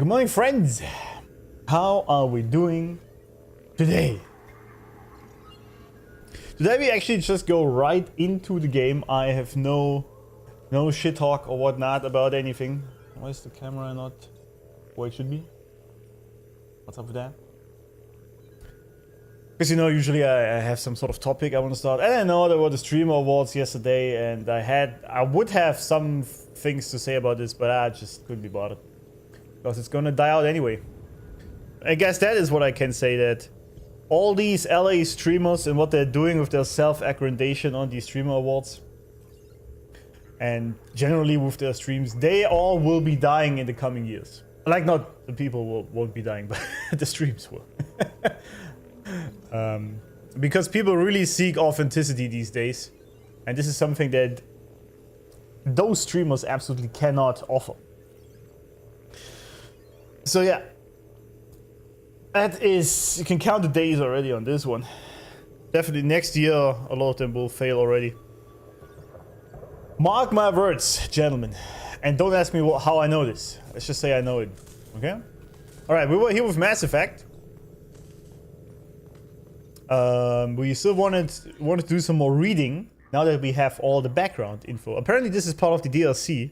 Good morning, friends. How are we doing today? Today we actually just go right into the game. I have no shit talk or whatnot about anything. Why is the camera not where it should be? What's up with that? Because, you know, usually I have some sort of topic I want to start. And I know there were the Streamer Awards yesterday, and I would have some things to say about this, but I just couldn't be bothered. Because it's gonna die out anyway. I guess that is what I can say, that all these LA streamers and what they're doing with their self-accreditation on these Streamer Awards, and generally with their streams, they all will be dying in the coming years. Like, not the people won't be dying, but the streams will. Because people really seek authenticity these days, and this is something that those streamers absolutely cannot offer. So yeah, that is, you can count the days already on this one. Definitely next year a lot of them will fail already. Mark my words, gentlemen, and don't ask me how I know this. Let's just say I know it. Okay. All right, we were here with Mass Effect. We still wanted to do some more reading now that we have all the background info. Apparently this is part of the DLC.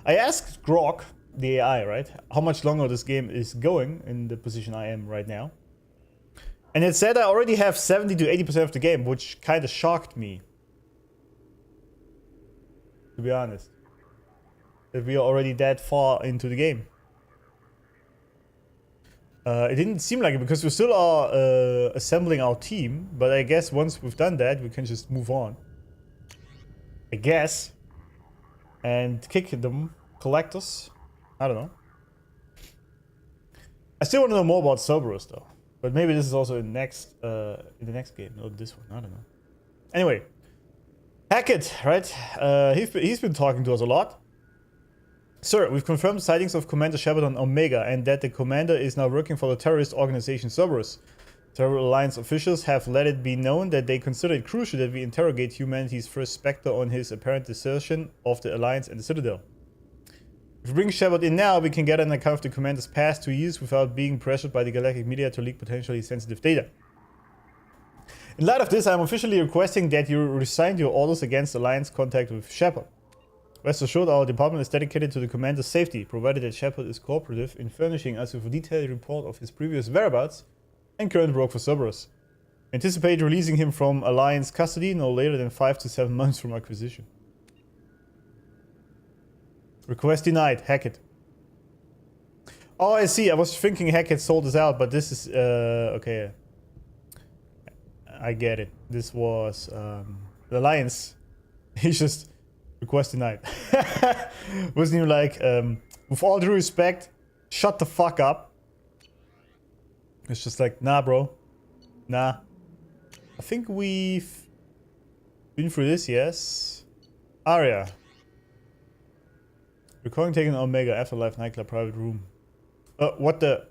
I asked Grok, the AI, right, how much longer this game is going in the position I am right now. And it said I already have 70 to 80% of the game, which kind of shocked me, to be honest, that we are already that far into the game. It didn't seem like it, because we still are assembling our team, but I guess once we've done that, we can just move on, I guess, and kick them, collectors. I don't know. I still want to know more about Cerberus though, but maybe this is also in the next game, not this one. I don't know. Anyway, Hackett, right? He's been talking to us a lot. Sir, we've confirmed sightings of Commander Shepard on Omega, and that the commander is now working for the terrorist organization Cerberus. Several Alliance officials have let it be known that they consider it crucial that we interrogate humanity's first Spectre on his apparent desertion of the Alliance and the Citadel. If we bring Shepard in now, we can get an account of the commander's past 2 years without being pressured by the galactic media to leak potentially sensitive data. In light of this, I am officially requesting that you resign your orders against Alliance contact with Shepard. Rest assured, our department is dedicated to the commander's safety, provided that Shepard is cooperative in furnishing us with a detailed report of his previous whereabouts and current work for Cerberus. Anticipate releasing him from Alliance custody no later than 5 to 7 months from acquisition. Request denied, Hackett. Oh, I see. I was thinking Hackett sold us out, but this is okay. I get it. This was the Alliance. He's just request denied. Wasn't even like, with all due respect, shut the fuck up. It's just like, nah, bro. Nah. I think we've been through this, yes. Aria. Recording taken Omega Afterlife nightclub private room. What the?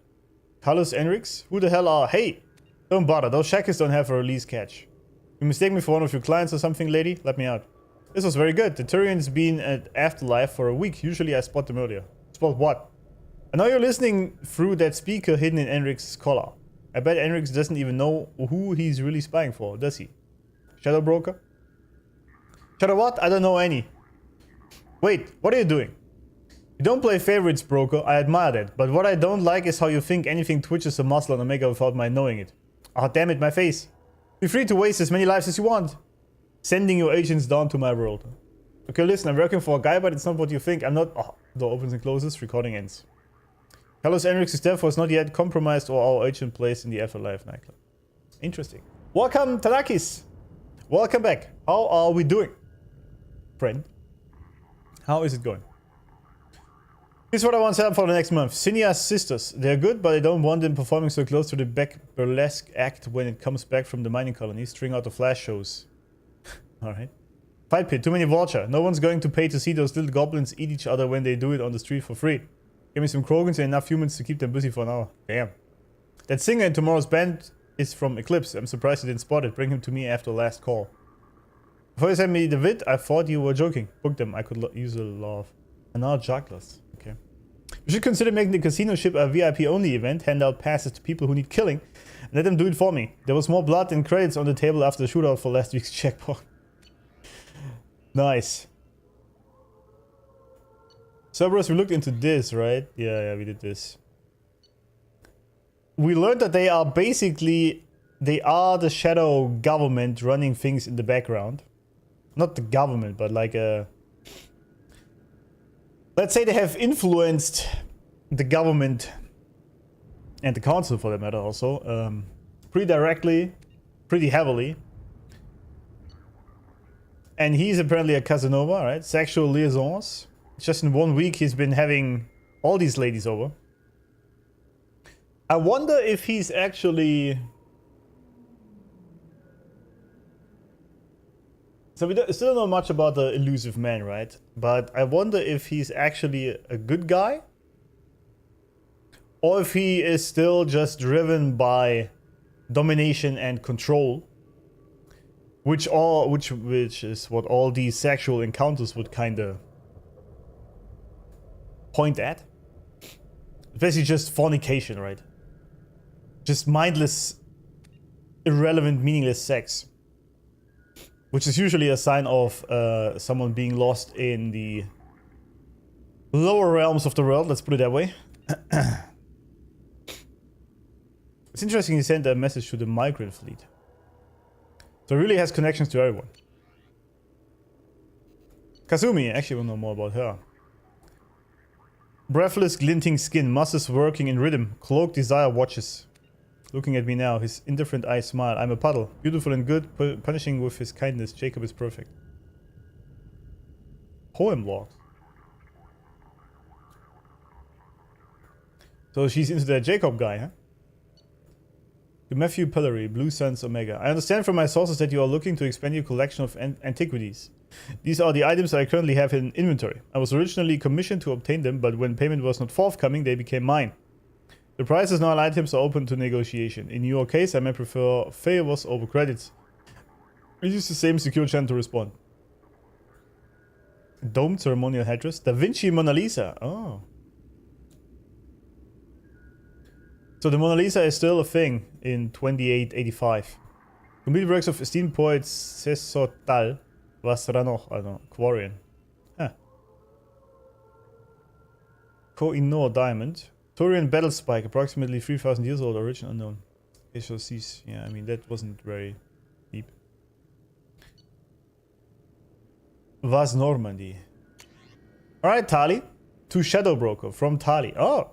Carlos Enrics? Who the hell are? Hey! Don't bother, those shackers don't have a release catch. You mistake me for one of your clients or something, lady? Let me out. This was very good. The Turian's been at Afterlife for a week. Usually I spot them earlier. Spot what? I know you're listening through that speaker hidden in Enric's collar. I bet Enrix doesn't even know who he's really spying for, does he? Shadow Broker? Shadow what? I don't know any. Wait, what are you doing? You don't play favorites, broker. I admire that. But what I don't like is how you think anything twitches a muscle on Omega without my knowing it. Ah, damn it, my face. Be free to waste as many lives as you want. Sending your agents down to my world. Okay, listen, I'm working for a guy, but it's not what you think. I'm not... Oh, door opens and closes, recording ends. Carlos Enrique's death was not yet compromised or our agent placed in the Afterlife nightclub. Interesting. Welcome, Tanakis. Welcome back. How are we doing? Friend. How is it going? Here's what I want to set up for the next month. Sinia's sisters. They're good, but I don't want them performing so close to the burlesque act when it comes back from the mining colony. String out the flash shows. Alright. Fight pit. Too many vulture. No one's going to pay to see those little goblins eat each other when they do it on the street for free. Give me some Krogans and enough humans to keep them busy for an hour. Damn. That singer in tomorrow's band is from Eclipse. I'm surprised you didn't spot it. Bring him to me after last call. Before you sent me the vid, I thought you were joking. Book them. I could use a laugh. And now jugglers. Okay. You should consider making the casino ship a VIP-only event, hand out passes to people who need killing, and let them do it for me. There was more blood and credits on the table after the shootout for last week's checkpoint. Nice. Cerberus, we looked into this, right? Yeah, we did this. We learned that they are basically... They are the shadow government running things in the background. Not the government, but like a... Let's say they have influenced the government and the council, for that matter, also. Pretty directly, pretty heavily. And he's apparently a Casanova, right? Sexual liaisons. Just in 1 week, he's been having all these ladies over. I wonder if he's actually... So we still don't know much about the elusive man, right? But I wonder if he's actually a good guy. Or if he is still just driven by domination and control. Which is what all these sexual encounters would kind of point at. It's basically just fornication, right? Just mindless, irrelevant, meaningless sex. Which is usually a sign of someone being lost in the lower realms of the world, let's put it that way. It's interesting he sent a message to the migrant fleet. So it really has connections to everyone. Kazumi, actually I want to know more about her. Breathless, glinting skin, muscles working in rhythm, cloaked desire watches. Looking at me now, his indifferent eyes smile. I'm a puddle, beautiful and good, punishing with his kindness. Jacob is perfect. Poem logs. So she's into that Jacob guy, huh? To Matthew Pillory, Blue Suns Omega. I understand from my sources that you are looking to expand your collection of antiquities. These are the items I currently have in inventory. I was originally commissioned to obtain them, but when payment was not forthcoming, they became mine. The prices on all items are open to negotiation. In your case, I may prefer favors over credits. I use the same secure channel to respond. Domed ceremonial headdress. Da Vinci Mona Lisa. Oh. So the Mona Lisa is still a thing in 2885. Complete works of esteemed poet Sesotal. Was da noch? Also, Quarian. Huh. Koh-i-Noor diamond. Turian battle spike, approximately 3,000 years old, origin unknown. HOCs, yeah, I mean, that wasn't very deep. Was Normandy. Alright, Tali. To Shadow Broker from Tali. Oh!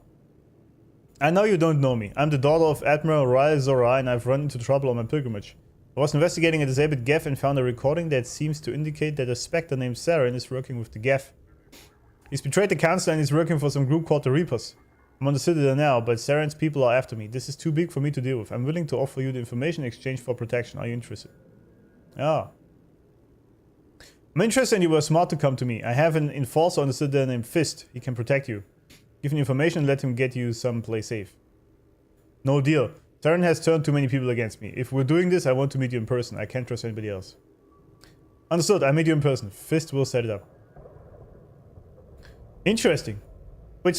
I know you don't know me. I'm the daughter of Admiral Ryle Zora and I've run into trouble on my pilgrimage. I was investigating a disabled Geth and found a recording that seems to indicate that a spectre named Saren is working with the Geth. He's betrayed the council and is working for some group called the Reapers. I'm on the Citadel now, but Saren's people are after me. This is too big for me to deal with. I'm willing to offer you the information in exchange for protection. Are you interested? Ah. I'm interested and you were smart to come to me. I have an enforcer on the Citadel named Fist. He can protect you. Give him information and let him get you someplace safe. No deal. Saren has turned too many people against me. If we're doing this, I want to meet you in person. I can't trust anybody else. Understood. I'll meet you in person. Fist will set it up. Interesting. Wait,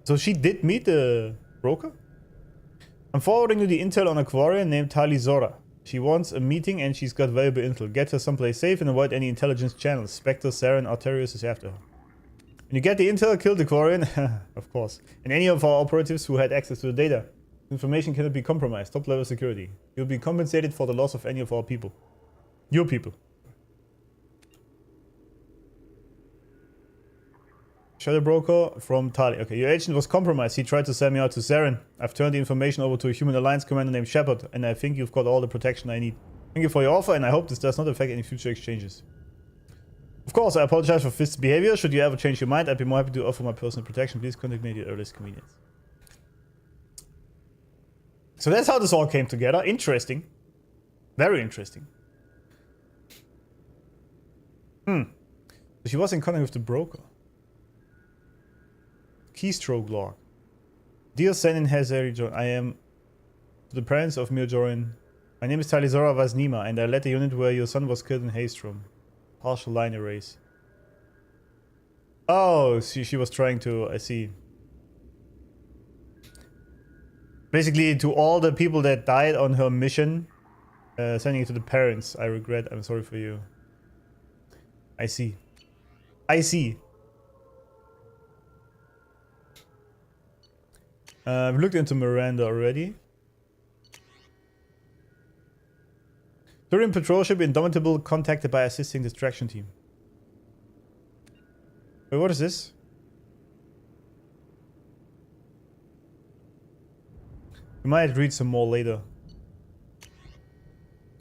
so she did meet the broker? I'm forwarding you the intel on a Quarian named Tali Zora. She wants a meeting and she's got valuable intel. Get her someplace safe and avoid any intelligence channels. Spectre, Saren, Arterius is after her. When you get the intel, kill the Quarian. Of course. And any of our operatives who had access to the data. Information cannot be compromised. Top level security. You'll be compensated for the loss of any of our people. Your people. Shadow Broker from Tali. Okay, your agent was compromised. He tried to sell me out to Saren. I've turned the information over to a Human Alliance commander named Shepard, and I think you've got all the protection I need. Thank you for your offer, and I hope this does not affect any future exchanges. Of course, I apologize for Fist's behavior. Should you ever change your mind, I'd be more happy to offer my personal protection. Please contact me at your earliest convenience. So that's how this all came together. Interesting. Very interesting. So she was in contact with the broker. Keystroke log. Dear Senin Hazari John, I am to the parents of Mirjorin. My name is Talizora Vaznima, and I led the unit where your son was killed in Haestrom. Partial line erase. Oh, she was trying to, I see. Basically, to all the people that died on her mission, sending it to the parents. I regret. I'm sorry for you. I see. I see. I've looked into Miranda already. Turian patrol ship Indomitable contacted by assisting distraction team. Wait, what is this? We might read some more later.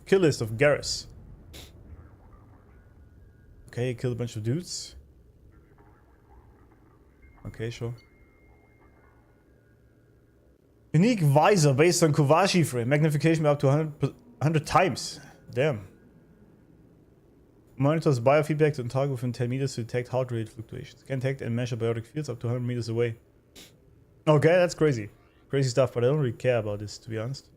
Kill list of Garrus. Okay, killed a bunch of dudes. Okay, sure. Unique visor based on Kovashi frame. Magnification by up to 100 times. Damn. Monitors biofeedback on target within 10 meters to detect heart rate fluctuations. Can detect and measure biotic fields up to 100 meters away. Okay, that's crazy. Crazy stuff, but I don't really care about this, to be honest.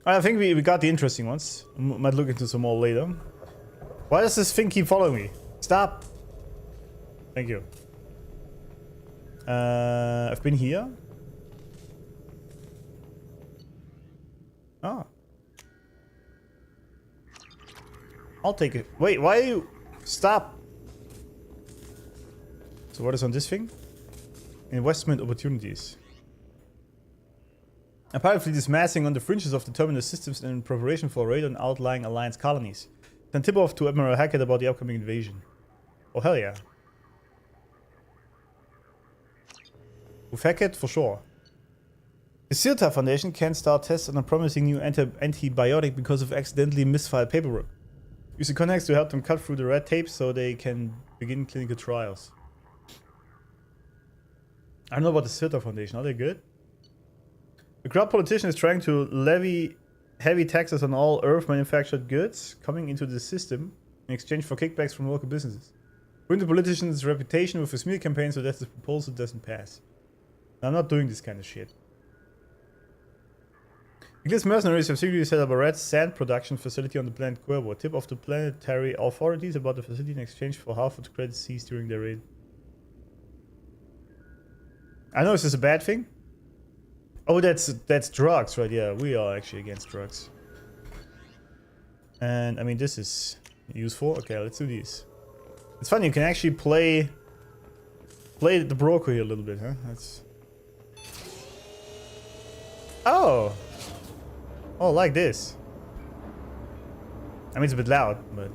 I think we got the interesting ones. Might look into some more later. Why does this thing keep following me? Stop! Thank you. I've been here. Oh. I'll take it. Wait, why are you... Stop! So what is on this thing? Investment opportunities. A pirate fleet is massing on the fringes of the terminus systems in preparation for a raid on outlying Alliance colonies. Then tip off to Admiral Hackett about the upcoming invasion. Oh hell yeah. With Hackett for sure. The Sirta Foundation can't start tests on a promising new antibiotic because of accidentally misfiled paperwork. Use the contacts to help them cut through the red tape so they can begin clinical trials. I don't know about the Sirta Foundation. Are they good? The corrupt politician is trying to levy heavy taxes on all Earth manufactured goods coming into the system in exchange for kickbacks from local businesses. Ruin the politician's reputation with a smear campaign so that the proposal doesn't pass. I'm not doing this kind of shit. These mercenaries have secretly set up a red sand production facility on the planet Cuervo. Tip off the planetary authorities about the facility in exchange for half of the credits seized during their raid. I know, is this a bad thing? Oh, that's drugs, right? Yeah, we are actually against drugs. And I mean, this is useful. Okay, let's do these. It's funny, you can actually play the broker here a little bit, huh? That's... Oh! Oh, like this. I mean, it's a bit loud, but...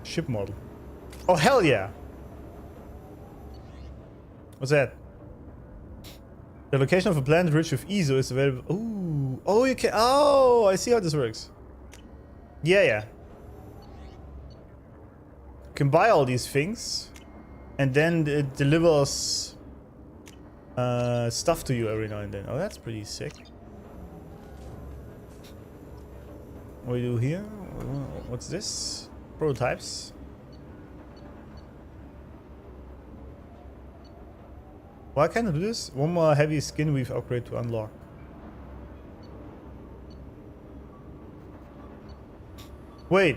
Ship model. Oh, hell yeah! What's that? The location of a planet rich with ESO is available. Ooh. Oh, you can... Oh, I see how this works. Yeah, yeah. You can buy all these things. And then it delivers... stuff to you every now and then. Oh, that's pretty sick. What do we do here? What's this? Prototypes. Why can't I do this? One more heavy skin weave upgrade to unlock. Wait.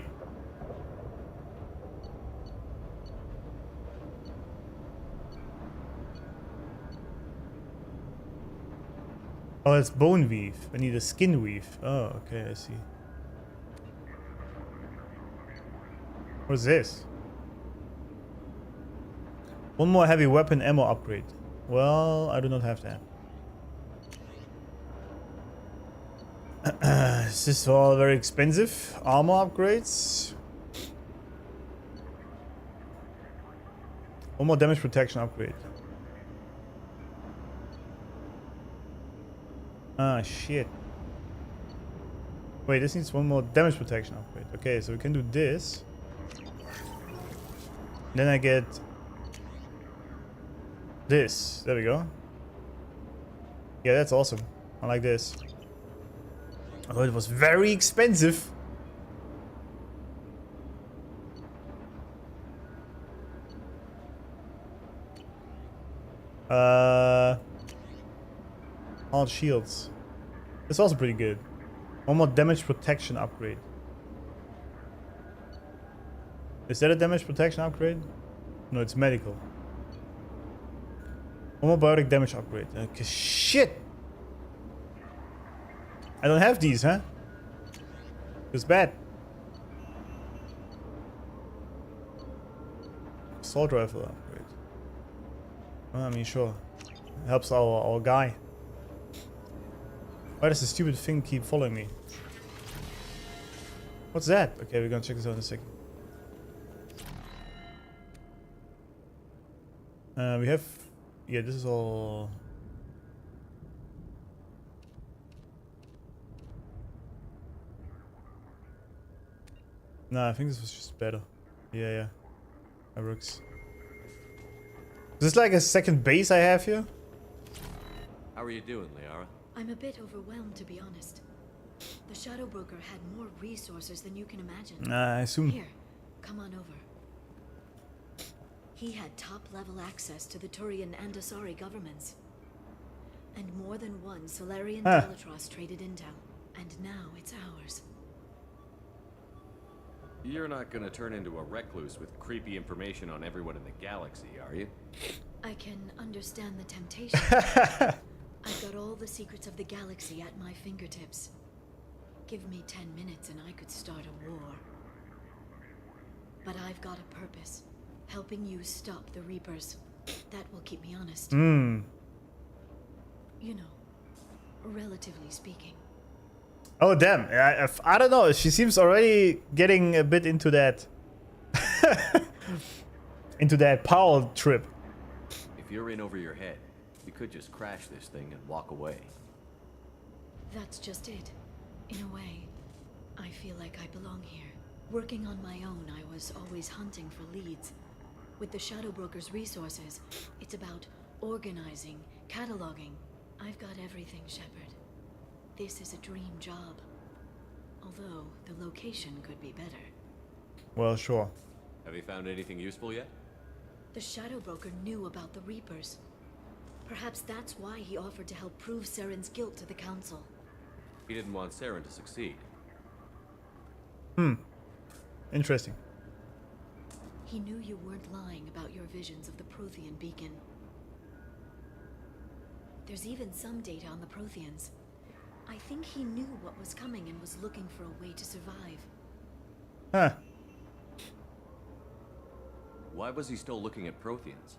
Oh, it's bone weave. I need a skin weave. Oh, okay, I see. What is this? One more heavy weapon ammo upgrade. Well, I do not have that. Is this all very expensive? Armor upgrades. One more damage protection upgrade. Ah, shit. Wait, this needs one more damage protection upgrade. Okay, so we can do this. Then I get this. There we go. Yeah, that's awesome. I like this. Oh, it was very expensive. All shields. It's also pretty good. One more damage protection upgrade. Is that a damage protection upgrade? No, it's medical. One more biotic damage upgrade. Okay, shit! I don't have these, huh? It's bad. Assault rifle upgrade. Well, I mean, sure. Helps our guy. Why does the stupid thing keep following me? What's that? Okay, we're gonna check this out in a second. We have... Yeah, this is all... Nah, I think this was just better. Yeah. That works. Is this like a second base I have here? How are you doing, Liara? I'm a bit overwhelmed, to be honest. The Shadow Broker had more resources than you can imagine. I assume. Here, come on over. He had top-level access to the Turian and Asari governments. And more than one Solarian Delatros traded intel. And now it's ours. You're not gonna turn into a recluse with creepy information on everyone in the galaxy, are you? I can understand the temptation. I've got all the secrets of the galaxy at my fingertips. Give me 10 minutes and I could start a war. But I've got a purpose. Helping you stop the Reapers. That will keep me honest. You know, relatively speaking. Oh, damn. I don't know. She seems already getting a bit into that. into that power trip. If you're in over your head, you could just crash this thing and walk away. That's just it. In a way, I feel like I belong here. Working on my own, I was always hunting for leads. With the Shadow Broker's resources, it's about organizing, cataloging. I've got everything, Shepard. This is a dream job. Although, the location could be better. Well, sure. Have you found anything useful yet? The Shadow Broker knew about the Reapers. Perhaps that's why he offered to help prove Saren's guilt to the Council. He didn't want Saren to succeed. Interesting. He knew you weren't lying about your visions of the Prothean beacon. There's even some data on the Protheans. I think he knew what was coming and was looking for a way to survive. Huh. Why was he still looking at Protheans?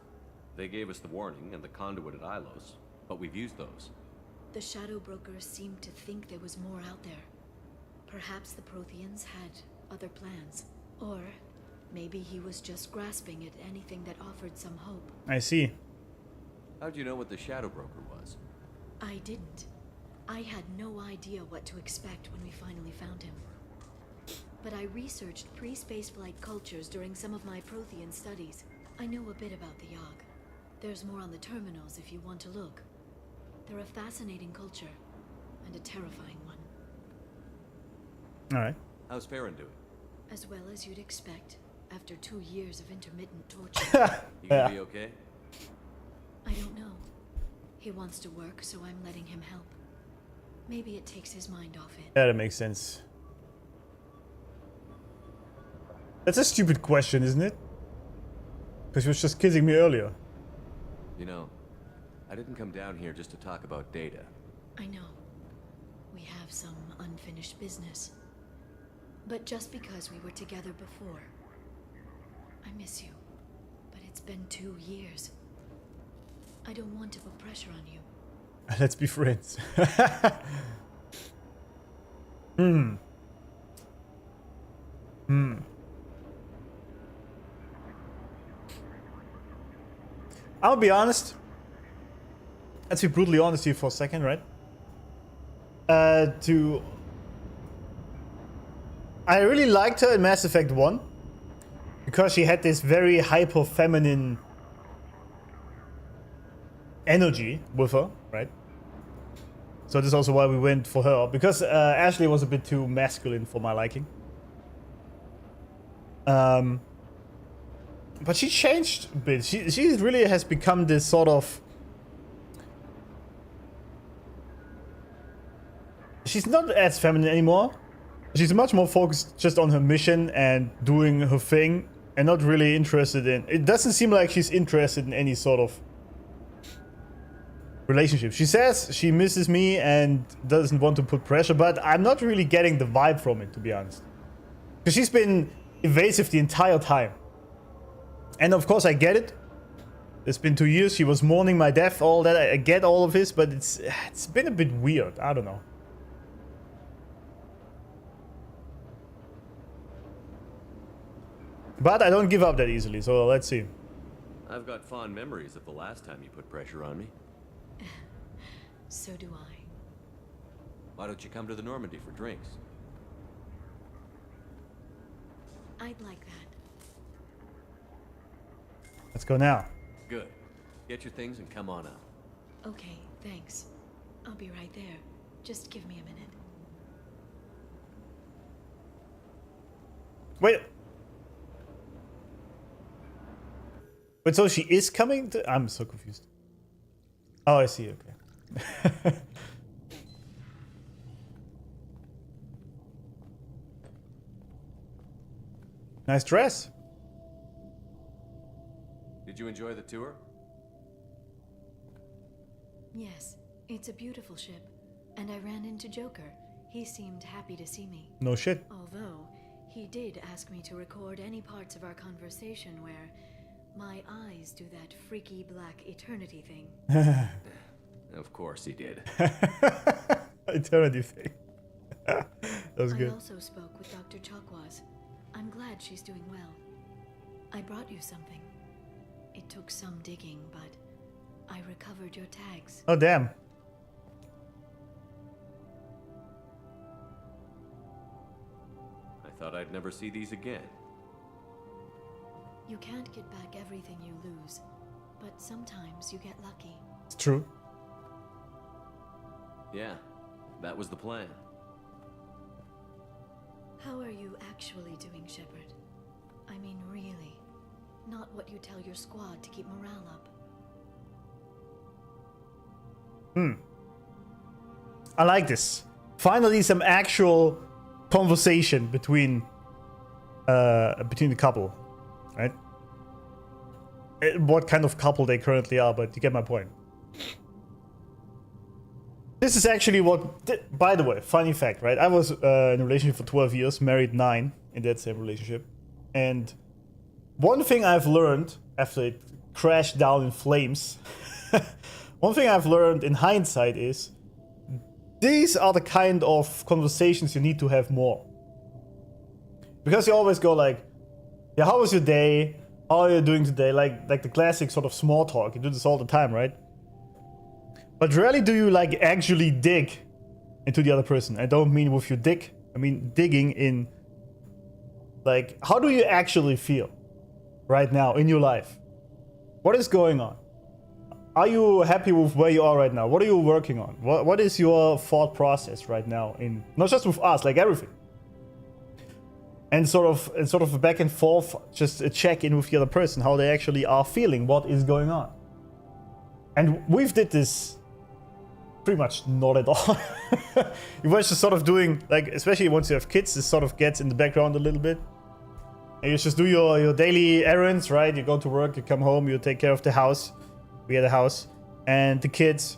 They gave us the warning and the conduit at Ilos, but we've used those. The Shadow Broker seemed to think there was more out there. Perhaps the Protheans had other plans. Or maybe he was just grasping at anything that offered some hope. I see. How'd you know what the Shadow Broker was? I didn't. I had no idea what to expect when we finally found him. But I researched pre-spaceflight cultures during some of my Prothean studies. I know a bit about the Yogg. There's more on the terminals if you want to look. They're a fascinating culture, and a terrifying one. Alright. How's Farron doing? As well as you'd expect, after 2 years of intermittent torture. You gonna be okay? I don't know. He wants to work, so I'm letting him help. Maybe it takes his mind off it. Yeah, that makes sense. That's a stupid question, isn't it? Because he was just kidding me earlier. You know, I didn't come down here just to talk about data. I know. We have some unfinished business. But just because we were together before, I miss you. But it's been 2 years. I don't want to put pressure on you. Let's be friends. I'll be honest. Let's be brutally honest here for a second, right? I really liked her in Mass Effect 1 because she had this very hyper feminine energy with her, right? So this is also why we went for her, because Ashley was a bit too masculine for my liking. But she changed a bit. She really has become this sort of... She's not as feminine anymore. She's much more focused just on her mission and doing her thing, and not really interested in... It doesn't seem like she's interested in any sort of relationship. She says she misses me and doesn't want to put pressure, but I'm not really getting the vibe from it, to be honest. Because she's been evasive the entire time. And of course I get it. It's been 2 years. She was mourning my death, all that. I get all of this, but it's been a bit weird. I don't know. But I don't give up that easily, so let's see. I've got fond memories of the last time you put pressure on me. So do I. Why don't you come to the Normandy for drinks? I'd like that. Let's go now. Good. Get your things and come on out. Okay, thanks. I'll be right there. Just give me a minute. Wait. Wait, so she is coming to... I'm so confused. Oh, I see, okay. Nice dress. Did you enjoy the tour? Yes, it's a beautiful ship. And I ran into Joker. He seemed happy to see me. No shit. Although, he did ask me to record any parts of our conversation where my eyes do that freaky black eternity thing. Of course he did. Eternity thing. That was good. I also spoke with Dr. Chakwas. I'm glad she's doing well. I brought you something. It took some digging, but I recovered your tags. Oh, damn. I thought I'd never see these again. You can't get back everything you lose, but sometimes you get lucky. It's true. Yeah, that was the plan. How are you actually doing, Shepard? I mean, really. Not what you tell your squad to keep morale up. I like this. Finally, some actual conversation between the couple, right? What kind of couple they currently are, but you get my point. This is actually what... By the way, funny fact, right? I was in a relationship for 12 years, married 9 in that same relationship. And one thing I've learned after it crashed down in flames, one thing I've learned in hindsight is these are the kind of conversations you need to have more. Because you always go like, yeah, how was your day? How are you doing today? Like the classic sort of small talk. You do this all the time, right? But rarely do you like actually dig into the other person. I don't mean with your dick. I mean digging in, like, how do you actually feel right now in your life? What is going on? Are you happy with where you are right now? What are you working on? What is your thought process right now in, not just with us, like everything? And sort of a back and forth, just a check in with the other person, how they actually are feeling, what is going on. And we've did this pretty much not at all. You were just sort of doing, like, especially once you have kids, this sort of gets in the background a little bit. And you just do your daily errands, right? You go to work, you come home, you take care of the house. We had a house. And the kids.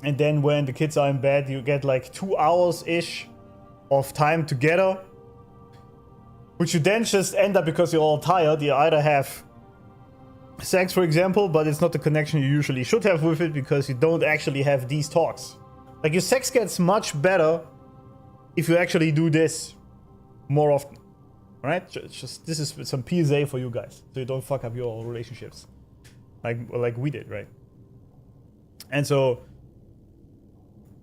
And then when the kids are in bed, you get like 2 hours-ish of time together. Which you then just end up, because you're all tired, you either have sex, for example, but it's not the connection you usually should have with it, because you don't actually have these talks. Like, your sex gets much better if you actually do this more often. Right? Just this is some PSA for you guys, so you don't fuck up your relationships like we did, right? And so,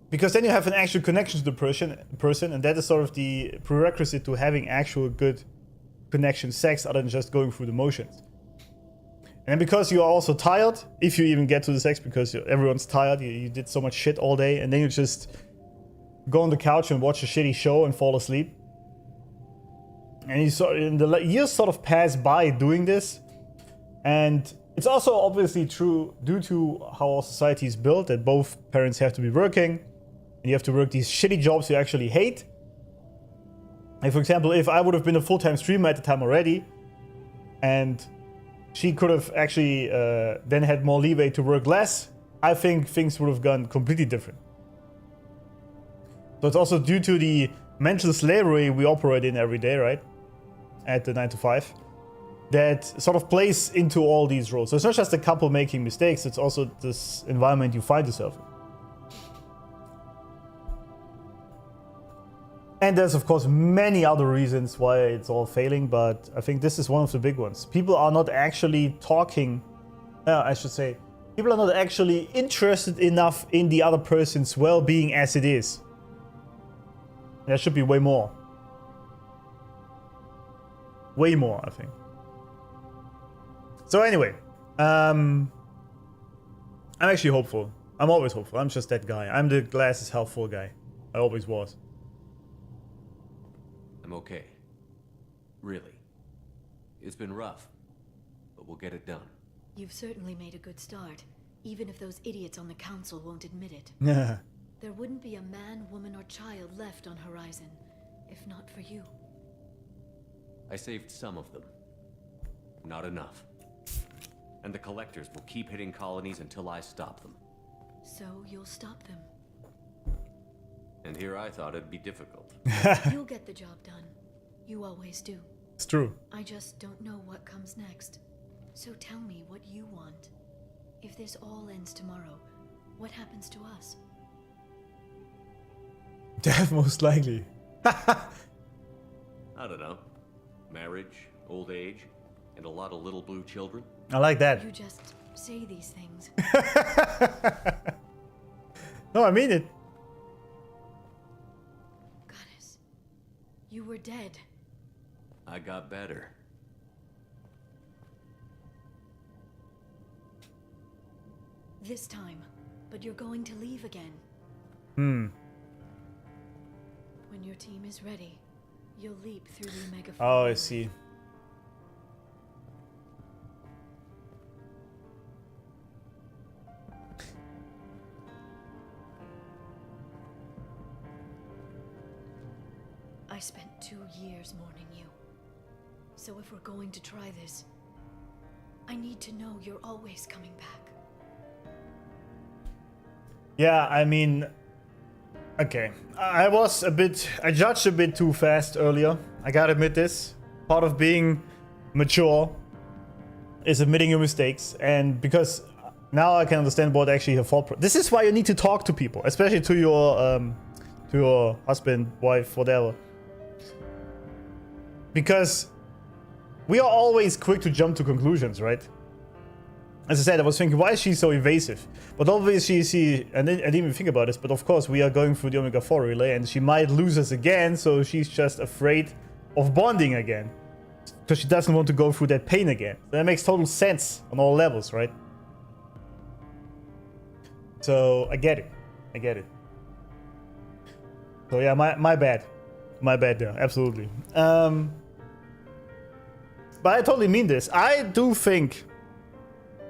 because then you have an actual connection to the person, and that is sort of the prerequisite to having actual good connection, sex, other than just going through the motions. And because you are also tired, if you even get to the sex, because everyone's tired, you did so much shit all day, and then you just go on the couch and watch a shitty show and fall asleep. And the years sort of pass by doing this, and it's also obviously true due to how our society is built, that both parents have to be working, and you have to work these shitty jobs you actually hate. And for example, if I would have been a full-time streamer at the time already, and she could have actually then had more leeway to work less, I think things would have gone completely different. So it's also due to the mental slavery we operate in every day, right? At the 9 to 5. That sort of plays into all these roles. So it's not just a couple making mistakes, it's also this environment you find yourself in. And there's of course many other reasons why it's all failing, but I think this is one of the big ones. People are not actually talking, I should say, people are not actually interested enough in the other person's well-being as it is. There should be way more. Way more, I think. So anyway, I'm actually hopeful. I'm always hopeful. I'm just that guy. I'm the glass is half full guy. I always was. I'm okay. Really. It's been rough, but we'll get it done. You've certainly made a good start, even if those idiots on the council won't admit it. Yeah. There wouldn't be a man, woman, or child left on Horizon, if not for you. I saved some of them. Not enough. And the collectors will keep hitting colonies until I stop them. So you'll stop them. And here I thought it'd be difficult. You'll get the job done. You always do. It's true. I just don't know what comes next. So tell me what you want. If this all ends tomorrow, what happens to us? Death, most likely. I don't know. Marriage, old age, and a lot of little blue children. I like that. You just say these things. No, I mean it. Goddess, you were dead. I got better. This time, but you're going to leave again. Hmm. When your team is ready, you'll leap through the Omega. Oh, I see. I spent 2 years mourning you. So if we're going to try this, I need to know you're always coming back. Yeah, I mean, okay. I judged a bit too fast earlier. I gotta admit this. Part of being mature is admitting your mistakes, and because now I can understand what actually her fault. This is why you need to talk to people, especially to your husband, wife, whatever. Because we are always quick to jump to conclusions, right? As I said, I was thinking, why is she so evasive? But obviously, and I didn't even think about this, but of course we are going through the Omega 4 relay and she might lose us again, so she's just afraid of bonding again. Because she doesn't want to go through that pain again. So that makes total sense on all levels, right? So, I get it. I get it. So yeah, my bad. My bad there, absolutely. But I totally mean this. I do think...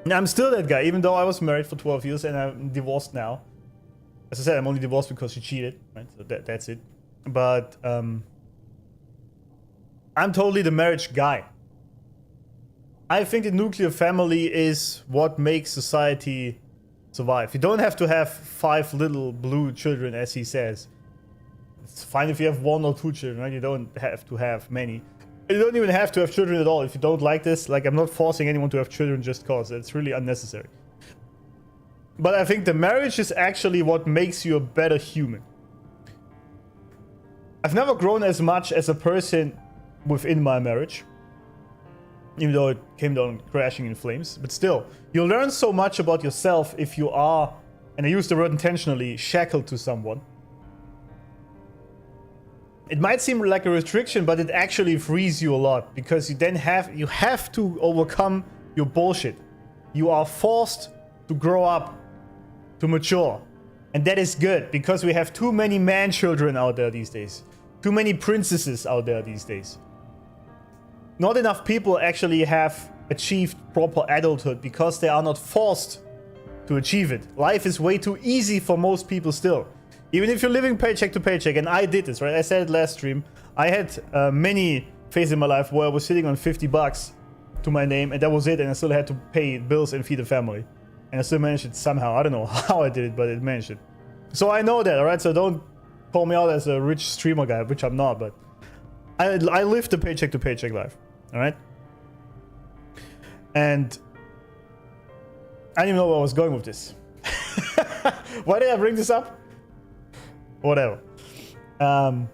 I'm still that guy, even though I was married for 12 years and I'm divorced now. As I said, I'm only divorced because she cheated, right? So that's it. But I'm totally the marriage guy. I think the nuclear family is what makes society survive. You don't have to have 5 little blue children, as he says. It's fine if you have 1 or 2 children, right? You don't have to have many. You don't even have to have children at all if you don't like this. Like, I'm not forcing anyone to have children just cause. It's really unnecessary. But I think the marriage is actually what makes you a better human. I've never grown as much as a person within my marriage. Even though it came down crashing in flames. But still, you learn so much about yourself if you are, and I use the word intentionally, shackled to someone. It might seem like a restriction, but it actually frees you a lot, because you then have to overcome your bullshit. You are forced to grow up, to mature. And that is good, because we have too many man children out there these days. Too many princesses out there these days. Not enough people actually have achieved proper adulthood because they are not forced to achieve it. Life is way too easy for most people still. Even if you're living paycheck to paycheck, and I did this, right? I said it last stream. I had many phases in my life where I was sitting on $50 to my name, and that was it, and I still had to pay bills and feed a family. And I still managed it somehow. I don't know how I did it, but it managed it. So I know that, alright? So don't call me out as a rich streamer guy, which I'm not, but I live the paycheck to paycheck life, alright? And I don't even know where I was going with this. Why did I bring this up? Whatever. But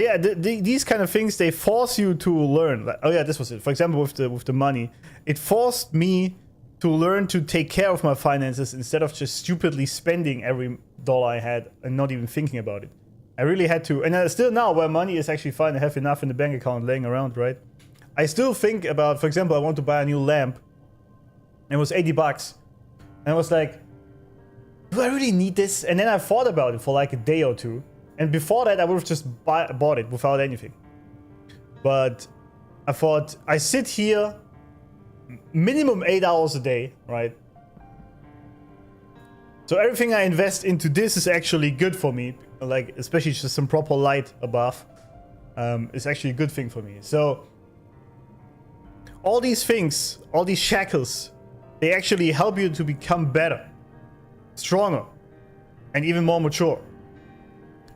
yeah, these kind of things, they force you to learn. Like, oh yeah, this was it. For example, with the money, it forced me to learn to take care of my finances instead of just stupidly spending every dollar I had and not even thinking about it. I really had to, and still now, where money is actually fine, I have enough in the bank account laying around, right? I still think about, for example, I want to buy a new lamp. It was 80 bucks. And I was like, do I really need this? And then I thought about it for like a day or two. And before that, I would have just bought it without anything. But I thought, I sit here minimum 8 hours a day, right? So everything I invest into this is actually good for me. Like, especially just some proper light above. It's actually a good thing for me. So all these things, all these shackles, they actually help you to become better, stronger, and even more mature.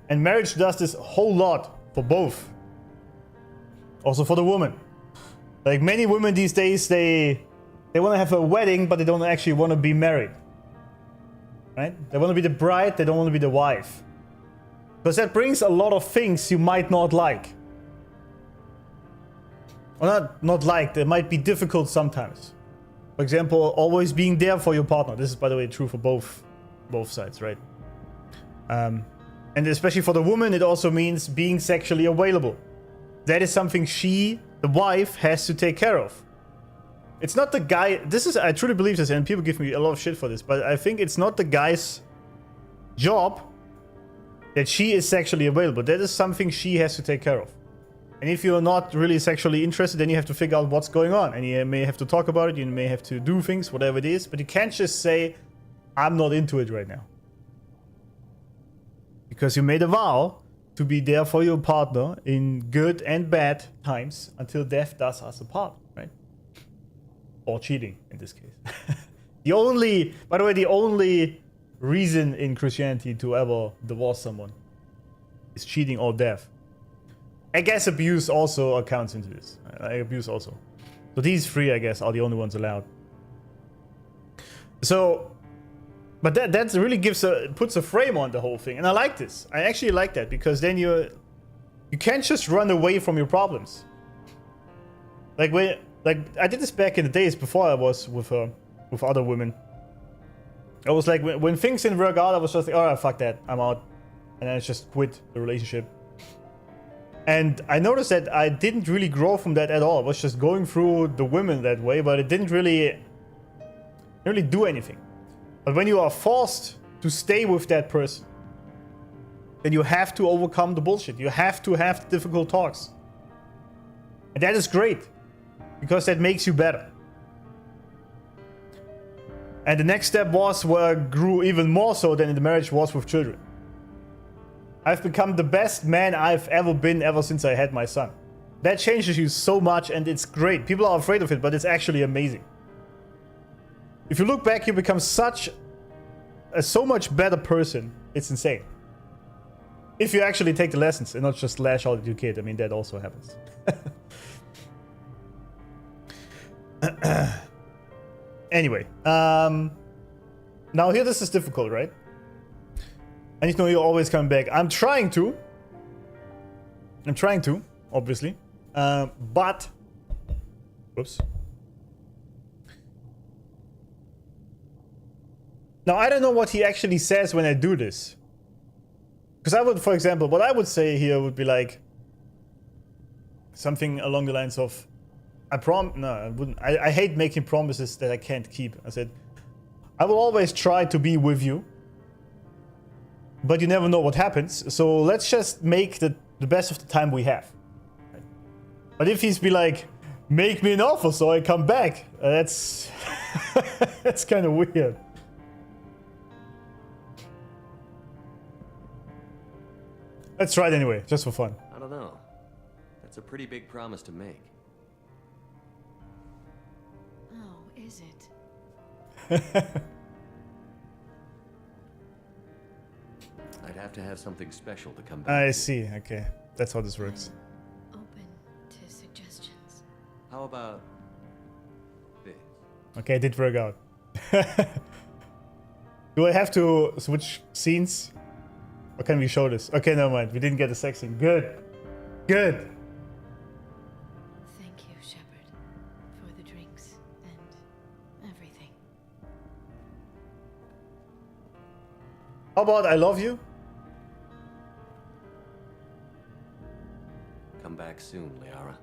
And marriage does this a whole lot for both. Also for the woman. Like many women these days, they want to have a wedding, but they don't actually want to be married. Right? They want to be the bride, they don't want to be the wife. Because that brings a lot of things you might not like. Or not like, they might be difficult sometimes. For example, always being there for your partner. This is, by the way, true for both sides, right? And especially for the woman, it also means being sexually available. That is something she, the wife, has to take care of. It's not the guy... I truly believe this, and people give me a lot of shit for this, but I think it's not the guy's job that she is sexually available. That is something she has to take care of. And if you're not really sexually interested, then you have to figure out what's going on. And you may have to talk about it, you may have to do things, whatever it is, but you can't just say, I'm not into it right now. Because you made a vow to be there for your partner in good and bad times until death does us apart, right? Or cheating, in this case. By the way, the only reason in Christianity to ever divorce someone is cheating or death. I guess abuse also accounts into this. Abuse also. So these three, I guess, are the only ones allowed. So, but that really puts a frame on the whole thing, and I like this. I actually like that because then you can't just run away from your problems. Like I did this back in the days before I was with other women. I was like, when things didn't work out, I was just like, alright, fuck that, I'm out, and I just quit the relationship. And I noticed that I didn't really grow from that at all. I was just going through the women that way, but it didn't really do anything. But when you are forced to stay with that person, then you have to overcome the bullshit. You have to have difficult talks. And that is great, because that makes you better. And the next step was where I grew even more so than in the marriage was with children. I've become the best man I've ever been ever since I had my son. That changes you so much, and it's great. People are afraid of it, but it's actually amazing. If you look back, you become so much better person. It's insane. If you actually take the lessons and not just lash out at your kid. I mean, that also happens. Anyway, now here this is difficult, right? And you know you're always coming back. I'm trying to, obviously. But, whoops. Now, I don't know what he actually says when I do this. Because I would, for example, what I would say here would be like something along the lines of, no, I wouldn't. I hate making promises that I can't keep. I said, I will always try to be with you, but you never know what happens. So let's just make the best of the time we have. But if he's be like, make me an offer so I come back, that's that's kind of weird. Let's try it anyway, just for fun. I don't know. That's a pretty big promise to make. Oh, is it? I'd have to have something special to come back I to. see. Okay, that's how this works. Open to suggestions. How about this? Okay, it did work out. Do I have to switch scenes? Or can we show this? Okay, never mind. We didn't get the sex scene. Good. Good. Thank you, Shepard, for the drinks and everything. How about I love you? Come back soon, Liara.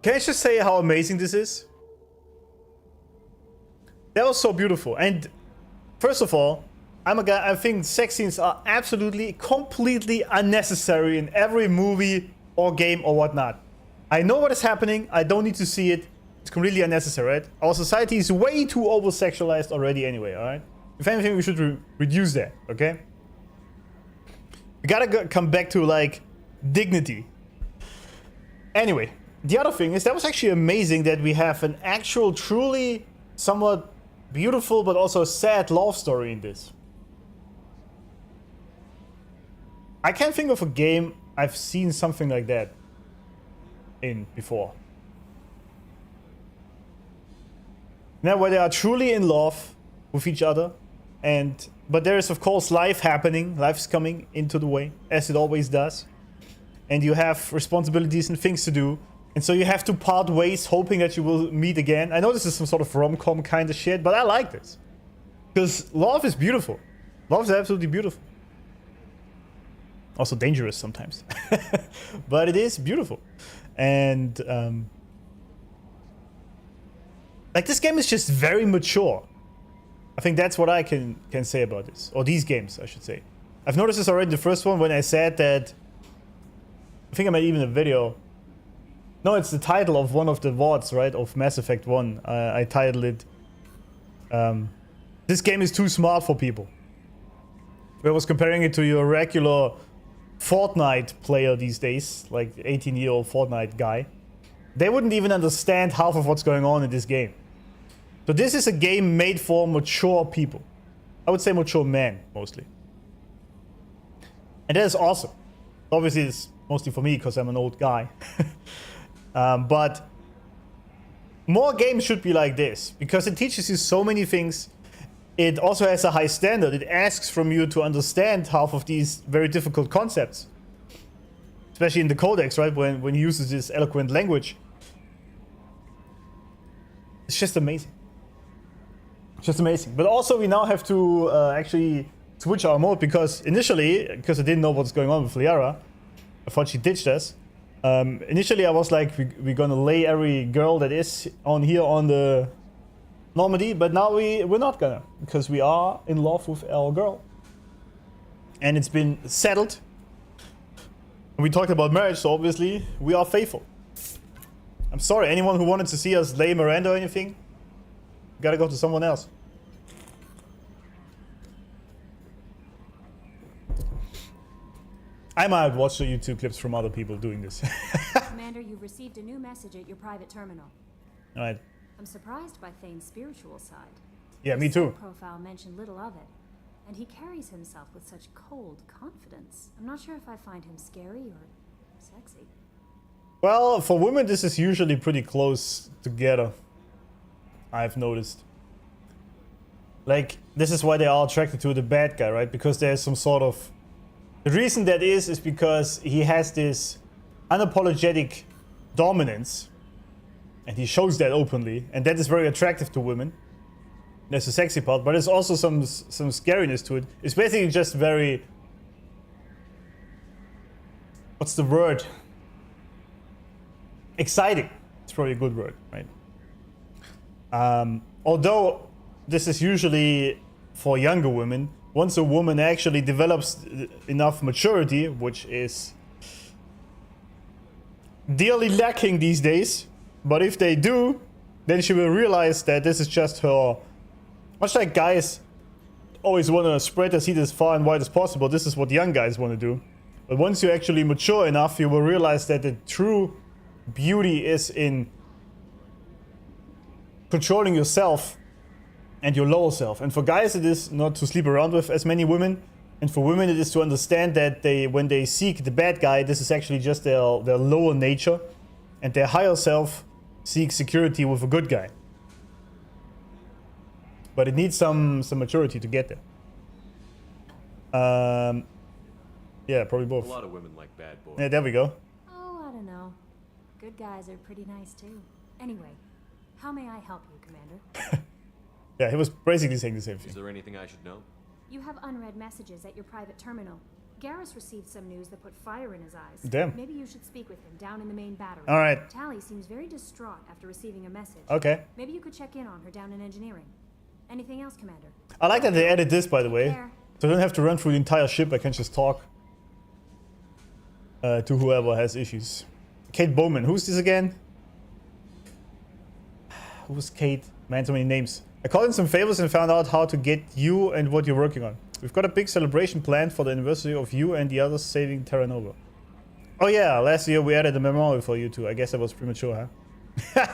Can I just say how amazing this is? That was so beautiful. And first of all, I'm a guy, I think sex scenes are absolutely, completely unnecessary in every movie or game or whatnot. I know what is happening. I don't need to see it. It's completely unnecessary, right? Our society is way too over-sexualized already anyway, alright? If anything, we should reduce that, okay? We gotta come back to, like, dignity. Anyway, the other thing is that was actually amazing that we have an actual, truly, somewhat beautiful but also sad love story in this. I can't think of a game I've seen something like that in before. Now, where they are truly in love with each other, but there is of course life happening, life's coming into the way, as it always does, and you have responsibilities and things to do, and so you have to part ways, hoping that you will meet again. I know this is some sort of rom-com kind of shit, but I like this because love is beautiful. Love is absolutely beautiful. Also dangerous sometimes, but it is beautiful, and like this game is just very mature. I think that's what I can say about this, or these games, I should say. I've noticed this already in the first one when I said that. I think I made even a video. No, it's the title of one of the VODs, right, of Mass Effect 1. I titled it, this game is too smart for people. I was comparing it to your regular Fortnite player these days, like 18-year-old Fortnite guy. They wouldn't even understand half of what's going on in this game. So this is a game made for mature people. I would say mature men, mostly. And that is awesome. Obviously, it's mostly for me, because I'm an old guy. But more games should be like this, because it teaches you so many things. It also has a high standard. It asks from you to understand half of these very difficult concepts. Especially in the codex, right? When he uses this eloquent language. It's just amazing. It's just amazing. But also we now have to actually switch our mode, because initially, because I didn't know what's going on with Liara, I thought she ditched us. Initially I was like, we're gonna lay every girl that is on here on the Normandy, but now we're not gonna, because we are in love with our girl. And it's been settled. We talked about marriage, so obviously we are faithful. I'm sorry, anyone who wanted to see us lay Miranda or anything, gotta go to someone else. I might watch the YouTube clips from other people doing this. Commander, you've received a new message at your private terminal. Alright. I'm surprised by Thane's spiritual side. Yeah, me His too. set profile mentioned little of it, and he carries himself with such cold confidence. I'm not sure if I find him scary or sexy. Well, for women this is usually pretty close together, I've noticed. Like, this is why they are attracted to the bad guy, right? Because there's some sort of... The reason that is because he has this unapologetic dominance, and he shows that openly, and that is very attractive to women. There's a sexy part, but there's also some scariness to it. It's basically just very... What's the word? Exciting. It's probably a good word, right? Although this is usually for younger women, once a woman actually develops enough maturity, which is dearly lacking these days, but if they do, then she will realize that this is just her... Much like guys always want to spread their seed as far and wide as possible, this is what young guys want to do. But once you actually mature enough, you will realize that the true beauty is in controlling yourself and your lower self. And for guys, it is not to sleep around with as many women. And for women, it is to understand that when they seek the bad guy, this is actually just their lower nature. And their higher self seeks security with a good guy. But it needs some maturity to get there. Yeah, probably both. A lot of women like bad boys. Yeah, there we go. Oh, I don't know. Good guys are pretty nice too. Anyway, how may I help you, Commander? Yeah, he was basically saying the same Is thing. there anything I should know? You have unread messages at your private terminal. Garrus received some news that put fire in his eyes. Damn. Maybe you should speak with him down in the main battery. All right. Tally seems very distraught after receiving a message. Okay. Maybe you could check in on her down in engineering. Anything else, Commander? I like that they added this, by the way. Care. So I don't have to run through the entire ship. I can just talk to whoever has issues. Kate Bowman. Who's this again? Who's Kate? Man, so many names. I called in some favors and found out how to get you and what you're working on. We've got a big celebration planned for the anniversary of you and the others saving Terra Nova. Oh yeah, last year we added a memorial for you too. I guess that was premature, huh?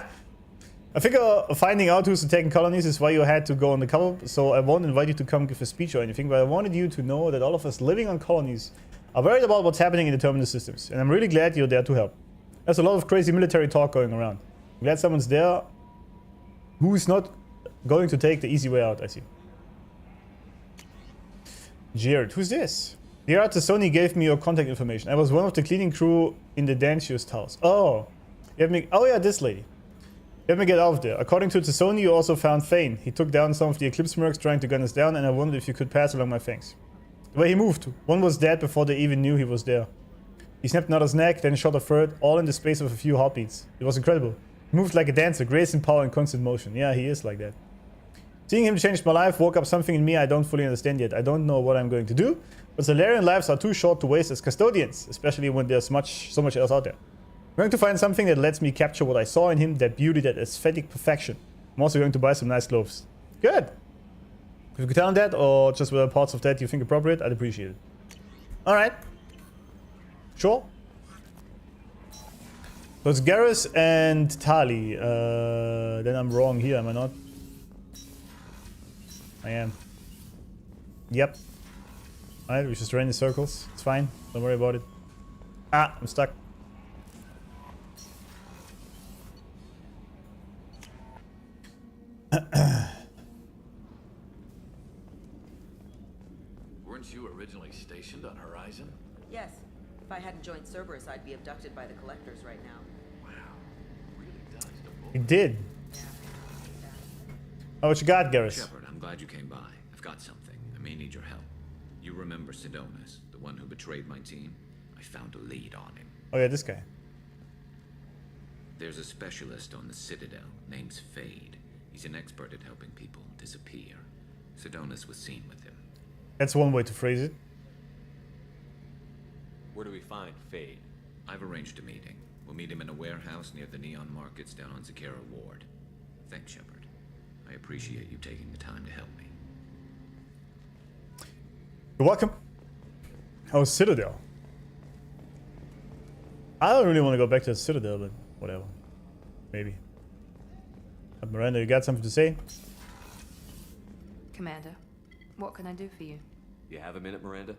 I figure finding out who's attacking colonies is why you had to go on the cover, so I won't invite you to come give a speech or anything, but I wanted you to know that all of us living on colonies are worried about what's happening in the terminus systems, and I'm really glad you're there to help. There's a lot of crazy military talk going around. I'm glad someone's there who's not going to take the easy way out, I see. Jared, who's this? Jared, the Sony gave me your contact information. I was one of the cleaning crew in the Dancius house. Oh, oh yeah, this lady. Let me get out of there. According to Sony, you also found Thane. He took down some of the Eclipse mercs trying to gun us down, and I wondered if you could pass along my thanks. The way he moved. One was dead before they even knew he was there. He snapped another's neck, then shot a third, all in the space of a few heartbeats. It was incredible. He moved like a dancer, grace and power and constant motion. Yeah, he is like that. Seeing him changed my life, woke up something in me I don't fully understand yet. I don't know what I'm going to do, but Solarian lives are too short to waste as custodians, especially when there's so much else out there. I'm going to find something that lets me capture what I saw in him, that beauty, that aesthetic perfection. I'm also going to buy some nice clothes. Good. If you could tell him that, or just whatever parts of that you think appropriate, I'd appreciate it. Alright. Sure. So it's Garrus and Tali. Then I'm wrong here, am I not? I am. Yep. Alright, we just ran in circles. It's fine. Don't worry about it. Ah, I'm stuck. Weren't you originally stationed on Horizon? Yes. If I hadn't joined Cerberus, I'd be abducted by the Collectors right now. Wow. Really dodged a bullet. You did. Yeah. Oh, what you got, Garrus? Shepard, I'm glad you came by. I've got something. I may need your help. You remember Sidonus, the one who betrayed my team? I found a lead on him. Oh yeah, this guy. There's a specialist on the Citadel, name's Fade. He's an expert at helping people disappear. Sidonus was seen with him. That's one way to phrase it. Where do we find Fade? I've arranged a meeting. We'll meet him in a warehouse near the Neon Markets down on Zakera Ward. Thanks, Shepard. I appreciate you taking the time to help me. You're welcome. Oh, Citadel. I don't really want to go back to the Citadel, but whatever. Maybe. Miranda, you got something to say? Commander, what can I do for you? You have a minute, Miranda?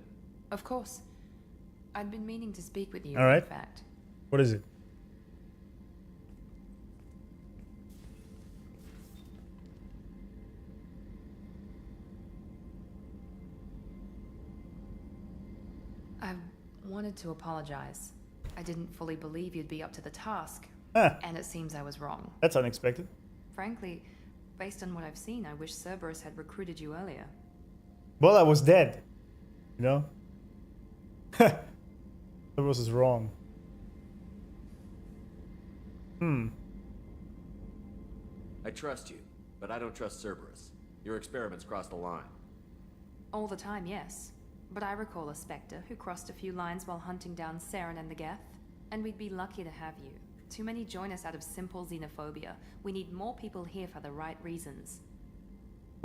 Of course. I'd been meaning to speak with you, All right. in fact. What is it? I wanted to apologize. I didn't fully believe you'd be up to the task, Ah, and it seems I was wrong. that's unexpected. Frankly, based on what I've seen, I wish Cerberus had recruited you earlier. Well, I was dead. You know? Cerberus is wrong. I trust you, but I don't trust Cerberus. Your experiments crossed the line. All the time, yes. But I recall a Spectre who crossed a few lines while hunting down Saren and the Geth. And we'd be lucky to have you. Too many join us out of simple xenophobia. We need more people here for the right reasons.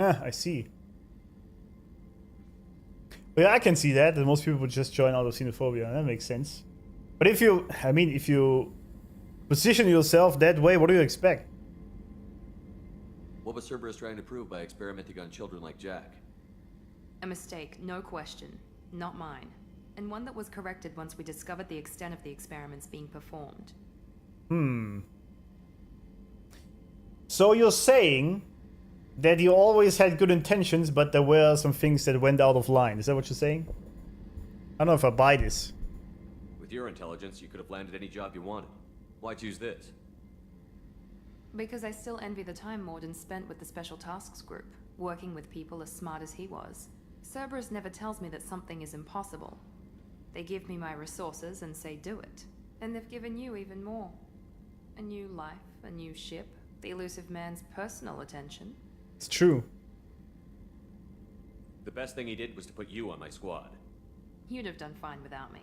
Ah, I see. Well, yeah, I can see that most people would just join out of xenophobia. That makes sense. But if you, I mean, if you position yourself that way, what do you expect? What was Cerberus trying to prove by experimenting on children like Jack? A mistake, no question. Not mine. And one that was corrected once we discovered the extent of the experiments being performed. So you're saying that you always had good intentions, but there were some things that went out of line. Is that what you're saying? I don't know if I buy this. With your intelligence, you could have landed any job you wanted. Why choose this? Because I still envy the time Morden spent with the Special Tasks Group, working with people as smart as he was. Cerberus never tells me that something is impossible. They give me my resources and say do it. And they've given you even more. A new life, a new ship, the elusive man's personal attention. It's true. The best thing he did was to put you on my squad. You'd have done fine without me.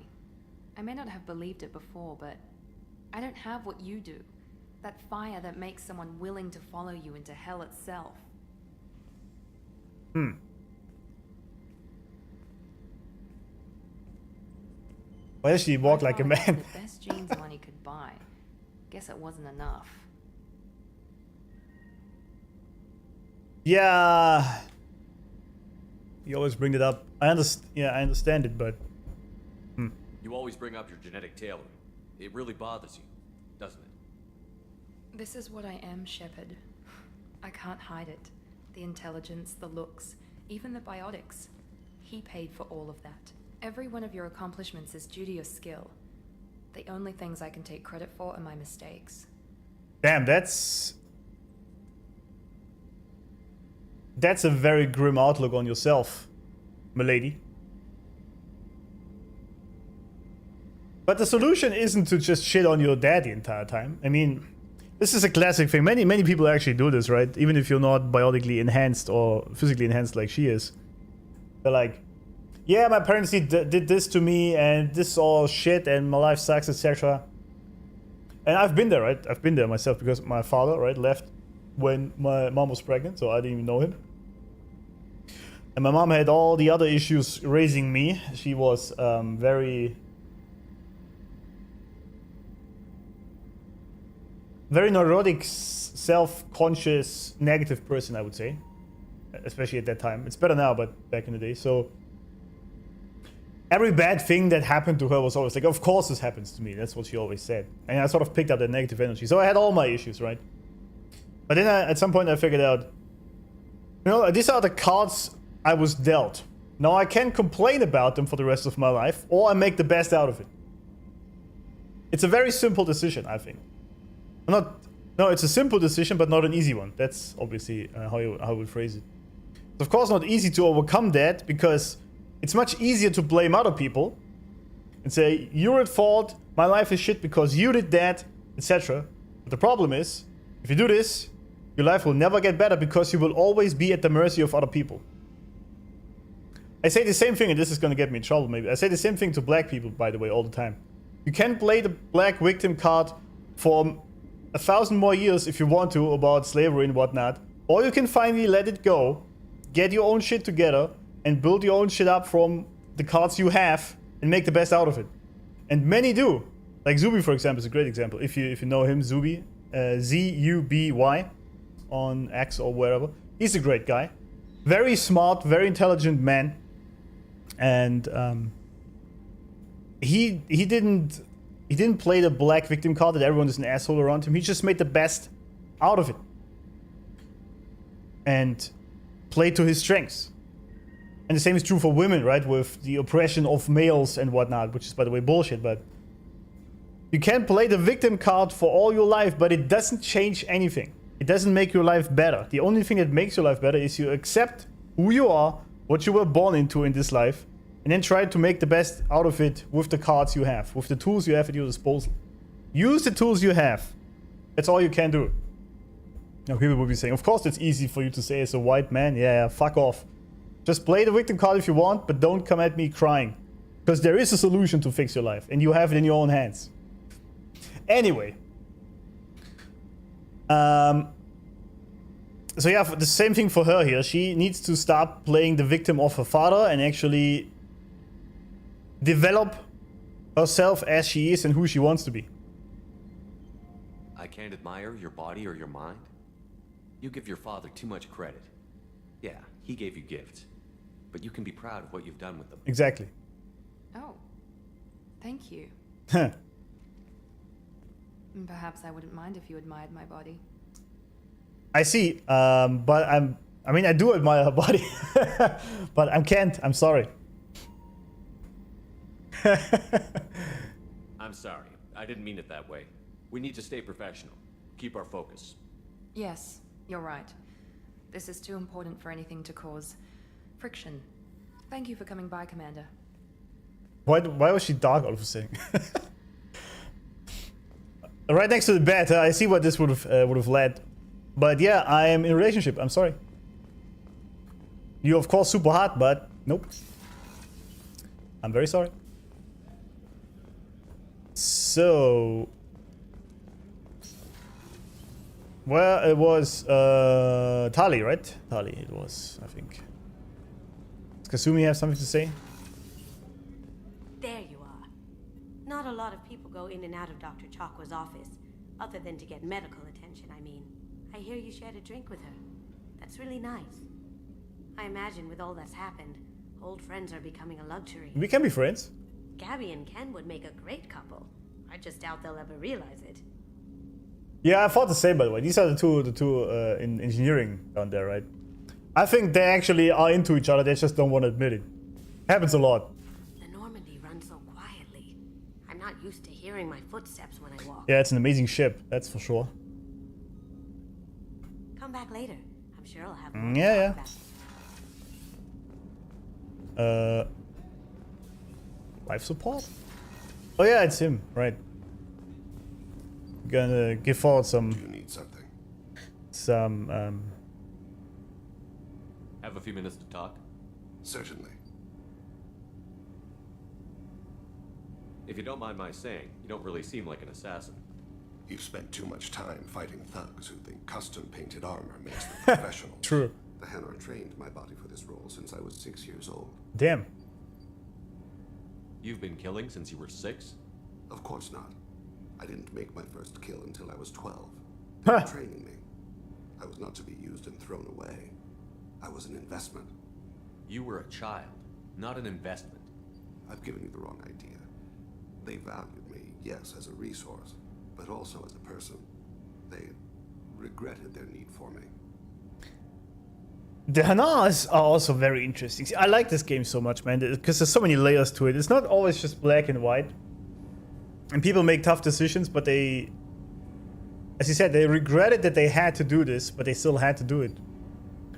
I may not have believed it before, but I don't have what you do. That fire that makes someone willing to follow you into hell itself. Why does she walk like a My father had man? The best jeans money could buy. Guess it wasn't enough. Yeah. You always bring it up. I understand it, but You always bring up your genetic tailoring. It really bothers you, doesn't it? This is what I am, Shepard. I can't hide it. The intelligence, the looks, even the biotics. He paid for all of that. Every one of your accomplishments is due to your skill. The only things I can take credit for are my mistakes. damn, that's a very grim outlook on yourself, milady. But the solution isn't to just shit on your dad the entire time. I mean, this is a classic thing. Many people actually do this, right? Even if you're not biotically enhanced or physically enhanced like she is. They're like, yeah, my parents did this to me, and this is all shit, and my life sucks, etc. And I've been there, right? I've been there myself because my father, right, left when my mom was pregnant, so I didn't even know him. And my mom had all the other issues raising me. She was very neurotic, self-conscious, negative person, I would say. Especially at that time. It's better now, but back in the day. So every bad thing that happened to her was always like, of course this happens to me. That's what she always said. And I sort of picked up that negative energy. So I had all my issues, right? But then at some point I figured out, you know, these are the cards I was dealt. Now I can complain about them for the rest of my life, or I make the best out of it. It's a very simple decision, I think. No, it's a simple decision, but not an easy one. That's obviously how I would phrase it. It's of course not easy to overcome that, because it's much easier to blame other people and say, you're at fault, my life is shit because you did that, etc. But the problem is, if you do this, your life will never get better because you will always be at the mercy of other people. I say the same thing, and this is going to get me in trouble maybe. I say the same thing to black people, by the way, all the time. You can play the black victim card for 1,000 more years if you want to about slavery and whatnot, or you can finally let it go, get your own shit together, and build your own shit up from the cards you have and make the best out of it. And many do. Like Zuby, for example, is a great example. If you know him, Zuby, Z-U-B-Y on X or wherever. He's a great guy. Very smart, very intelligent man. And he didn't play the black victim card that everyone is an asshole around him. He just made the best out of it. And played to his strengths. And the same is true for women, right? With the oppression of males and whatnot, which is, by the way, bullshit. But you can play the victim card for all your life, but it doesn't change anything. It doesn't make your life better. The only thing that makes your life better is you accept who you are, what you were born into in this life, and then try to make the best out of it with the cards you have, with the tools you have at your disposal. Use the tools you have. That's all you can do. Now people will be saying, of course it's easy for you to say as a white man. Yeah, fuck off. Just play the victim card if you want, but don't come at me crying. Because there is a solution to fix your life, and you have it in your own hands. Anyway. So yeah, the same thing for her here. She needs to stop playing the victim of her father and actually develop herself as she is and who she wants to be. I can't admire your body or your mind. You give your father too much credit. Yeah, he gave you gifts. But you can be proud of what you've done with them. Exactly. Oh, thank you. Perhaps I wouldn't mind if you admired my body. I see, but I mean, I do admire her body, but I can't. I'm sorry. I'm sorry. I didn't mean it that way. We need to stay professional. Keep our focus. Yes, you're right. This is too important for anything to cause friction. Thank you for coming by, Commander. Why was she dark all of a sudden? Right next to the bed, I see what this would have led. But yeah, I am in a relationship. I'm sorry. You're of course super hot, but nope. I'm very sorry. So, well, it was Tali, right? Tali, it was, I think. Does Kasumi have something to say? There you are. Not a lot of people go in and out of Dr. Chakwa's office, other than to get medical attention, I mean. I hear you shared a drink with her. That's really nice. I imagine with all that's happened, old friends are becoming a luxury. We can be friends. Gabby and Ken would make a great couple. I just doubt they'll ever realize it. Yeah, I thought the same, by the way. These are the two in engineering down there, right? I think they actually are into each other. They just don't want to admit it. Happens a lot. The Normandy runs so quietly. I'm not used to hearing my footsteps when I walk. Yeah, it's an amazing ship. That's for sure. Come back later. I'm sure I'll have more Yeah, to yeah. talk about. Life support? Oh yeah, it's him, right. Gonna give forward Do you need something? Have a few minutes to talk? Certainly. If you don't mind my saying, you don't really seem like an assassin. You've spent too much time fighting thugs who think custom-painted armor makes them professional. True. The Hanar trained my body for this role since I was 6 years old. Damn. You've been killing since you were 6? Of course not. I didn't make my first kill until I was 12. They were training me. I was not to be used and thrown away. I was an investment. You were a child, not an investment. I've given you the wrong idea. They valued me, yes, as a resource, but also as a person. They regretted their need for me. The Hanars are also very interesting. See, I like this game so much, man, because there's so many layers to it. It's not always just black and white. And people make tough decisions, but they, as you said, they regretted that they had to do this, but they still had to do it.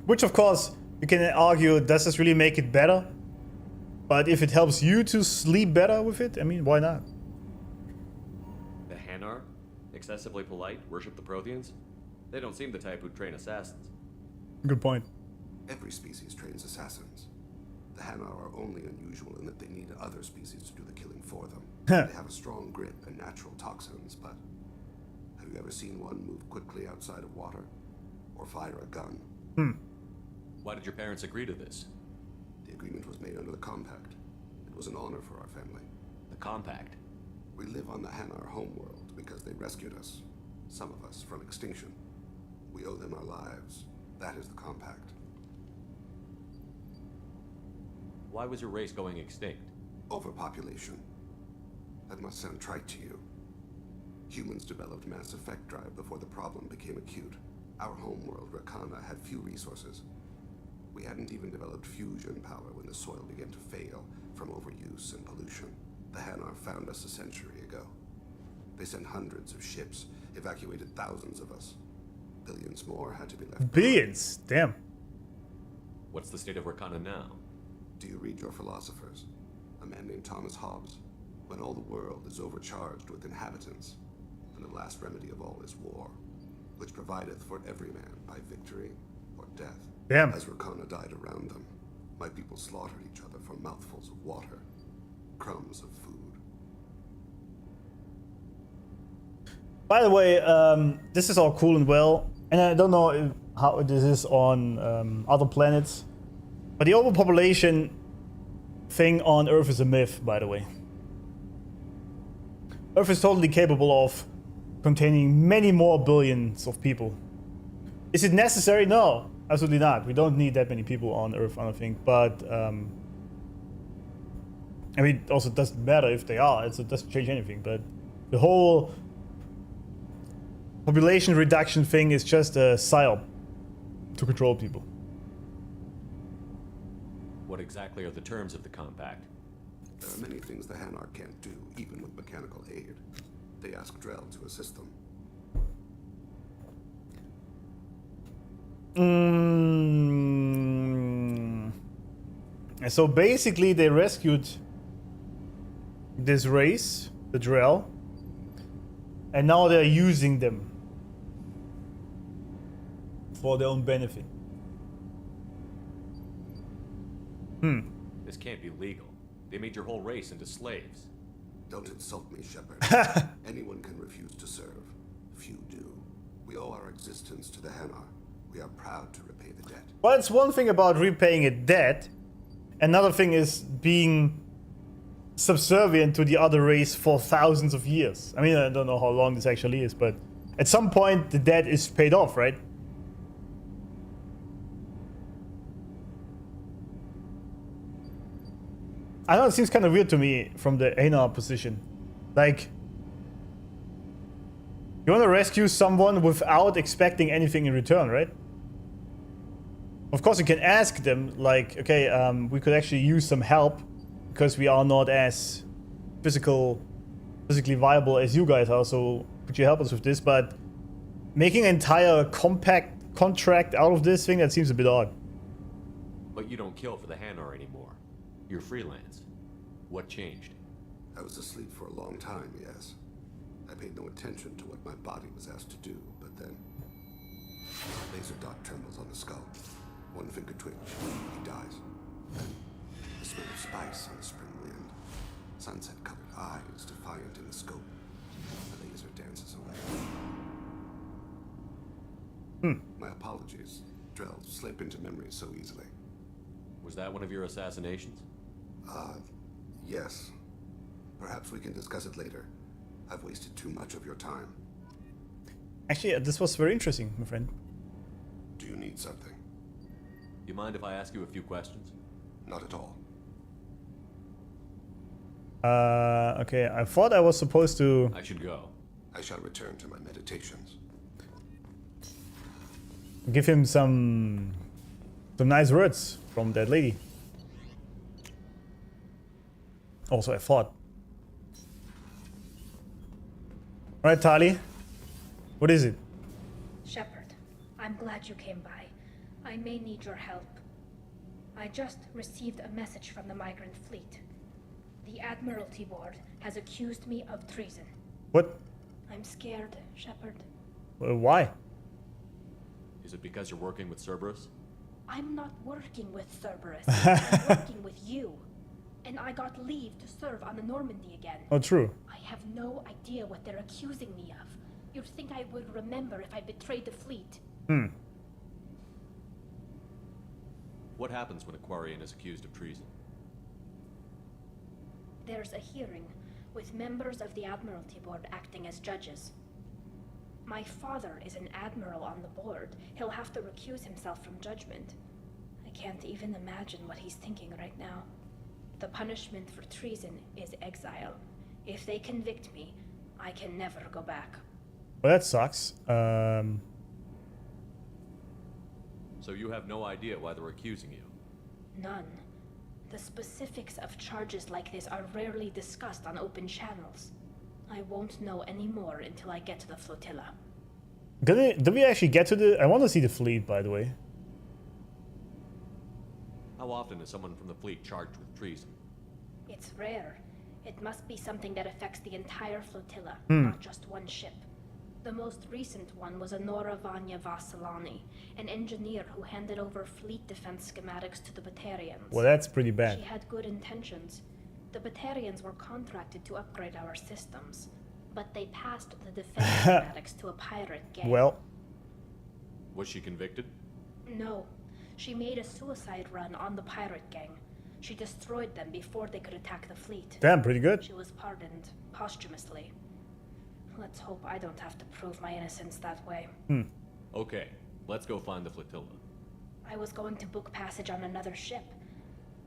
Which, of course, you can argue, does this really make it better? But if it helps you to sleep better with it, I mean, why not? The Hanar? Excessively polite, worship the Protheans? They don't seem the type who'd train assassins. Good point. Every species trains assassins. The Hanar are only unusual in that they need other species to do the killing for them. They have a strong grip and natural toxins, but have you ever seen one move quickly outside of water? Or fire a gun? Why did your parents agree to this? The agreement was made under the Compact. It was an honor for our family. The Compact? We live on the Hanar homeworld because they rescued us. Some of us from extinction. We owe them our lives. That is the Compact. Why was your race going extinct? Overpopulation. That must sound trite to you. Humans developed mass effect drive before the problem became acute. Our homeworld, Rakana, had few resources. We hadn't even developed fusion power when the soil began to fail from overuse and pollution. The Hanar found us a century ago. They sent hundreds of ships, evacuated thousands of us. Billions more had to be left. Billions? Damn. What's the state of Rakana now? Do you read your philosophers? A man named Thomas Hobbes. When all the world is overcharged with inhabitants, and the last remedy of all is war, which provideth for every man by victory or death. Damn. As Rakana died around them, my people slaughtered each other for mouthfuls of water, crumbs of food. By the way, this is all cool and well, and I don't know how this is on other planets, but the overpopulation thing on Earth is a myth, by the way. Earth is totally capable of containing many more billions of people. Is it necessary? No, absolutely not. We don't need that many people on Earth, I don't think. But I mean, it also doesn't matter if they are. It doesn't change anything. But the whole population reduction thing is just a psyop to control people. What exactly are the terms of the compact? There are many things the Hanar can't do, even with mechanical aid. They ask Drell to assist them. So basically they rescued this race, the Drell, and now they're using them for their own benefit. This can't be legal. They made your whole race into slaves. Don't insult me, Shepard. Anyone can refuse to serve. Few do. We owe our existence to the Hanar. We are proud to repay the debt. Well, it's one thing about repaying a debt. Another thing is being subservient to the other race for thousands of years. I mean, I don't know how long this actually is, but at some point the debt is paid off, right? I know it seems kind of weird to me from the Hanar position. Like, you want to rescue someone without expecting anything in return, right? Of course, you can ask them, like, okay, we could actually use some help because we are not as physically viable as you guys are, so could you help us with this? But making an entire compact contract out of this thing, that seems a bit odd. But you don't kill for the Hanar anymore. You're freelance. What changed? I was asleep for a long time, yes. I paid no attention to what my body was asked to do, but then... Laser dot trembles on the skull. One finger twitch, he dies. Then, the smell of spice on the spring wind. Sunset-colored eyes, defiant in the scope. The laser dances away. My apologies. Drell slip into memory so easily. Was that one of your assassinations? Yes. Perhaps we can discuss it later. I've wasted too much of your time. Actually, this was very interesting, my friend. Do you need something? You mind if I ask you a few questions? Not at all. Okay, I thought I was supposed to... I should go. I shall return to my meditations. give him some nice words from that lady. Also, I thought. Alright, Tali. What is it? Shepard, I'm glad you came by. I may need your help. I just received a message from the migrant fleet. The Admiralty Board has accused me of treason. What? I'm scared, Shepard. Why? Is it because you're working with Cerberus? I'm not working with Cerberus. I'm working with you. And I got leave to serve on the Normandy again. Oh, true. I have no idea what they're accusing me of. You'd think I would remember if I betrayed the fleet. What happens when a Quarian is accused of treason? There's a hearing with members of the Admiralty Board acting as judges. My father is an admiral on the board. He'll have to recuse himself from judgment. I can't even imagine what he's thinking right now. The punishment for treason is exile. If they convict me, I can never go back. Well, that sucks. So you have no idea why they're accusing you? None. The specifics of charges like this are rarely discussed on open channels. I won't know any more until I get to the flotilla. Did we actually get to the... I want to see the fleet, by the way. How often is someone from the fleet charged with treason? It's rare. It must be something that affects the entire flotilla, not just one ship. The most recent one was Honora Vanya Vassilani, an engineer who handed over fleet defense schematics to the Batarians. Well, that's pretty bad. She had good intentions. The Batarians were contracted to upgrade our systems, but they passed the defense schematics to a pirate gang. Well. Was she convicted? No. She made a suicide run on the pirate gang. She destroyed them before they could attack the fleet. Damn, pretty good. She was pardoned posthumously. Let's hope I don't have to prove my innocence that way. Okay, Let's go find the flotilla. I was going to book passage on another ship.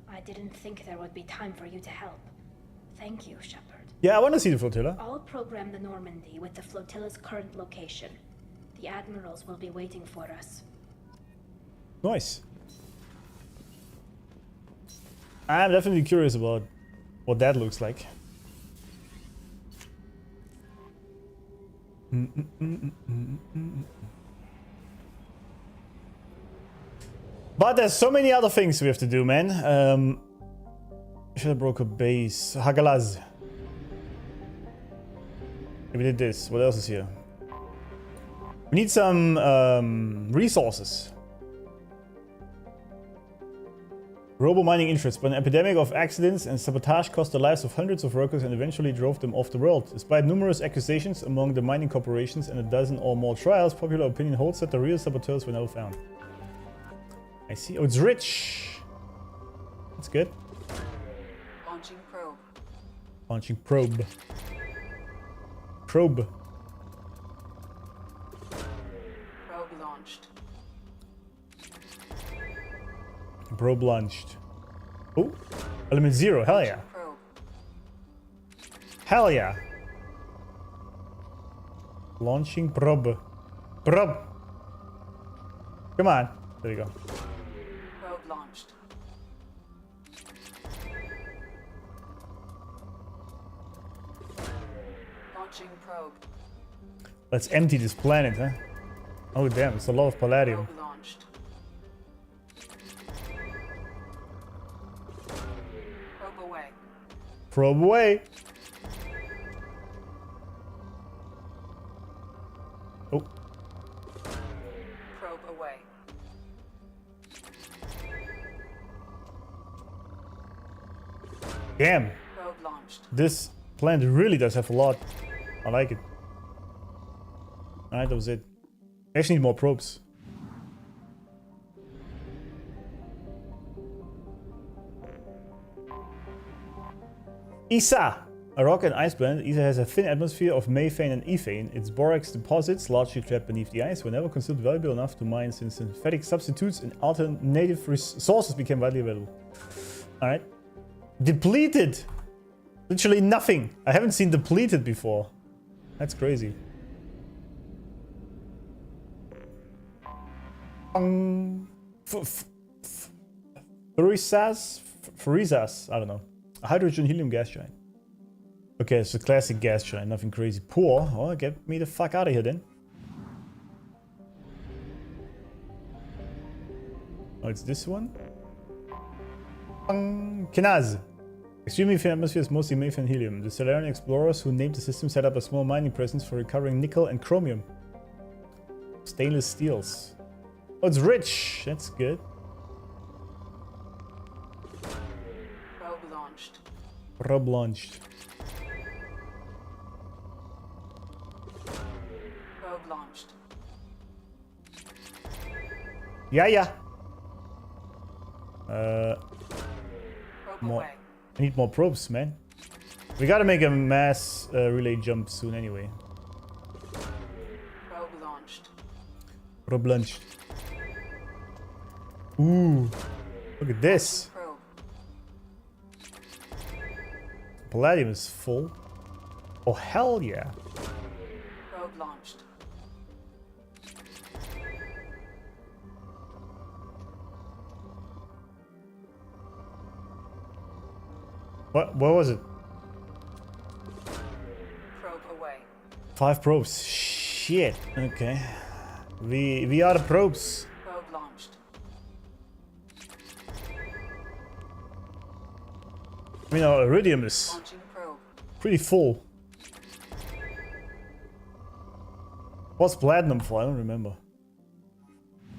I didn't think there would be time for you to help. Thank you, Shepard. Yeah, I want to see the flotilla. I'll program the Normandy with the flotilla's current location. The admirals will be waiting for us. Nice. I'm definitely curious about what that looks like. But there's so many other things we have to do, man. Should have broke a base. Hagalaz. We did this. What else is here? We need some resources. Robo-mining interests, but an epidemic of accidents and sabotage cost the lives of hundreds of workers and eventually drove them off the world. Despite numerous accusations among the mining corporations and a dozen or more trials, popular opinion holds that the real saboteurs were never found. I see. Oh, it's rich. That's good. Launching probe. Launching probe. Probe. Probe launched. Probe launched. Oh, element 0. Hell yeah. Probe. Hell yeah. Launching probe. Probe. Come on. There you go. Probe launched. Launching probe. Let's empty this planet, huh? Oh damn, it's a lot of palladium. Probe launched. Probe away. Probe away. Oh, Probe away. damn. Probe launched. This planet really does have a lot. I like it. Alright, that was it. I actually need more probes. ESA! A rock and ice planet, ESA has a thin atmosphere of methane and ethane. Its borax deposits, largely trapped beneath the ice, were never considered valuable enough to mine since synthetic substitutes and alternative resources became widely available. Alright. Depleted! Literally nothing. I haven't seen depleted before. That's crazy. Furizas? I don't know. A hydrogen helium gas giant. Okay, it's a classic gas giant, nothing crazy. Poor. Oh, get me the fuck out of here then. Oh, it's this one? Kenaz. Extremely thin atmosphere is mostly methane and helium. The Solarian explorers who named the system set up a small mining presence for recovering nickel and chromium. Stainless steels. Oh, it's rich. That's good. Probe launched. Probe launched. Probe launched. Yeah. Probe More. away. I need more probes, man. We gotta make a mass relay jump soon anyway. Probe launched. Probe launched. Ooh. Look at this. Probe. Palladium is full. Oh, hell yeah. Probe launched. What was it? Probe away. 5 probes. Shit. Okay. We are the probes. Probe launched. I mean, our iridium is Launching probe. pretty full. What's platinum for? I don't remember.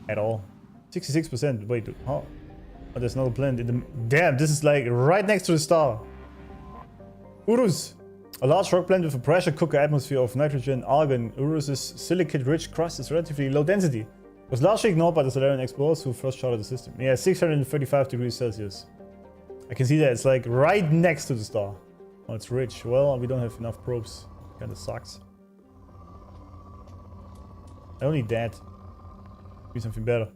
At all. 66%. Wait, huh? Oh, there's another planet in the... Damn, this is like right next to the star. Urus. A large rock planet with a pressure cooker atmosphere of nitrogen and argon. Urus's silicate-rich crust is relatively low density. It was largely ignored by the Solarian explorers who first charted the system. Yeah, 635 degrees Celsius. I can see that. It's like right next to the star. Oh, it's rich. Well, we don't have enough probes. Kinda sucks. I don't need that. Give me something better.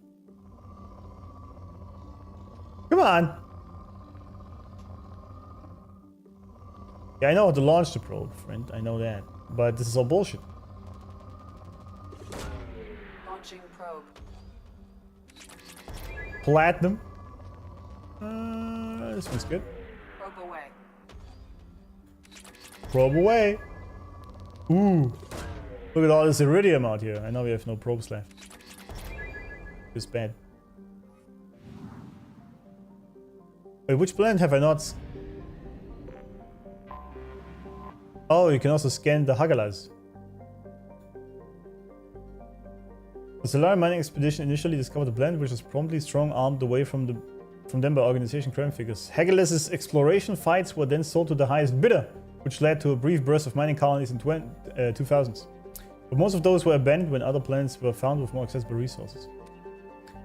Come on! Yeah, I know how to launch the probe, friend. I know that. But this is all bullshit. Launching probe. Platinum. This one's good. Probe away. Probe away. Ooh. Look at all this iridium out here. I know we have no probes left. It's bad. Wait, which planet have I not? Oh, you can also scan the Hagalas. The Solar mining expedition initially discovered a planet which was promptly strong-armed away from them by organization crime figures. Hagalas's exploration fights were then sold to the highest bidder, which led to a brief burst of mining colonies in 2000s. But most of those were abandoned when other planets were found with more accessible resources.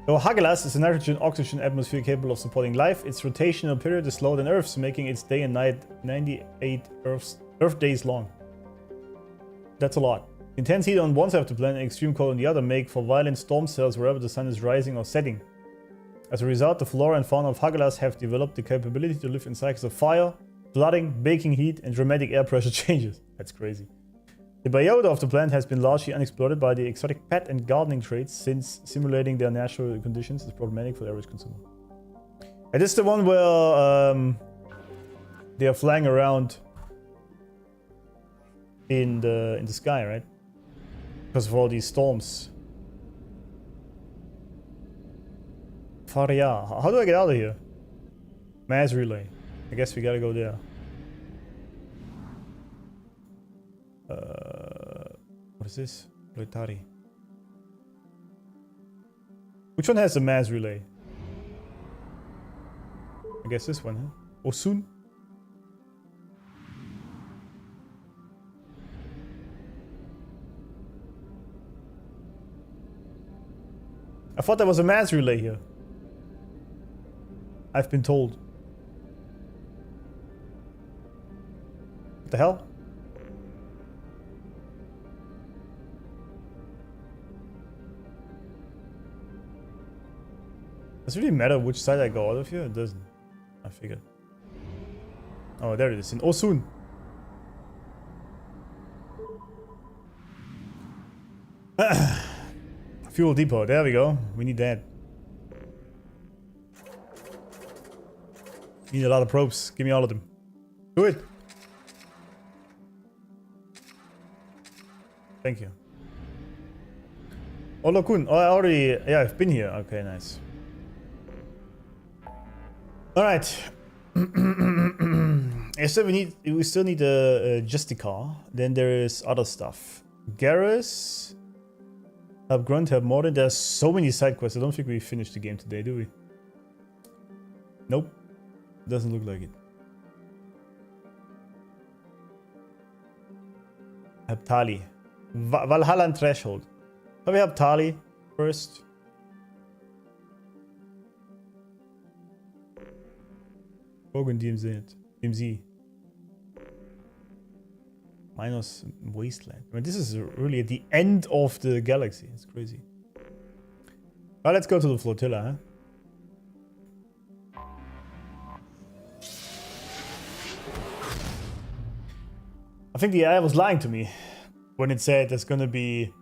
Though Hagalas is a nitrogen-oxygen atmosphere capable of supporting life, its rotational period is slower than Earth's, making its day and night 98 Earth days long. That's a lot. Intense heat on one side of the planet and extreme cold on the other make for violent storm cells wherever the sun is rising or setting. As a result, the flora and fauna of Hagalas have developed the capability to live in cycles of fire, flooding, baking heat, and dramatic air pressure changes. That's crazy. The biota of the planet has been largely unexploited by the exotic pet and gardening traits, since simulating their natural conditions is problematic for the average consumer. And this is the one where they are flying around in the sky, right? Because of all these storms. Faria. How do I get out of here? Mass relay. I guess we gotta go there. What is this? Loitari. Which one has a mass relay? I guess this one, huh? Osun? I thought there was a mass relay here. I've been told. What the hell? Does it really matter which side I go out of here? It doesn't. I figured. Oh, there it is. In Osun. Fuel depot. There we go. We need that. Need a lot of probes. Give me all of them. Do it. Thank you. Oh, Lokun. Oh, I already... Yeah, I've been here. Okay, nice. Alright. So we still need a Justicar. Then there is other stuff. Garrus. Help Grunt, help Morden. There's so many side quests. I don't think we finished the game today, do we? Nope. Doesn't look like it. Help Tali. Valhalla Threshold. Can we help Tali first? Bogan DMZ. Minus Wasteland. I mean, this is really at the end of the galaxy. It's crazy. Well, let's go to the flotilla, huh? I think the AI was lying to me when it said there's gonna be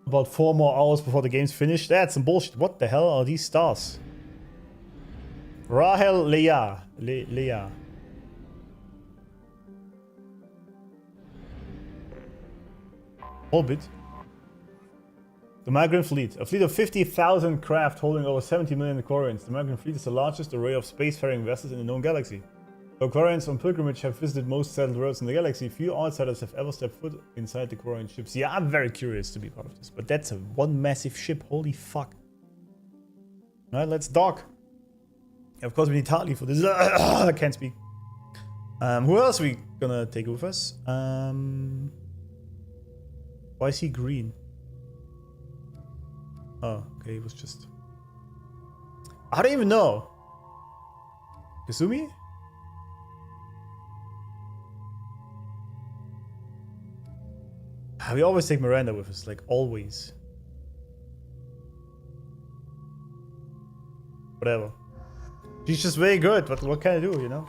about 4 more hours before the game's finished. That's some bullshit. What the hell are these stars? Rahel Leia. Leia. Orbit. The Migrant Fleet. A fleet of 50,000 craft holding over 70 million Quarians. The Migrant Fleet is the largest array of spacefaring vessels in the known galaxy. Though Quarians on pilgrimage have visited most settled worlds in the galaxy, few outsiders have ever stepped foot inside the Quarian ships. Yeah, I'm very curious to be part of this, but that's one massive ship. Holy fuck. Alright, let's dock. Of course, we need Tali for this. I can't speak. Who else are we gonna take with us? Why is he green? Oh, okay, it was just... I don't even know. Kasumi? We always take Miranda with us, like always. whatever. She's just very good, but what can I do, you know?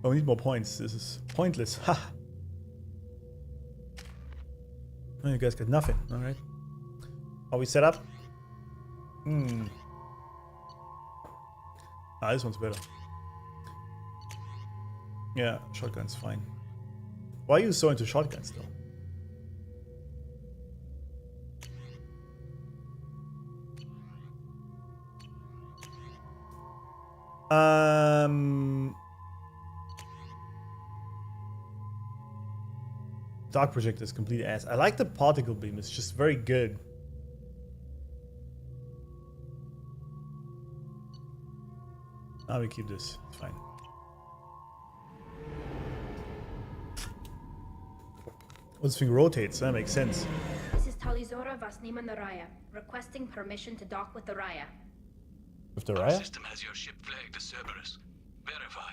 Oh, we need more points. This is pointless. Ha! Oh, you guys got nothing. Alright. Are we set up? Ah, this one's better. Yeah, shotgun's fine. Why are you so into shotguns, though? Dark projector is complete ass. I like the particle beam. It's just very good. Now we keep this. It's fine. This thing rotates. That makes sense. This is Talizora Vasnima Naraya, requesting permission to dock with the Raya. With the Our Raya? system has your ship flagged as Cerberus. Verify.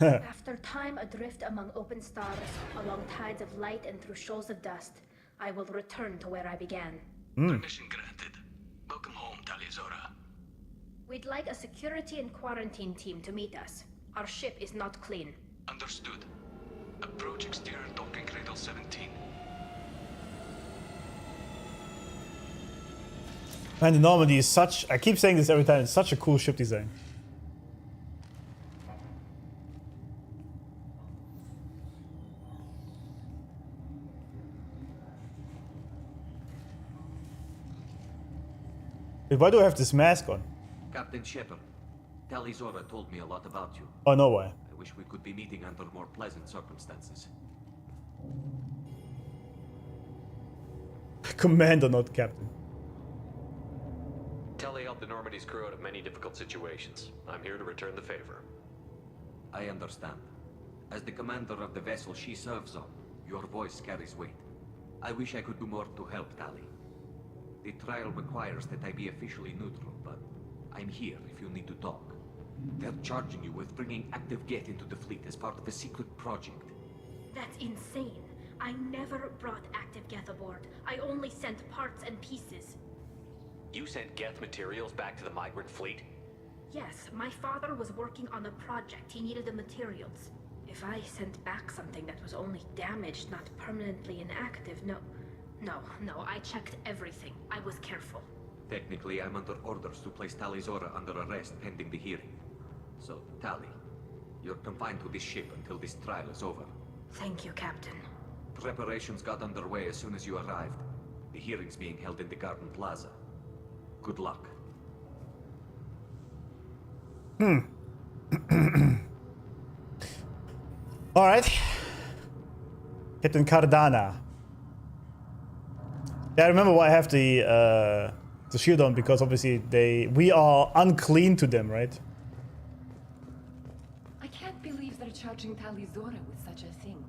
After time adrift among open stars, along tides of light and through shoals of dust, I will return to where I began. Permission granted. Welcome home, Talizora. We'd like a security and quarantine team to meet us. Our ship is not clean. Understood. Approach exterior docking cradle 17. Man, the Normandy is such... I keep saying this every time. It's such a cool ship design. Wait, why do I have this mask on? Captain Shepard, Talizora told me a lot about you. Oh, no way. I wish we could be meeting under more pleasant circumstances. Commander, not captain. Telly helped the Normandy's crew out of many difficult situations. I'm here to return the favor. I understand. As the commander of the vessel she serves on, your voice carries weight. I wish I could do more to help, Tali. The trial requires that I be officially neutral, but I'm here if you need to talk. They're charging you with bringing active Geth into the fleet as part of a secret project. That's insane. I never brought active Geth aboard. I only sent parts and pieces. You sent Geth materials back to the migrant fleet? Yes, my father was working on a project. He needed the materials. If I sent back something that was only damaged, not permanently inactive, no, I checked everything. I was careful. Technically, I'm under orders to place Talizora under arrest pending the hearing. So, Tali, you're confined to this ship until this trial is over. Thank you, Captain. Preparations got underway as soon as you arrived. The hearing's being held in the Garden Plaza. Good luck. Alright. Captain Cardana. Yeah, I remember why I have the shield on, because obviously we are unclean to them, right? I can't believe they're charging Talizora with such a thing.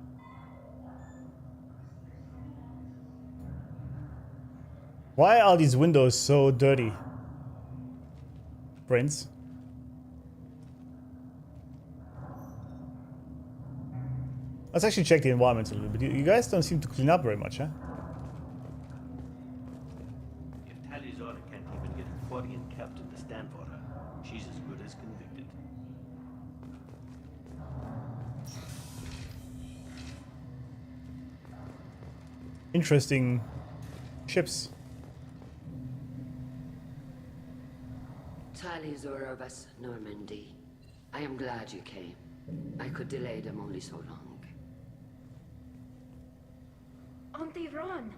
Why are these windows so dirty? Prince? Let's actually check the environment a little bit. You guys don't seem to clean up very much, huh? If Talizora can't even get a Quarian captain to stand for her, she's as good as convicted. Interesting ships. Talizora vas Normandy. I am glad you came. I could delay them only so long. Auntie Ron,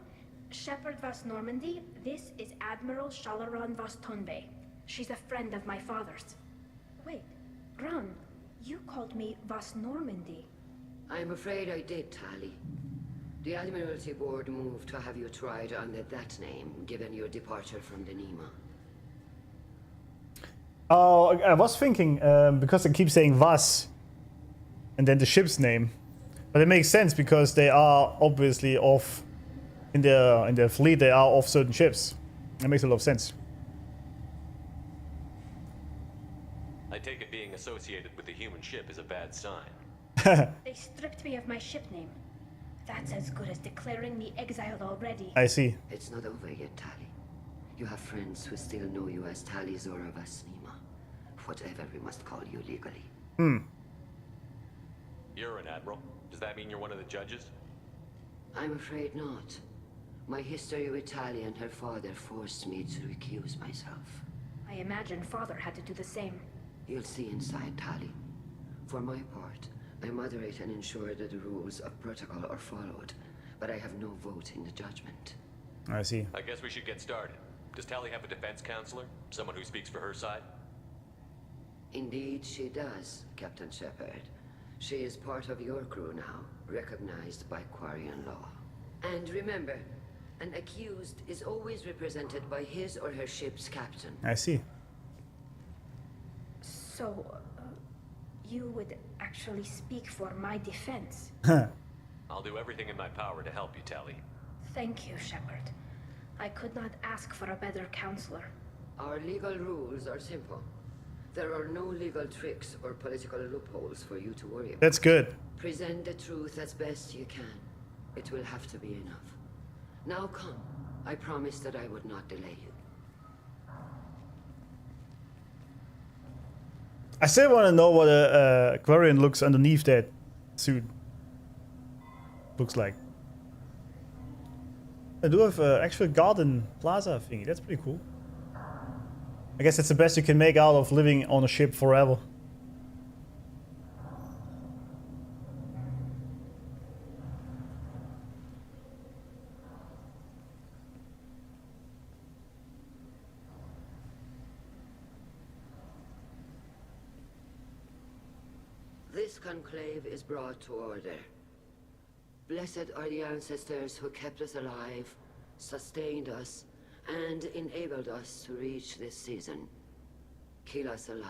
Shepard Vas Normandy, this is Admiral Shalaran Vas Tonbe. She's a friend of my father's. Wait, Ron, you called me Vas Normandy. I'm afraid I did, Tali. The Admiralty Board moved to have you tried under that name, given your departure from the Nima. Oh, I was thinking, because I keep saying Vas, and then the ship's name. But it makes sense because they are obviously off in their fleet. They are off certain ships. That makes a lot of sense. I take it being associated with a human ship is a bad sign. They stripped me of my ship name. That's as good as declaring me exiled already. I see. It's not over yet, Tali. You have friends who still know you as Tali Zora Vasnima. Whatever we must call you legally. You're an admiral. Does that mean you're one of the judges? I'm afraid not. My history with Tali and her father forced me to recuse myself. I imagine Father had to do the same. You'll see inside, Tali. For my part, I moderate and ensure that the rules of protocol are followed, but I have no vote in the judgment. I see. I guess we should get started. Does Tali have a defense counselor? Someone who speaks for her side? Indeed, she does, Captain Shepard. She is part of your crew now, recognized by Quarian law. And remember, an accused is always represented by his or her ship's captain. I see. So, you would actually speak for my defense? I'll do everything in my power to help you, Tali. Thank you, Shepard. I could not ask for a better counselor. Our legal rules are simple. There are no legal tricks or political loopholes for you to worry about. That's good. Present the truth as best you can. It will have to be enough. Now come. I promised that I would not delay you. I still want to know what a Quarian looks underneath that suit. Looks like. I do have an actual garden plaza thingy. That's pretty cool. I guess that's the best you can make out of living on a ship forever. This conclave is brought to order. Blessed are the ancestors who kept us alive, sustained us, and enabled us to reach this season. Keep us alive.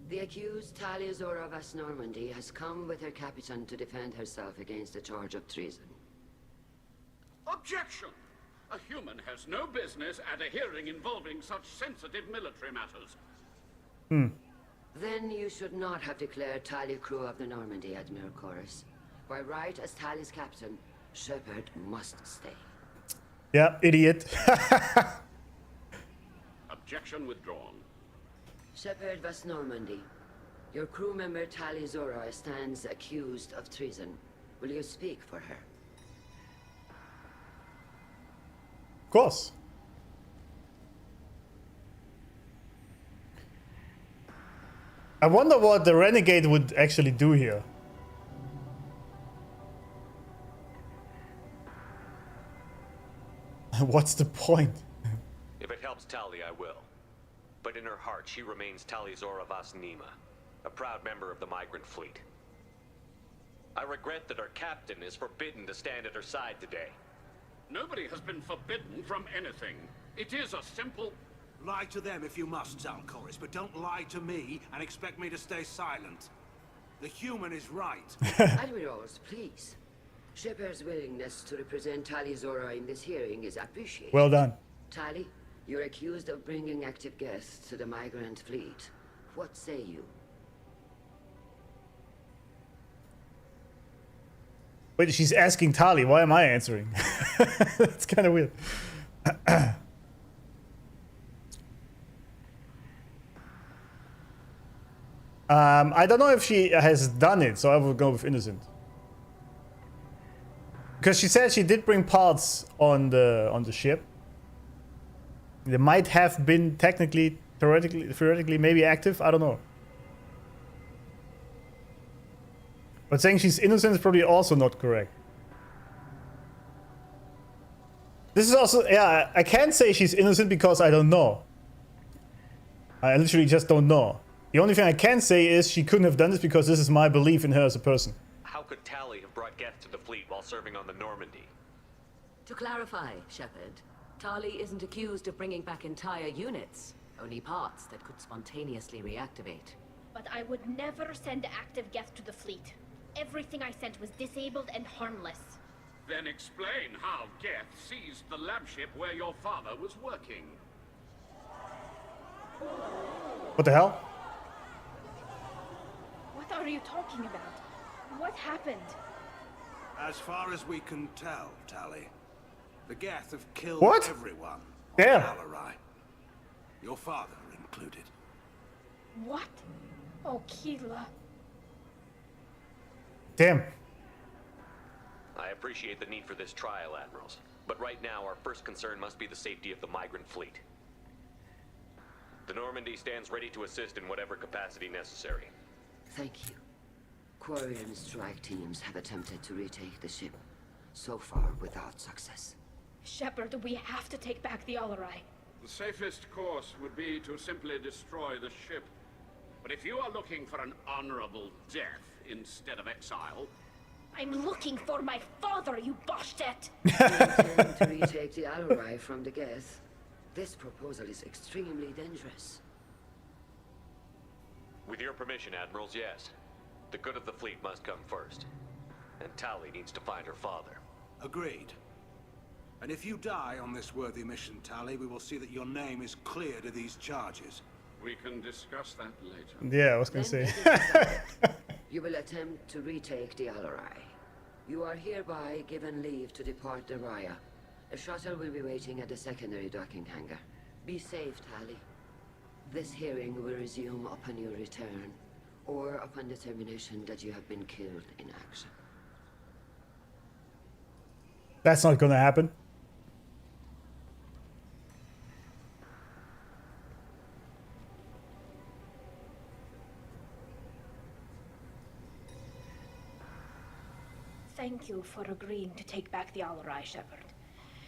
The accused Tali Zora Vas Normandy has come with her captain to defend herself against a charge of treason. Objection! A human has no business at a hearing involving such sensitive military matters. Then you should not have declared Tali crew of the Normandy, Admiral Chorus. By right as Tali's captain, Shepard must stay. Yeah, idiot. Objection withdrawn. Shepard Vas Normandy, your crew member Tali Zora stands accused of treason. Will you speak for her? Of course. I wonder what the renegade would actually do here. What's the point? If it helps Tali, I will. But in her heart, she remains Tali Zora Vasnima, a proud member of the migrant fleet. I regret that our captain is forbidden to stand at her side today. Nobody has been forbidden from anything. It is a simple... Lie to them if you must, Zalcoris, but don't lie to me and expect me to stay silent. The human is right. Admirals, please. Shepard's willingness to represent Tali Zora in this hearing is appreciated. Well done. Tali, you're accused of bringing active guests to the migrant fleet. What say you? Wait, she's asking Tali. Why am I answering? That's kind of weird. I don't know if she has done it, so I will go with innocent. Because she said she did bring parts on the ship. They might have been technically, theoretically, maybe active. I don't know. But saying she's innocent is probably also not correct. This is also, yeah, I can't say she's innocent because I don't know. I literally just don't know. The only thing I can say is she couldn't have done this because this is my belief in her as a person. How could Tali have brought Geth to the fleet while serving on the Normandy? To clarify, Shepard, Tali isn't accused of bringing back entire units, only parts that could spontaneously reactivate. But I would never send active Geth to the fleet. Everything I sent was disabled and harmless. Then explain how Geth seized the lab ship where your father was working. What the hell? What are you talking about? What happened? As far as we can tell, Tali, the Geth have killed What? everyone. Damn. Alarai. Your father included. What? Oh, Keela. Damn. I appreciate the need for this trial, Admirals. But right now, our first concern must be the safety of the migrant fleet. The Normandy stands ready to assist in whatever capacity necessary. Thank you. Quarry and strike teams have attempted to retake the ship, so far without success. Shepard, we have to take back the Alarai. The safest course would be to simply destroy the ship. But if you are looking for an honorable death instead of exile... I'm looking for my father, you bastet! You intend to retake the Alarai from the Geth. This proposal is extremely dangerous. With your permission, Admirals, yes. The good of the fleet must come first. And Tali needs to find her father. Agreed. And if you die on this worthy mission, Tali, we will see that your name is cleared of these charges. We can discuss that later. Yeah, I was gonna say. You will attempt to retake the Alarai. You are hereby given leave to depart the Raya. A shuttle will be waiting at the secondary docking hangar. Be safe, Tali. This hearing will resume upon your return, or upon determination that you have been killed in action. That's not gonna happen. Thank you for agreeing to take back the Alarai, Shepard.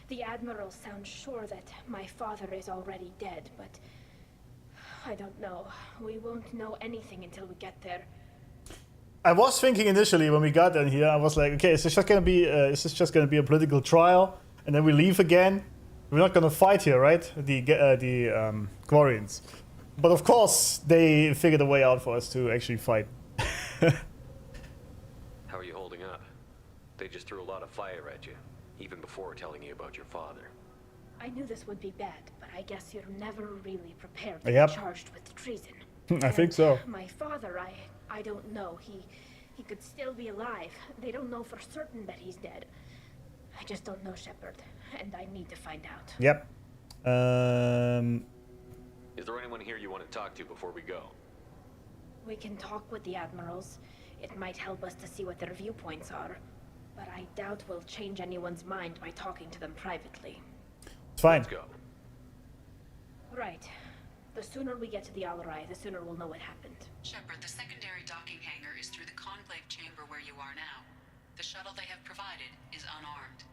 The Admiral sounds sure that my father is already dead, but... I don't know. We won't know anything until we get there. I was thinking initially when we got in here, I was like, okay, is this just gonna be a political trial, and then we leave again? We're not gonna fight here, right? The Quarians. But of course, they figured a way out for us to actually fight. How are you holding up? They just threw a lot of fire at you, even before telling you about your father. I knew this would be bad, but I guess you're never really prepared to Yep. be charged with treason. I think so. My father, I don't know. He could still be alive. They don't know for certain that he's dead. I just don't know, Shepard, and I need to find out. Yep. Is there anyone here you want to talk to before we go? We can talk with the Admirals. It might help us to see what their viewpoints are. But I doubt we'll change anyone's mind by talking to them privately. It's fine. Let's go. Right. The sooner we get to the Alarai, the sooner we'll know what happened. Shepard, the secondary docking hangar is through the conclave chamber where you are now. The shuttle they have provided is unarmed.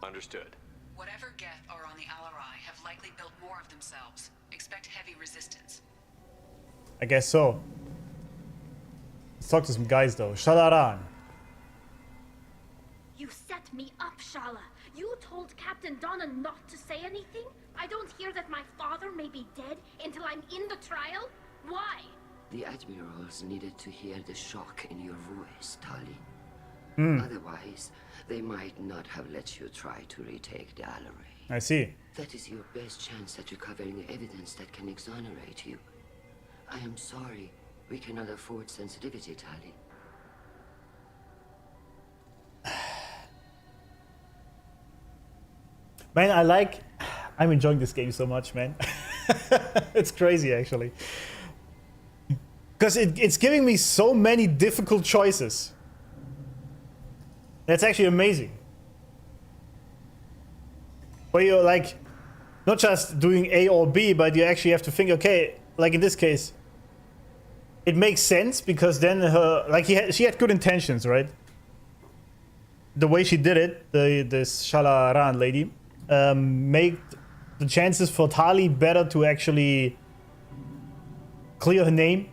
Understood. Whatever Geth are on the Alarai have likely built more of themselves. Expect heavy resistance. I guess so. Let's talk to some guys though. Shalaran. You set me up, Shala. You told Captain Donna not to say anything? I don't hear that my father may be dead until I'm in the trial? Why? The Admirals needed to hear the shock in your voice, Tali. Hmm. Otherwise, they might not have let you try to retake the Alarai. I see. That is your best chance at recovering evidence that can exonerate you. I am sorry. We cannot afford sensitivity, Tali. Man, I'm enjoying this game so much, man. It's crazy, actually. Because it's giving me so many difficult choices. That's actually amazing. Where you're like, not just doing A or B, but you actually have to think, okay, like in this case, it makes sense because then she had good intentions, right? The way she did it, this Shalaran lady, made the chances for Tali better to actually clear her name,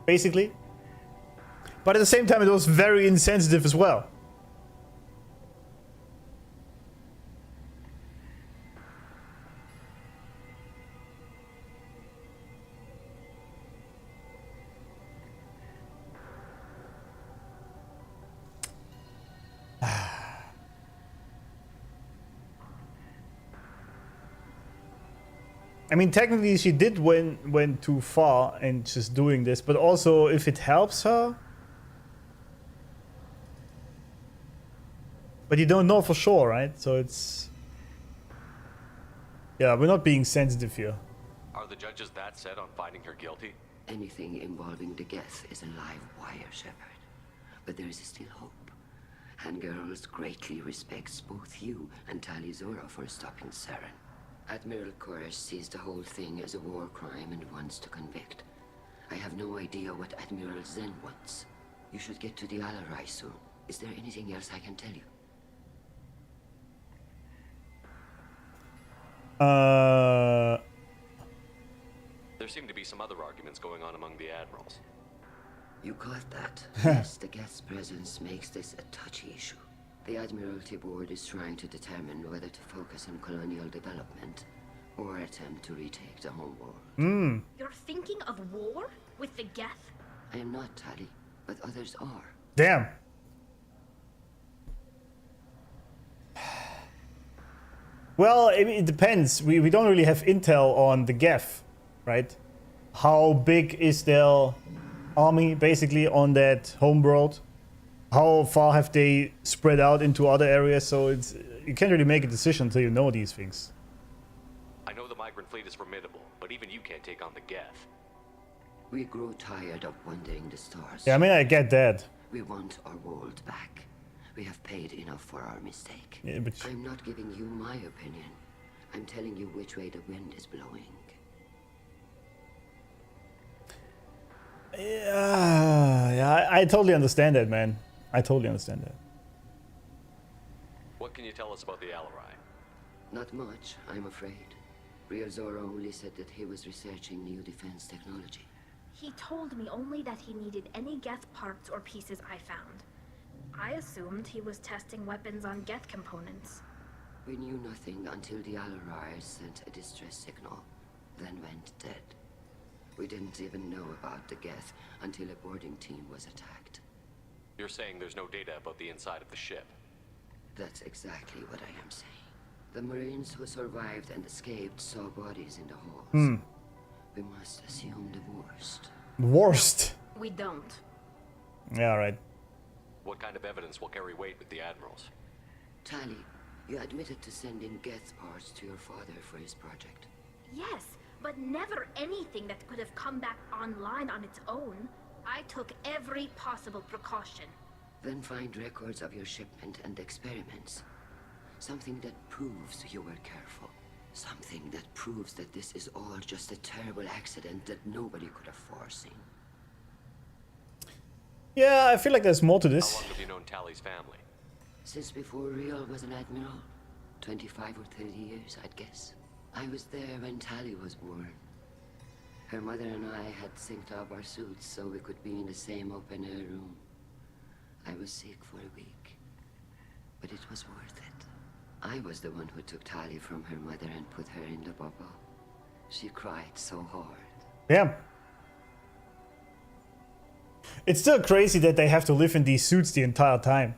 basically. But at the same time, it was very insensitive as well. I mean, technically she did went too far and just doing this, but also if it helps her, But you don't know for sure, right? So it's... Yeah, we're not being sensitive here. Are the judges that set on finding her guilty? Anything involving the Geth is a live wire, Shepard. But there is still hope. Handgirls greatly respects both you and Talizora for stopping Saren. Admiral Koresh sees the whole thing as a war crime and wants to convict. I have no idea what Admiral Zen wants. You should get to the Alarai soon. Is there anything else I can tell you? There seem to be some other arguments going on among the admirals. You caught that? Yes, the Geth's presence makes this a touchy issue. The Admiralty Board is trying to determine whether to focus on colonial development or attempt to retake the homeworld. You're thinking of war with the Geth? I am not, Tali, but others are. Damn. Well, I mean, it depends. We don't really have intel on the Geth, right? How big is their army, basically, on that homeworld? How far have they spread out into other areas? So it's you can't really make a decision until you know these things. I know the migrant fleet is formidable, but even you can't take on the Geth. We grow tired of wandering the stars. Yeah, I mean, I get that. We want our world back. We have paid enough for our mistake. Yeah, but I'm not giving you my opinion. I'm telling you which way the wind is blowing. Yeah, I totally understand that, man. I totally understand that. What can you tell us about the Alarai? Not much, I'm afraid. Real Zora only said that he was researching new defense technology. He told me only that he needed any Geth parts or pieces I found. I assumed he was testing weapons on Geth components. We knew nothing until the Alarai sent a distress signal, then went dead. We didn't even know about the Geth until a boarding team was attacked. You're saying there's no data about the inside of the ship? That's exactly what I am saying. The Marines who survived and escaped saw bodies in the halls. We must assume the worst. Worst? We don't. Yeah, right. What kind of evidence will carry weight with the admirals? Tali, you admitted to sending Geth parts to your father for his project. Yes, but never anything that could have come back online on its own. I took every possible precaution. Then find records of your shipment and experiments. Something that proves you were careful. Something that proves that this is all just a terrible accident that nobody could have foreseen. Yeah, I feel like there's more to this. How long have you known Tali's family? Since before Real was an admiral. 25 or 30 years, I'd guess. I was there when Tali was born. Her mother and I had synced up our suits so we could be in the same open-air room. I was sick for a week, but it was worth it. I was the one who took Tali from her mother and put her in the bubble. She cried so hard. Yeah. It's still crazy that they have to live in these suits the entire time.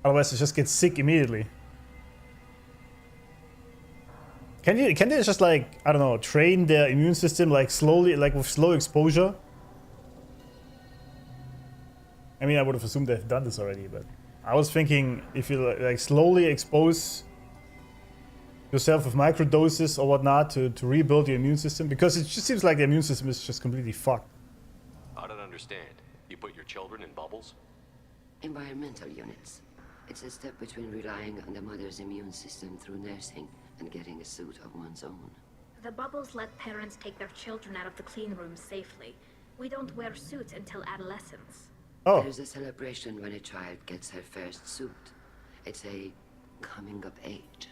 Otherwise, they just get sick immediately. Can they just, like, I don't know, train their immune system, like, slowly, like, with slow exposure? I mean, I would have assumed they've done this already, but I was thinking if you, like, slowly expose yourself with microdoses or whatnot to rebuild your immune system, because it just seems like the immune system is just completely fucked. I don't understand. You put your children in bubbles? Environmental units. It's a step between relying on the mother's immune system through nursing and getting a suit of one's own. The bubbles let parents take their children out of the clean rooms safely. We don't wear suits until adolescence. Oh. There's a celebration when a child gets her first suit. It's a coming of age.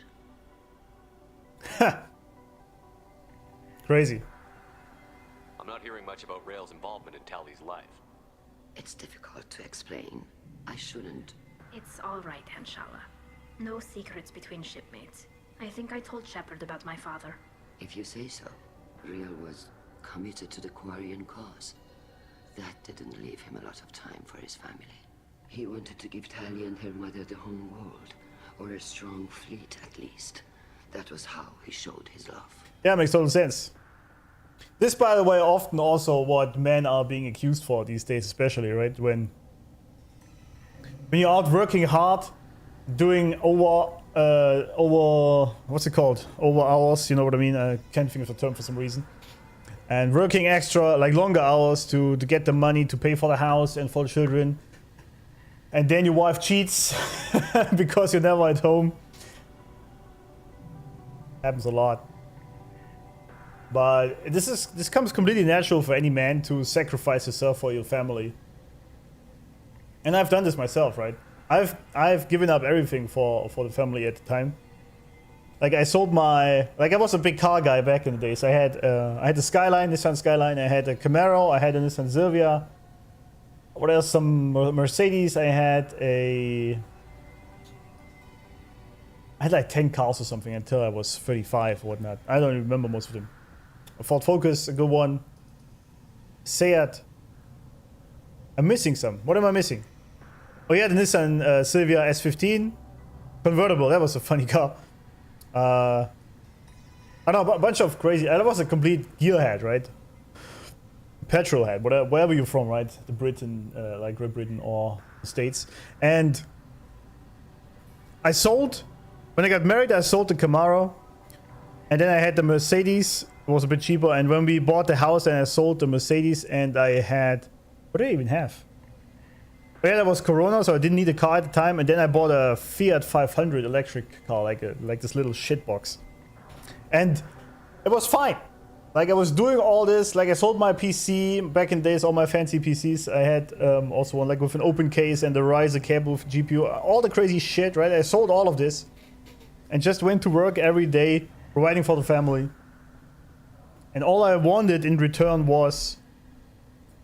Crazy. I'm not hearing much about Rail's involvement in Tali's life. It's difficult to explain. I shouldn't. It's all right, Anshala. No secrets between shipmates. I think I told Shepard about my father. If you say so. Real was committed to the Quarian cause. That didn't leave him a lot of time for his family. He wanted to give Tali and her mother the home world, or a strong fleet at least. That was how he showed his love. Yeah, makes total sense. This, by the way, often also what men are being accused for these days, especially, right? When you're out working hard doing over what's it called? Over hours, you know what I mean? I can't think of the term for some reason. And working extra, like longer hours to get the money to pay for the house and for the children. And then your wife cheats because you're never at home. Happens a lot. But this comes completely natural for any man to sacrifice yourself for your family. And I've done this myself, right? I've given up everything for the family at the time. Like I sold my, like I was a big car guy back in the days. I had the Skyline, Nissan Skyline. I had a Camaro. I had a Nissan Silvia. What else? Some Mercedes. I had like 10 cars or something until I was 35 or whatnot. I don't even remember most of them. A Ford Focus, a good one. Seat. I'm missing some. What am I missing? Oh yeah, the Nissan Silvia S15. Convertible, that was a funny car. I don't know, a bunch of crazy... That was a complete gearhead, right? Petrol head, wherever you're from, right? The Britain, like Great Britain or the States. And I sold... When I got married, I sold the Camaro. And then I had the Mercedes. It was a bit cheaper. And when we bought the house, and I sold the Mercedes, and I had... What did I even have? Oh yeah, that was Corona, so I didn't need a car at the time. And then I bought a Fiat 500 electric car, like this little shit box. And it was fine. Like I was doing all this, like I sold my PC back in the days, all my fancy PCs. I had also one like with an open case and the riser cable with GPU, all the crazy shit, right? I sold all of this and just went to work every day, providing for the family. And all I wanted in return was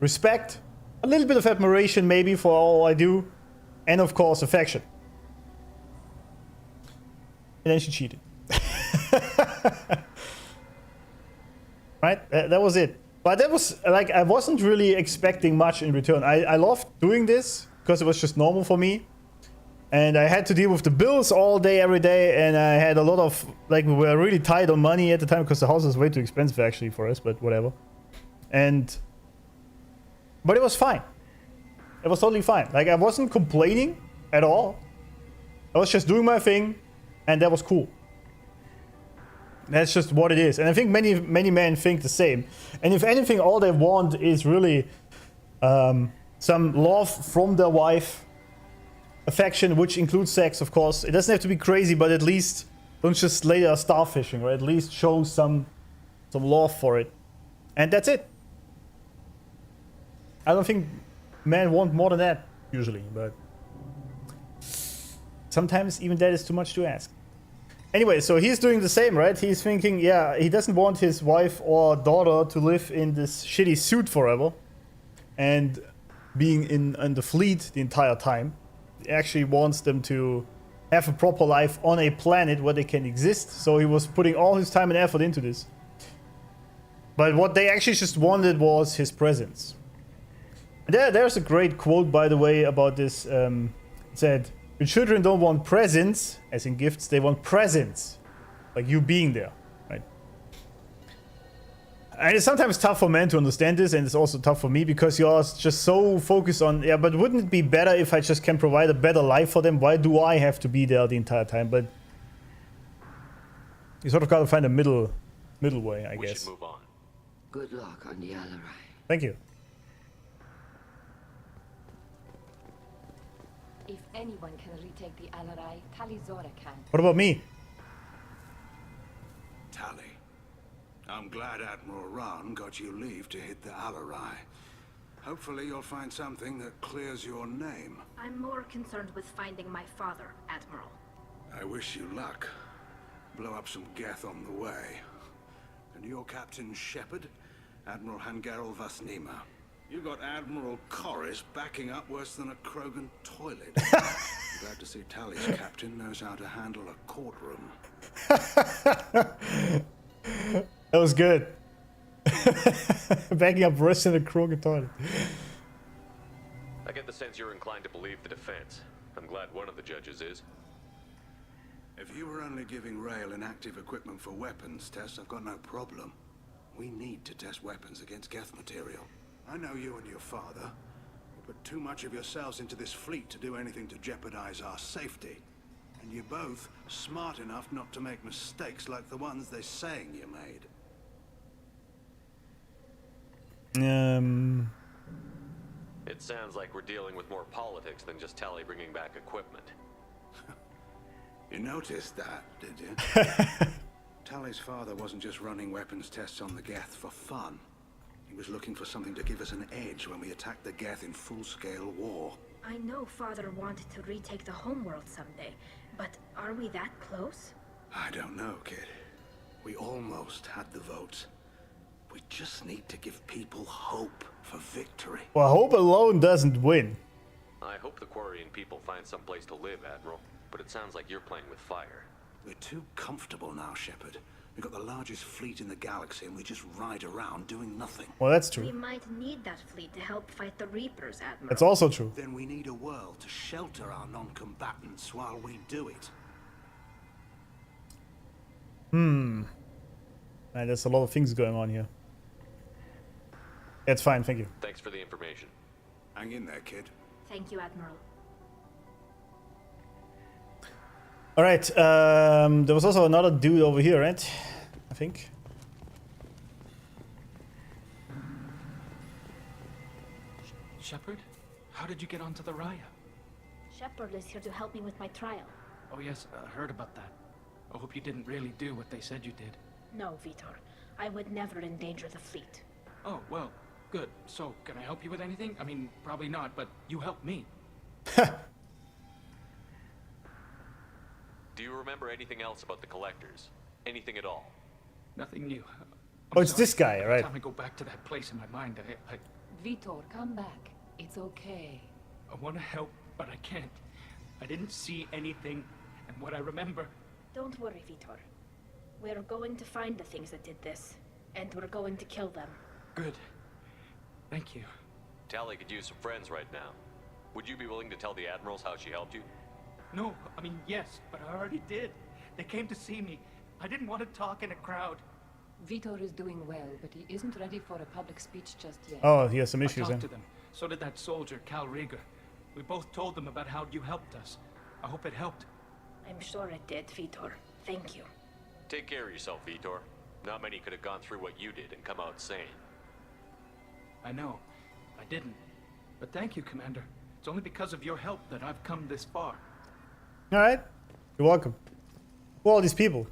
respect, a little bit of admiration maybe for all I do, and of course affection. And then she cheated. Right? That was it. But that was like, I wasn't really expecting much in return. I loved doing this because it was just normal for me. And I had to deal with the bills all day, every day. And I had a lot of, like, we were really tight on money at the time because the house was way too expensive actually for us, but whatever. But it was fine. It was totally fine. Like, I wasn't complaining at all. I was just doing my thing, and that was cool. That's just what it is. And I think many men think the same. And if anything, all they want is really some love from their wife, affection, which includes sex, of course. It doesn't have to be crazy, but at least don't just lay there starfishing, right? At least show some love for it. And that's it. I don't think men want more than that, usually, but sometimes even that is too much to ask. Anyway, so he's doing the same, right? He's thinking, yeah, he doesn't want his wife or daughter to live in this shitty suit forever and being in the fleet the entire time. He actually wants them to have a proper life on a planet where they can exist. So he was putting all his time and effort into this. But what they actually just wanted was his presence. There's a great quote, by the way, about this. It said, "Your children don't want presents, as in gifts, they want presents." Like you being there, right? And it's sometimes tough for men to understand this, and it's also tough for me because you're just so focused on, yeah, but wouldn't it be better if I just can provide a better life for them? Why do I have to be there the entire time? But you sort of got to find a middle way, I guess. We should move on. Good luck on the Alarai. Thank you. If anyone can retake the Alarai, Talizora can. What about me? Tali, I'm glad Admiral Rahn got you leave to hit the Alarai. Hopefully you'll find something that clears your name. I'm more concerned with finding my father, Admiral. I wish you luck. Blow up some Geth on the way. And your Captain Shepard, Admiral Hangarel Vasnima. You got Admiral Corris backing up worse than a Krogan toilet. I'm glad to see Tali's captain knows how to handle a courtroom. That was good. Backing up worse than a Krogan toilet. I get the sense you're inclined to believe the defense. I'm glad one of the judges is. If you were only giving Rail inactive equipment for weapons tests, I've got no problem. We need to test weapons against Geth material. I know you and your father. You put too much of yourselves into this fleet to do anything to jeopardize our safety. And you're both smart enough not to make mistakes like the ones they're saying you made. It sounds like we're dealing with more politics than just Tali bringing back equipment. You noticed that, did you? Tali's father wasn't just running weapons tests on the Geth for fun. He was looking for something to give us an edge when we attacked the Geth in full-scale war. I know Father wanted to retake the homeworld someday, but are we that close? I don't know, kid. We almost had the votes. We just need to give people hope for victory. Well, hope alone doesn't win. I hope the Quarian people find some place to live, Admiral, but it sounds like you're playing with fire. We're too comfortable now, Shepard. We've got the largest fleet in the galaxy and we just ride around doing nothing. Well, that's true. We might need that fleet to help fight the Reapers, Admiral. That's also true. Then we need a world to shelter our non-combatants while we do it. Man, there's a lot of things going on here. It's fine, thank you. Thanks for the information. Hang in there, kid. Thank you, Admiral. Alright, there was also another dude over here, right? I think. Shepard? How did you get onto the Raya? Shepard is here to help me with my trial. Oh yes, I heard about that. I hope you didn't really do what they said you did. No, Vitor. I would never endanger the fleet. Oh, well, good. So, can I help you with anything? I mean, probably not, but you helped me. Do you remember anything else about the Collectors? Anything at all? Nothing new. Oh, it's this guy, right? Every time I go back to that place in my mind, I Vitor, come back. It's okay. want to help, but I can't. I didn't see anything, and what I remember... Don't worry, Vitor. We're going to find the things that did this, and we're going to kill them. Good. Thank you. Tali could use some friends right now. Would you be willing to tell the Admirals how she helped you? No, I mean, yes, but I already did. They came to see me. I didn't want to talk in a crowd. Vitor is doing well, but he isn't ready for a public speech just yet. Oh, he has some I issues, talked to them. So did that soldier, Cal Rieger. We both told them about how you helped us. I hope it helped. I'm sure it did, Vitor. Thank you. Take care of yourself, Vitor. Not many could have gone through what you did and come out sane. I know. I didn't. But thank you, Commander. It's only because of your help that I've come this far. Alright. You're welcome. Who are all these people?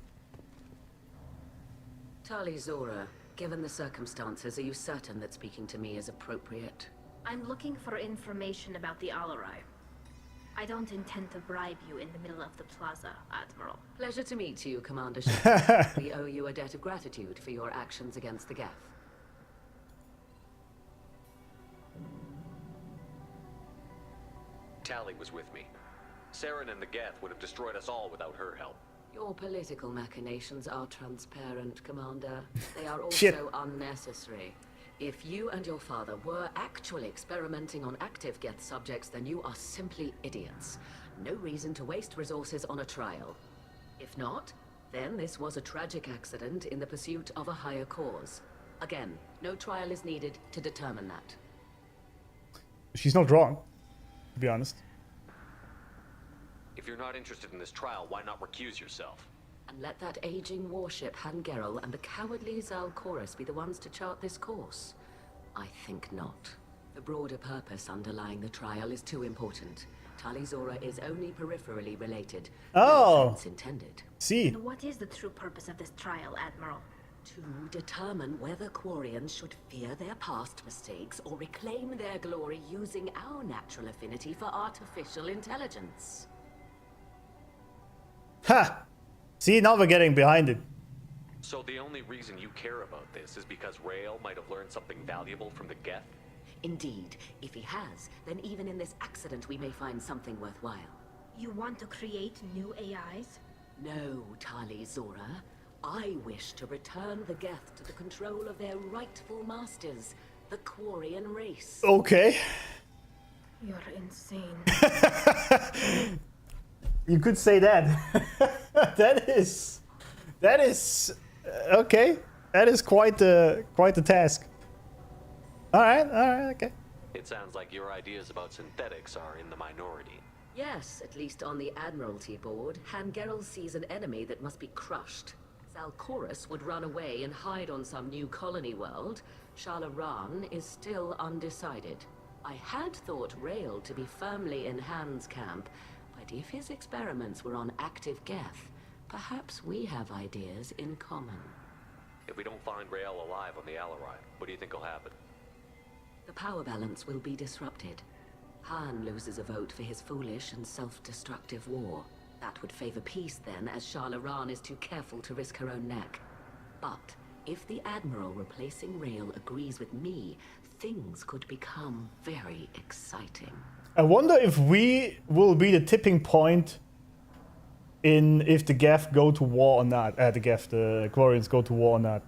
Tali Zora, given the circumstances, are you certain that speaking to me is appropriate? I'm looking for information about the Alarai. I don't intend to bribe you in the middle of the plaza, Admiral. Pleasure to meet you, Commander Shepard. We owe you a debt of gratitude for your actions against the Geth. Tali was with me. Saren and the Geth would have destroyed us all without her help. Your political machinations are transparent, Commander. They are also unnecessary. If you and your father were actually experimenting on active Geth subjects, then you are simply idiots. No reason to waste resources on a trial. If not, then this was a tragic accident in the pursuit of a higher cause. Again, no trial is needed to determine that. She's not wrong, to be honest. If you're not interested in this trial, why not recuse yourself? And let that aging warship Hangerel and the cowardly Zalcorus be the ones to chart this course? I think not. The broader purpose underlying the trial is too important. Tali Zora is only peripherally related. Oh! No offense intended. See. And what is the true purpose of this trial, Admiral? To determine whether Quarians should fear their past mistakes or reclaim their glory using our natural affinity for artificial intelligence. Ha! See, now we're getting behind it. So the only reason you care about this is because Rael might have learned something valuable from the Geth? Indeed. If he has, then even in this accident we may find something worthwhile. You want to create new AIs? No, Tali Zora. I wish to return the Geth to the control of their rightful masters, the Quarian race. Okay. You're insane. You could say that. That is okay. That is quite the task. All right, okay. It sounds like your ideas about synthetics are in the minority. Yes, at least on the Admiralty board, Hangerel sees an enemy that must be crushed. Zalcorus would run away and hide on some new colony world. Shalaran is still undecided. I had thought Rael to be firmly in Han's camp, but if his experiments were on active Geth, perhaps we have ideas in common. If we don't find Rael alive on the Alarai, what do you think will happen? The power balance will be disrupted. Han loses a vote for his foolish and self-destructive war. That would favor peace then, as Shalaran is too careful to risk her own neck. But if the Admiral replacing Rael agrees with me, things could become very exciting. I wonder if we will be the tipping point in if the Geth go to war or not. The Quarians go to war or not.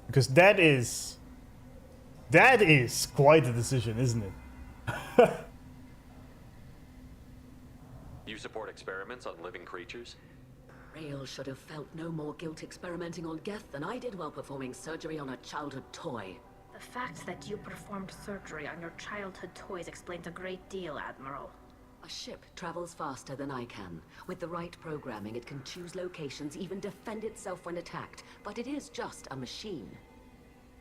Because that is quite a decision, isn't it? You support experiments on living creatures? Rael should have felt no more guilt experimenting on Geth than I did while performing surgery on a childhood toy. The fact that you performed surgery on your childhood toys explains a great deal, Admiral. A ship travels faster than I can. With the right programming, it can choose locations, even defend itself when attacked. But it is just a machine.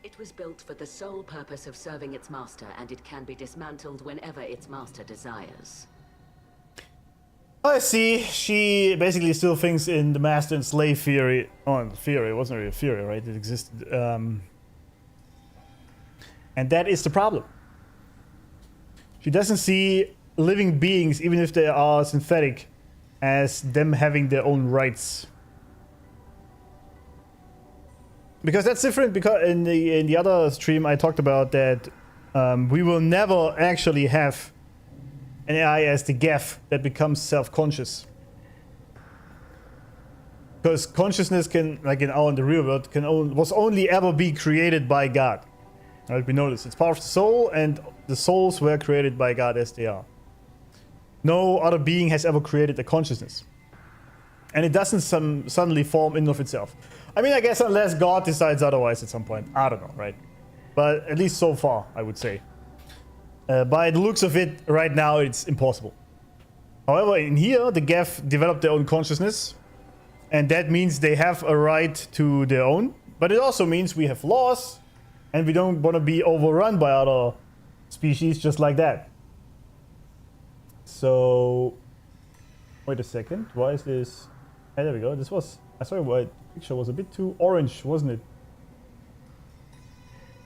It was built for the sole purpose of serving its master, and it can be dismantled whenever its master desires. I see. She basically still thinks in the master and slave theory. Oh, theory. It wasn't really a theory, right? It existed. And that is the problem. She doesn't see living beings, even if they are synthetic, as them having their own rights. Because that's different, because in the other stream I talked about that we will never actually have an AI as the Geth that becomes self-conscious. Because consciousness can, like in the real world, was only ever be created by God. Right, we know this. It's part of the soul, and the souls were created by God as they are. No other being has ever created a consciousness. And it doesn't suddenly form in and of itself. I mean, I guess unless God decides otherwise at some point. I don't know, right? But at least so far, I would say. By the looks of it, right now, it's impossible. However, in here, the Geth developed their own consciousness. And that means they have a right to their own. But it also means we have laws. And we don't want to be overrun by other species just like that. So... Wait a second. Why is this... Hey, there we go. This was... I saw why the picture was a bit too orange, wasn't it?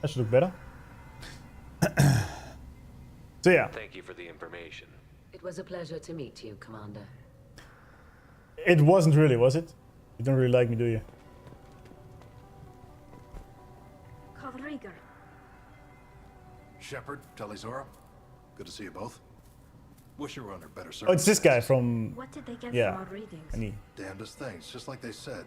That should look better. So yeah. Thank you for the information. It was a pleasure to meet you, Commander. It wasn't really, was it? You don't really like me, do you? Kodriger. Shepard, Talizora. Good to see you both. Wish you were under better Oh, it's this guy circumstances. from... What did they get Yeah. from our readings? And he... Damnedest things, just like they said.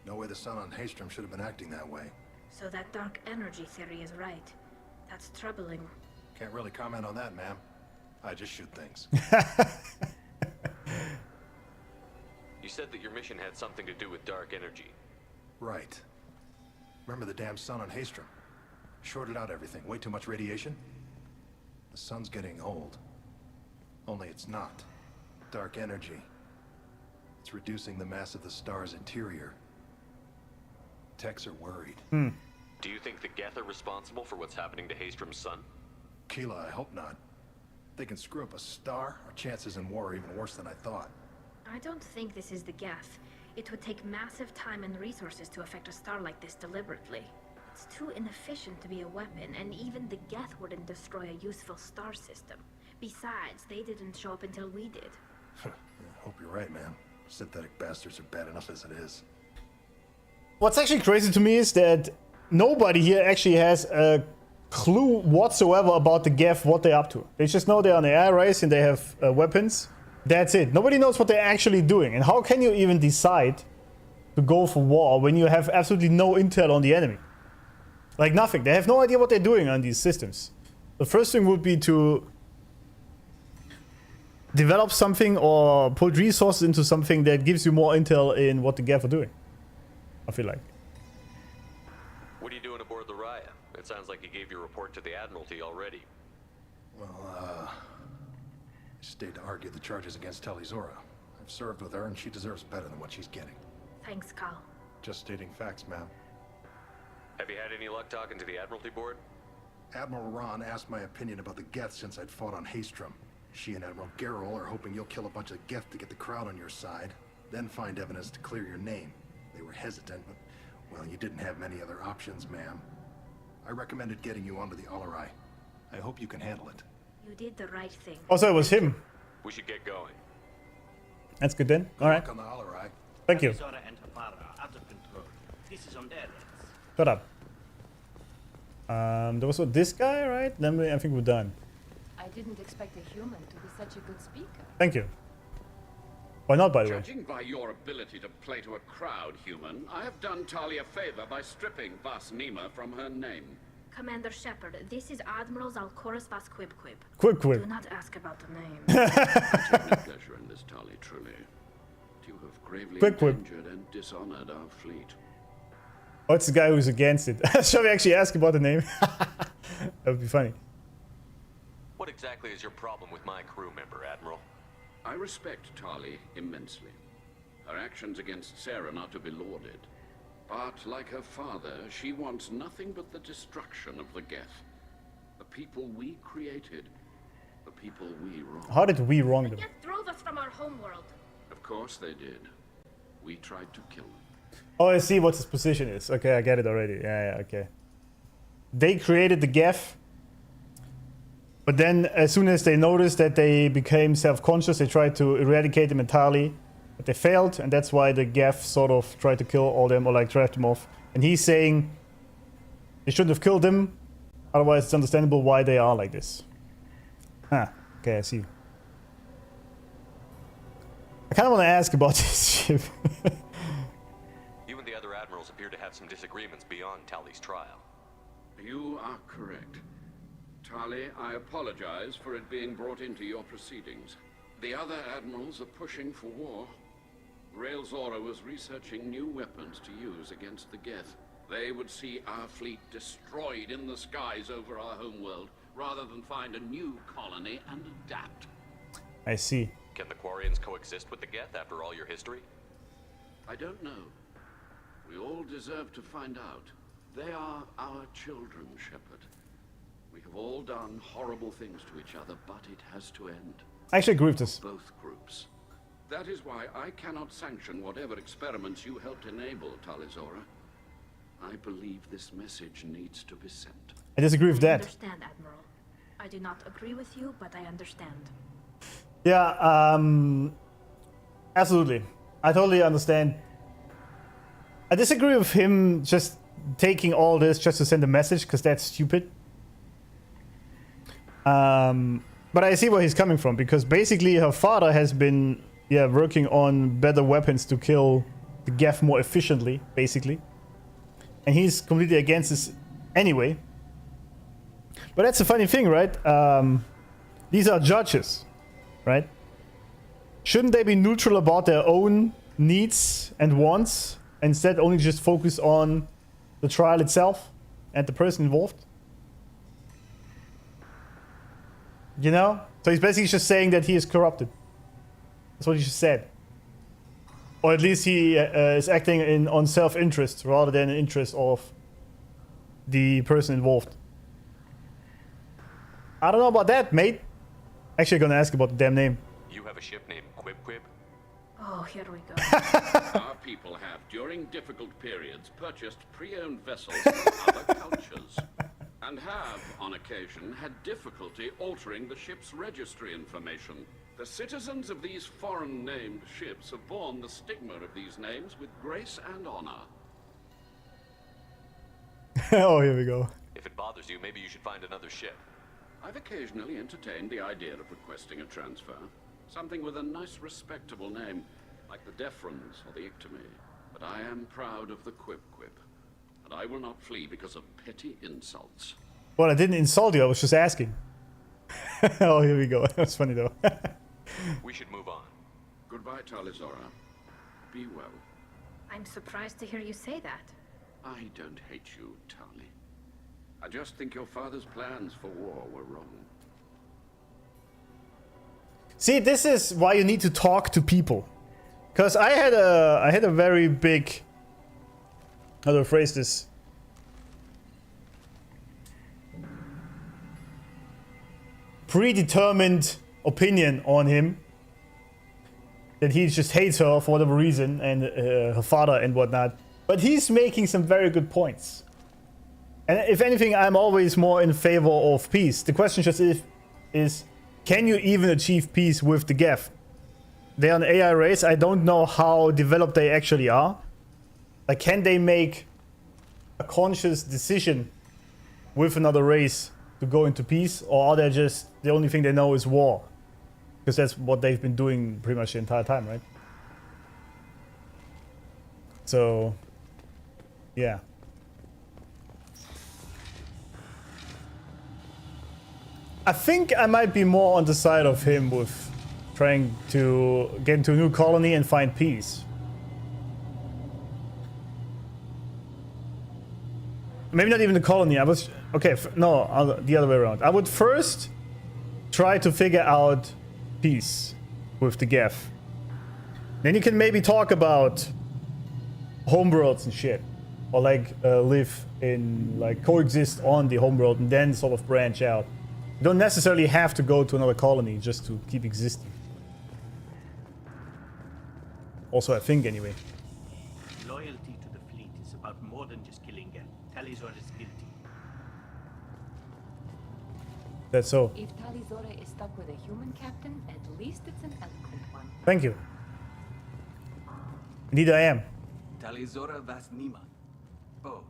No way the sun on Haystrom should have been acting that way. So that dark energy theory is right. That's troubling. Can't really comment on that, ma'am. I just shoot things. You said that your mission had something to do with dark energy. Right. Remember the damn sun on Haystrom? Shorted out everything. Way too much radiation? The sun's getting old. Only it's not. Dark energy. It's reducing the mass of the star's interior. Techs are worried. Do you think the Geth are responsible for what's happening to Haystrom's sun? Keela, I hope not. They can screw up a star. Our chances in war are even worse than I thought. I don't think this is the Geth. It would take massive time and resources to affect a star like this deliberately. It's too inefficient to be a weapon, and even the Geth wouldn't destroy a useful star system. Besides, they didn't show up until we did. I hope you're right, man. Synthetic bastards are bad enough as it is. What's actually crazy to me is that nobody here actually has a clue whatsoever about the Geth, what they're up to. They just know they're on the air race and they have weapons. That's it. Nobody knows what they're actually doing. And how can you even decide to go for war when you have absolutely no intel on the enemy? Like nothing. They have no idea what they're doing on these systems. The first thing would be to develop something or put resources into something that gives you more intel in what the Geth are doing. I feel like. What are you doing aboard the Raya? It sounds like you gave your report to the Admiralty already. Well, I stayed to argue the charges against Talizora. I've served with her, and she deserves better than what she's getting. Thanks, Cal. Just stating facts, ma'am. Have you had any luck talking to the Admiralty Board? Admiral Ron asked my opinion about the Geth since I'd fought on Haestrom. She and Admiral Gerrel are hoping you'll kill a bunch of Geth to get the crowd on your side, then find evidence to clear your name. They were hesitant, but, well, you didn't have many other options, ma'am. I recommended getting you onto the Allerai. I hope you can handle it. You did the right thing. Also, it was him. We should get going. That's good then. All right. On the Allerai. Thank you. Talizora and her father are out of control. This is on their heads. Shut up. There was this guy, right? Then I think we're done. I didn't expect a human to be such a good speaker. Thank you. Why not, by the way? Judging by your ability to play to a crowd, human, I have done Tali a favor by stripping Vas Nima from her name. Commander Shepard, this is Admiral Zalcorus Vas Quib. Quib. Do not ask about the name. I take no pleasure in this, Tali, truly. You have gravely endangered and dishonored our fleet. Oh, it's the guy who's against it. Shall we actually ask about the name? That would be funny. What exactly is your problem with my crew member, Admiral? I respect Tali immensely. Her actions against Saren are to be lauded. But, like her father, she wants nothing but the destruction of the Geth. The people we created. The people we wronged. How did we wrong them? The Geth drove us from our homeworld. Of course they did. We tried to kill them. Oh, I see what his position is. Okay, I get it already. Yeah, okay. They created the Geth. But then, as soon as they noticed that they became self-conscious, they tried to eradicate them entirely. But they failed, and that's why the Geth sort of tried to kill all them, or like draft them off. And he's saying they shouldn't have killed them. Otherwise, it's understandable why they are like this. Huh. Okay, I see. I kind of want to ask about this ship. You and the other admirals appear to have some disagreements beyond Tali's trial. You are correct. Tali, I apologize for it being brought into your proceedings. The other admirals are pushing for war. Rael Zora was researching new weapons to use against the Geth. They would see our fleet destroyed in the skies over our homeworld, rather than find a new colony and adapt. I see. Can the Quarians coexist with the Geth after all your history? I don't know. We all deserve to find out. They are our children, Shepard. We have all done horrible things to each other, but it has to end. I actually agree with this. Both groups. That is why I cannot sanction whatever experiments you helped enable, Talizora. I believe this message needs to be sent. I disagree with that. I understand, Admiral. I do not agree with you, but I understand. Yeah, absolutely. I totally understand. I disagree with him just taking all this just to send a message, because that's stupid. But I see where he's coming from, because basically her father has been working on better weapons to kill the Geth more efficiently, basically. And he's completely against this anyway. But that's the funny thing, right? These are judges, right? Shouldn't they be neutral about their own needs and wants, instead only just focus on the trial itself and the person involved? You know? So he's basically just saying that he is corrupted. That's what he just said. Or at least he is acting on self-interest rather than in interest of the person involved. I don't know about that, mate. Actually, gonna ask about the damn name. You have a ship named Quib? Oh, here we go. Our people have, during difficult periods, purchased pre-owned vessels from other cultures. And have, on occasion, had difficulty altering the ship's registry information. The citizens of these foreign-named ships have borne the stigma of these names with grace and honor. Oh, here we go. If it bothers you, maybe you should find another ship. I've occasionally entertained the idea of requesting a transfer. Something with a nice, respectable name, like the Defrons or the Ictomy. But I am proud of the Quib. And I will not flee because of petty insults. Well, I didn't insult you, I was just asking. Oh, here we go. That's funny, though. We should move on. Goodbye, Talizora. Be well. I'm surprised to hear you say that. I don't hate you, Tali. I just think your father's plans for war were wrong. See, this is why you need to talk to people. Because I had a very big, how do I phrase this? Predetermined opinion on him. That he just hates her for whatever reason, and her father and whatnot. But he's making some very good points. And if anything, I'm always more in favor of peace. The question just is can you even achieve peace with the Geth? They're an AI race. I don't know how developed they actually are. Like, can they make a conscious decision with another race to go into peace? Or are they just, the only thing they know is war? Because that's what they've been doing pretty much the entire time, right? So, yeah. I think I might be more on the side of him with trying to get into a new colony and find peace. Maybe not even the colony. I was... Okay, no, the other way around. I would first try to figure out peace with the Geth. Then you can maybe talk about homeworlds and shit. Or like live in, like coexist on the homeworld and then sort of branch out. You don't necessarily have to go to another colony just to keep existing. Also, I think, anyway. Loyalty to the fleet is about more than just killing Geth. Talizor is guilty. That's so. If Talizora is stuck with a human captain, at least it's an eloquent one. Thank you. Indeed I am. Talizora Vas Nima. Oh,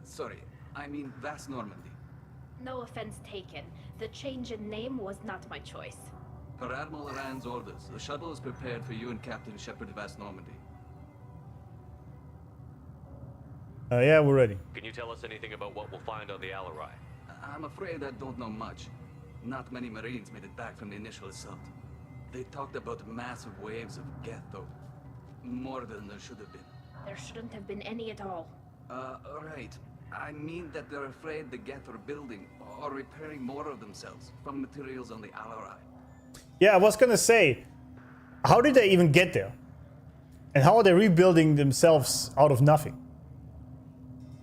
sorry. I mean Vas Normandy. No offense taken. The change in name was not my choice. Per Admiral Rand's orders, the shuttle is prepared for you and Captain Shepard Vas Normandy. Yeah, we're ready. Can you tell us anything about what we'll find on the Alarai? I'm afraid I don't know much. Not many Marines made it back from the initial assault. They talked about massive waves of Geth, though. More than there should have been. There shouldn't have been any at all. Right. I mean that they're afraid the Geth are building or repairing more of themselves from materials on the Alarai. Yeah, I was gonna say, how did they even get there? And how are they rebuilding themselves out of nothing?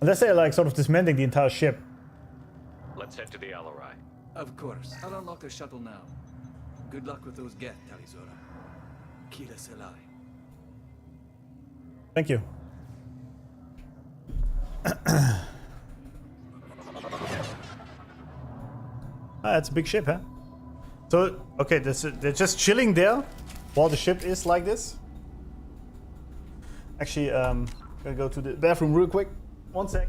Unless they're like sort of dismantling the entire ship. Let's head to the Alarai. Of course. I'll unlock the shuttle now. Good luck with those Geth, Talizora. Kira Selai. Thank you. It's a big ship, huh? So, okay, they're just chilling there while the ship is like this. Actually, gonna go to the bathroom real quick. 1 sec.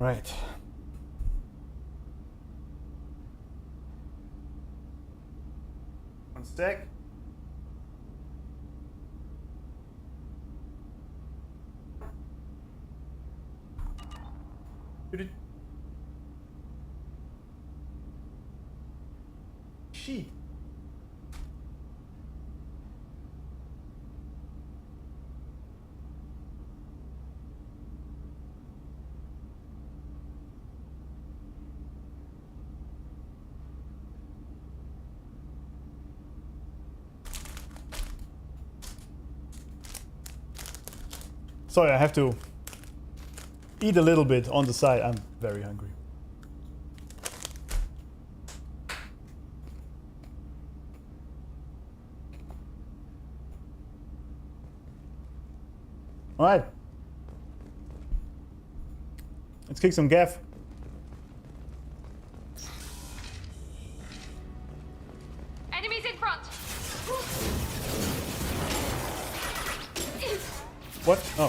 Right. One sec. Sheet. Sorry, I have to eat a little bit on the side. I'm very hungry. All right. Let's kick some gaff. Enemies in front! What? Oh.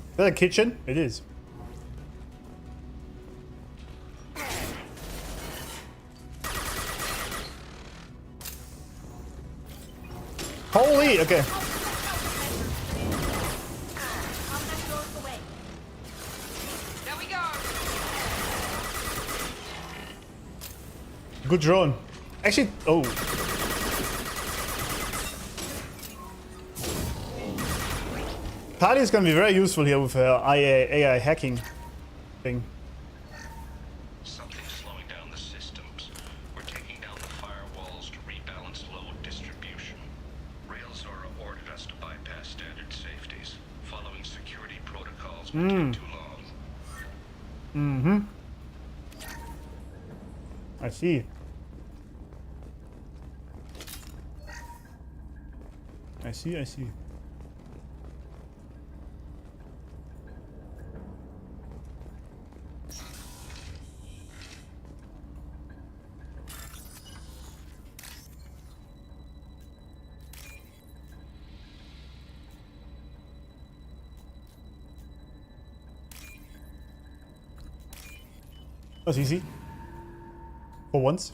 Is that a kitchen? It is. Holy! Okay. There we go! Good drone. Actually, oh. Tali is going to be very useful here with her AI hacking thing. Something's slowing down the systems. We're taking down the firewalls to rebalance load distribution. Railzora ordered us to bypass standard safeties. Following security protocols will take too long. I see. I see. That's easy. For once.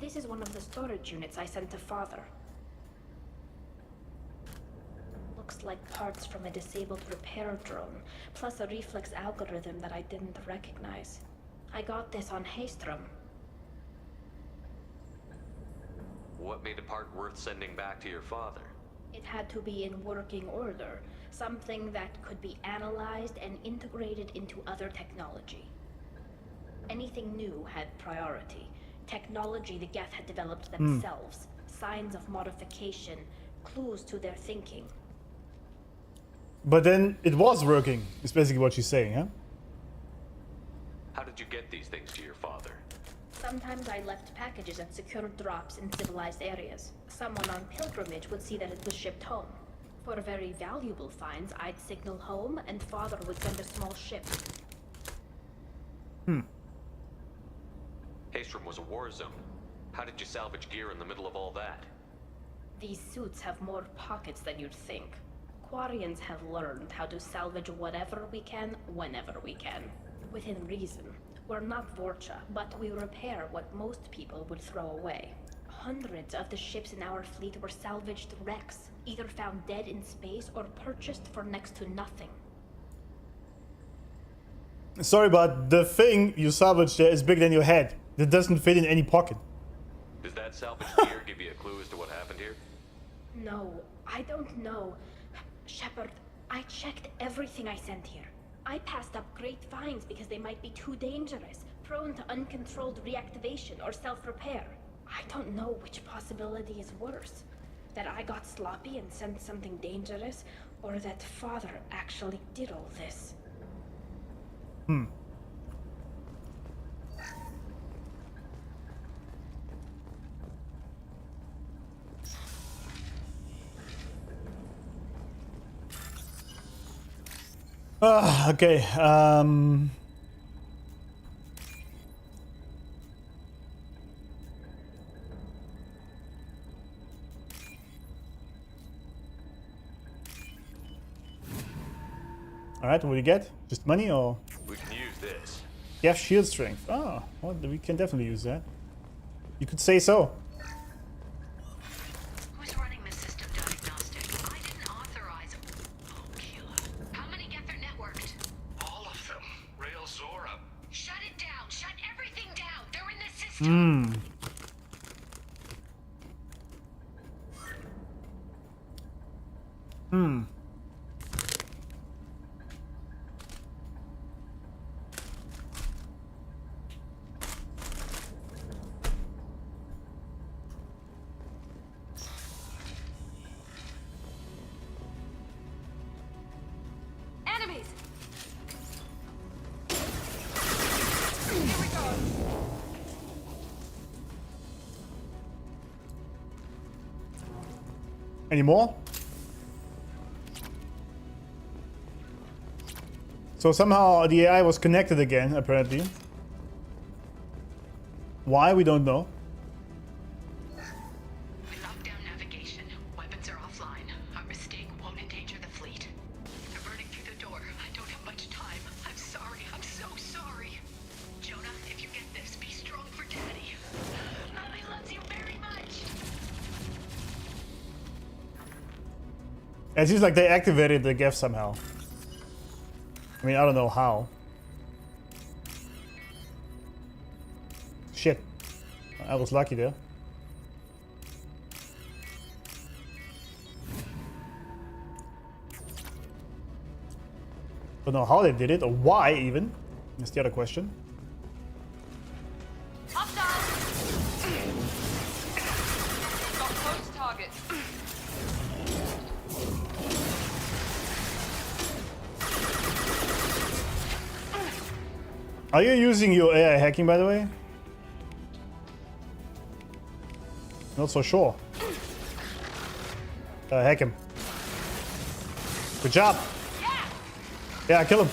This is one of the storage units I sent to Father. Looks like parts from a disabled repair drone, plus a reflex algorithm that I didn't recognize. I got this on Haystrom. What made a part worth sending back to your father? It had to be in working order, something that could be analyzed and integrated into other technology. Anything new had priority. Technology the Geth had developed themselves, signs of modification, clues to their thinking. But then it was working, is basically what she's saying, huh? How did you get these things to your father? Sometimes I left packages at secure drops in civilized areas. Someone on pilgrimage would see that it was shipped home. For very valuable finds, I'd signal home, and Father would send a small ship. Haystrom was a war zone. How did you salvage gear in the middle of all that? These suits have more pockets than you'd think. Quarians have learned how to salvage whatever we can, whenever we can. Within reason. We're not Vorcha, but we repair what most people would throw away. Hundreds of the ships in our fleet were salvaged wrecks, either found dead in space or purchased for next to nothing. Sorry, but the thing you salvaged there is bigger than your head. That doesn't fit in any pocket. Does that salvaged gear give you a clue as to what happened here? No, I don't know. Shepard, I checked everything I sent here. I passed up great finds because they might be too dangerous, prone to uncontrolled reactivation or self-repair. I don't know which possibility is worse. That I got sloppy and sent something dangerous, or that Father actually did all this. Okay. Alright, what do you get? Just money or? We can use this. Geth shield strength. Oh, well, we can definitely use that. You could say so. Who's running the system diagnostic? I didn't authorize. Oh, killer. How many Geth are networked? All of them. Rail Zora. Shut it down. Shut everything down. They're in the system. Enemies! Any more? So somehow the AI was connected again, apparently. Why, we don't know. We locked down navigation. Weapons are offline. Our mistake won't endanger the fleet. They're burning through the door. I don't have much time. I'm sorry. I'm so sorry. Jonah, if you get this, be strong for Daddy. Mommy loves you very much. It seems like they activated the Geth somehow. I mean, I don't know how. Shit. I was lucky there. Don't know how they did it or why even. That's the other question. Got close target. Are you using your AI hacking, by the way? Not so sure. Hack him. Good job. Yeah, kill him.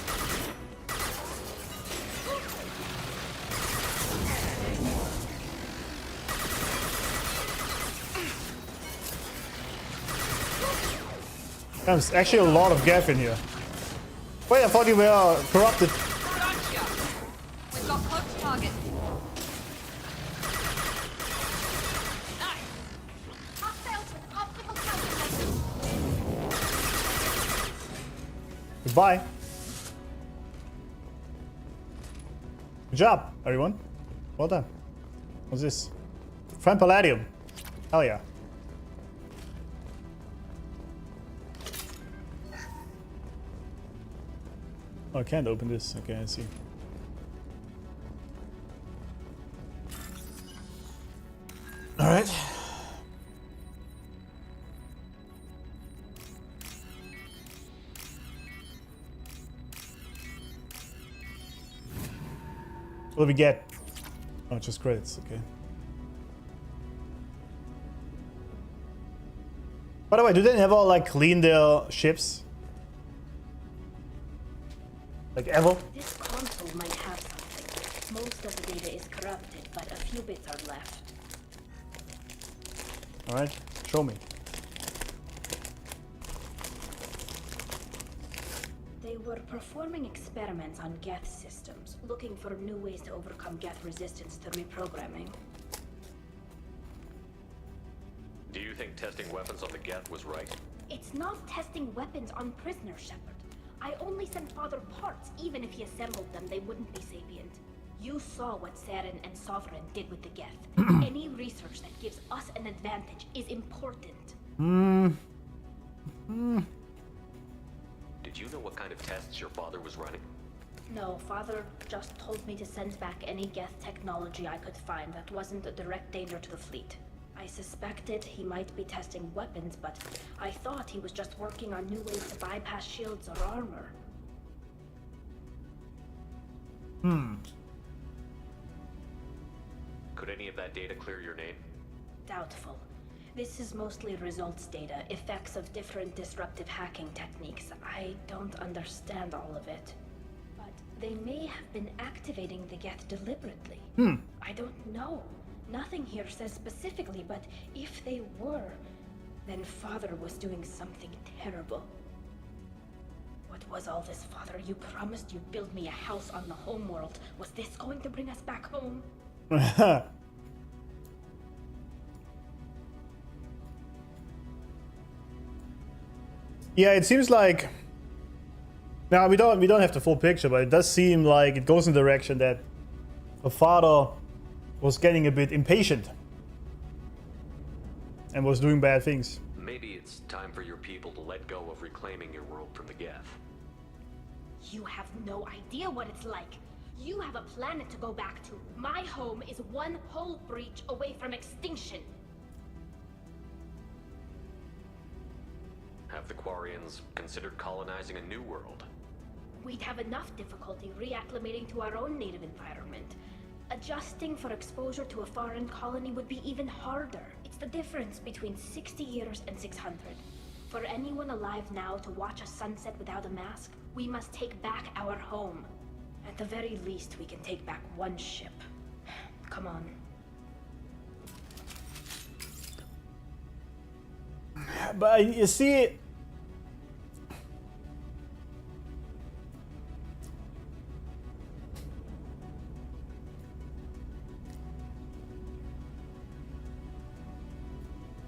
There's actually a lot of Geth in here. Wait, I thought you were corrupted. We've got close target. Goodbye. Good job, everyone. Well done. What's this? Friend Palladium. Hell yeah. Oh, I can't open this. Okay, I see. All right. What do we get? Oh, just credits. Okay. By the way, do they never like clean their ships? Like ever? This console might have something. Most of the data is corrupted, but a few bits are left. Alright, show me. They were performing experiments on Geth systems, looking for new ways to overcome Geth resistance to reprogramming. Do you think testing weapons on the Geth was right? It's not testing weapons on prisoners, Shepard. I only sent Father parts. Even if he assembled them, they wouldn't be sapient. You saw what Saren and Sovereign did with the Geth. Any research that gives us an advantage is important. Did you know what kind of tests your father was running? No, Father just told me to send back any Geth technology I could find that wasn't a direct danger to the fleet. I suspected he might be testing weapons, but I thought he was just working on new ways to bypass shields or armor. Could any of that data clear your name? Doubtful. This is mostly results data, effects of different disruptive hacking techniques. I don't understand all of it. But they may have been activating the Geth deliberately. I don't know. Nothing here says specifically, but if they were, then Father was doing something terrible. What was all this, Father? You promised you'd build me a house on the homeworld. Was this going to bring us back home? Yeah, it seems like... Now, we don't have the full picture, but it does seem like it goes in the direction that the father was getting a bit impatient and was doing bad things. Maybe it's time for your people to let go of reclaiming your world from the Geth. You have no idea what it's like. You have a planet to go back to. My home is one hull breach away from extinction. Have the Quarians considered colonizing a new world? We'd have enough difficulty reacclimating to our own native environment. Adjusting for exposure to a foreign colony would be even harder. It's the difference between 60 years and 600. For anyone alive now to watch a sunset without a mask, we must take back our home. At the very least, we can take back one ship. Come on. But you see...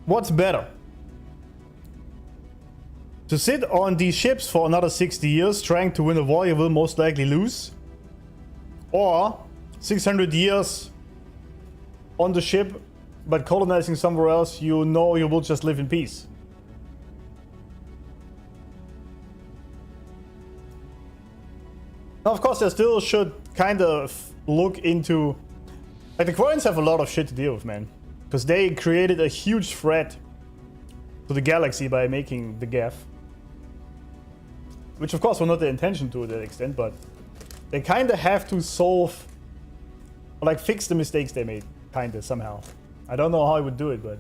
What's better? To sit on these ships for another 60 years trying to win a war you will most likely lose? Or 600 years on the ship but colonizing somewhere else you know you will just live in peace? Now, of course, they still should kind of look into... Like, the Quarians have a lot of shit to deal with, man. Because they created a huge threat to the galaxy by making the Geth. Which, of course, was not the intention to that extent, but... They kind of have to solve... Or, like, fix the mistakes they made. Kind of, somehow. I don't know how I would do it, but...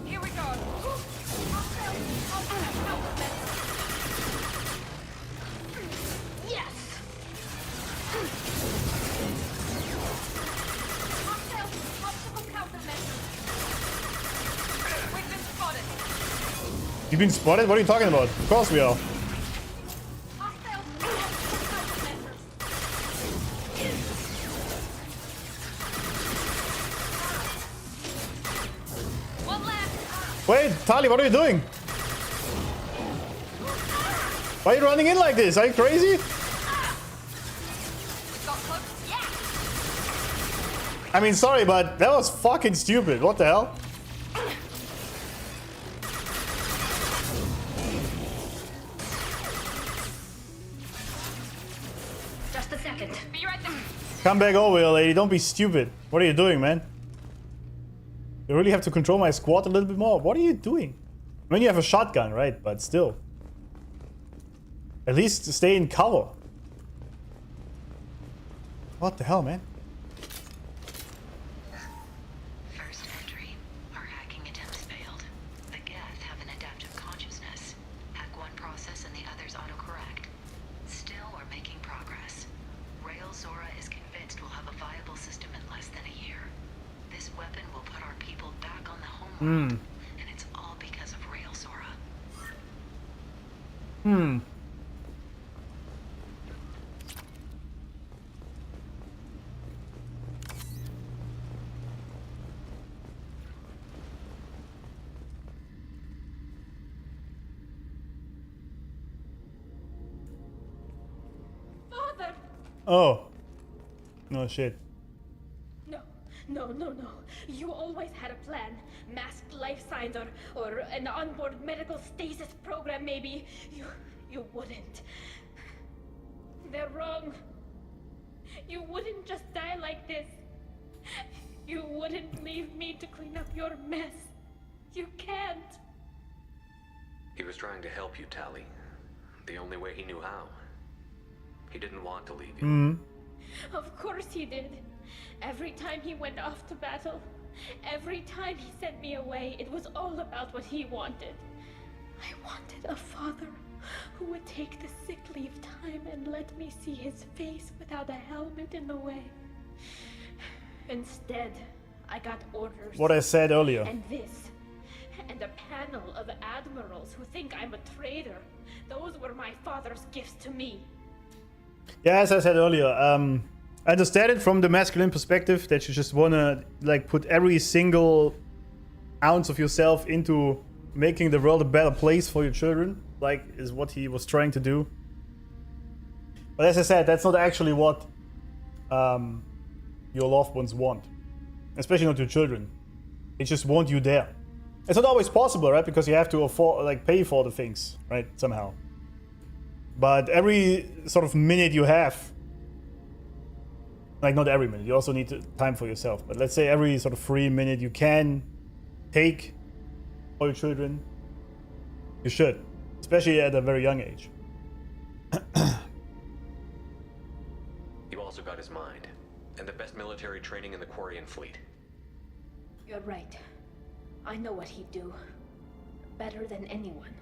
Here we go. Yes. Obstacle countermeasures. We've been spotted. You've been spotted? What are you talking about? Of course we are. Wait, Tali, what are you doing? Why are you running in like this? Are you crazy? I mean, sorry, but that was fucking stupid. What the hell? Just a second. Be right there. Come back over here, lady. Don't be stupid. What are you doing, man? You really have to control my squad a little bit more. What are you doing? I mean, you have a shotgun, right? But still. At least stay in cover. What the hell, man? First entry. Our hacking attempts failed. The Geth have an adaptive consciousness. Hack one process and the others autocorrect. Still, we're making progress. Rail Zora is convinced we'll have a viable system in less than a year. This weapon will put our people back on the homeworld. And it's all because of Rail Zora. Father! Oh. No shit. No. You always had a plan. Masked life signs or an onboard medical stasis program, maybe. You wouldn't. They're wrong. You wouldn't just die like this. You wouldn't leave me to clean up your mess. You can't. He was trying to help you, Tali. The only way he knew how. He didn't want to leave you. Of course he did. Every time he went off to battle, every time he sent me away, it was all about what he wanted. I wanted a father who would take the sick leave time and let me see his face without a helmet in the way. Instead, I got orders. What I said earlier. And this. And a panel of admirals who think I'm a traitor. Those were my father's gifts to me. Yeah, as I said earlier, I understand it from the masculine perspective that you just wanna like put every single ounce of yourself into making the world a better place for your children, like is what he was trying to do. But as I said, that's not actually what your loved ones want, especially not your children. They just want you there. It's not always possible, right? Because you have to afford, like, pay for the things, right? Somehow. But every sort of minute you have, like not every minute, you also need time for yourself. But let's say every sort of free minute you can take for your children, you should, especially at a very young age. You also got his mind, and the best military training in the Quarian fleet. You're right. I know what he'd do. Better than anyone.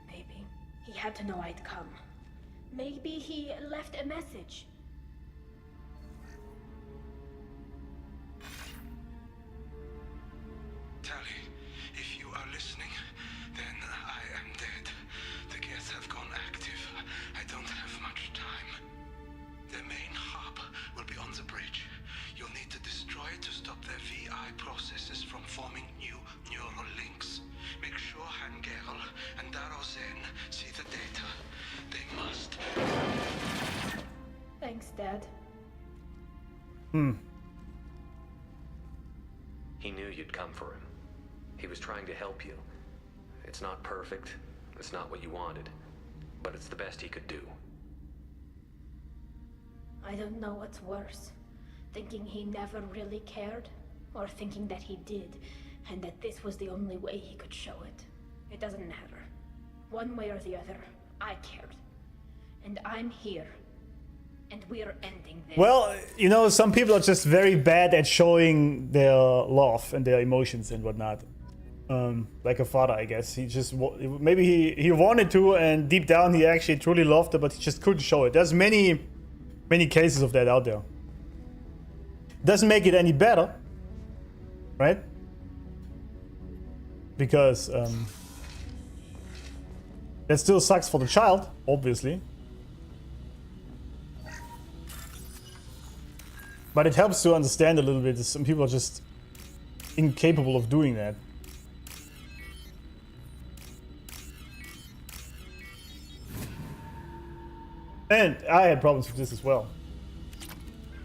Maybe he had to know I'd come. Maybe he left a message. Tali, if you are listening, then I am dead. The Geth have gone active. I don't have much time. The main hub will be on the bridge. You'll need to destroy it to stop their VI processes from forming new neural links. Make sure Hangerl and Darozen see the data. They must. Thanks, Dad. He knew you'd come for him. He was trying to help you. It's not perfect. It's not what you wanted. But it's the best he could do. I don't know what's worse. Thinking he never really cared, or thinking that he did, and that this was the only way he could show it. It doesn't matter. One way or the other, I cared. And I'm here. And we're ending this. Well, you know, some people are just very bad at showing their love and their emotions and whatnot. Like a father, I guess. He just, maybe he wanted to, and deep down he actually truly loved her, but he just couldn't show it. There's many cases of that out there. Doesn't make it any better, right? Because that still sucks for the child, obviously. But it helps to understand a little bit that some people are just incapable of doing that. And I had problems with this as well.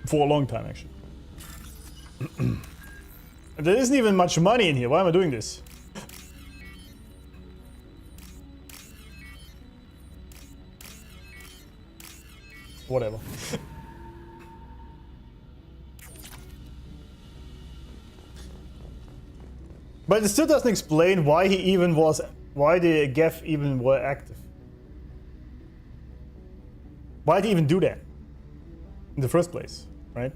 For a long time, actually. There isn't even much money in here. Why am I doing this? Whatever. But it still doesn't explain why why the Geth even were active. Why'd he even do that in the first place, right?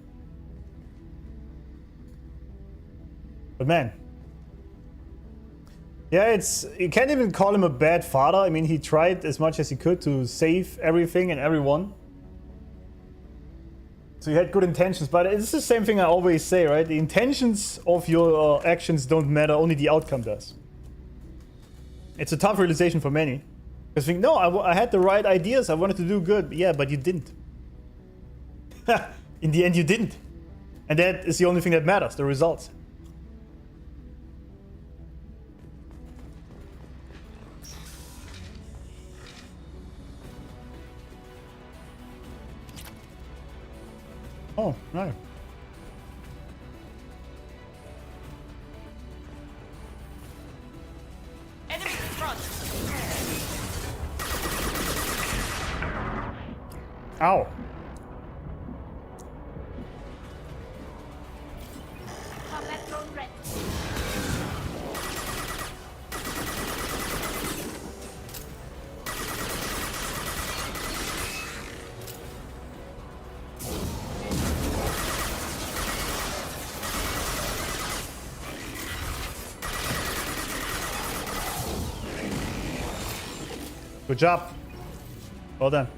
But man, yeah, you can't even call him a bad father. I mean, he tried as much as he could to save everything and everyone. So he had good intentions, but it's the same thing I always say, right? The intentions of your actions don't matter, only the outcome does. It's a tough realization for many. Because think, no, I had the right ideas, I wanted to do good. Yeah, but you didn't. In the end, you didn't. And that is the only thing that matters, the results. Oh, no. Enemy in front! Ow. Combat drone ready. Good job. Well done.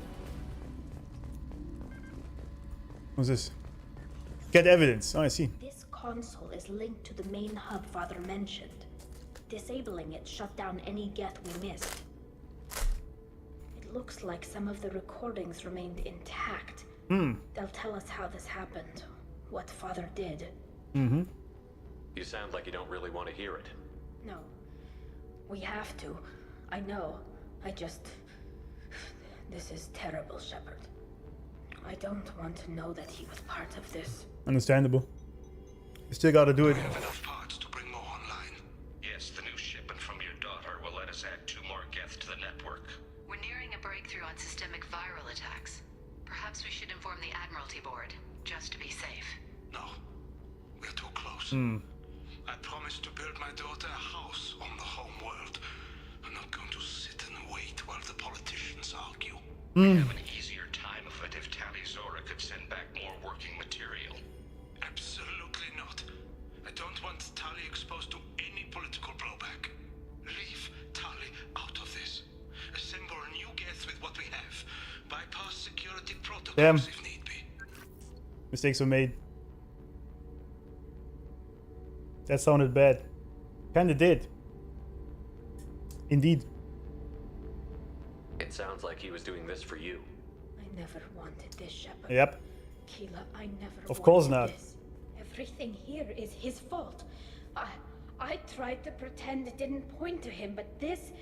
What's this? Get evidence. Oh, I see. This console is linked to the main hub Father mentioned. Disabling it shut down any geth we missed. It looks like some of the recordings remained intact. They'll tell us how this happened, what Father did. You sound like you don't really want to hear it. No. We have to. I know. This is terrible, Shepard. I don't want to know that he was part of this. Understandable. You still gotta do it. We have enough parts to bring more online. Yes, the new shipment from your daughter will let us add 2 more geth to the network. We're nearing a breakthrough on systemic viral attacks. Perhaps we should inform the Admiralty Board, just to be safe. No, we're too close. I promised to build my daughter a house on the home world. I'm not going to sit and wait while the politicians argue. We have an easier time of it if Tali Zora could send back more working material. Absolutely not. I don't want Tali exposed to any political blowback. Leave Tali out of this. Assemble new geth with what we have. Bypass security protocols if need be. Mistakes were made. That sounded bad. Kinda did. Indeed. It sounds like he was doing this for you. I never wanted this, Shepard. Yep. Keela, I never Of course wanted not. this. Everything here is his fault. I tried to pretend it didn't point to him, but this...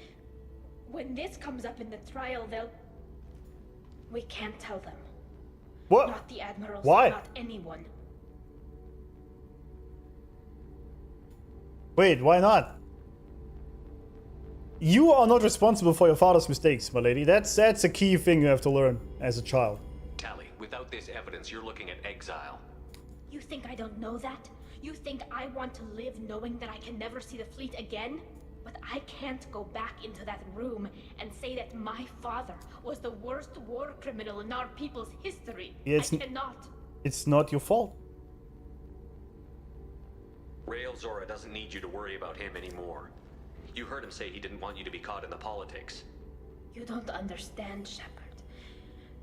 When this comes up in the trial, they'll... We can't tell them. What? Not the Admirals, Why? not anyone. Wait, why not? You are not responsible for your father's mistakes, my lady. That's a key thing you have to learn as a child. Tali, without this evidence, you're looking at exile. You think I don't know that? You think I want to live knowing that I can never see the fleet again? But I can't go back into that room and say that my father was the worst war criminal in our people's history. Yeah, I cannot. It's not your fault. Rail Zora doesn't need you to worry about him anymore. You heard him say he didn't want you to be caught in the politics. You don't understand, Shepard.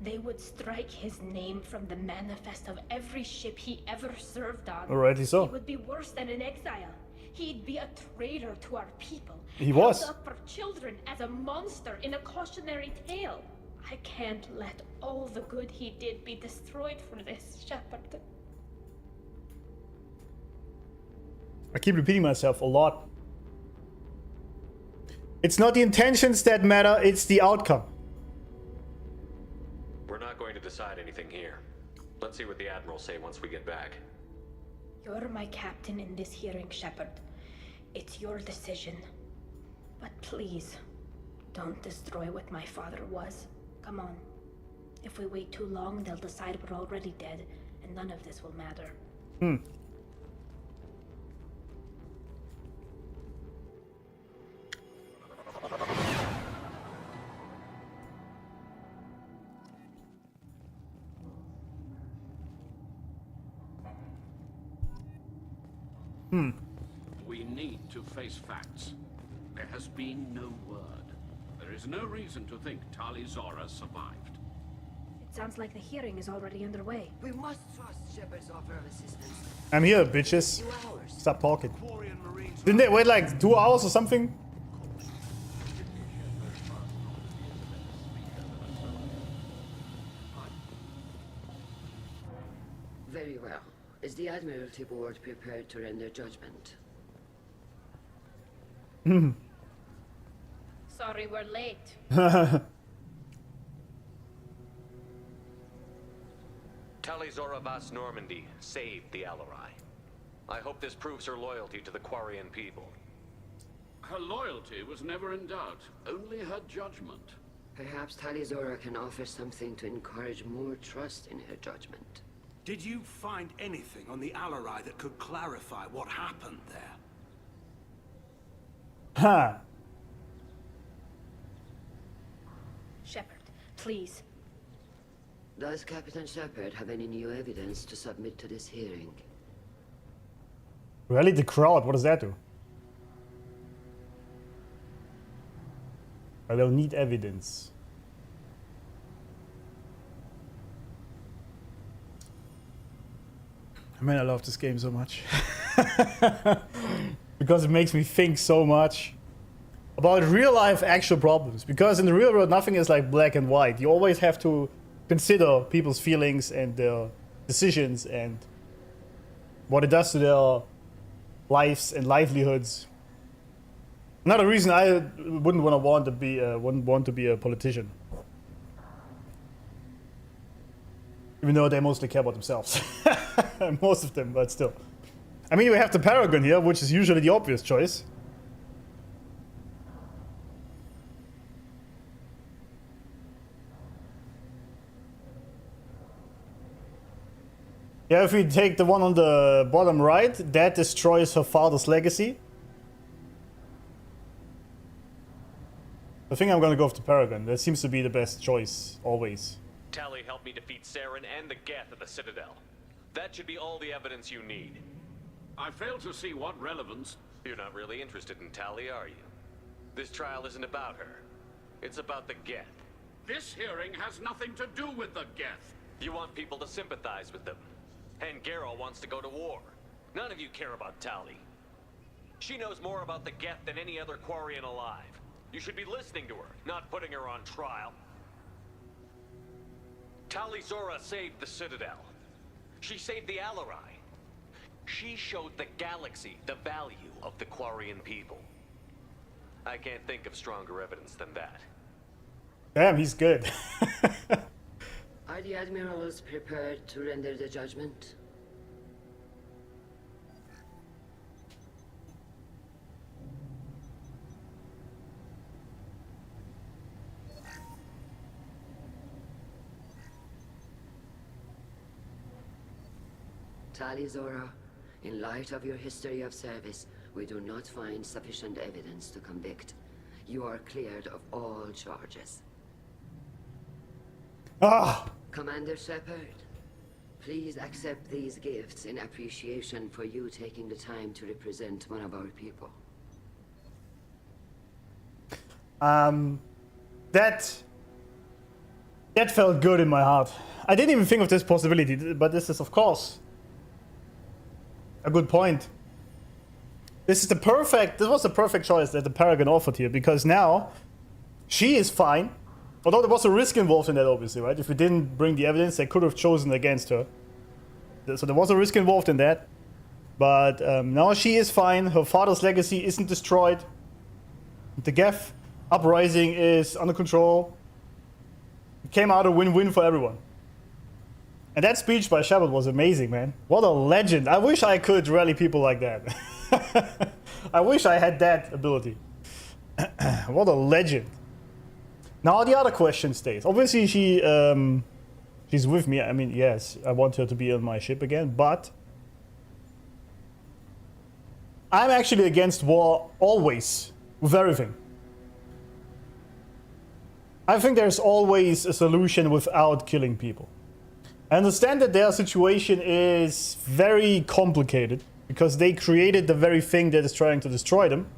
They would strike his name from the manifest of every ship he ever served on. Alrighty so. He would be worse than an exile. He'd be a traitor to our people. He was. Held up for children as a monster in a cautionary tale. I can't let all the good he did be destroyed for this, Shepard. I keep repeating myself a lot. It's not the intentions that matter, it's the outcome. We're not going to decide anything here. Let's see what the Admirals say once we get back. You're my captain in this hearing, Shepard. It's your decision. But please, don't destroy what my father was. Come on. If we wait too long, they'll decide we're already dead, and none of this will matter. We need to face facts. There has been no word. There is no reason to think Tali Zora survived. It sounds like the hearing is already underway. We must trust Shepard's offer of assistance. I'm here, bitches. Stop talking. Didn't they wait like 2 hours or something? Very well. Is the Admiralty Board prepared to render judgment? Sorry we're late. Tali Zora Vas Normandy saved the Alarai. I hope this proves her loyalty to the Quarian people. Her loyalty was never in doubt, only her judgment. Perhaps Tali Zora can offer something to encourage more trust in her judgment. Did you find anything on the Alarai that could clarify what happened there? Ha! Shepard, please. Does Captain Shepard have any new evidence to submit to this hearing? Rally the crowd, what does that do? I don't need evidence. Man, I love this game so much. Because it makes me think so much about real life actual problems. Because in the real world, nothing is like black and white. You always have to consider people's feelings and their decisions and what it does to their lives and livelihoods. Another reason I wouldn't want to be a politician. Even though they mostly care about themselves. Most of them, but still. I mean, we have the Paragon here, which is usually the obvious choice. Yeah, if we take the one on the bottom right, that destroys her father's legacy. I think I'm gonna go with the Paragon. That seems to be the best choice, always. Tali helped me defeat Saren and the Geth at the Citadel. That should be all the evidence you need. I fail to see what relevance... You're not really interested in Tali, are you? This trial isn't about her. It's about the Geth. This hearing has nothing to do with the Geth. You want people to sympathize with them. And Geralt wants to go to war. None of you care about Tali. She knows more about the Geth than any other Quarian alive. You should be listening to her, not putting her on trial. Tali Zora saved the Citadel. She saved the Alarai. She showed the galaxy the value of the Quarian people. I can't think of stronger evidence than that. Damn, he's good. Are the admirals prepared to render the judgment? Tali Zora, in light of your history of service, we do not find sufficient evidence to convict. You are cleared of all charges. Commander Shepard, please accept these gifts in appreciation for you taking the time to represent one of our people. That felt good in my heart. I didn't even think of this possibility, but this is, of course, a good point. This was the perfect choice that the Paragon offered here, because now she is fine. Although there was a risk involved in that, obviously, right? If we didn't bring the evidence, they could have chosen against her. So there was a risk involved in that. But now she is fine. Her father's legacy isn't destroyed. The Geth uprising is under control. It came out a win-win for everyone. And that speech by Shepard was amazing, man. What a legend. I wish I could rally people like that. I wish I had that ability. What a legend. Now the other question stays. Obviously she's with me. I mean, yes, I want her to be on my ship again, but I'm actually against war always, with everything. I think there's always a solution without killing people. I understand that their situation is very complicated because they created the very thing that is trying to destroy them.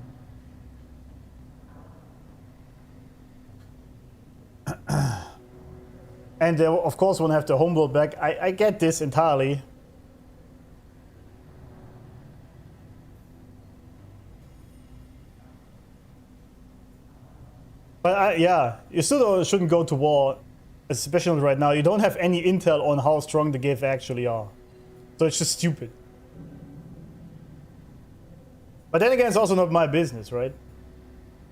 And they, of course, want to have their homeworld back. I get this entirely. But yeah, you still shouldn't go to war, especially right now. You don't have any intel on how strong the Geth actually are. So it's just stupid. But then again, it's also not my business, right?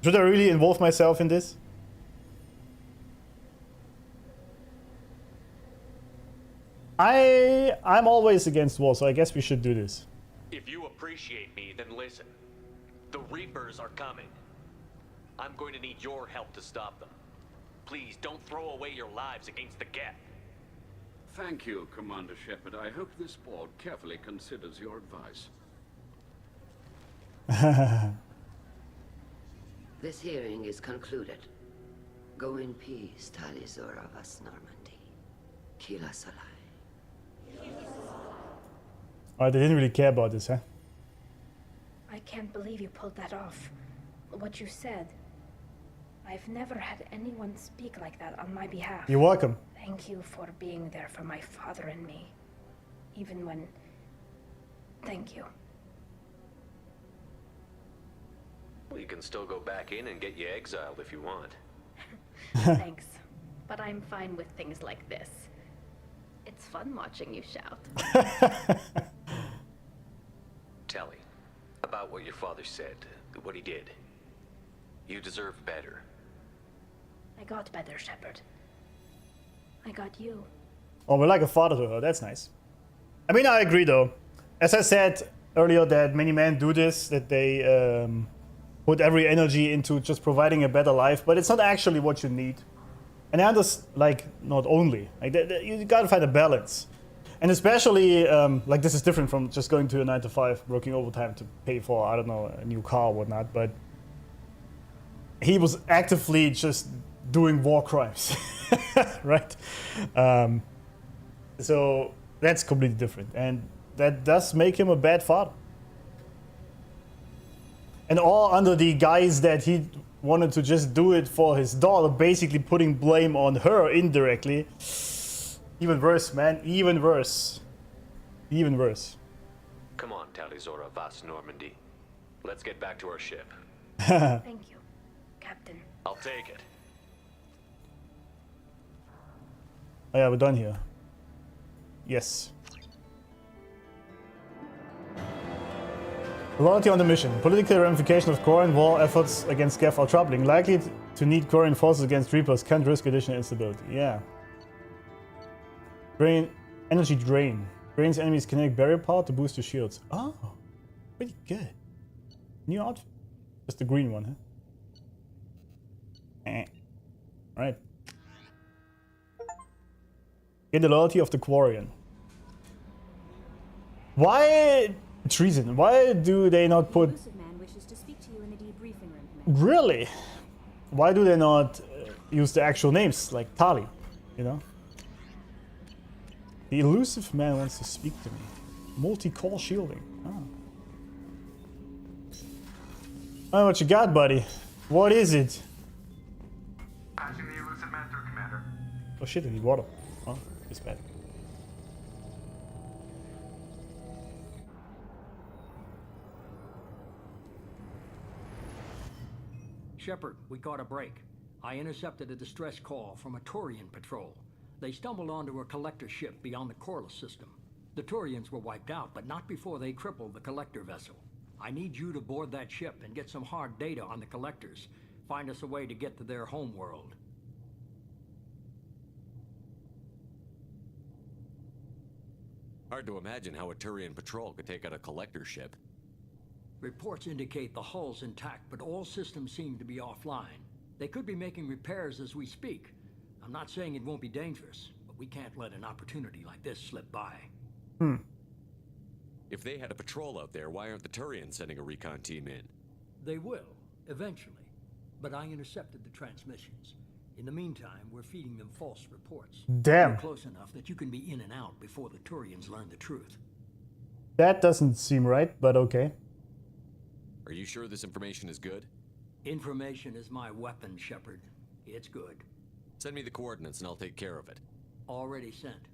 Should I really involve myself in this? I'm always against war, so I guess we should do this. If you appreciate me, then listen. The Reapers are coming. I'm going to need your help to stop them. Please don't throw away your lives against the Geth. Thank you, Commander Shepard. I hope this board carefully considers your advice. This hearing is concluded. Go in peace, Tali Zora vas Normandy. Kila Salai. Alright, they didn't really care about this, huh? I can't believe you pulled that off. What you said. I've never had anyone speak like that on my behalf. You're welcome. Thank you for being there for my father and me. Even when... Thank you. Well, you can still go back in and get you exiled if you want. Thanks. But I'm fine with things like this. It's fun watching you shout. Tally, about what your father said, what he did. You deserve better. I got better, Shepard. I got you. Oh, we're like a father to her. That's nice. I mean, I agree though. As I said earlier, that many men do this, that they put every energy into just providing a better life, but it's not actually what you need. And I understand, like, not only. Like, you gotta find a balance. And especially, like, this is different from just going to a 9 to 5, working overtime to pay for, I don't know, a new car or whatnot, but he was actively just doing war crimes, right? So that's completely different. And that does make him a bad father. And all under the guise that he wanted to just do it for his daughter, basically putting blame on her indirectly. Even worse, man. Even worse. Even worse. Come on, Talizora Vas Normandy. Let's get back to our ship. Thank you, Captain. I'll take it. Oh yeah, we're done here. Yes. Loyalty on the mission. Political ramification of Quarian war efforts against Geth are troubling. Likely to need Quarian forces against Reapers. Can't risk additional instability. Yeah. Drain. Energy drain. Drains enemies' kinetic barrier power to boost your shields. Oh. Pretty good. New outfit. Just the green one, huh? Alright. Get the loyalty of the Quarian. Why... treason. Why do they not put... Man wishes to speak to you in the debriefing room. Really? Why do they not use the actual names, like Tali, you know? The elusive man wants to speak to me. Multi-core shielding. Oh, what you got, buddy? What is it? Patching the elusive man through, Commander. Oh shit, I need water. Oh, it's bad. Shepard, we caught a break. I intercepted a distress call from a Turian patrol. They stumbled onto a collector ship beyond the Corliss system. The Turians were wiped out, but not before they crippled the collector vessel. I need you to board that ship and get some hard data on the collectors. Find us a way to get to their homeworld. Hard to imagine how a Turian patrol could take out a collector ship. Reports indicate the hull's intact, but all systems seem to be offline. They could be making repairs as we speak. I'm not saying it won't be dangerous, but we can't let an opportunity like this slip by. If they had a patrol out there, why aren't the Turians sending a recon team in? They will, eventually. But I intercepted the transmissions. In the meantime, we're feeding them false reports. Damn. We're close enough that you can be in and out before the Turians learn the truth. That doesn't seem right, but okay. Are you sure this information is good? Information is my weapon, Shepard. It's good. Send me the coordinates and I'll take care of it. Already sent.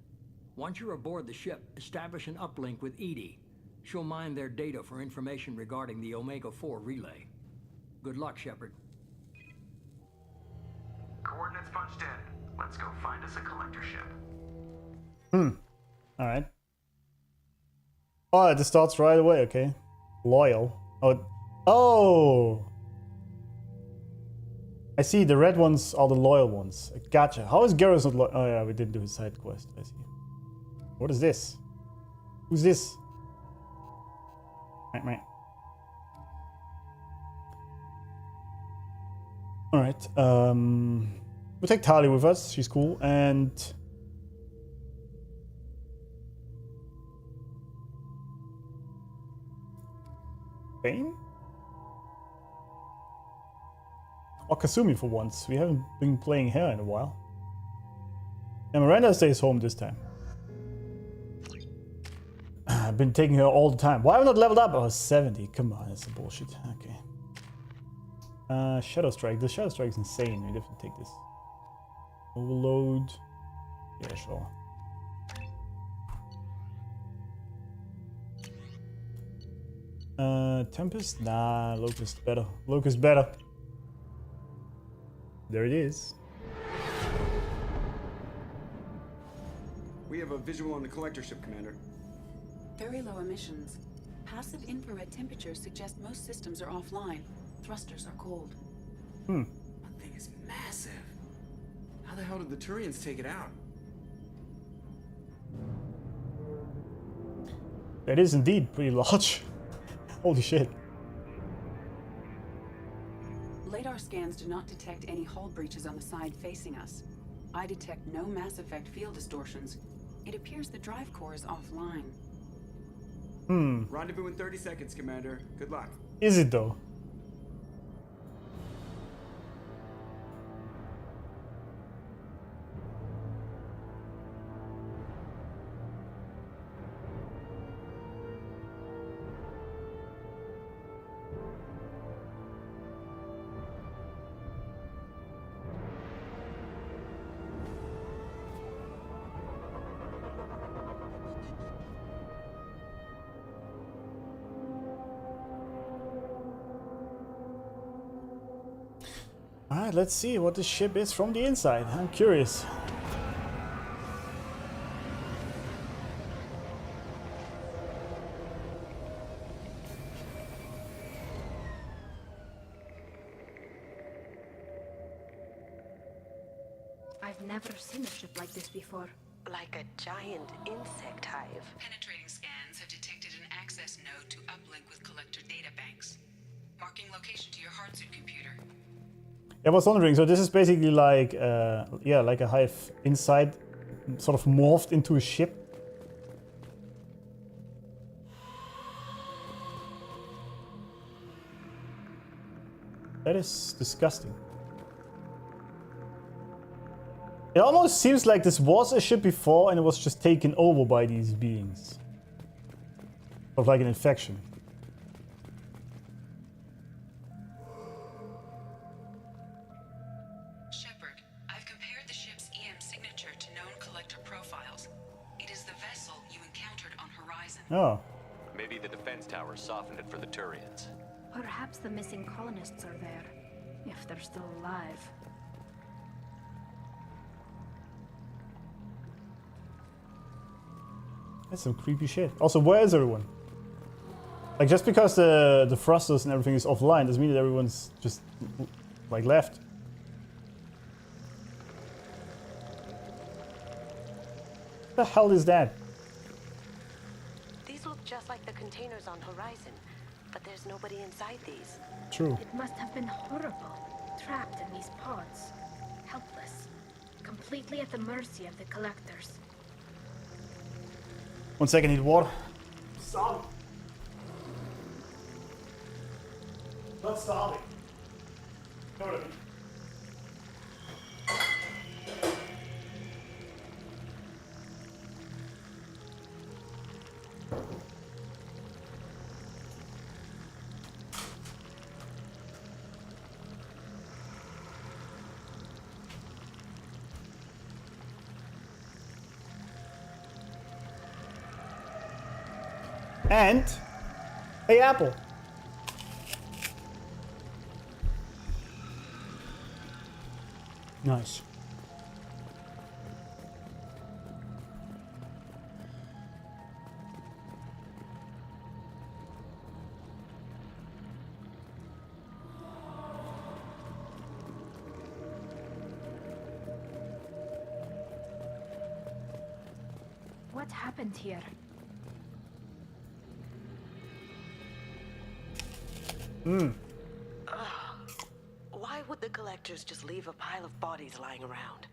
Once you're aboard the ship, establish an uplink with Edie. She'll mine their data for information regarding the Omega-4 relay. Good luck, Shepard. Coordinates punched in. Let's go find us a collector ship. Alright. Oh, it starts right away, okay. Loyal. Oh! I see, the red ones are the loyal ones. Gotcha. How is Garrus not loyal? Oh yeah, we didn't do his side quest. I see. What is this? Who's this? Right. Alright, we'll take Tali with us. She's cool. And... Bane? Or Kasumi for once. We haven't been playing her in a while. And Miranda stays home this time. I've been taking her all the time. Why have I not leveled up? Oh, 70. Come on, that's some bullshit. Okay. Shadow Strike. The Shadow Strike is insane. We definitely take this. Overload. Yeah, sure. Tempest? Nah, Locust better. Locust better. There it is. We have a visual on the collector ship, Commander. Very low emissions. Passive infrared temperatures suggest most systems are offline. Thrusters are cold. Hmm. That thing is massive. How the hell did the Turians take it out? That is indeed pretty large. Holy shit. Radar scans do not detect any hull breaches on the side facing us. I detect no mass effect field distortions. It appears the drive core is offline. Hmm. Rendezvous in 30 seconds, Commander. Good luck. Is it though? Alright, let's see what this ship is from the inside. I'm curious. I've never seen a ship like this before. Like a giant insect hive. Penetrating scans have detected an access node to uplink with collector data banks. Marking location to your hardsuit computer. I was wondering, so this is basically like, yeah, like a hive inside, sort of morphed into a ship. That is disgusting. It almost seems like this was a ship before and it was just taken over by these beings. Sort of like an infection. Oh. Maybe the defense tower softened it for the Turians. Perhaps the missing colonists are there, if they're still alive. That's some creepy shit. Also, where is everyone? Like, just because the thrusters and everything is offline doesn't mean that everyone's just, like, left. What the hell is that? Just like the containers on Horizon, but there's nobody inside these. True. It must have been horrible, trapped in these pods, helpless, completely at the mercy of the collectors. 1 second, need water. Starving. Not starving. You know what I mean? And a apple. Nice. What happened here? Why would the collectors just leave a pile of bodies lying around?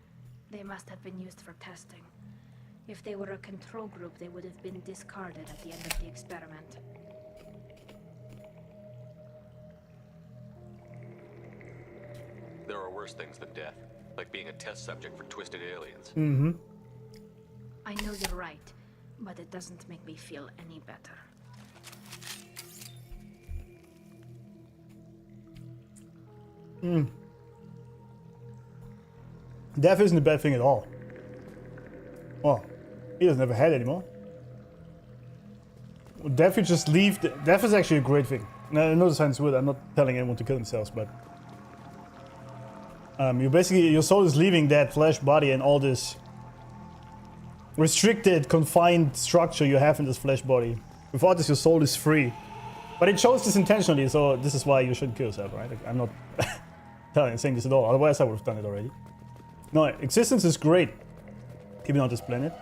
They must have been used for testing. If they were a control group, they would have been discarded at the end of the experiment. There are worse things than death, like being a test subject for twisted aliens. Mm-hmm. I know you're right, but it doesn't make me feel any better. Death isn't a bad thing at all. Well, he doesn't have a head anymore. Death, you just leave. Death is actually a great thing. No, no science would. I'm not telling anyone to kill themselves, but you basically, your soul is leaving that flesh body and all this restricted, confined structure you have in this flesh body. Without this, your soul is free. But it shows this intentionally, so this is why you shouldn't kill yourself, right? I'm not saying this at all. Otherwise, I would have done it already. No, existence is great, even on this planet.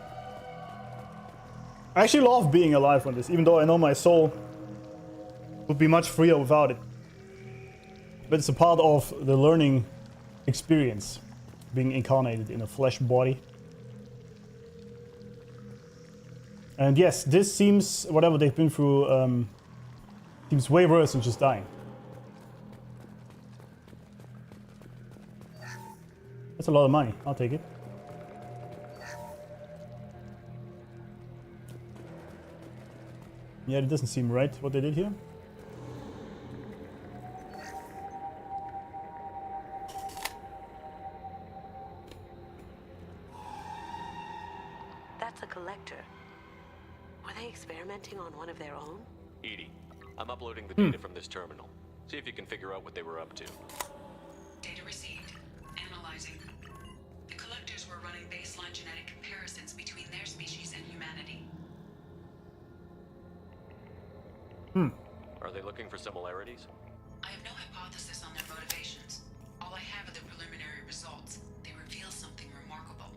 I actually love being alive on this, even though I know my soul would be much freer without it. But it's a part of the learning experience, being incarnated in a flesh body. And yes, this seems, whatever they've been through, seems way worse than just dying. That's a lot of money. I'll take it. Yeah, it doesn't seem right what they did here. That's a collector. Were they experimenting on one of their own? Edie, I'm uploading the data from this terminal. See if you can figure out what they were up to. Data received. Analyzing. The collectors were running baseline genetic comparisons between their species and humanity. Are they looking for similarities? I have no hypothesis on their motivations. All I have are the preliminary results. They reveal something remarkable.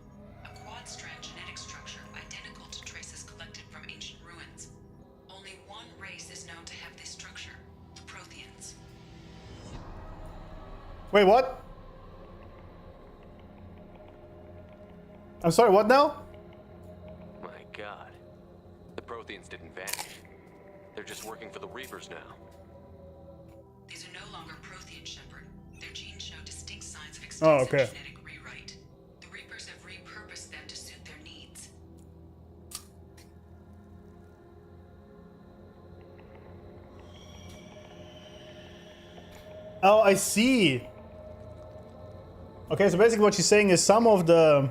A quad-strand genetic structure identical to traces collected from ancient ruins. Only one race is known to have this structure, the Protheans. Wait, what? I'm sorry, what now? My god. The Protheans didn't vanish. They're just working for the Reapers now. These are no longer Prothean, Shepard. Their genes show distinct signs of Oh, extensive okay. genetic rewrite. The Reapers have repurposed them to suit their needs. Oh, I see. Okay, so basically what she's saying is some of the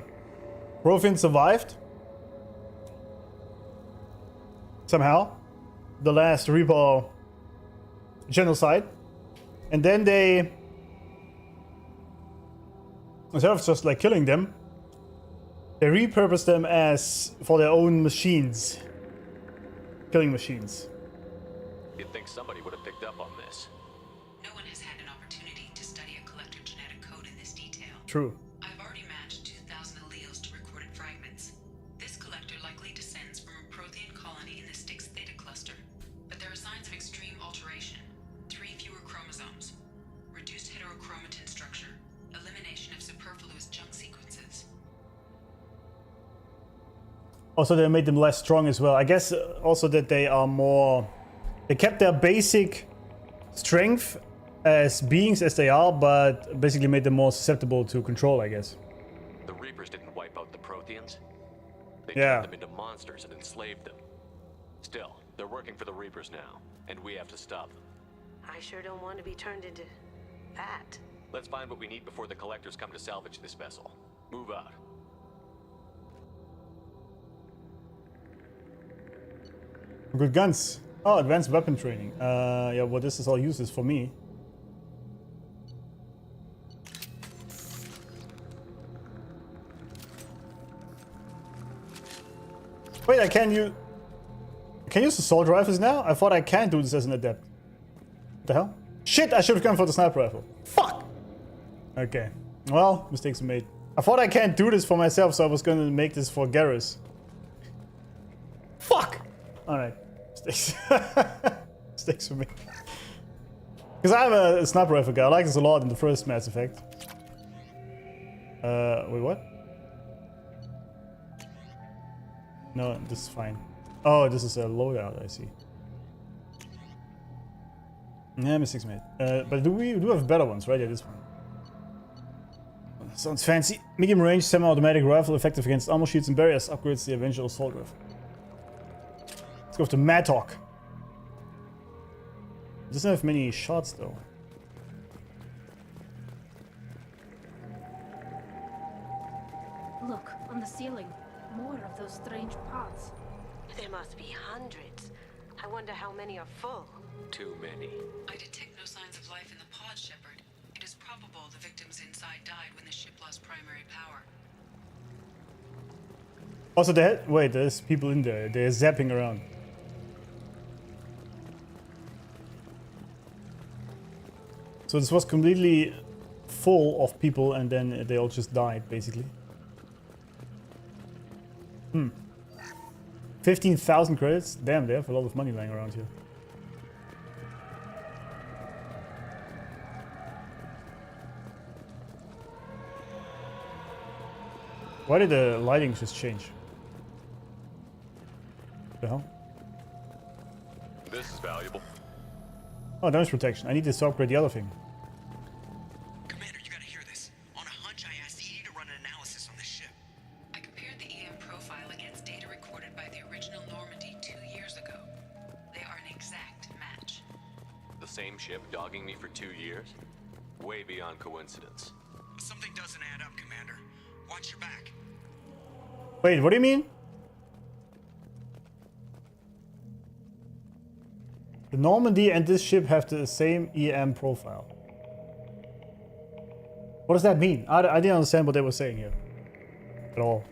Protheans survived. Somehow. The last Reaper genocide. And then they, instead of just like killing them, they repurpose them as for their own machines. Killing machines. You'd think somebody would have picked up on this. No one has had an opportunity to study a collector genetic code in this detail. True. I've already matched 2,000 alleles to recorded fragments. This collector likely descends from a Prothean colony in the Styx Theta cluster. But there are signs of extreme alteration. 3 fewer chromosomes. Reduced heterochromatin structure. Elimination of superfluous junk sequences. Also, they made them less strong as well. I guess also that they are more... They kept their basic strength as beings as they are, but basically made them more susceptible to control, I guess. The Reapers didn't wipe out the Protheans. They Yeah. turned them into monsters and enslaved them. Still, they're working for the Reapers now, and we have to stop them. I sure don't want to be turned into that. Let's find what we need before the Collectors come to salvage this vessel. Move out. Good guns. Oh, advanced weapon training. Yeah, well, this is all useless for me. Wait, I can use assault rifles now? I thought I can't do this as an adept. What the hell? Shit, I should have gone for the sniper rifle. Fuck! Okay. Well, mistakes were made. I thought I can't do this for myself, so I was gonna make this for Garrus. Fuck! Alright. Mistakes. Mistakes for me. Because I'm a sniper rifle guy. I like this a lot in the first Mass Effect. Wait, what? No, this is fine. Oh, this is a loadout, I see. Yeah, mistakes made. But we do have better ones, right? Yeah, this one. Sounds fancy. Medium range, semi-automatic rifle, effective against armor shields and barriers. Upgrades the eventual assault rifle. Let's go with the Mattock. It doesn't have many shots though. Look, on the ceiling. More of those strange pots. There must be hundreds. I wonder how many are full. Too many. I detect no signs of life in the pod, Shepard. It is probable the victims inside died when the ship lost primary power. Also, wait, there's people in there. They're zapping around. So this was completely full of people, and then they all just died, basically. 15,000 credits? Damn, they have a lot of money lying around here. Why did the lighting just change? What the hell? This is valuable. Oh, damage protection. I need this to upgrade the other thing. Commander, you gotta hear this. On a hunch, I asked Edie to run an analysis on this ship. I compared the EM profile against data recorded by the original Normandy 2 years ago. They are an exact match. The same ship dogging me for 2 years? Way beyond coincidence. Something doesn't add up, Commander. Watch your back. Wait, what do you mean? The Normandy and this ship have the same EM profile. What does that mean? I didn't understand what they were saying here. At all.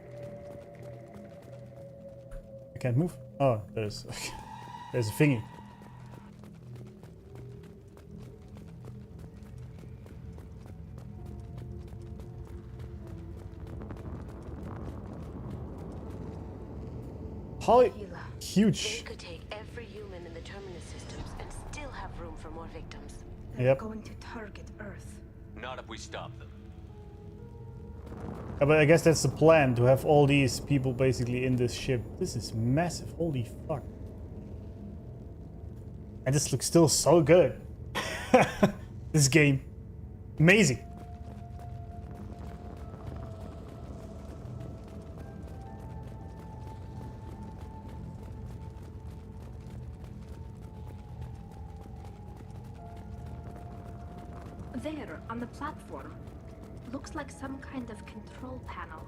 I can't move? Oh, there's a thingy. How huge. They could take every human in the terminus systems and still have room for more victims. They're going to target Earth. Not if we stop them. Yeah, but I guess that's the plan, to have all these people basically in this ship. This is massive, holy fuck. And this looks still so good. This game. Amazing. There, on the platform. Looks like some kind of control panel.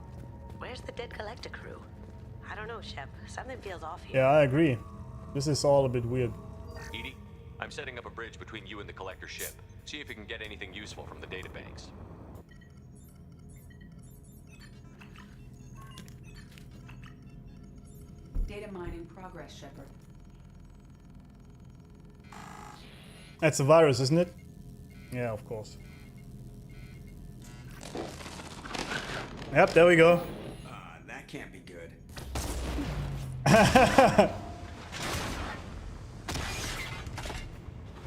Where's the dead collector crew? I don't know, Shep. Something feels off here. Yeah, I agree. This is all a bit weird. Edie, I'm setting up a bridge between you and the collector ship. See if you can get anything useful from the databanks. Data mine in progress, Shepard. That's a virus, isn't it? Yeah, of course. Yep, there we go. That can't be good.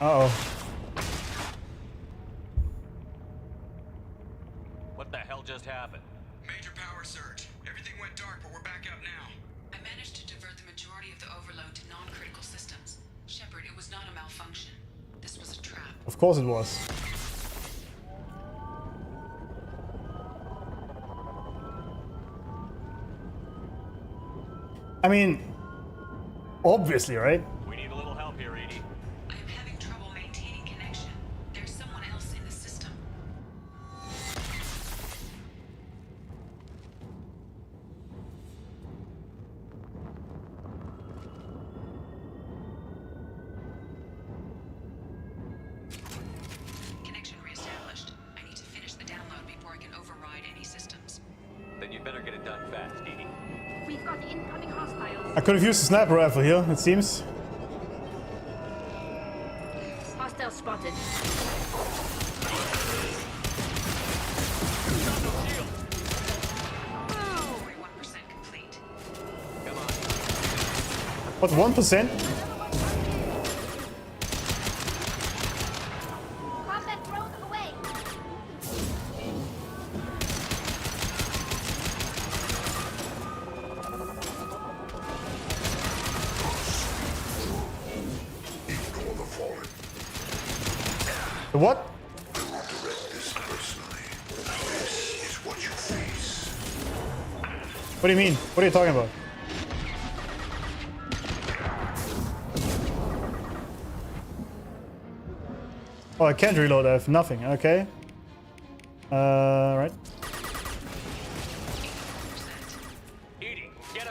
Uh-oh. What the hell just happened? Major power surge. Everything went dark, but we're back up now. I managed to divert the majority of the overload to non-critical systems. Shepard, it was not a malfunction. This was a trap. Of course it was. I mean, obviously, right? We need a little help here, Edie. I am having trouble maintaining connection. There's someone else in the system. Connection reestablished. I need to finish the download before I can override any systems. Then you'd better get it done fast, Edie. We've got incoming hostiles. I could have used a sniper rifle here, it seems. Hostile spotted. What, 1%? Combat drone away. The what? What do you mean? What are you talking about? Oh, I can't reload, I have nothing, okay. Right.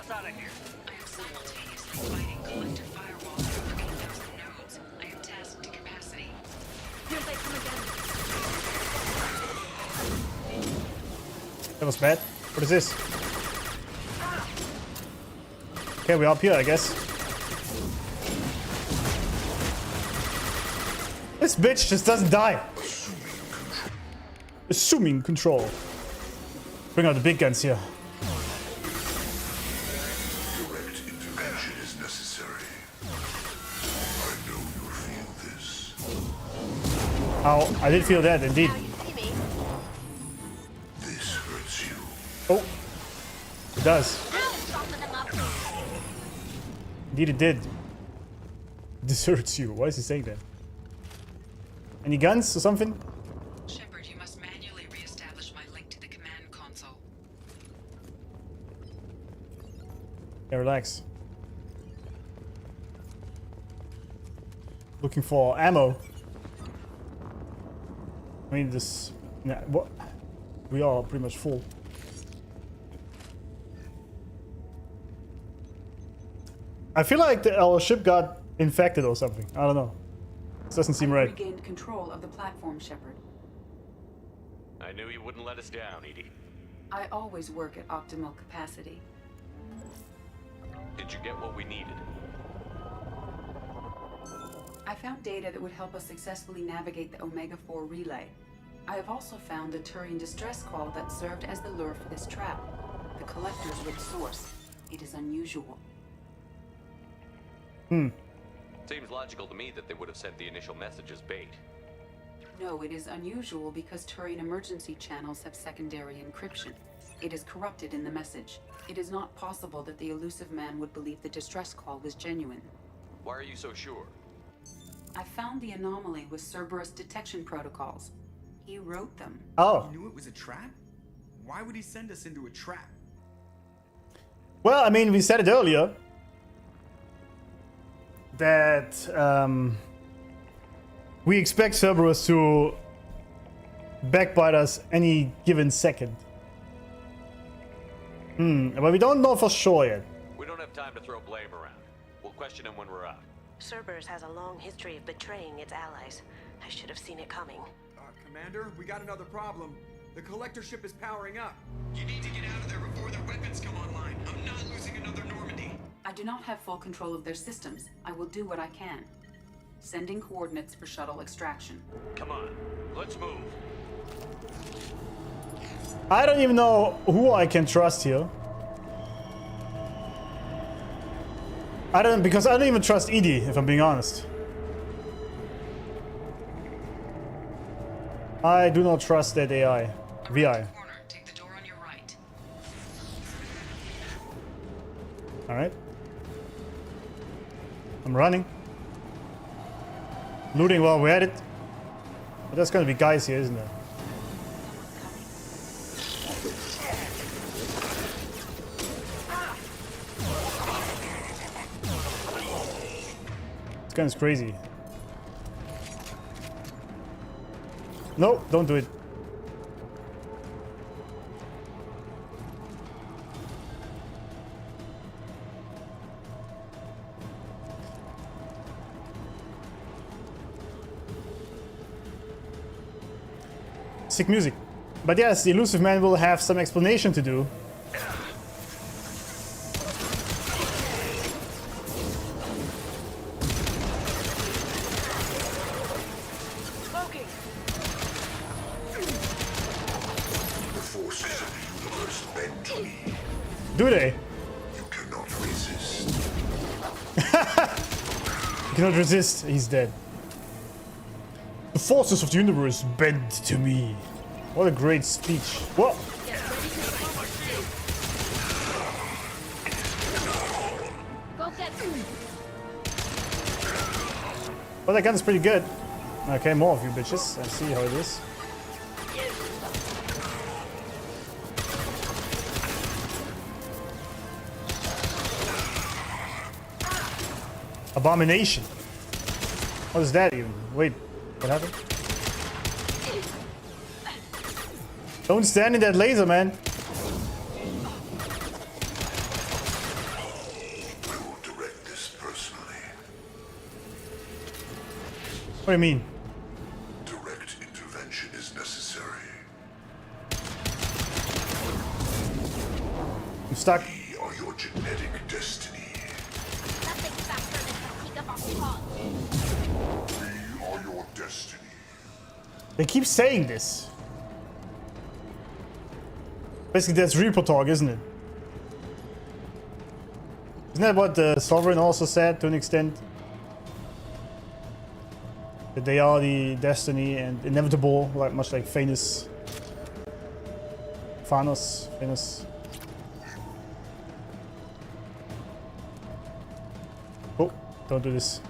us out of here. I am simultaneously fighting collector firewalls for 8,000 nodes. I am tasked to capacity. Here they come again. That was bad. What is this? Okay, we're up here, I guess. This bitch just doesn't die. Assuming control. Bring out the big guns here. Direct intervention is necessary. I know you'll feel this. Oh, I did feel that, indeed. This hurts you. Oh, it does. Indeed it did. This hurts you. Why is he saying that? Any guns or something? Shepard, you must manually re-establish my link to the command console. Yeah, relax. Looking for ammo. I mean, this... Nah, what? We are pretty much full. I feel like our ship got infected or something. I don't know. This doesn't seem right. Regained control of the platform, Shepard. I knew you wouldn't let us down, Edie. I always work at optimal capacity. Did you get what we needed? I found data that would help us successfully navigate the Omega-4 relay. I have also found a Turian distress call that served as the lure for this trap. The collectors were the source. It is unusual. Seems logical to me that they would have sent the initial message as bait. No, it is unusual because Turian emergency channels have secondary encryption. It is corrupted in the message. It is not possible that the elusive man would believe the distress call was genuine. Why are you so sure? I found the anomaly with Cerberus detection protocols. He wrote them. Oh. He knew it was a trap? Why would he send us into a trap? Well, I mean, we said it earlier. That we expect Cerberus to backbite us any given second. But we don't know for sure yet. We don't have time to throw blame around. We'll question him when we're out. Cerberus has a long history of betraying its allies. I should have seen it coming. Commander, we got another problem. The collector ship is powering up. You need to get out of there before their weapons come online. I'm not losing another Normandy. I do not have full control of their systems. I will do what I can. Sending coordinates for shuttle extraction. Come on, let's move. I don't even know who I can trust here. Because I don't even trust Edie, if I'm being honest. I do not trust that AI. VI. Take the door on your right. Alright. I'm running. Looting while we're at it. But there's gonna be guys here, isn't there? This gun's crazy. No, don't do it. Sick music. But yes, the elusive man will have some explanation to do. Do they? You cannot resist. You cannot resist. He's dead. The forces of the universe bend to me. What a great speech. What? Well, that gun's pretty good. Okay, more of you bitches. I see how it is. Abomination. What is that even? Wait, what happened? Don't stand in that laser, man. do you mean? Direct intervention is necessary. I'm stuck. We are your genetic destiny. Nothing faster than fatigue of our cause. We are your destiny. They keep saying this. Basically, that's Reaper talk, isn't it? Isn't that what the Sovereign also said to an extent? That they are the destiny and inevitable, like much like Thanos. Oh, don't do this.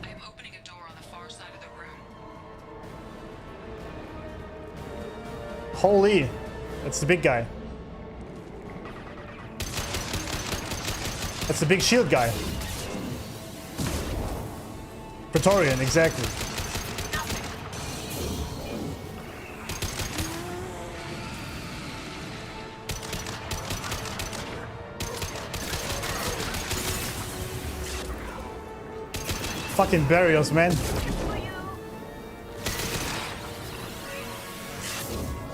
I am opening a door on the far side of the room. Holy, that's the big guy. That's the big shield guy. Praetorian, exactly. Fucking barriers, man.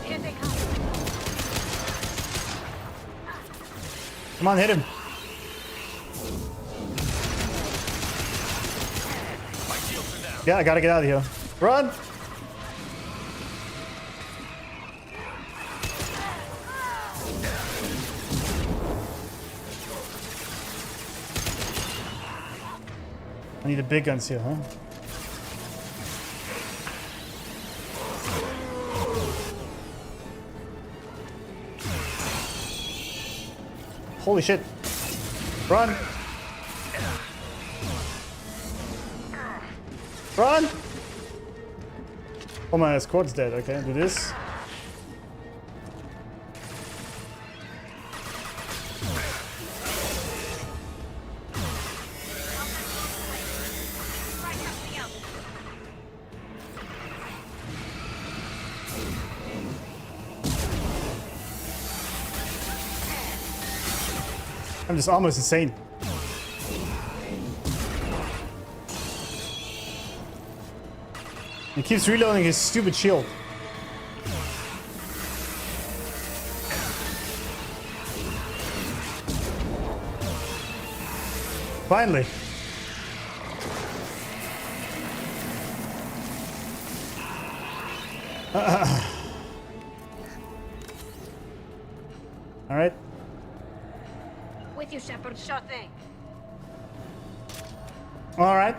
Here they come. Come on, hit him. Yeah, I gotta get out of here. Run! I need the big guns here, huh? Holy shit. Run! Run! Oh my squad's dead. Okay, do this. And this armor is insane. He keeps reloading his stupid shield. Finally. All right. With you, Shepard. Sure thing. All right.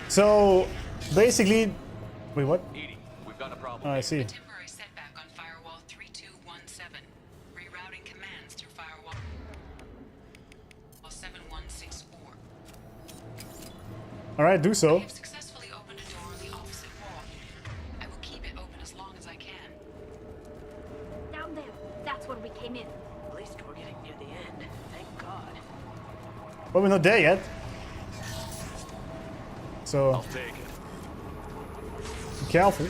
So, basically, wait, what? Edie, we've got a problem. Oh, I see. Temporary setback on firewall 3217. Rerouting commands through firewall 7164. All right, do so. I have successfully opened a door on the opposite wall. I will keep it open as long as I can. Down there. That's where we came in. At least we're getting near the end. Thank God. Well, we're not there yet. So, I'll take it. be careful.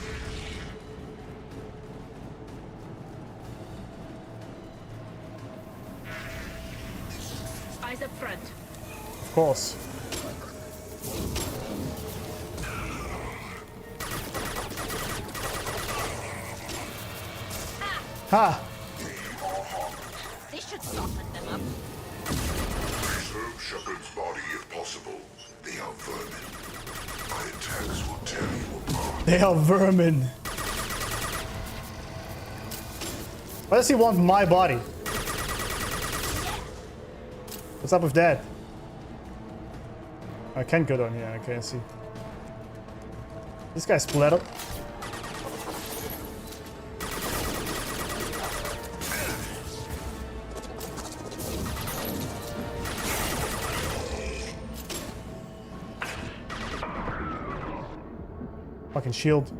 Eyes up front. Of course. Ha! This should soften them up. Preserve Shepard's body if possible. They are vermin. My attacks will tear you apart. They are vermin. Why does he want my body? What's up with that? I can't go down here, I can't see. This guy's splattered. Fucking shield.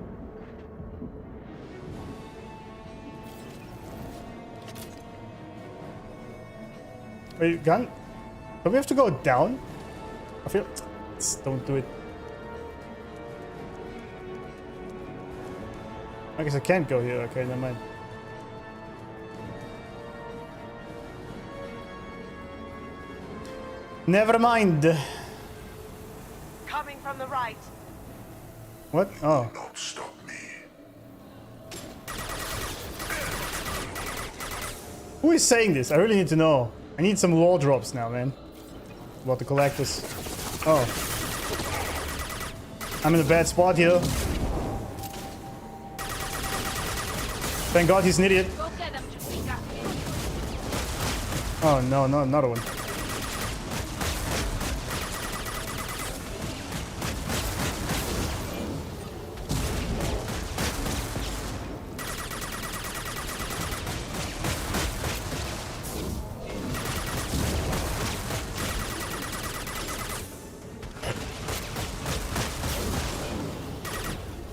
Wait, gun? Do we have to go down? I feel... Don't do it. I guess I can't go here. Okay, never mind. Never mind. Coming from the right. What? Oh. Not stop me. Who is saying this? I really need to know. I need some lore drops now, man. About the collectors. Oh. I'm in a bad spot here. Thank God he's an idiot. Oh no, no, another one.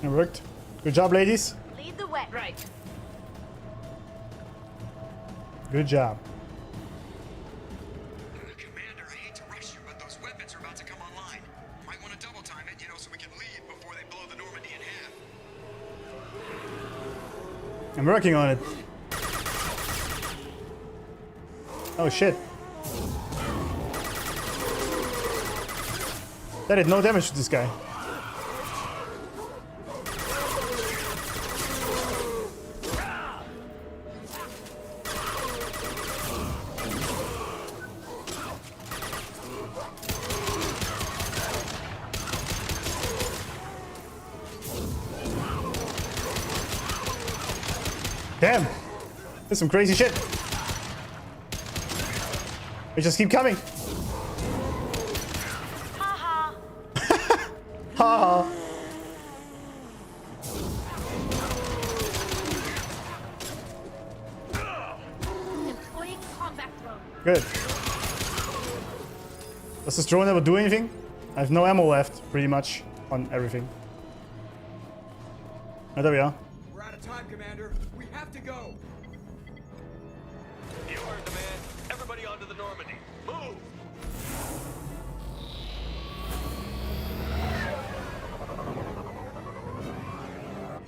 It worked. Good job, ladies. Lead the way. Right. Good job. Commander, I hate to rush you, but those weapons are about to come online. Might want to double time it, you know, so we can leave before they blow the Normandy in half. I'm working on it. Oh shit. That did no damage to this guy. Damn! There's some crazy shit. They just keep coming. Ha ha. Employing combat drone. Good. Does this drone ever do anything? I have no ammo left, pretty much, on everything. Oh, there we are. We're out of time, Commander. We have to go. You heard the man. Everybody onto the Normandy. Move!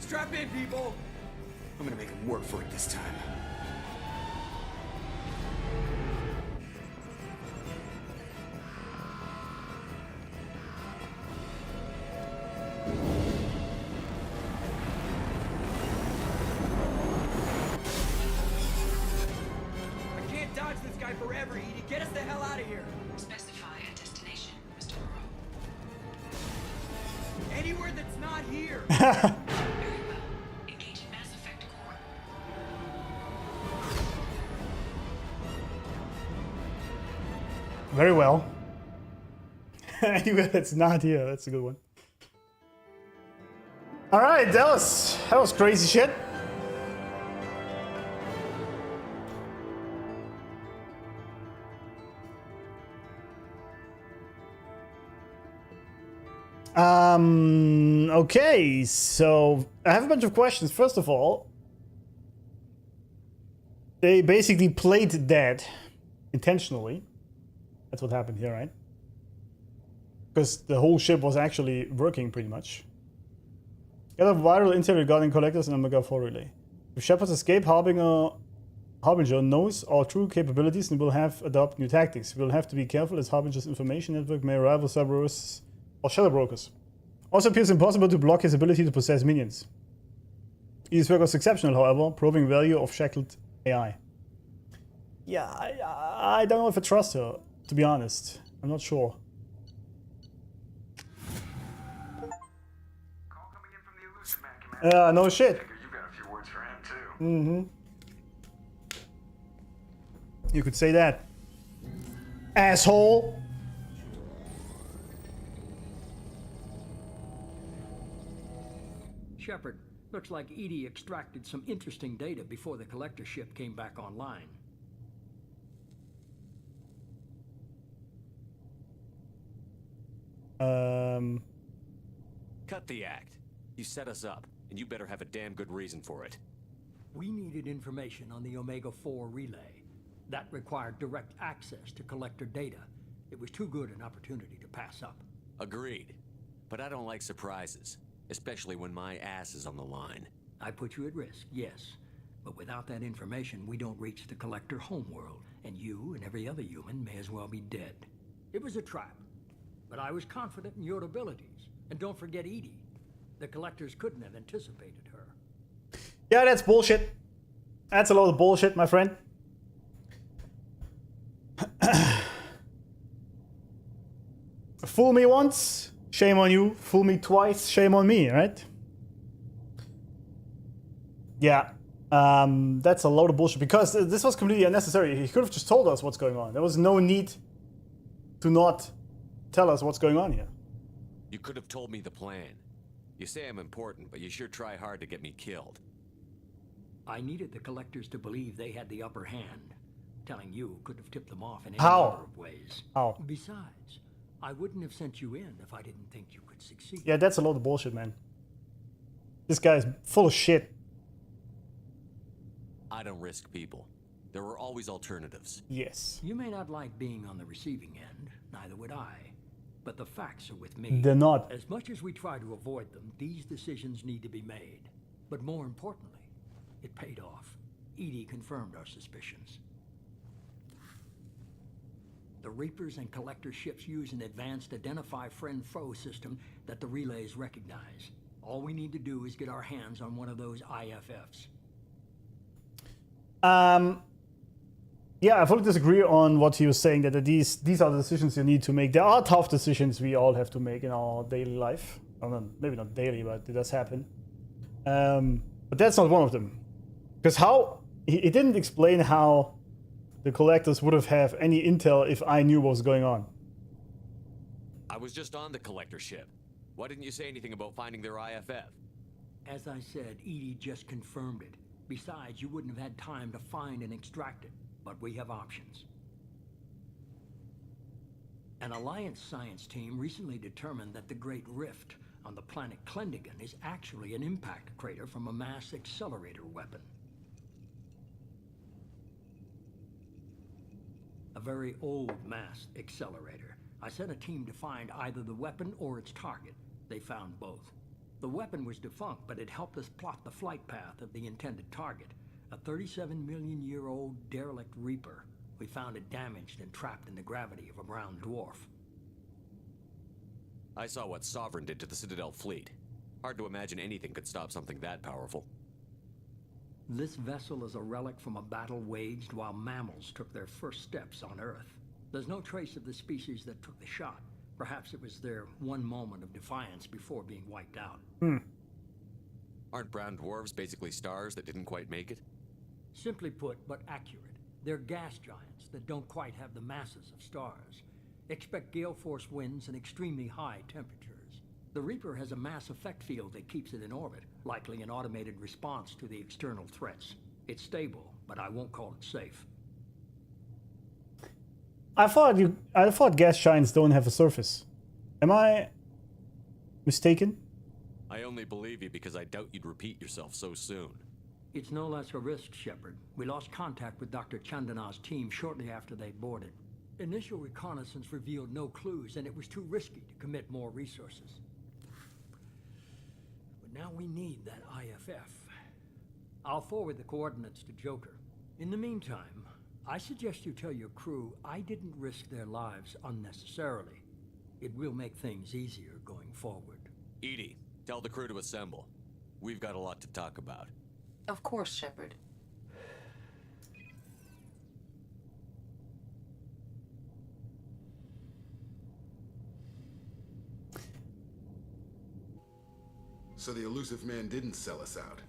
Strap in, people. I'm gonna make him work for it this time. I can't dodge this guy forever, Edie. Get us the hell out of here. Specify a destination, Mr. Anywhere that's not here. Engaging Mass Effect core. Very well. Anyway, that's not here. That's a good one. All right, that was crazy shit. Okay, so I have a bunch of questions. First of all, they basically played dead intentionally. That's what happened here, right? Because the whole ship was actually working pretty much. Get a viral intel regarding collectors and Omega 4 relay. If Shepard's escape, Harbinger knows our true capabilities and will have adopt new tactics. We'll have to be careful as Harbinger's information network may rival Cerberus or Shadow Brokers. Also appears impossible to block his ability to possess minions. His work was exceptional, however, proving value of shackled AI. Yeah, I don't know if I trust her, to be honest. I'm not sure. Yeah, no shit. You've got a few words for him too. Mm-hmm. You could say that. Asshole! Shepard, looks like Edie extracted some interesting data before the collector ship came back online. Cut the act. You set us up, and you better have a damn good reason for it. We needed information on the Omega 4 relay. That required direct access to collector data. It was too good an opportunity to pass up. Agreed. But I don't like surprises, especially when my ass is on the line. I put you at risk, yes. But without that information, we don't reach the Collector homeworld, and you and every other human may as well be dead. It was a trap, but I was confident in your abilities. And don't forget Edie. The Collectors couldn't have anticipated her. Yeah, that's bullshit. That's a load of bullshit, my friend. Fool me once, shame on you. Fool me twice, shame on me, right? Yeah, that's a load of bullshit because this was completely unnecessary. He could have just told us what's going on. There was no need to not tell us what's going on here. You could have told me the plan. You say I'm important, but you sure try hard to get me killed. I needed the Collectors to believe they had the upper hand. Telling you could have tipped them off in any How? number of ways. How? Besides, I wouldn't have sent you in if I didn't think you could succeed. Yeah, that's a load of bullshit, man. This guy's full of shit. I don't risk people. There were always alternatives. Yes. You may not like being on the receiving end, neither would I. But the facts are with me. They're not. As much as we try to avoid them, these decisions need to be made. But more importantly, it paid off. Edie confirmed our suspicions. The Reapers and Collector ships use an advanced identify friend-foe system that the relays recognize. All we need to do is get our hands on one of those IFFs. Yeah, I fully disagree on what he was saying, that these are the decisions you need to make. There are tough decisions we all have to make in our daily life. Well, maybe not daily, but it does happen. But that's not one of them. Because he didn't explain how the Collectors would have any intel if I knew what was going on. I was just on the Collector ship. Why didn't you say anything about finding their IFF? As I said, Edie just confirmed it. Besides, you wouldn't have had time to find and extract it. But we have options. An Alliance science team recently determined that the Great Rift on the planet Klendigan is actually an impact crater from a mass accelerator weapon. A very old mass accelerator. I sent a team to find either the weapon or its target. They found both. The weapon was defunct, but it helped us plot the flight path of the intended target. A 37-million-year-old derelict Reaper. We found it damaged and trapped in the gravity of a brown dwarf. I saw what Sovereign did to the Citadel fleet. Hard to imagine anything could stop something that powerful. This vessel is a relic from a battle waged while mammals took their first steps on Earth. There's no trace of the species that took the shot. Perhaps it was their one moment of defiance before being wiped out. Aren't brown dwarves basically stars that didn't quite make it? Simply put, but accurate. They're gas giants that don't quite have the masses of stars. Expect gale force winds and extremely high temperatures. The Reaper has a mass effect field that keeps it in orbit, likely an automated response to the external threats. It's stable, but I won't call it safe. I thought gas giants don't have a surface. Am I mistaken? I only believe you because I doubt you'd repeat yourself so soon. It's no less a risk, Shepard. We lost contact with Dr. Chandana's team shortly after they boarded. Initial reconnaissance revealed no clues, and it was too risky to commit more resources. But now we need that IFF. I'll forward the coordinates to Joker. In the meantime, I suggest you tell your crew I didn't risk their lives unnecessarily. It will make things easier going forward. Edie, tell the crew to assemble. We've got a lot to talk about. Of course, Shepard. So the elusive man didn't sell us out.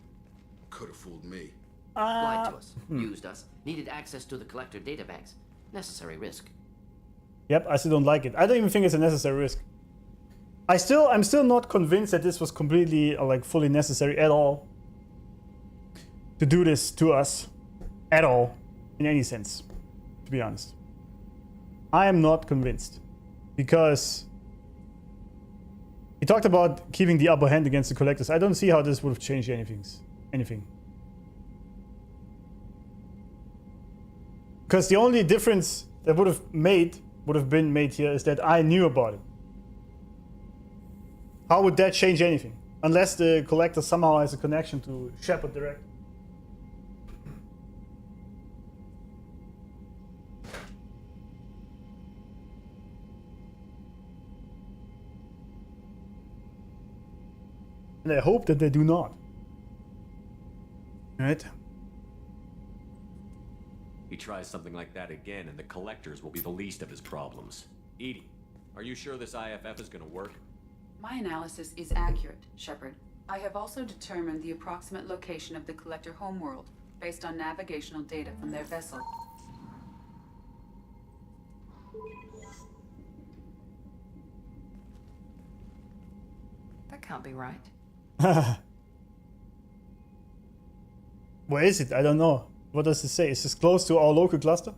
Could have fooled me. Lied to us, used us, needed access to the Collector databanks. Necessary risk. Yep, I still don't like it. I don't even think it's a necessary risk. I'm still not convinced that this was completely, fully necessary at all. To do this to us. At all. In any sense. To be honest. I am not convinced. Because he talked about keeping the upper hand against the Collectors. I don't see how this would have changed anything. Because the only difference that would have been made here is that I knew about it. How would that change anything? Unless the collector somehow has a connection to Shepard direct. And I hope that they do not. Alright. He tries something like that again, and the collectors will be the least of his problems. Edie, are you sure this IFF is gonna work? My analysis is accurate, Shepard. I have also determined the approximate location of the collector homeworld, based on navigational data from their vessel. That can't be right. Where is it? I don't know. What does it say? Is this close to our local cluster?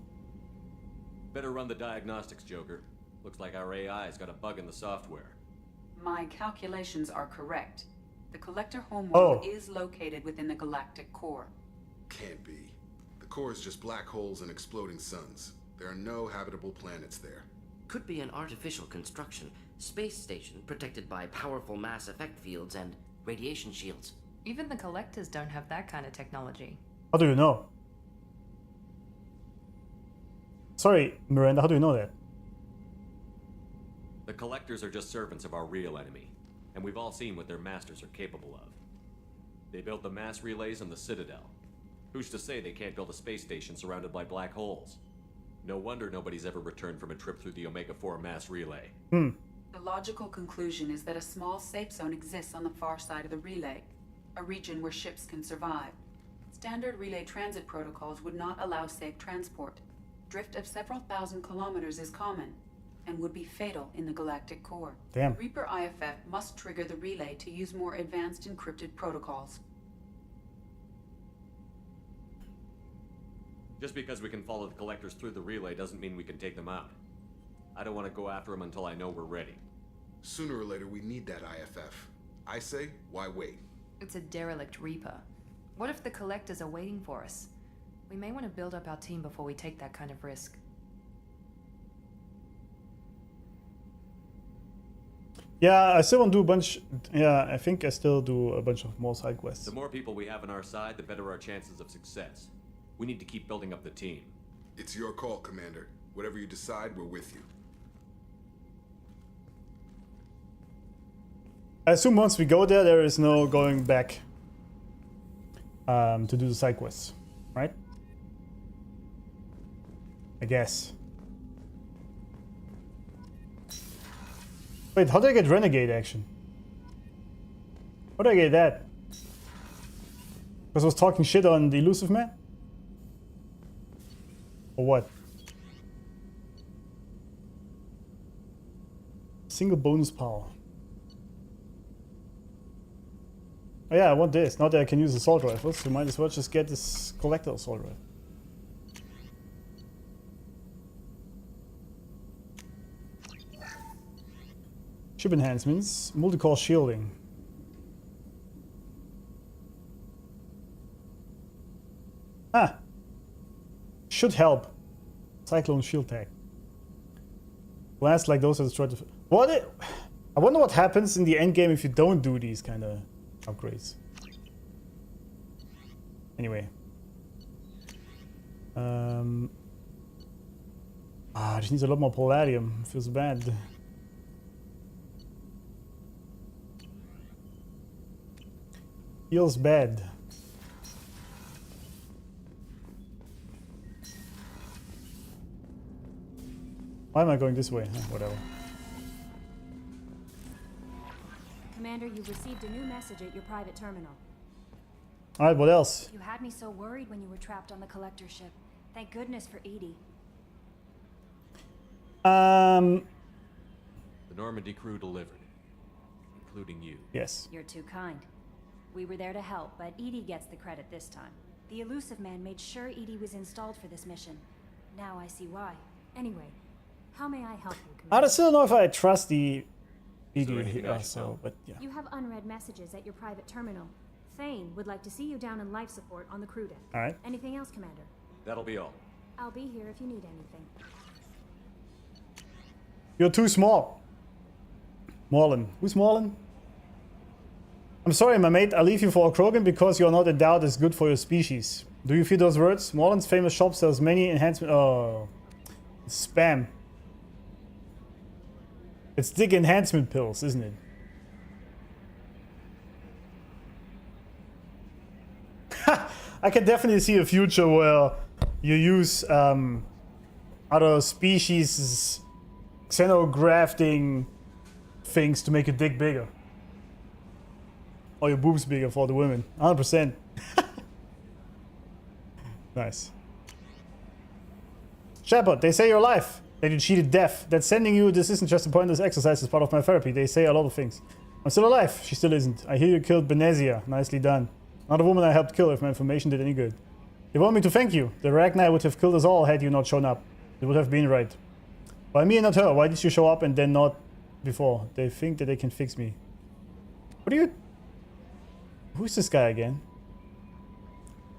Better run the diagnostics, Joker. Looks like our AI's got a bug in the software. My calculations are correct. The collector homeworld is located within the galactic core. Can't be. The core is just black holes and exploding suns. There are no habitable planets there. Could be an artificial construction. Space station protected by powerful mass effect fields and radiation shields. Even the collectors don't have that kind of technology. How do you know? Sorry, Miranda, how do you know that? The collectors are just servants of our real enemy, and we've all seen what their masters are capable of. They built the mass relays on the Citadel. Who's to say they can't build a space station surrounded by black holes? No wonder nobody's ever returned from a trip through the Omega-4 mass relay. The logical conclusion is that a small safe zone exists on the far side of the relay, a region where ships can survive. Standard relay transit protocols would not allow safe transport. Drift of several thousand kilometers is common, and would be fatal in the galactic core. Damn. Reaper IFF must trigger the relay to use more advanced encrypted protocols. Just because we can follow the collectors through the relay doesn't mean we can take them out. I don't want to go after them until I know we're ready. Sooner or later, we need that IFF. I say, why wait? It's a derelict Reaper. What if the collectors are waiting for us? We may want to build up our team before we take that kind of risk. Yeah, I still want to do a bunch. Yeah, I think I still do a bunch of more side quests. The more people we have on our side, the better our chances of success. We need to keep building up the team. It's your call, Commander. Whatever you decide, we're with you. I assume once we go there, there is no going back to do the side quests, right? I guess. Wait, how did I get Renegade action? How did I get that? Because I was talking shit on the Elusive Man? Or what? Single bonus power. Oh yeah, I want this. Now that I can use assault rifles, so might as well just get this collector assault rifle. Ship enhancements, multi-core shielding. Ah! Should help. Cyclone shield tag. Blasts like those are destroyed. What? I wonder what happens in the end game if you don't do these kind of upgrades. Anyway. This needs a lot more palladium. Feels bad. Feels bad. Why am I going this way? Whatever. Commander, you've received a new message at your private terminal. Alright, what else? You had me so worried when you were trapped on the collector ship. Thank goodness for Edie. The Normandy crew delivered, including you. Yes. You're too kind. We were there to help, but Edie gets the credit this time. The Elusive Man made sure Edie was installed for this mission. Now I see why. Anyway, how may I help you, Commander? I still don't know if I trust the Edie here, so, but yeah. You have unread messages at your private terminal. Thane would like to see you down in life support on the crew deck. Alright. Anything else, Commander? That'll be all. I'll be here if you need anything. You're too small. Marlon. Who's Marlon? I'm sorry, my mate. I'll leave you for a Krogan because you're not endowed as good for your species. Do you feel those words? Morland's famous shop sells many enhancement. Oh, spam. It's dick enhancement pills, isn't it? I can definitely see a future where you use other species xenografting things to make your dick bigger. Or your boobs bigger for the women. 100%. Nice. Shepard, they say you're alive. That you cheated death. That sending you this isn't just a pointless exercise as part of my therapy. They say a lot of things. I'm still alive. She still isn't. I hear you killed Benezia. Nicely done. Not a woman I helped kill if my information did any good. They want me to thank you. The Ragnar would have killed us all had you not shown up. It would have been right. Why me and not her? Why did you show up and then not before? They think that they can fix me. What are you... Who's this guy again?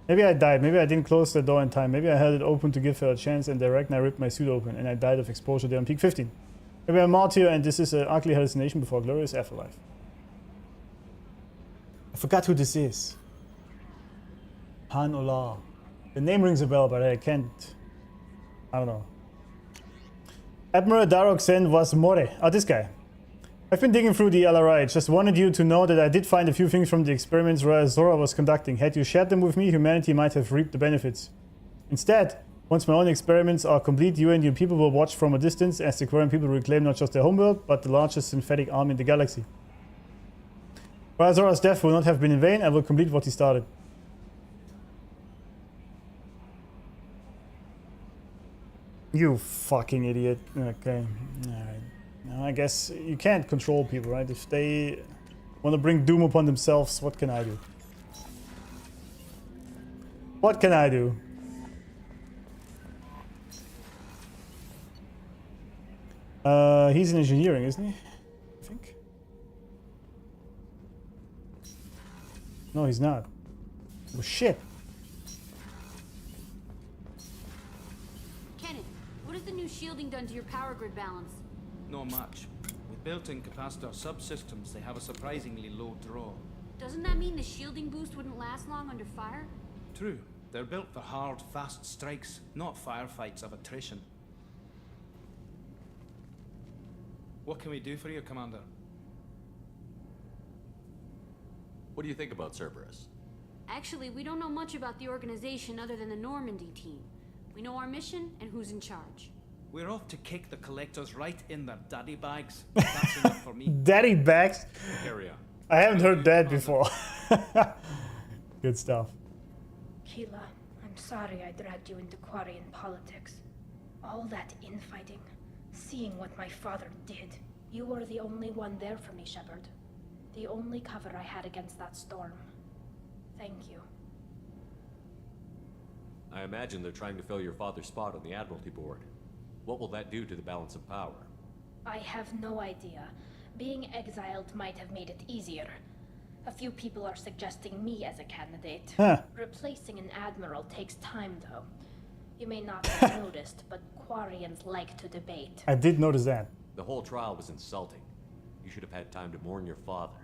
Maybe I died. Maybe I didn't close the door in time. Maybe I held it open to give her a chance and the Ragnar ripped my suit open and I died of exposure there on peak 15. Maybe I'm out here and this is an ugly hallucination before a glorious afterlife. I forgot who this is. Han Ola. The name rings a bell, but I can't... I don't know. Admiral Darok Sen was More. Oh, this guy. I've been digging through the LRI. Just wanted you to know that I did find a few things from the experiments Zora was conducting. Had you shared them with me, humanity might have reaped the benefits. Instead, once my own experiments are complete, you and your people will watch from a distance as the Quarian people reclaim not just their homeworld, but the largest synthetic army in the galaxy. While Zora's death will not have been in vain, I will complete what he started. You fucking idiot. Okay, alright. Now, I guess you can't control people, right? If they want to bring doom upon themselves, what can I do? What can I do? He's in engineering, isn't he? I think. No, he's not. Oh, shit. Kenneth, what has the new shielding done to your power grid balance? Not much. With built-in capacitor subsystems, they have a surprisingly low draw. Doesn't that mean the shielding boost wouldn't last long under fire? True. They're built for hard, fast strikes, not firefights of attrition. What can we do for you, Commander? What do you think about Cerberus? Actually, we don't know much about the organization other than the Normandy team. We know our mission and who's in charge. We're off to kick the collectors right in their daddy bags. That's enough for me. Daddy bags? Area. I haven't heard that before. Good stuff. Keela, I'm sorry I dragged you into Quarian politics. All that infighting, seeing what my father did. You were the only one there for me, Shepard. The only cover I had against that storm. Thank you. I imagine they're trying to fill your father's spot on the Admiralty Board. What will that do to the balance of power? I have no idea. Being exiled might have made it easier. A few people are suggesting me as a candidate. Huh. Replacing an admiral takes time, though. You may not have noticed, but Quarians like to debate. I did notice that. The whole trial was insulting. You should have had time to mourn your father.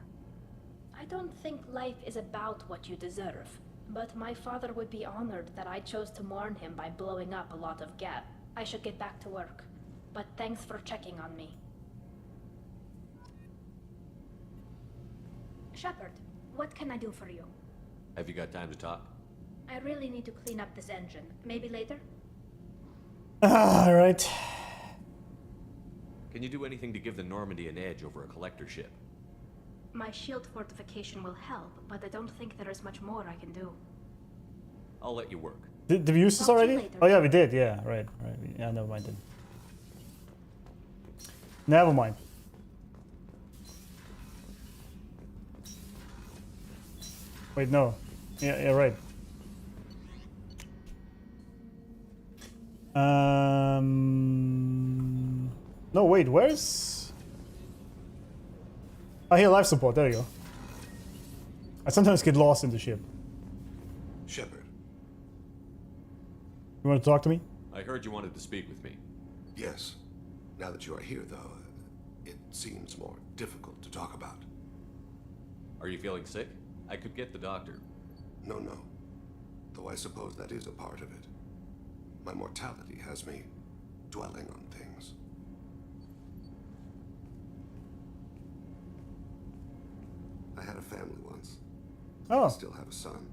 I don't think life is about what you deserve, but my father would be honored that I chose to mourn him by blowing up a lot of gas. I should get back to work, but thanks for checking on me. Shepard, what can I do for you? Have you got time to talk? I really need to clean up this engine. Maybe later? Alright. Can you do anything to give the Normandy an edge over a collector ship? My shield fortification will help, but I don't think there is much more I can do. I'll let you work. Did we use this already? Oh yeah, we did. Yeah, right. Yeah, never mind then. Never mind. Wait, no. Yeah, right. No, wait, where's... Oh, here, life support. There you go. I sometimes get lost in the ship. Shepard. You want to talk to me? I heard you wanted to speak with me. Yes. Now that you are here, though, it seems more difficult to talk about. Are you feeling sick? I could get the doctor. No. Though I suppose that is a part of it. My mortality has me dwelling on things. I had a family once. Oh. I still have a son.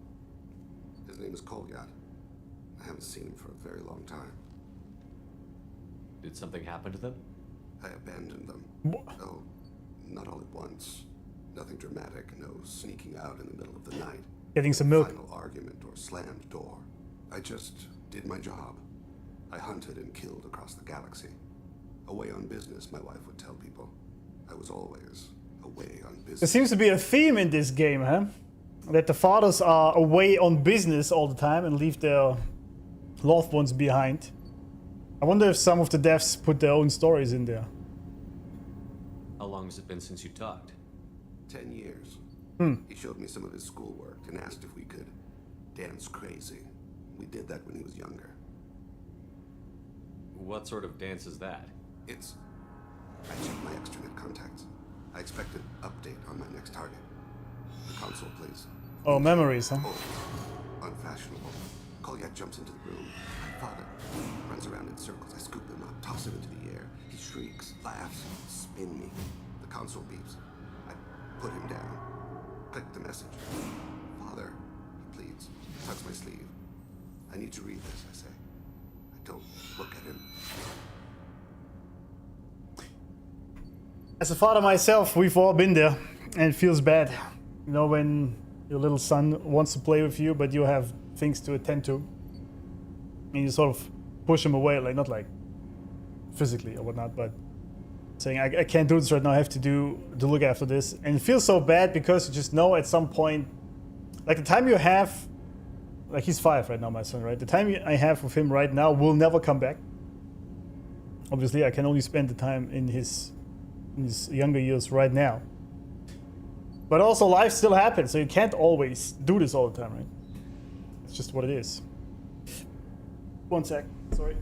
His name is Kolyat. I haven't seen him for a very long time. Did something happen to them? I abandoned them. Oh, not all at once. Nothing dramatic, no sneaking out in the middle of the night. Getting some milk. Final argument or slammed door. I just did my job. I hunted and killed across the galaxy. Away on business, my wife would tell people. I was always away on business. There seems to be a theme in this game, huh? That the fathers are away on business all the time and leave their loved ones behind. I wonder if some of the devs put their own stories in there. How long has it been since you talked? 10 years. He showed me some of his schoolwork and asked if we could dance crazy. We did that when he was younger. What sort of dance is that? It's... I checked my extranet contacts. I expect an update on my next target. The console, please. Oh, memories, huh? Oh, unfashionable. Kolyat jumps into the room. My father runs around in circles. I scoop him up, toss him into the air. He shrieks, laughs, spin me. The console beeps. I put him down. Click the message. Father, he pleads. Tucks my sleeve. I need to read this, I say. I don't look at him. As a father myself, we've all been there, and it feels bad. You know, when your little son wants to play with you, but you have things to attend to, and you sort of push him away, like not like physically or whatnot, but saying, I can't do this right now, I have to look after this. And it feels so bad because you just know at some point, like the time you have, like he's 5 right now, my son, right? The time I have with him right now will never come back. Obviously, I can only spend the time in his younger years right now. But also life still happens, so you can't always do this all the time, right? It's just what it is. One sec, sorry.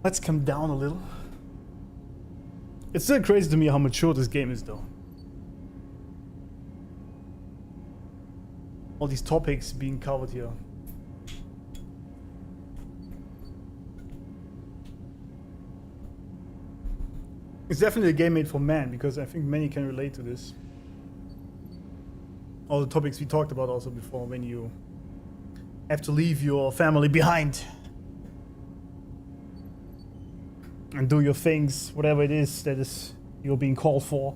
Let's come down a little. It's still crazy to me how mature this game is, though. All these topics being covered here. It's definitely a game made for man, because I think many can relate to this. All the topics we talked about also before, when you have to leave your family behind and do your things, whatever it is that is you're being called for.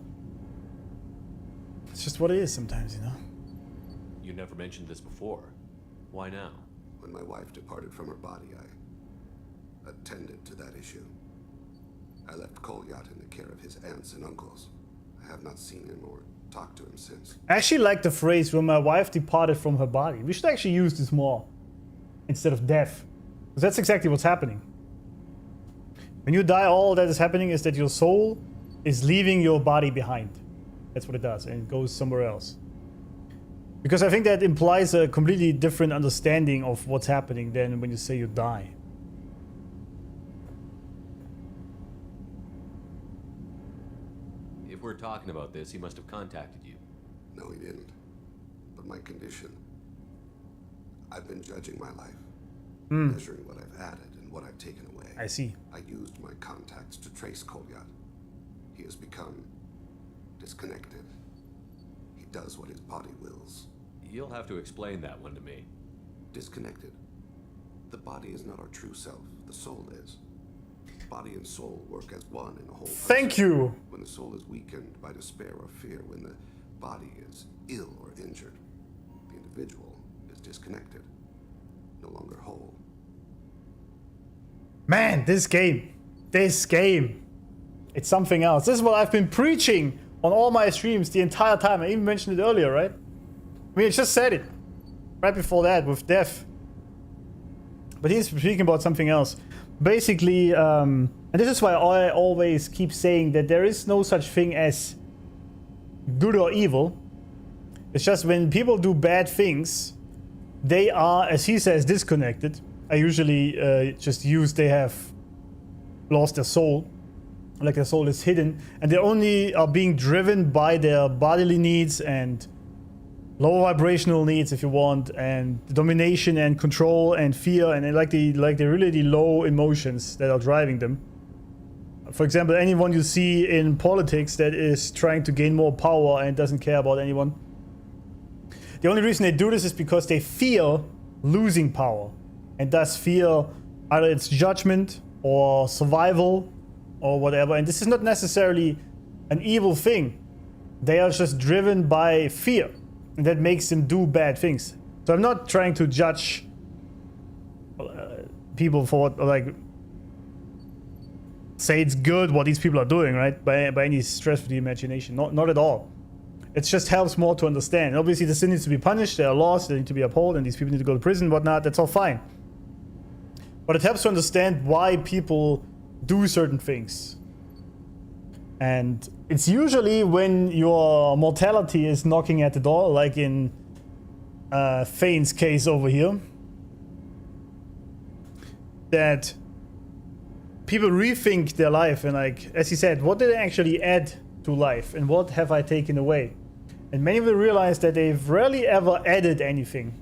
It's just what it is sometimes, you know. You never mentioned this before. Why now? When my wife departed from her body, I attended to that issue. I left Kolyat in the care of his aunts and uncles. I have not seen him or talked to him since. I actually like the phrase, when my wife departed from her body. We should actually use this more instead of death. Because that's exactly what's happening. When you die, all that is happening is that your soul is leaving your body behind. That's what it does, and it goes somewhere else. Because I think that implies a completely different understanding of what's happening than when you say you die. If we're talking about this, he must have contacted you. No, he didn't. But my condition... I've been judging my life. Measuring what I've added and what I've taken away. I see. I used my contacts to trace Kolyat. He has become disconnected. He does what his body wills. You'll have to explain that one to me. Disconnected. The body is not our true self. The soul is. Body and soul work as one in a whole. Thank you. When the soul is weakened by despair or fear, when the body is ill or injured, the individual is disconnected, no longer whole. Man, this game, it's something else. This is what I've been preaching on all my streams the entire time. I even mentioned it earlier, right? I mean, I just said it right before that with death. But he's speaking about something else. Basically, and this is why I always keep saying that there is no such thing as good or evil. It's just when people do bad things, they are, as he says, disconnected. I usually just use they have lost their soul, like their soul is hidden, and they only are being driven by their bodily needs and low vibrational needs, if you want, and domination and control and fear, and like the really low emotions that are driving them. For example, anyone you see in politics that is trying to gain more power and doesn't care about anyone, the only reason they do this is because they fear losing power, and thus fear either it's judgment or survival or whatever. And this is not necessarily an evil thing. They are just driven by fear, and that makes them do bad things. So I'm not trying to judge people for what, like, say it's good what these people are doing, right? By any stretch of the imagination. Not at all. It just helps more to understand. Obviously, the sin needs to be punished. There are laws that need to be upheld, and these people need to go to prison, whatnot. That's all fine. But it helps to understand why people do certain things. And it's usually when your mortality is knocking at the door, like in Fane's case over here, that people rethink their life and, like, as he said, what did I actually add to life and what have I taken away? And many of them realize that they've rarely ever added anything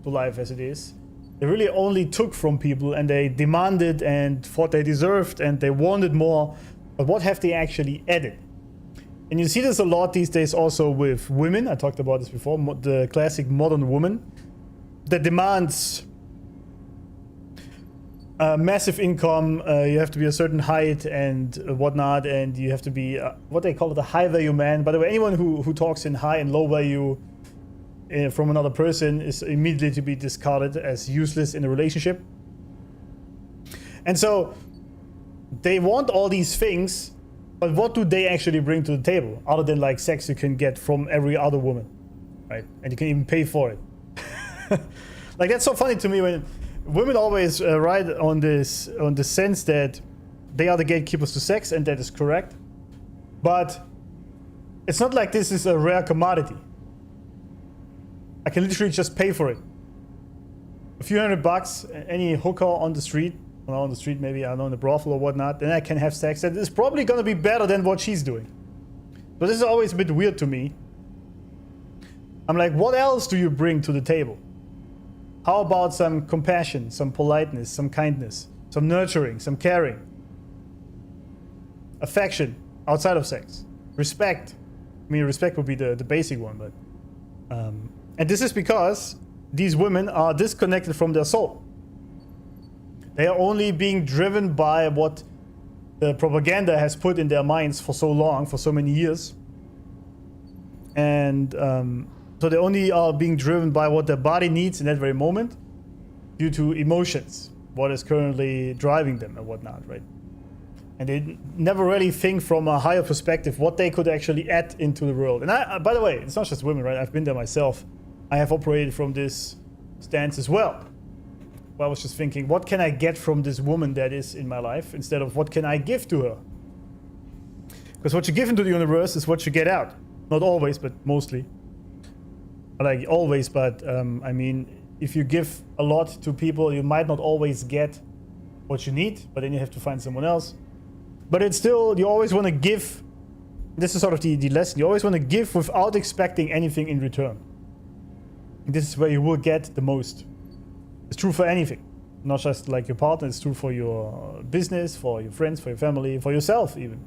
to life as it is. They really only took from people, and they demanded and thought they deserved and they wanted more. But what have they actually added? And you see this a lot these days also with women. I talked about this before, the classic modern woman that demands massive income. You have to be a certain height and whatnot, and you have to be what they call it, a high value man. By the way, anyone who talks in high and low value from another person is immediately to be discarded as useless in a relationship. And so they want all these things, but what do they actually bring to the table other than, like, sex you can get from every other woman, right? And you can even pay for it. Like, that's so funny to me when women always ride on this, on the sense that they are the gatekeepers to sex, and that is correct. But it's not like this is a rare commodity. I can literally just pay for it. A few $100, any hooker on the street, well, on the street maybe, I don't know, in the brothel or whatnot, then I can have sex. That is probably going to be better than what she's doing. But this is always a bit weird to me. I'm like, what else do you bring to the table? How about some compassion, some politeness, some kindness, some nurturing, some caring? affection outside of sex, respect. I mean, respect would be the basic one, but and this is because these women are disconnected from their soul. They are only being driven by what the propaganda has put in their minds for so long, for so many years. And so they only are being driven by what their body needs in that very moment due to emotions, what is currently driving them and whatnot, right? And they never really think from a higher perspective what they could actually add into the world. And I, by the way, it's not just women, right? I've been there myself. I have operated from this stance as well. Well, I was just thinking, what can I get from this woman that is in my life instead of what can I give to her? Because what you give into the universe is what you get out. Not always, but mostly. Like always, but I mean, if you give a lot to people, you might not always get what you need, but then you have to find someone else. But it's still, you always want to give. This is sort of the lesson. You always want to give without expecting anything in return. This is where you will get the most. It's true for anything. Not just like your partner, it's true for your business, for your friends, for your family, for yourself even.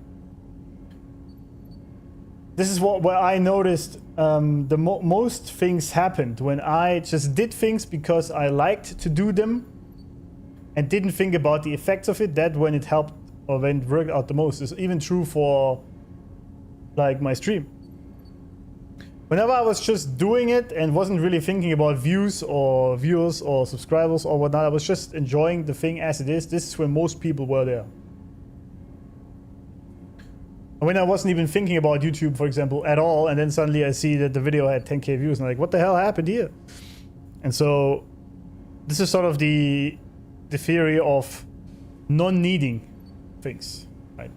This is where I noticed most things happened when I just did things because I liked to do them and didn't think about the effects of it. That when it helped or when it worked out the most. It's even true for like my stream. Whenever I was just doing it and wasn't really thinking about views or viewers or subscribers or whatnot, I was just enjoying the thing as it is. This is when most people were there. And when I wasn't even thinking about YouTube, for example, at all, and then suddenly I see that the video had 10k views, and I'm like, what the hell happened here? And so this is sort of the theory of non-needing things, right?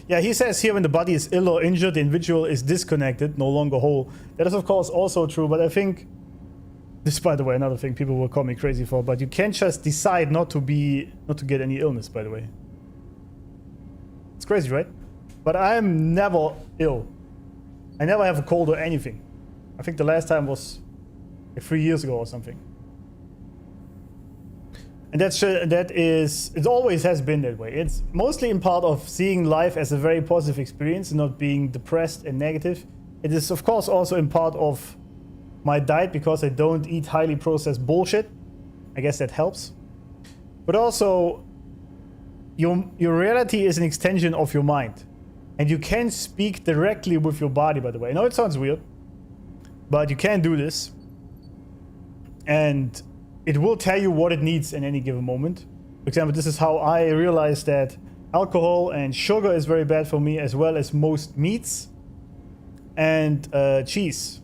Yeah, he says here when the body is ill or injured, the individual is disconnected, no longer whole. That is of course also true, but I think this is, by the way, another thing people will call me crazy for, but you can't just decide not to get any illness, by the way. It's crazy, right? But I am never ill. I never have a cold or anything. I think the last time was like 3 years ago or something. And it always has been that way. It's mostly in part of seeing life as a very positive experience and not being depressed and negative. It is, of course, also in part of my diet because I don't eat highly processed bullshit. I guess that helps. But also, your reality is an extension of your mind. And you can speak directly with your body, by the way. I know it sounds weird, but you can do this. And it will tell you what it needs in any given moment. For example, this is how I realized that alcohol and sugar is very bad for me, as well as most meats and cheese.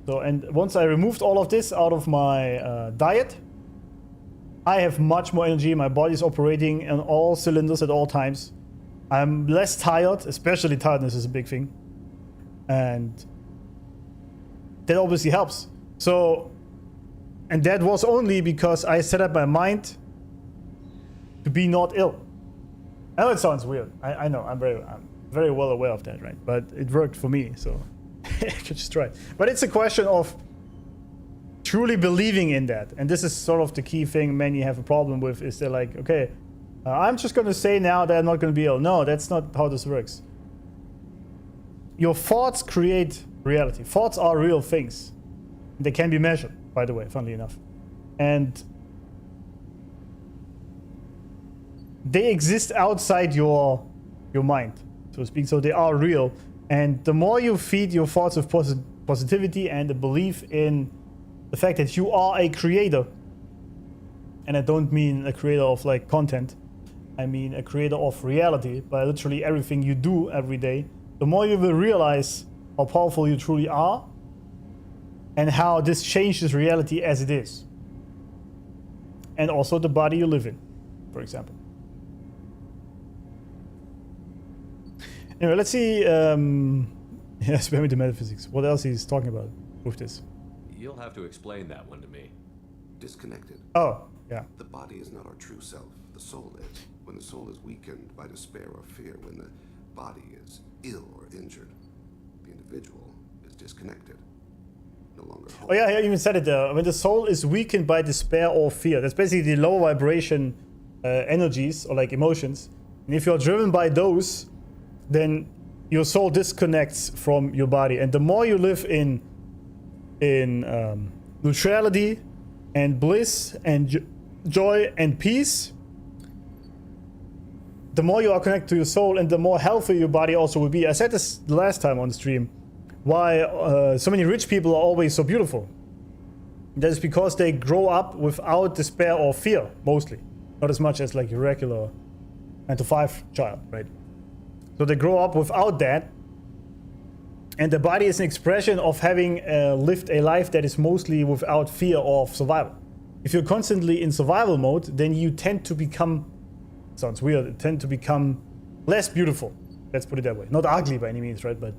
So, and once I removed all of this out of my diet, I have much more energy. My body is operating on all cylinders at all times. I'm less tired, especially tiredness is a big thing. And that obviously helps. So, and that was only because I set up my mind to be not ill. I know it sounds weird. I know, I'm very well aware of that, right? But it worked for me, so I could just try it. But it's a question of truly believing in that. And this is sort of the key thing many have a problem with, is they're like, okay, I'm just going to say now that I'm not going to be ill. No, that's not how this works. Your thoughts create reality. Thoughts are real things. They can be measured, by the way, funnily enough. And they exist outside your mind, so to speak. So they are real. And the more you feed your thoughts with positivity and the belief in the fact that you are a creator, and I don't mean a creator of like content, I mean a creator of reality by literally everything you do every day, the more you will realize how powerful you truly are and how this changes reality as it is. And also the body you live in, for example. Anyway, let's see. Yeah, spare me the metaphysics. What else he's talking about with this? You'll have to explain that one to me. Disconnected. Oh, yeah. The body is not our true self. The soul is. When the soul is weakened by despair or fear, when the body is ill or injured, the individual is disconnected. no longer Oh yeah, I even said it there. When the soul is weakened by despair or fear, that's basically the low vibration energies or like emotions. And if you're driven by those, then your soul disconnects from your body. And the more you live in neutrality and bliss and joy and peace, the more you are connected to your soul and the more healthy your body also will be. I said this the last time on the stream, why so many rich people are always so beautiful. That is because they grow up without despair or fear, mostly. Not as much as like a regular 9-to-5 child, right? So they grow up without that. And the body is an expression of having lived a life that is mostly without fear of survival. If you're constantly in survival mode, then you tend to become, sounds weird, tend to become less beautiful. Let's put it that way. Not ugly by any means, right? But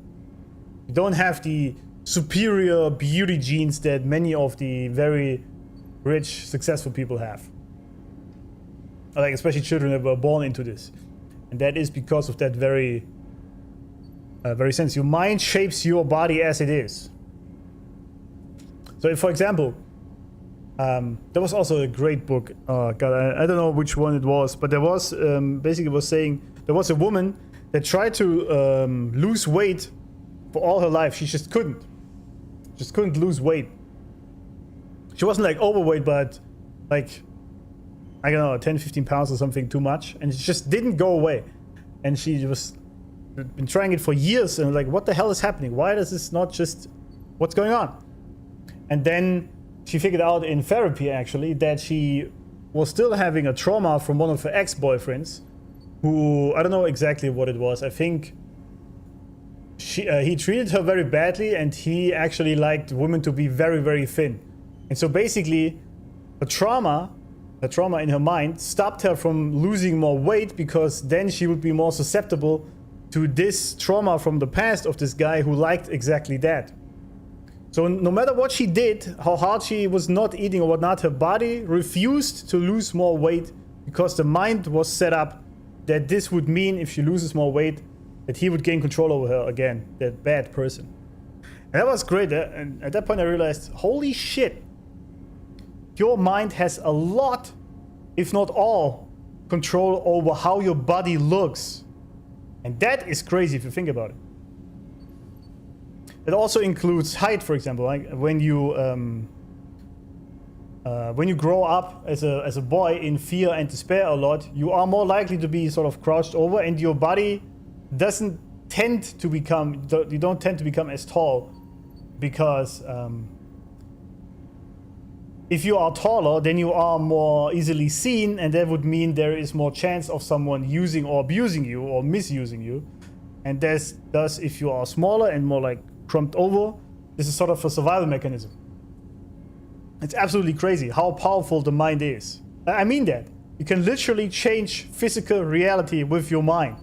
you don't have the superior beauty genes that many of the very rich, successful people have. Like especially children that were born into this. And that is because of that very sense. Your mind shapes your body as it is. So if, for example, there was also a great book, God, I don't know which one it was, but there was, basically was saying, there was a woman that tried to lose weight for all her life. She just couldn't lose weight. She wasn't like overweight, but like, I don't know, 10-15 pounds or something too much. And it just didn't go away. And she was been trying it for years and like, what the hell is happening? Why does this not just, what's going on? And then she figured out in therapy actually that she was still having a trauma from one of her ex-boyfriends who, I don't know exactly what it was. I think he treated her very badly and he actually liked women to be very, very thin. And so basically the trauma in her mind stopped her from losing more weight because then she would be more susceptible to this trauma from the past of this guy who liked exactly that. So no matter what she did, how hard she was not eating or whatnot, her body refused to lose more weight because the mind was set up that this would mean if she loses more weight, that he would gain control over her again, that bad person. And that was great. And at that point I realized, holy shit, your mind has a lot, if not all, control over how your body looks. And that is crazy if you think about it. It also includes height, for example. Like when you grow up as a boy in fear and despair a lot, you are more likely to be sort of crouched over, and your body doesn't tend to become, you don't tend to become as tall because if you are taller, then you are more easily seen, and that would mean there is more chance of someone using or abusing you or misusing you. And thus, if you are smaller and more like crumped over, this is sort of a survival mechanism. It's absolutely crazy how powerful the mind is. I mean that. You can literally change physical reality with your mind.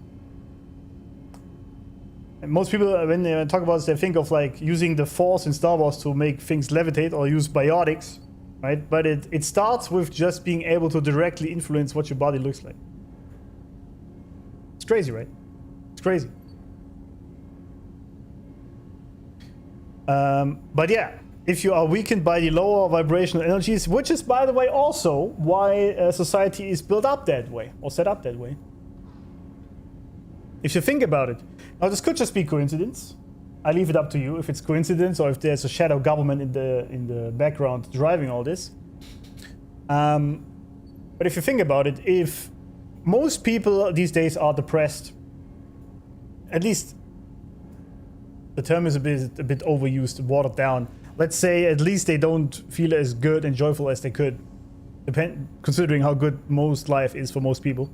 And most people, when they talk about this, they think of like using the Force in Star Wars to make things levitate or use biotics. Right? But it starts with just being able to directly influence what your body looks like. It's crazy, right? It's crazy. But yeah, if you are weakened by the lower vibrational energies, which is, by the way, also why society is built up that way, or set up that way. If you think about it. Now, this could just be coincidence. I leave it up to you if it's coincidence or if there's a shadow government in the background driving all this. But if you think about it, if most people these days are depressed, at least the term is a bit overused, watered down. Let's say at least they don't feel as good and joyful as they could, considering how good most life is for most people.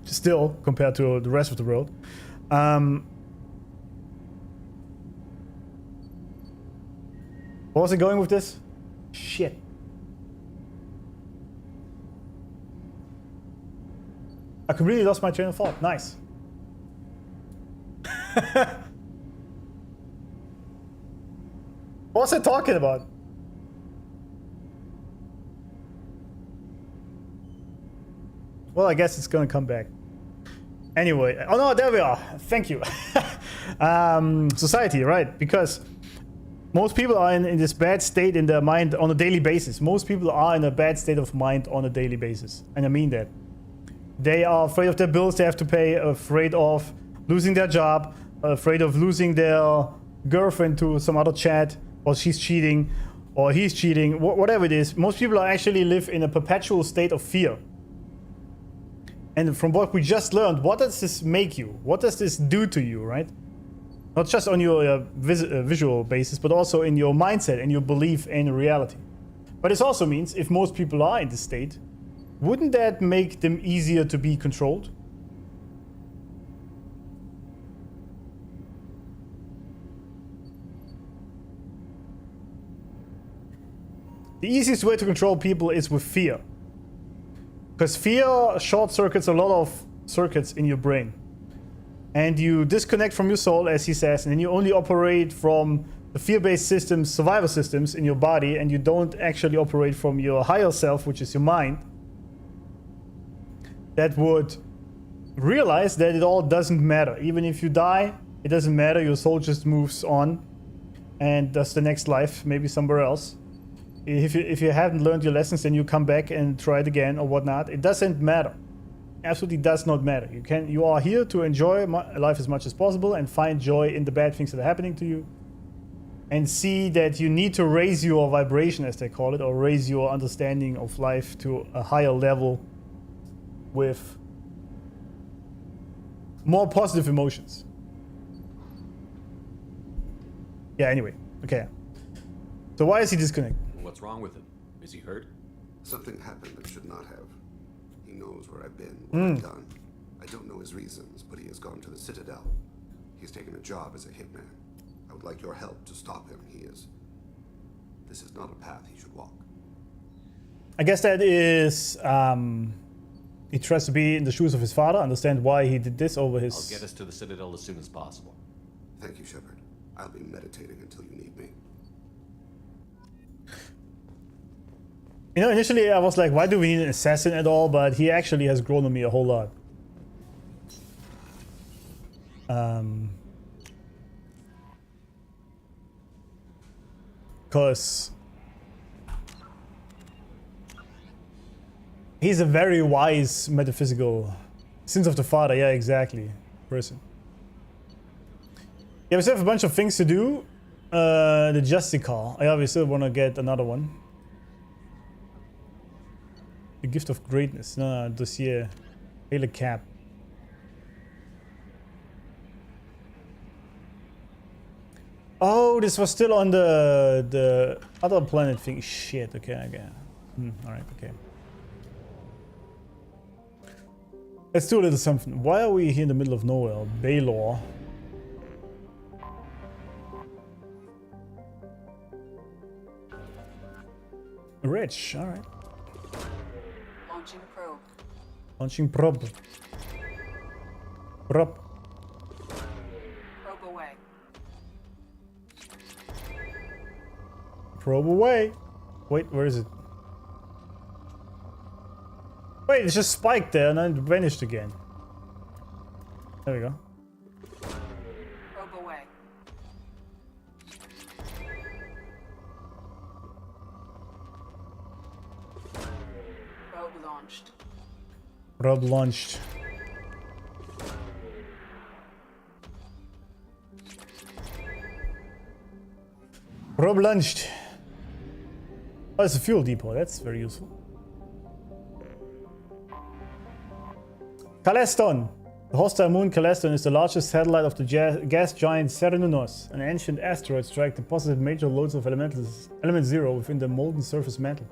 Still, compared to the rest of the world. Where was I going with this? Shit. I completely lost my train of thought. Nice. What was I talking about? Well, I guess it's gonna come back. Anyway, oh no, there we are. Thank you. Society, right? Because Most people are in this bad state in their mind on a daily basis. Most people are in a bad state of mind on a daily basis. And I mean that. They are afraid of their bills they have to pay, afraid of losing their job, afraid of losing their girlfriend to some other chat, or she's cheating, or he's cheating, whatever it is. Most people actually live in a perpetual state of fear. And from what we just learned, what does this make you? What does this do to you, right? Not just on your visual basis, but also in your mindset and your belief in reality. But this also means if most people are in this state, wouldn't that make them easier to be controlled? The easiest way to control people is with fear. Because fear short circuits a lot of circuits in your brain. And you disconnect from your soul, as he says, and then you only operate from the fear-based systems, survival systems in your body, and you don't actually operate from your higher self, which is your mind. That would realize that it all doesn't matter. Even if you die, it doesn't matter. Your soul just moves on and does the next life, maybe somewhere else. If you haven't learned your lessons, then you come back and try it again or whatnot. It doesn't matter. Absolutely does not matter. You are here to enjoy life as much as possible and find joy in the bad things that are happening to you. And see that you need to raise your vibration, as they call it, or raise your understanding of life to a higher level with more positive emotions. Yeah, anyway. Okay. So why is he disconnected? What's wrong with him? Is he hurt? Something happened that should not have. He knows where I've been, what I've done. I don't know his reasons, but he has gone to the Citadel. He's taken a job as a hitman. I would like your help to stop him. This is not a path he should walk. I guess that is, he tries to be in the shoes of his father, understand why he did this over his... I'll get us to the Citadel as soon as possible. Thank you, Shepard. I'll be meditating until you need me. You know, initially I was like, why do we need an assassin at all? But he actually has grown on me a whole lot. Because he's a very wise metaphysical, sins of the father, yeah, exactly, person. Yeah, we still have a bunch of things to do. The Justicar. Yeah, we still want to get another one. The Gift of Greatness. No, dossier. ALLCAPS. Oh, this was still on the other planet thing. Shit, okay, alright, okay. Let's do a little something. Why are we here in the middle of nowhere? Baylor. Rich, alright. Launching probe. Launching probe. Probe. Probe away. Probe away. Wait, where is it? Wait, it's just spiked there and then vanished again. There we go. Probe away. Probe launched. Probe launched. Probe launched. Oh, it's a fuel depot. That's very useful. Caleston. The hostile moon Caleston is the largest satellite of the gas giant Cernunnos, an ancient asteroid strike deposited major loads of element zero within the molten surface mantle.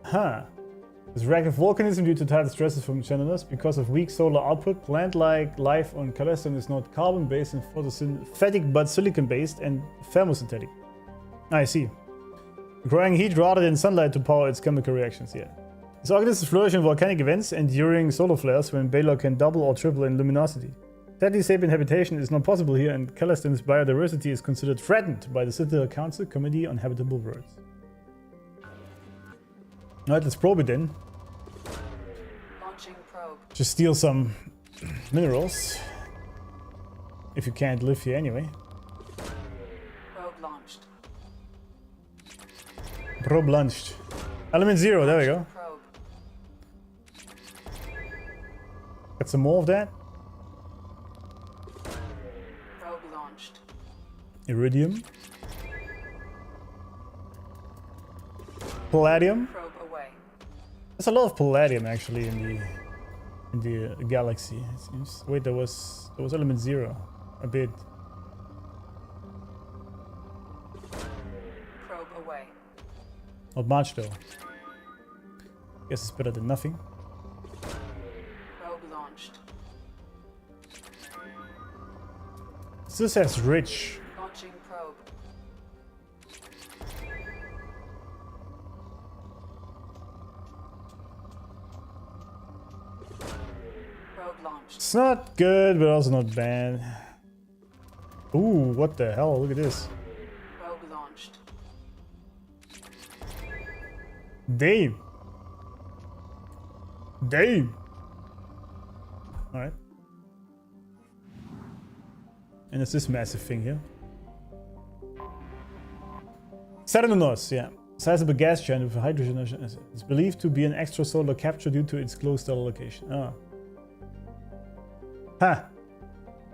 Huh. This reactive volcanism due to tidal stresses from Cernunnos because of weak solar output. Plant-like life on Caleston is not carbon-based and photosynthetic but silicon-based and thermosynthetic. I see. Requiring heat rather than sunlight to power its chemical reactions, yeah. These organisms flourish in volcanic events and during solar flares when Baylor can double or triple in luminosity. Sadly, sapient habitation is not possible here and Caleston's biodiversity is considered threatened by the Citadel Council Committee on Habitable Worlds. Alright, let's probe it then. Launching probe. Just steal some minerals. If you can't live here anyway. Probe launched. Probe launched. Element 0, there we go. Got some more of that. Probe launched. Iridium. Palladium. Probe away. There's a lot of palladium actually in the galaxy. It seems. Wait, there was element 0. A bit. Probe away. Not much though. Guess it's better than nothing. Probe launched. This says rich. Launching probe. Probe launched. It's not good, but also not bad. Ooh, what the hell? Look at this. Probe launched. Damn. Damn. Alright. And it's this massive thing here. Cernunnos, yeah. Sizable gas giant with hydrogen. It's believed to be an extrasolar capture due to its close stellar location. Oh. Ha!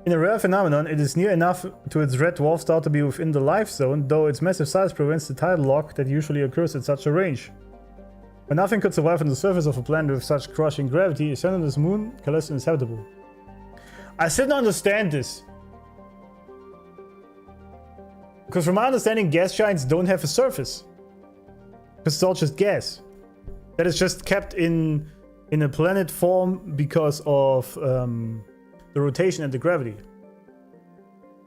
In a rare phenomenon, it is near enough to its red dwarf star to be within the life zone, though its massive size prevents the tidal lock that usually occurs at such a range. When nothing could survive on the surface of a planet with such crushing gravity, a Cernunnos moon, Callisto is habitable. I still don't understand this. Because from my understanding, gas giants don't have a surface. Because it's all just gas. That is just kept in a planet form because of the rotation and the gravity.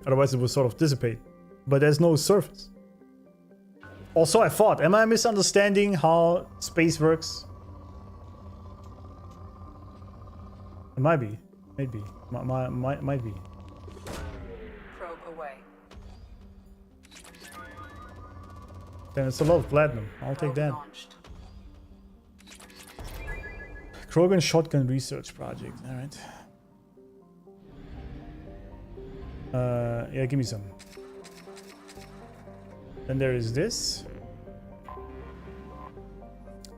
Otherwise it would sort of dissipate. But there's no surface. Also, I thought, am I misunderstanding how space works? It might be. Maybe. Might be. Probe away. Then it's a lot of platinum. I'll take that. Launched. Krogan Shotgun Research Project. Alright. Yeah, give me some. Then there is this.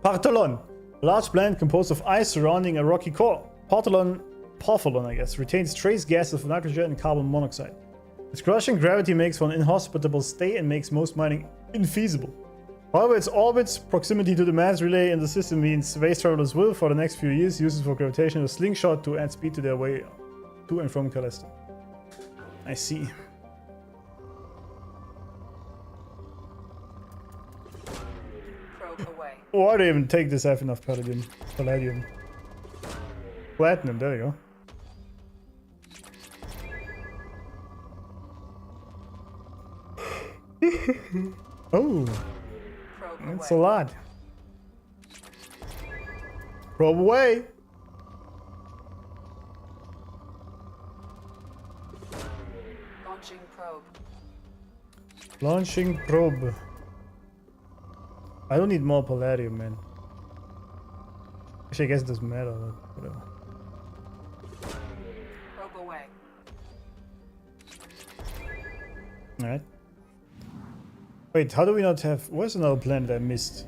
Partholon. A large planet composed of ice surrounding a rocky core. Partholon, I guess, retains trace gases of nitrogen and carbon monoxide. Its crushing gravity makes for an inhospitable stay and makes most mining infeasible. However, its orbit's proximity to the mass relay in the system means space travelers will, for the next few years, use it for gravitational slingshot to add speed to their way to and from Callisto. I see. Probe away. Why do I even take this? I have enough palladium. Platinum, there you go. Oh, that's a lot. Probe away. Launching probe. Launching probe. I don't need more palladium, man. Actually, I guess it doesn't matter, but whatever. Probe away. Alright. Wait, how do we not have... Where's another planet I missed?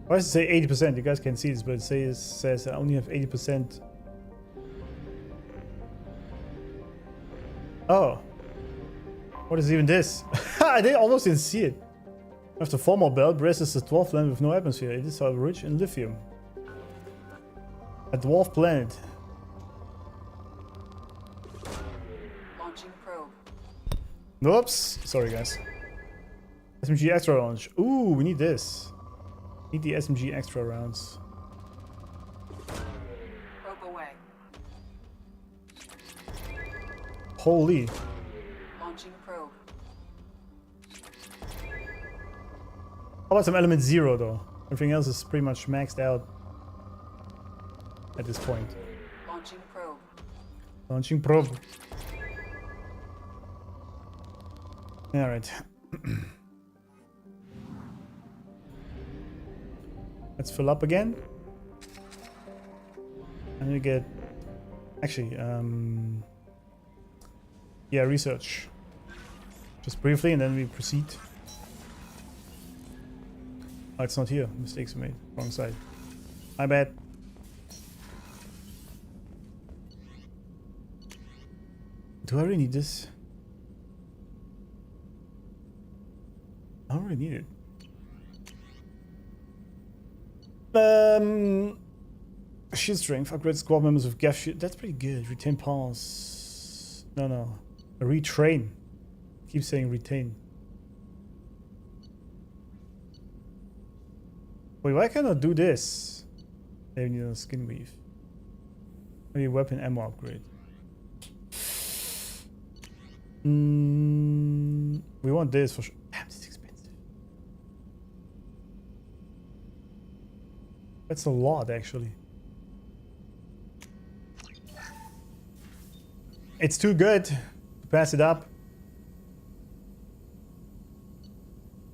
Why does it say 80%? You guys can see this, but it says I only have 80%. Oh. What is even this? I almost didn't see it. After formal belt, Brest is a dwarf planet with no atmosphere. It is rich in lithium. A dwarf planet. Launching probe. Oops. Sorry, guys. SMG extra launch. Ooh, we need this. Need the SMG extra rounds. Probe away. Holy. Launching probe. How about some element 0 though? Everything else is pretty much maxed out at this point. Launching probe. Launching probe. Alright. Let's fill up again. And we get... Actually, yeah, research. Just briefly, and then we proceed. Oh, it's not here. Mistakes were made. Wrong side. My bad. Do I really need this? I don't really need it. Shield strength. Upgrade squad members with gas shield. That's pretty good. Retain powers. No. Retrain. Keep saying retain. Wait, why can't I do this? Maybe need a skin weave. Maybe weapon ammo upgrade. We want this for sure. Damn, this is expensive. That's a lot, actually. It's too good to pass it up.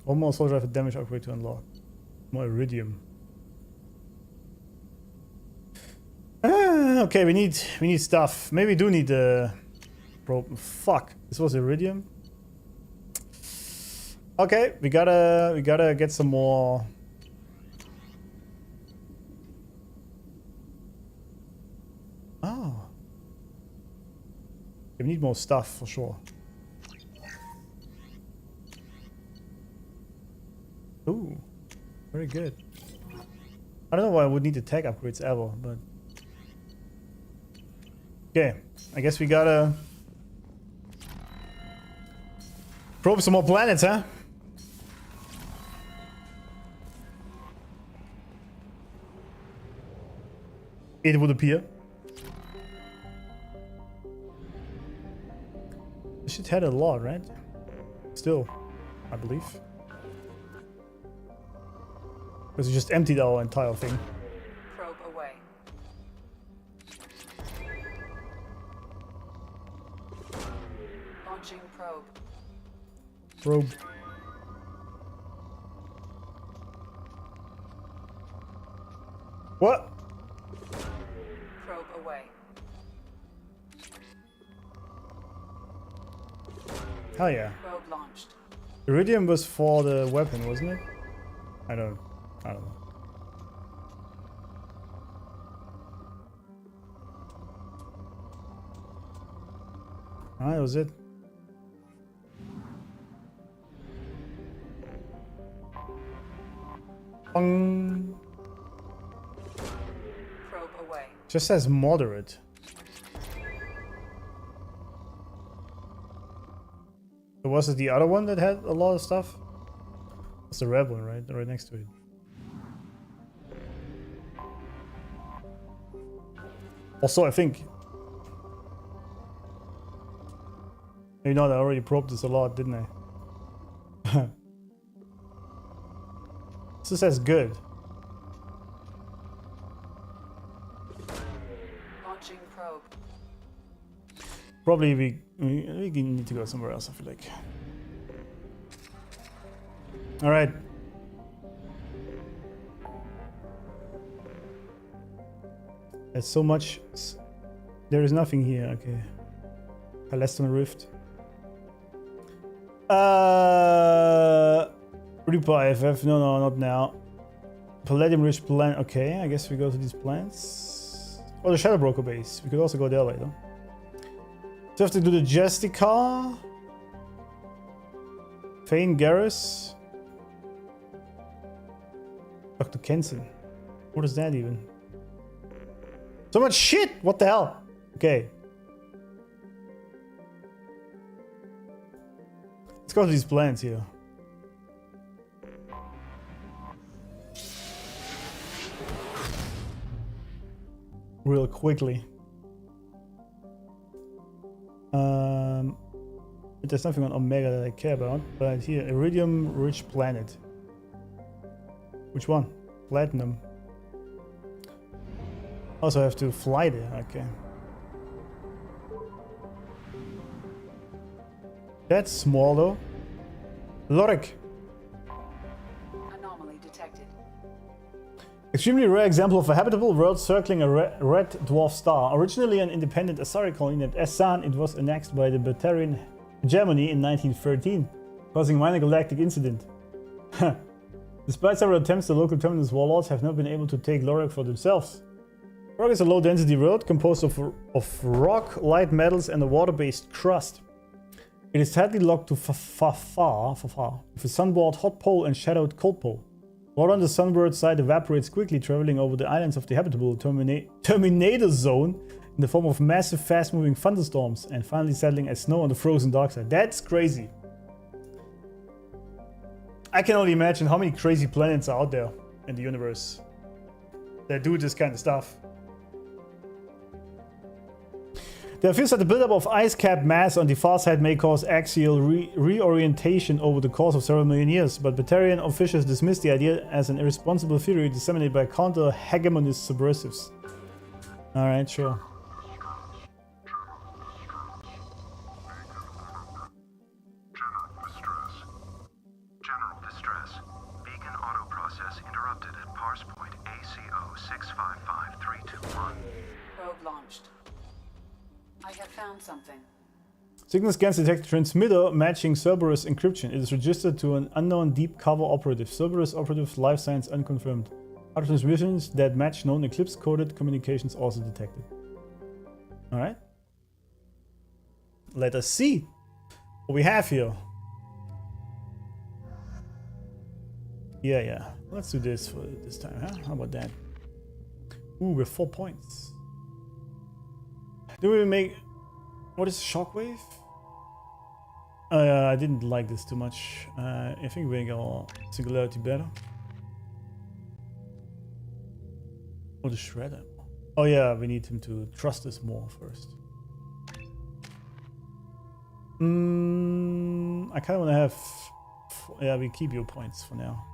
One more soldier have a damage upgrade to unlock. More iridium. Okay, we need stuff. Maybe we do need fuck. This was iridium. Okay, we gotta get some more. Oh. We need more stuff for sure. Ooh, very good. I don't know why I would need the tech upgrades ever, but okay. I guess we gotta probe some more planets, huh? It would appear. This shit had a lot, right? Still, I believe. Because we just emptied our entire thing. Probe away. Launching probe. Probe. What? Probe away. Hell yeah. Probe launched. Iridium was for the weapon, wasn't it? I don't know. Ah, that was it. Bong. Probe away. Just says moderate. So was it the other one that had a lot of stuff? It's the red one, right? Right next to it. Also, I think... Maybe not, I already probed this a lot, didn't I? This says good. Launching probe. Probably we need to go somewhere else, I feel like. Alright. There's so much. There is nothing here, okay. Palestine Rift. Reaper FF, no, not now. Palladium Rich Plant, okay, I guess we go to these plants. Or the Shadow Broker base, we could also go there later. So we have to do the Jessica. Fane Garrus. Dr. Kenson. What is that even? So much shit! What the hell? Okay. Let's go to these plants here. Real quickly. There's nothing on Omega that I care about, but here, Iridium Rich Planet. Which one? Platinum. Also have to fly there, okay. That's small though. Lorik. Anomaly detected. Extremely rare example of a habitable world circling a red dwarf star. Originally an independent Asari colony named Essan, it was annexed by the Batarian Germany in 1913, causing minor galactic incident. Despite several attempts, the local terminus warlords have not been able to take Lorak for themselves. Lorak is a low-density road composed of rock, light metals, and a water-based crust. It is tightly locked to far, with a sunboard hot pole and shadowed cold pole. Water on the sunward side evaporates quickly, traveling over the islands of the habitable Terminator Zone in the form of massive, fast-moving thunderstorms, and finally settling as snow on the frozen dark side. That's crazy. I can only imagine how many crazy planets are out there in the universe that do this kind of stuff. There feels that the buildup of ice cap mass on the far side may cause axial reorientation over the course of several million years, but Batarian officials dismiss the idea as an irresponsible theory disseminated by counter-hegemonist subversives. Alright, sure. General distress. Beacon auto process interrupted at parse point ACO 655321. Probe launched. I have found something. Signal scans detect a transmitter matching Cerberus encryption. It is registered to an unknown deep cover operative. Cerberus operative life science unconfirmed. Other transmissions that match known Eclipse coded communications also detected. Alright. Let us see what we have here. Yeah. Let's do this for this time, huh? How about that? Ooh, we're 4 points. Do we make... What is shockwave? I didn't like this too much. I think we make our singularity better. Or the shredder. Oh yeah, we need him to trust us more first. I kind of want to have... Yeah, we keep your points for now.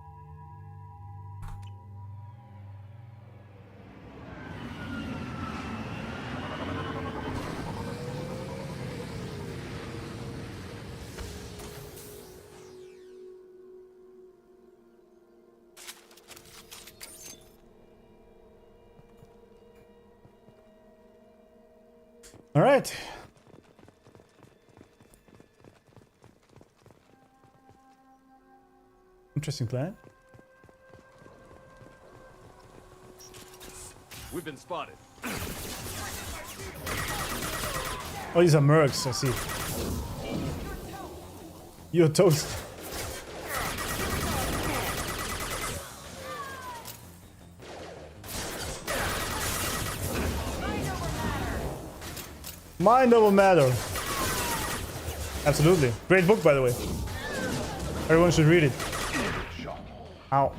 All right. Interesting planet. We've been spotted. Oh, these are mercs, I see. You're toast. Mind over matter. Absolutely. Great book, by the way. Everyone should read it. Ow.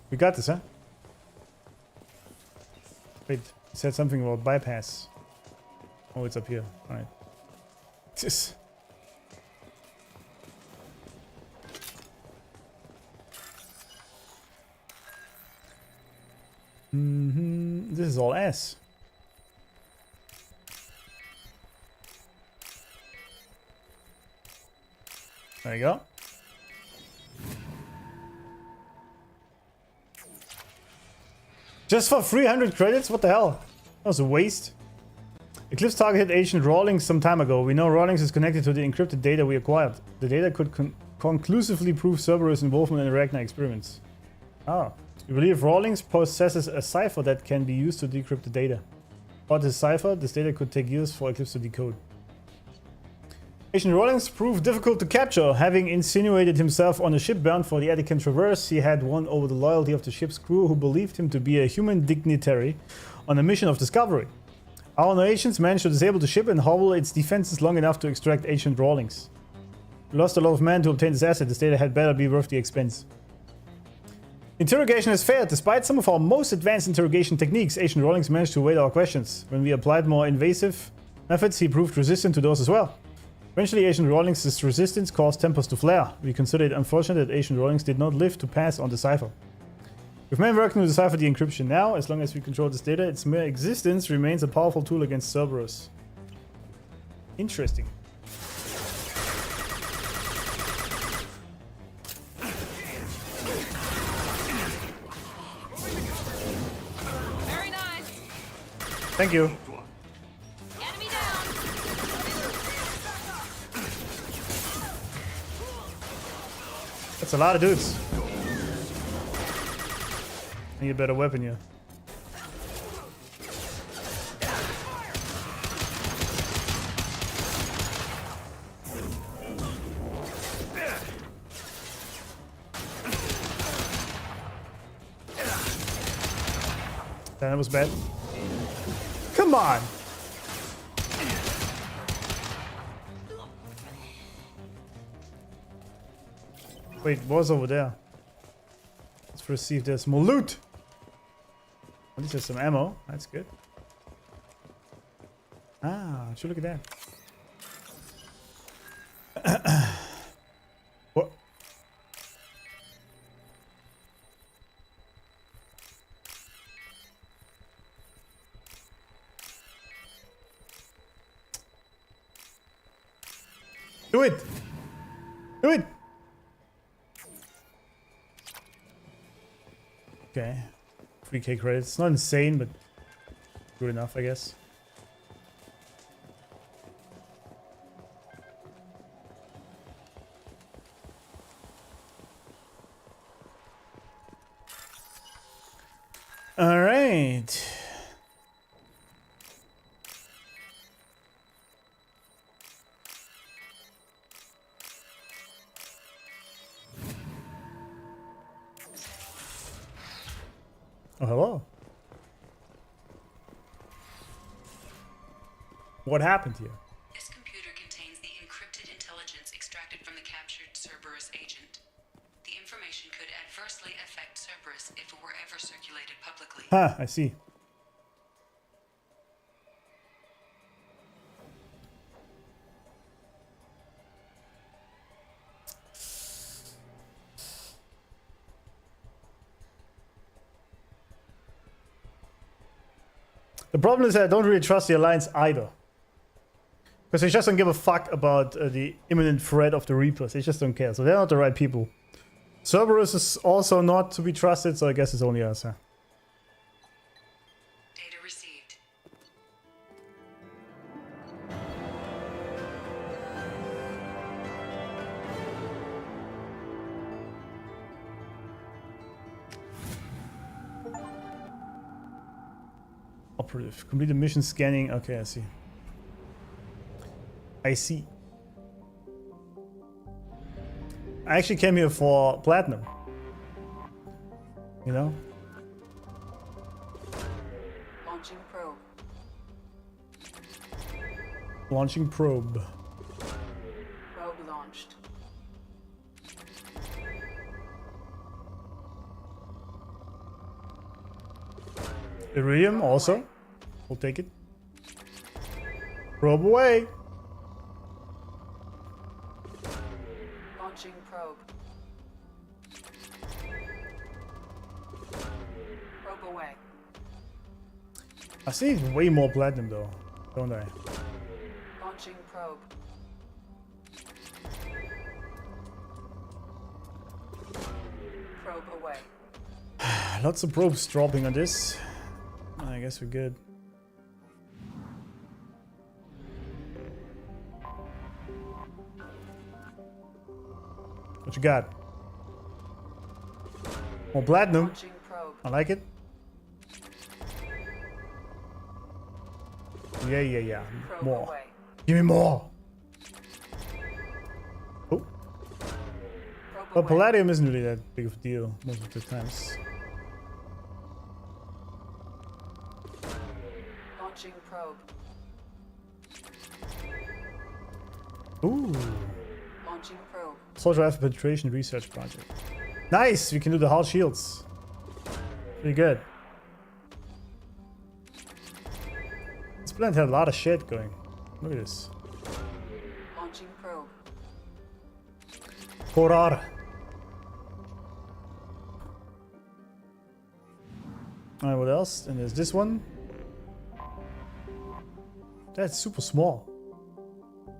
We got this, huh? Wait, it said something about bypass. Oh, it's up here. Alright. This. This is all S. There you go. Just for 300 credits? What the hell? That was a waste. Eclipse targeted Agent Rawlings some time ago. We know Rawlings is connected to the encrypted data we acquired. The data could conclusively prove Cerberus' involvement in Arachna experiments. Ah. We believe Rawlings possesses a cipher that can be used to decrypt the data. Without this cipher, this data could take years for Eclipse to decode. Agent Rawlings proved difficult to capture. Having insinuated himself on a ship bound for the Attican Traverse, he had won over the loyalty of the ship's crew, who believed him to be a human dignitary on a mission of discovery. Our agents managed to disable the ship and hobble its defenses long enough to extract Agent Rawlings. We lost a lot of men to obtain this asset. This data had better be worth the expense. Interrogation has failed. Despite some of our most advanced interrogation techniques, Agent Rawlings managed to evade our questions. When we applied more invasive methods, he proved resistant to those as well. Eventually, Agent Rawlings' resistance caused tempers to flare. We consider it unfortunate that Agent Rawlings did not live to pass on the cipher. With men working to decipher the encryption now, as long as we control this data, its mere existence remains a powerful tool against Cerberus. Interesting. Thank you. That's a lot of dudes. I need a better weapon here. That was bad. Come on! Wait, what was over there? Let's first see if there's more loot. At least there's some ammo. That's good. Ah, should look at that. What? Do it! Do it! Okay. 3k credits. Not insane, but good enough, I guess. All right. Oh, hello. What happened here? This computer contains the encrypted intelligence extracted from the captured Cerberus agent. The information could adversely affect Cerberus if it were ever circulated publicly. Huh, I see. The problem is that I don't really trust the Alliance either. Because they just don't give a fuck about the imminent threat of the Reapers. They just don't care. So they're not the right people. Cerberus is also not to be trusted, so I guess it's only us, huh? Data received. Operative. Complete the mission scanning. Okay, I see. I see. I actually came here for platinum. You know? Launching probe. Launching probe. Probe launched. Iridium also. We'll take it. Probe away. Launching probe. Probe away. I see way more platinum though, don't I? Launching probe. Probe away. Lots of probes dropping on this. I guess we're good. What you got? More platinum. I like it. Yeah. More. Give me more. Oh. But palladium isn't really that big of a deal most of the times. Launching probe. Ooh. Launching probe. Soldier Rifle Penetration Research Project. Nice! We can do the hull shields. Pretty good. This plant had a lot of shit going. Look at this. Launching probe. Korar. Alright, what else? And there's this one. That's super small.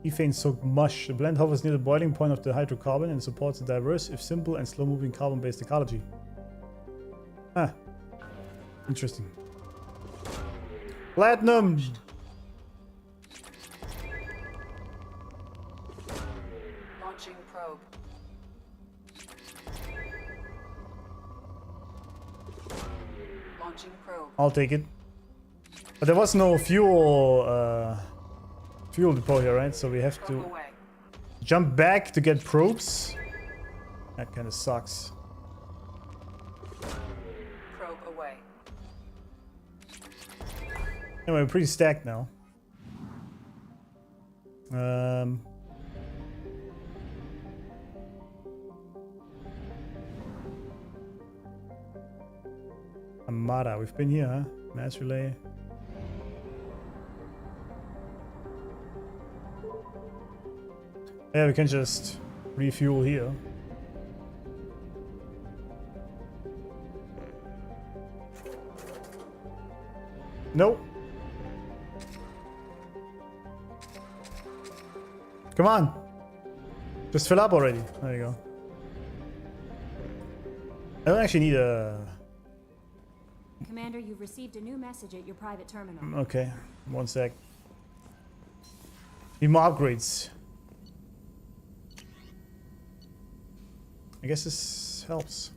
Ethane soaked mush. The blend hovers near the boiling point of the hydrocarbon and supports a diverse, if simple, and slow-moving carbon-based ecology. Ah. Interesting. Platinum! Launching probe. Launching probe. I'll take it. But there was no fuel depot here, right? So we have to jump back to get probes. That kind of sucks. Probe away. Anyway, we're pretty stacked now. Armada, we've been here, huh? Mass relay. Yeah, we can just refuel here. Nope. Come on. Just fill up already. There you go. I don't actually need a... Commander, you've received a new message at your private terminal. Okay, 1 sec. Need more upgrades. I guess this helps.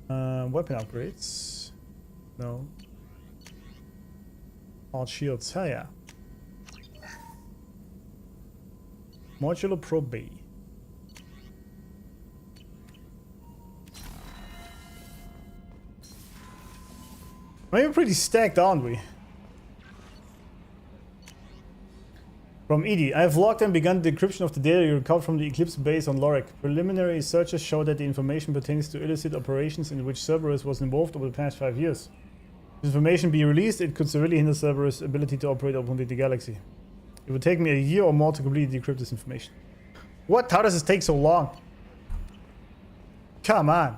Weapon upgrades. No. All shields. Hell yeah. Modular probe bay. We're pretty stacked, aren't we? From EDI, I have logged and begun the decryption of the data you recovered from the Eclipse base on Lorik. Preliminary searches show that the information pertains to illicit operations in which Cerberus was involved over the past 5 years. If information be released, it could severely hinder Cerberus' ability to operate upon the galaxy. It would take me a year or more to completely decrypt this information. What? How does this take so long? Come on.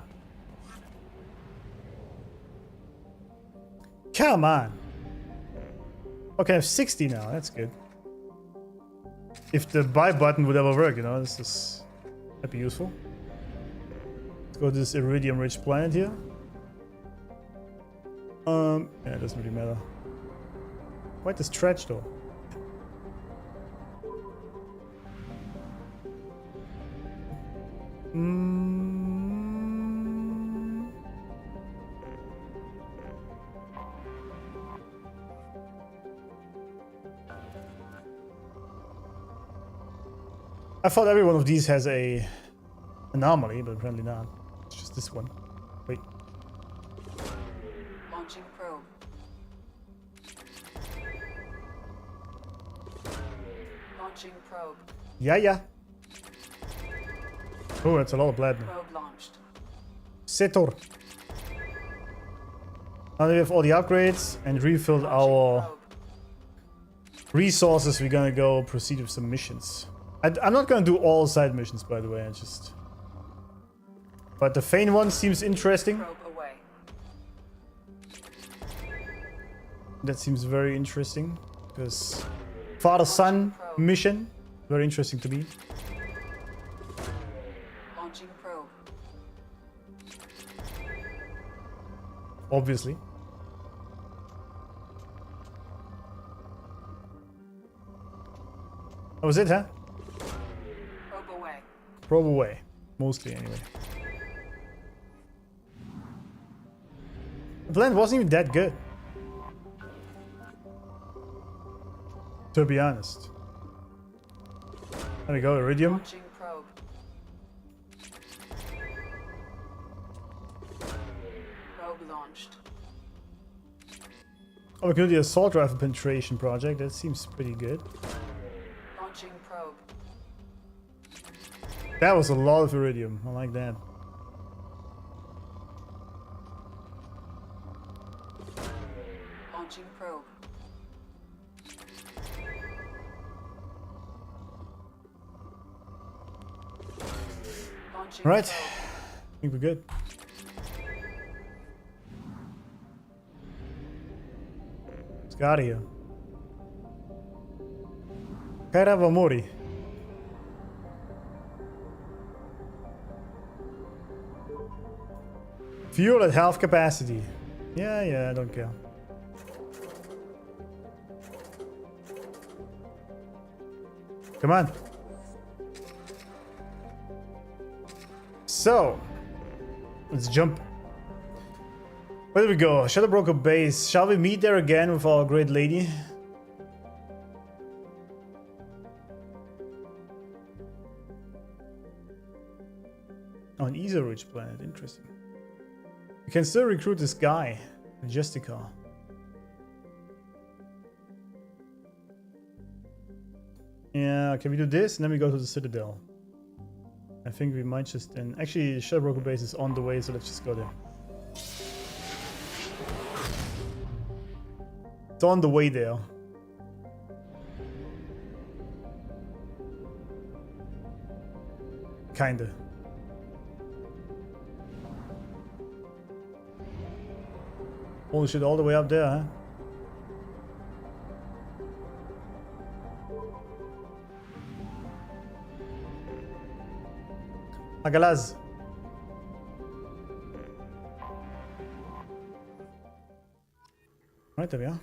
Come on. Okay, I have 60 now. That's good. If the buy button would ever work, you know, that'd be useful. Let's go to this iridium-rich planet here. Yeah, it doesn't really matter. Quite the stretch, though. I thought every one of these has a anomaly, but apparently not. It's just this one. Wait. Launching probe. Launching probe. Yeah. Oh, that's a lot of platinum. Probe launched. Setor. Now that we have all the upgrades and refilled our resources, we're gonna go proceed with some missions. I'm not gonna do all side missions, by the way. But the Fane one seems interesting. That seems very interesting because father-son mission, very interesting to me. Launching probe. Obviously. That was it, huh? Probe away. Probe away. Mostly, anyway. The planet wasn't even that good. To be honest. There we go, iridium. Launching probe. Probe launched. Oh, we can do the assault rifle penetration project. That seems pretty good. Launching probe. That was a lot of iridium. I like that. Launching probe. Launching Right. probe. I think we're good. Let's get out of here. Caravamori. Fuel at half capacity. Yeah, I don't care. Come on. So, let's jump. Where do we go? Shadow Broker base. Shall we meet there again with our great lady? Oh, an Ether Ridge planet. Interesting. You can still recruit this guy, Majestica. Yeah, can we do this and then we go to the Citadel? I think we might just... And actually, Shadow Broker base is on the way, so let's just go there. It's on the way there. Kinda. Holy shit, all the way up there, huh? Agalaz. Right, there we are.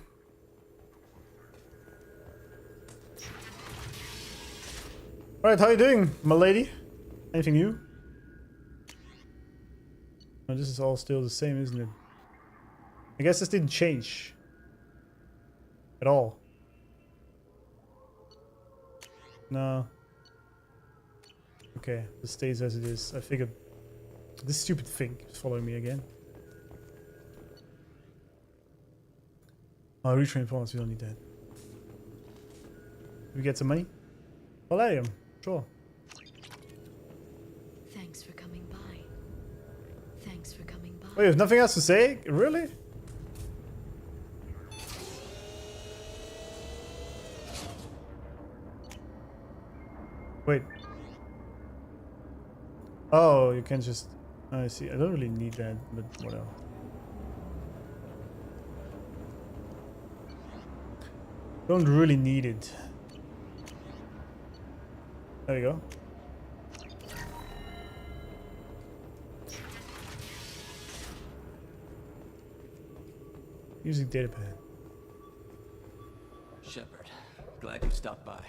Alright, how you doing, my lady? Anything new? No, this is all still the same, isn't it? I guess this didn't change. At all. No. Okay, this stays as it is. I figured this stupid thing is following me again. Oh, retrain points, we don't need that. Did we get some money? Palladium, sure. Thanks for coming by. Thanks for coming by. Wait, you have nothing else to say? Really? Wait. Oh, you can just... I see. I don't really need that, but whatever. Don't really need it. There you go. Using datapad. Shepard, glad you stopped by.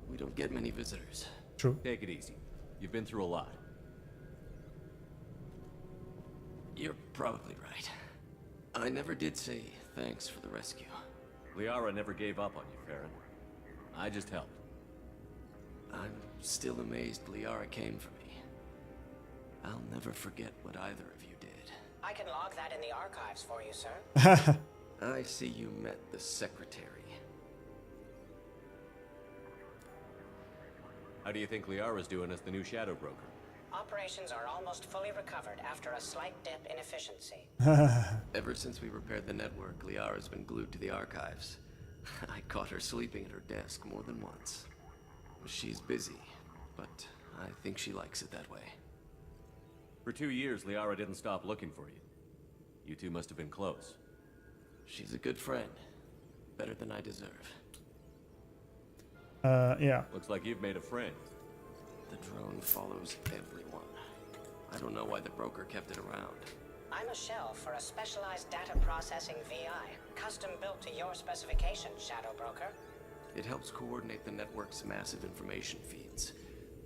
We don't get many visitors. True. Take it easy. You've been through a lot. You're probably right. I never did say thanks for the rescue. Liara never gave up on you, Farron. I just helped. I'm still amazed Liara came for me. I'll never forget what either of you did. I can log that in the archives for you, sir. I see you met the secretary. How do you think Liara's doing as the new Shadow Broker? Operations are almost fully recovered after a slight dip in efficiency. Ever since we repaired the network, Liara's been glued to the archives. I caught her sleeping at her desk more than once. She's busy, but I think she likes it that way. For 2 years, Liara didn't stop looking for you. You two must have been close. She's a good friend. Better than I deserve. Yeah. Looks like you've made a friend. The drone follows everyone. I don't know why the broker kept it around. I'm a shell for a specialized data processing VI, custom built to your specifications, Shadow Broker. It helps coordinate the network's massive information feeds,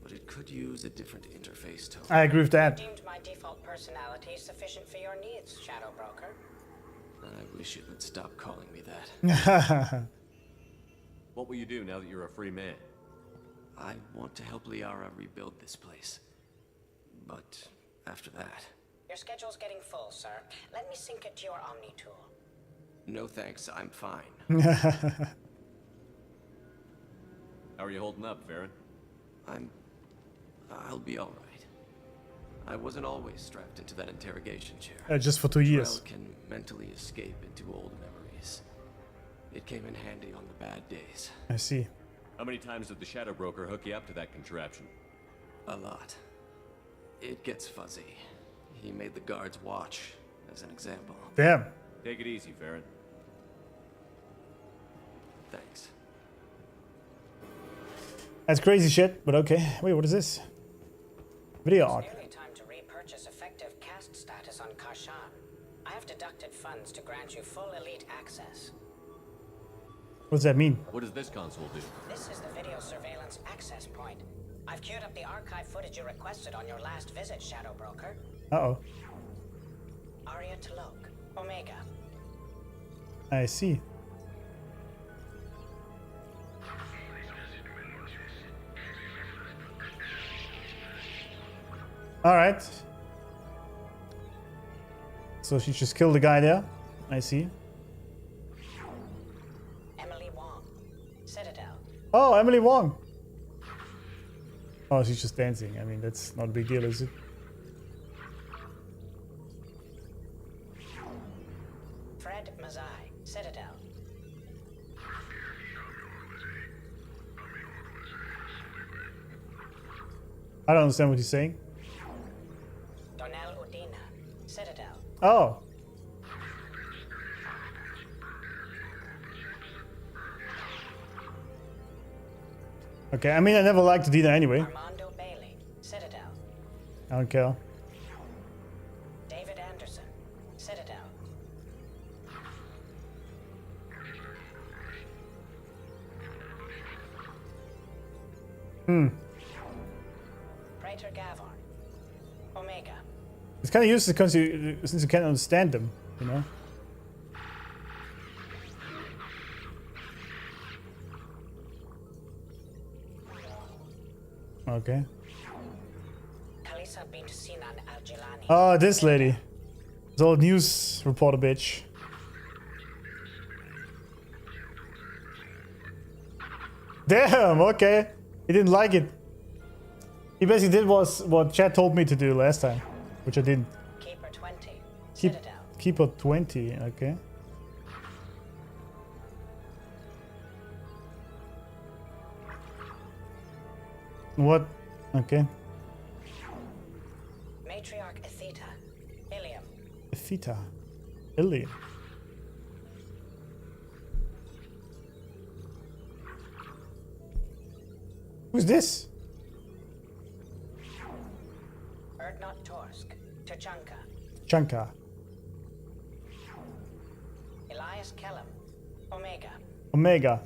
but it could use a different interface tone. I agree with that. Deemed my default personality sufficient for your needs, Shadow Broker. I wish you would stop calling me that. What will you do now that you're a free man? I want to help Liara rebuild this place. But after that... Your schedule's getting full, sir. Let me sync it to your Omni tool. No thanks, I'm fine. How are you holding up, Farron? I'll be all right. I wasn't always strapped into that interrogation chair. Just for 2 years. Drell can mentally escape into old memories. It came in handy on the bad days. I see. How many times did the Shadow Broker hook you up to that contraption? A lot. It gets fuzzy. He made the guards watch, as an example. Damn. Take it easy, Farron. Thanks. That's crazy shit, but okay. Wait, what is this? Video art. It's nearly time to repurchase effective caste status on Karshan. I have deducted funds to grant you full elite access. What does that mean? What does this console do? This is the video surveillance access point. I've queued up the archive footage you requested on your last visit, Shadow Broker. Uh-oh. Aria Talok, Omega. I see. Alright. So she just killed the guy there. I see. Emily Wong, Citadel. Oh, Emily Wong. Oh, she's just dancing. I mean, that's not a big deal, is it? Fred Mazai, Citadel. I don't understand what he's saying. Donnell Udina, Citadel. Oh. Okay, I mean, I never liked Dina anyway. Armando Bailey, Citadel. I don't care. David Anderson, Citadel. Praetor Gavon, Omega. It's kind of useless because since you can't understand them, you know? Okay. Kalisa bint Sinan Al-Jilani. Oh, this lady. This old news reporter bitch. Damn, okay. He didn't like it. He basically did what Chad told me to do last time, which I didn't. Keeper 20, Citadel. Keeper 20, okay. What? Okay. Matriarch Atheta, Ilium. Theta. Ilium. Who's this? Erdnot Torsk, Tuchanka. Chanka. Elias Kellum, Omega. Omega.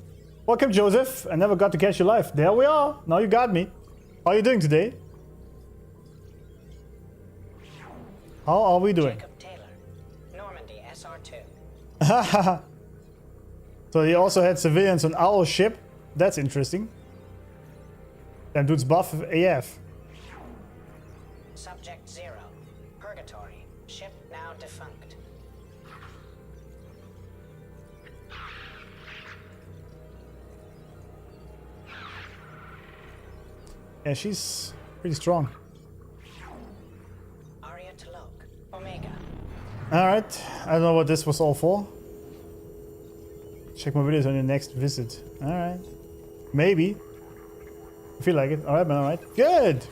Welcome, Joseph. I never got to catch you live. There we are. Now you got me. How are you doing today? How are we doing? Jacob Taylor, Normandy SR2. So he also had civilians on our ship. That's interesting. That dude's buff AF. Subject 0, Purgatory, ship now defunct. Yeah, she's pretty strong. Aria Talok, Omega. Alright, I don't know what this was all for. Check my videos on your next visit. Alright. Maybe. I feel like it. Alright, man, alright. Good!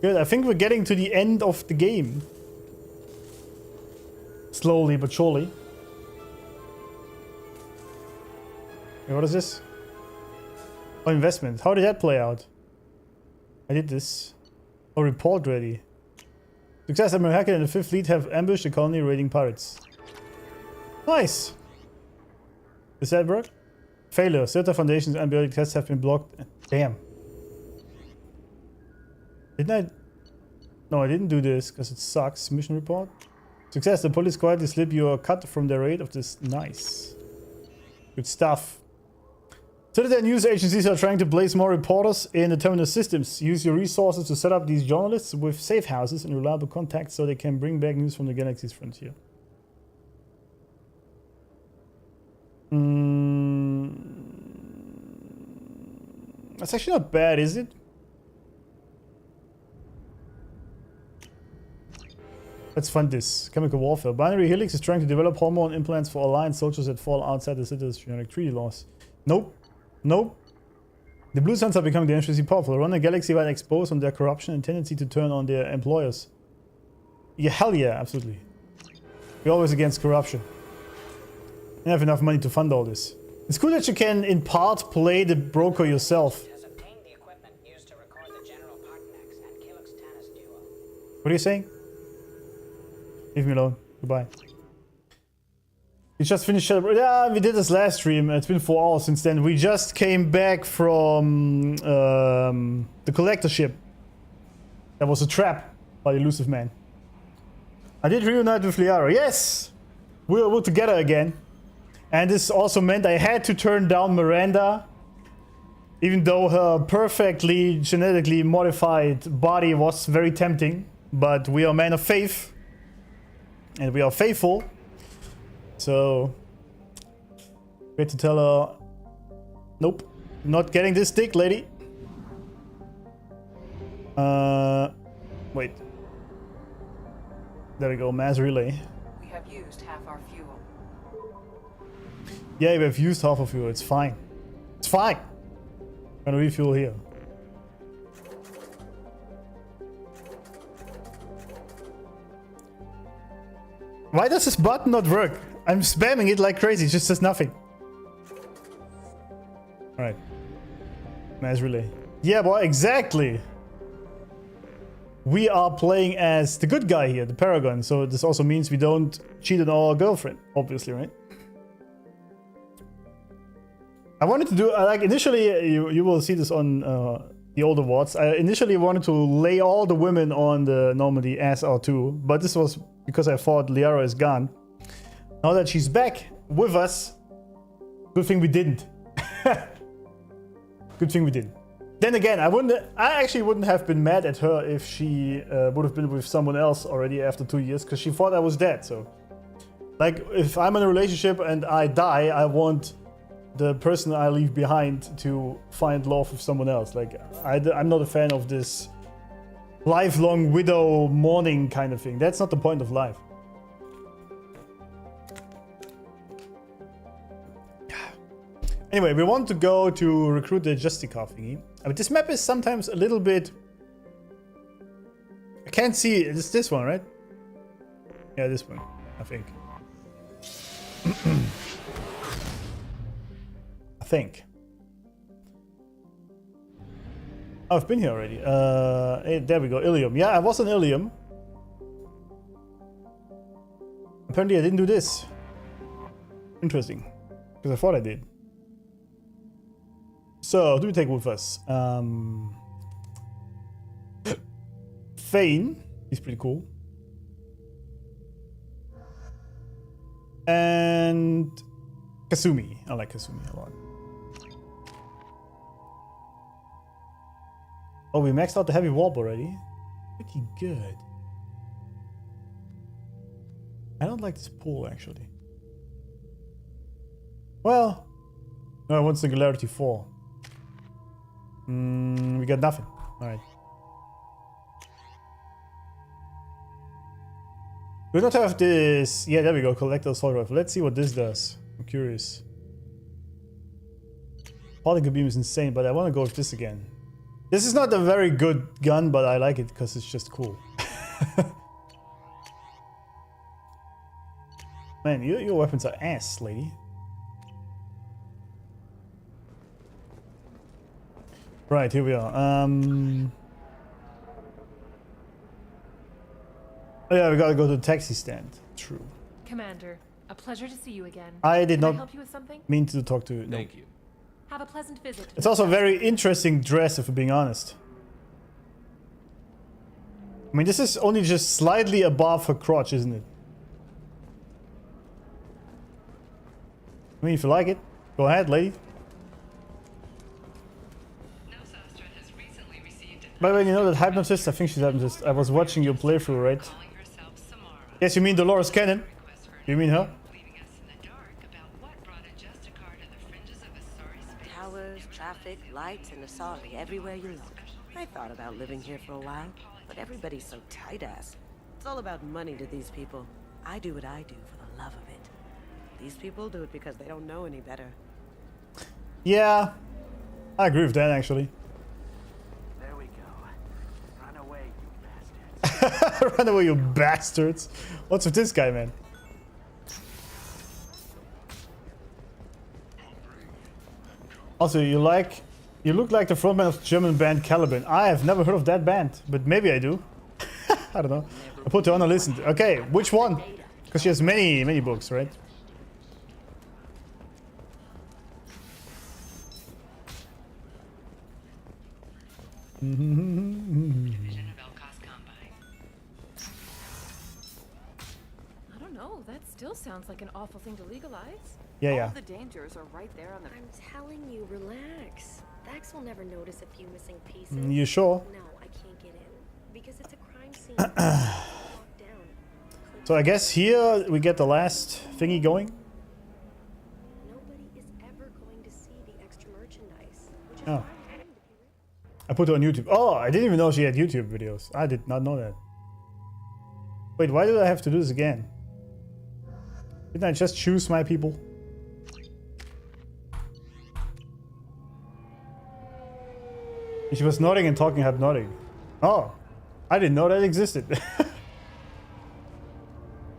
Good, I think we're getting to the end of the game. Slowly but surely. Hey, what is this? Oh, investment. How did that play out? I did this. Oh, report ready. Success, American and the 5th Fleet have ambushed the colony raiding pirates. Nice! Does that work? Failure. Certain Foundation's antibiotic tests have been blocked. Damn. Didn't I? No, I didn't do this because it sucks. Mission report. Success, the police quietly slip your cut from the raid of this. Nice. Good stuff. So that news agencies are trying to place more reporters in the terminal systems. Use your resources to set up these journalists with safe houses and reliable contacts so they can bring back news from the galaxy's frontier. That's actually not bad, is it? Let's fund this. Chemical warfare. Binary Helix is trying to develop hormone implants for Alliance soldiers that fall outside the Citadel's genetic treaty laws. Nope. Nope. The Blue Suns are becoming dangerously powerful. Run a galaxy-wide expose on their corruption and tendency to turn on their employers. Yeah, hell yeah, absolutely. We're always against corruption. You have enough money to fund all this. It's cool that you can, in part, play the broker yourself. What are you saying? Leave me alone. Goodbye. We just finished. Yeah, we did this last stream. It's been 4 hours since then. We just came back from the collector ship. That was a trap by the elusive man. I did reunite with Liara. Yes! We're together again. And this also meant I had to turn down Miranda. Even though her perfectly genetically modified body was very tempting. But we are men of faith. And we are faithful. So, we had to tell her, nope, not getting this dick, lady. Wait. There we go, mass relay. We have used half our fuel. Yeah, we have used half of fuel, it's fine. It's fine. I'm gonna refuel here. Why does this button not work? I'm spamming it like crazy, it just says nothing. Alright. Mass relay. Yeah, boy, exactly. We are playing as the good guy here, the Paragon. So this also means we don't cheat on our girlfriend, obviously, right? I wanted to do, like, initially, you will see this on the older VODs. I initially wanted to lay all the women on the Normandy as R2, but this was because I thought Liara is gone. Now that she's back with us, good thing we didn't. Good thing we didn't. Then again, I actually wouldn't have been mad at her if she would have been with someone else already after 2 years, because she thought I was dead. So, like, if I'm in a relationship and I die, I want the person I leave behind to find love with someone else. Like, I'm not a fan of this lifelong widow mourning kind of thing. That's not the point of life. Anyway, we want to go to recruit the Justicar thingy. But this map is sometimes a little bit... I can't see it. It's this one, right? Yeah, this one, I think. I think. Oh, I've been here already. Hey, there we go, Ilium. Yeah, I was on Ilium. Apparently I didn't do this. Interesting. Because I thought I did. So, who do we take with us? Fane. He's pretty cool. And Kasumi. I like Kasumi a lot. Oh, we maxed out the heavy warp already. Pretty good. I don't like this pool, actually. Well, no, I want Singularity 4. We got nothing. Alright. We don't have this. Yeah, there we go. Collector assault rifle. Let's see what this does. I'm curious. Particle beam is insane, but I want to go with this again. This is not a very good gun, but I like it because it's just cool. Man, your weapons are ass, lady. Right, here we are. Oh yeah, we gotta go to the taxi stand. True. Commander, a pleasure to see you again. I did not help you with something? mean to talk to you. No. Thank you. Have a pleasant visit. It's also a very interesting dress, if we're being honest. I mean, this is only just slightly above her crotch, isn't it? I mean, if you like it, go ahead, lady. By the way, you know that hypnotist? I think she's hypnotist. I was watching your playthrough, right? Yes, you mean Dolores Cannon? You mean her? Towers, traffic, lights, and Asari everywhere you look. I thought about living here for a while, but everybody's so tight-ass. It's all about money to these people. I do what I do for the love of it. These people do it because they don't know any better. Yeah, I agree with that, actually. There we go. Run away, you bastards. Run away, you bastards. What's with this guy, man? Also, you look like the frontman of the German band Caliban. I have never heard of that band, but maybe I do. I don't know. I put her on a listen. Okay, which one? Because she has many books, right? I don't know. That still sounds like an awful thing to legalize. Yeah. All the dangers are right there on the... I'm telling you, relax. Vax will never notice a few missing pieces. You sure? No, I can't get in. Because it's a crime scene. So I guess here we get the last thingy going. Nobody is ever going to see the extra merchandise. Which is Oh. I put it on YouTube. Oh, I didn't even know she had YouTube videos. I did not know that. Wait, why did I have to do this again? Didn't I just choose my people? She was nodding and talking hypnotic. Oh, I didn't know that existed.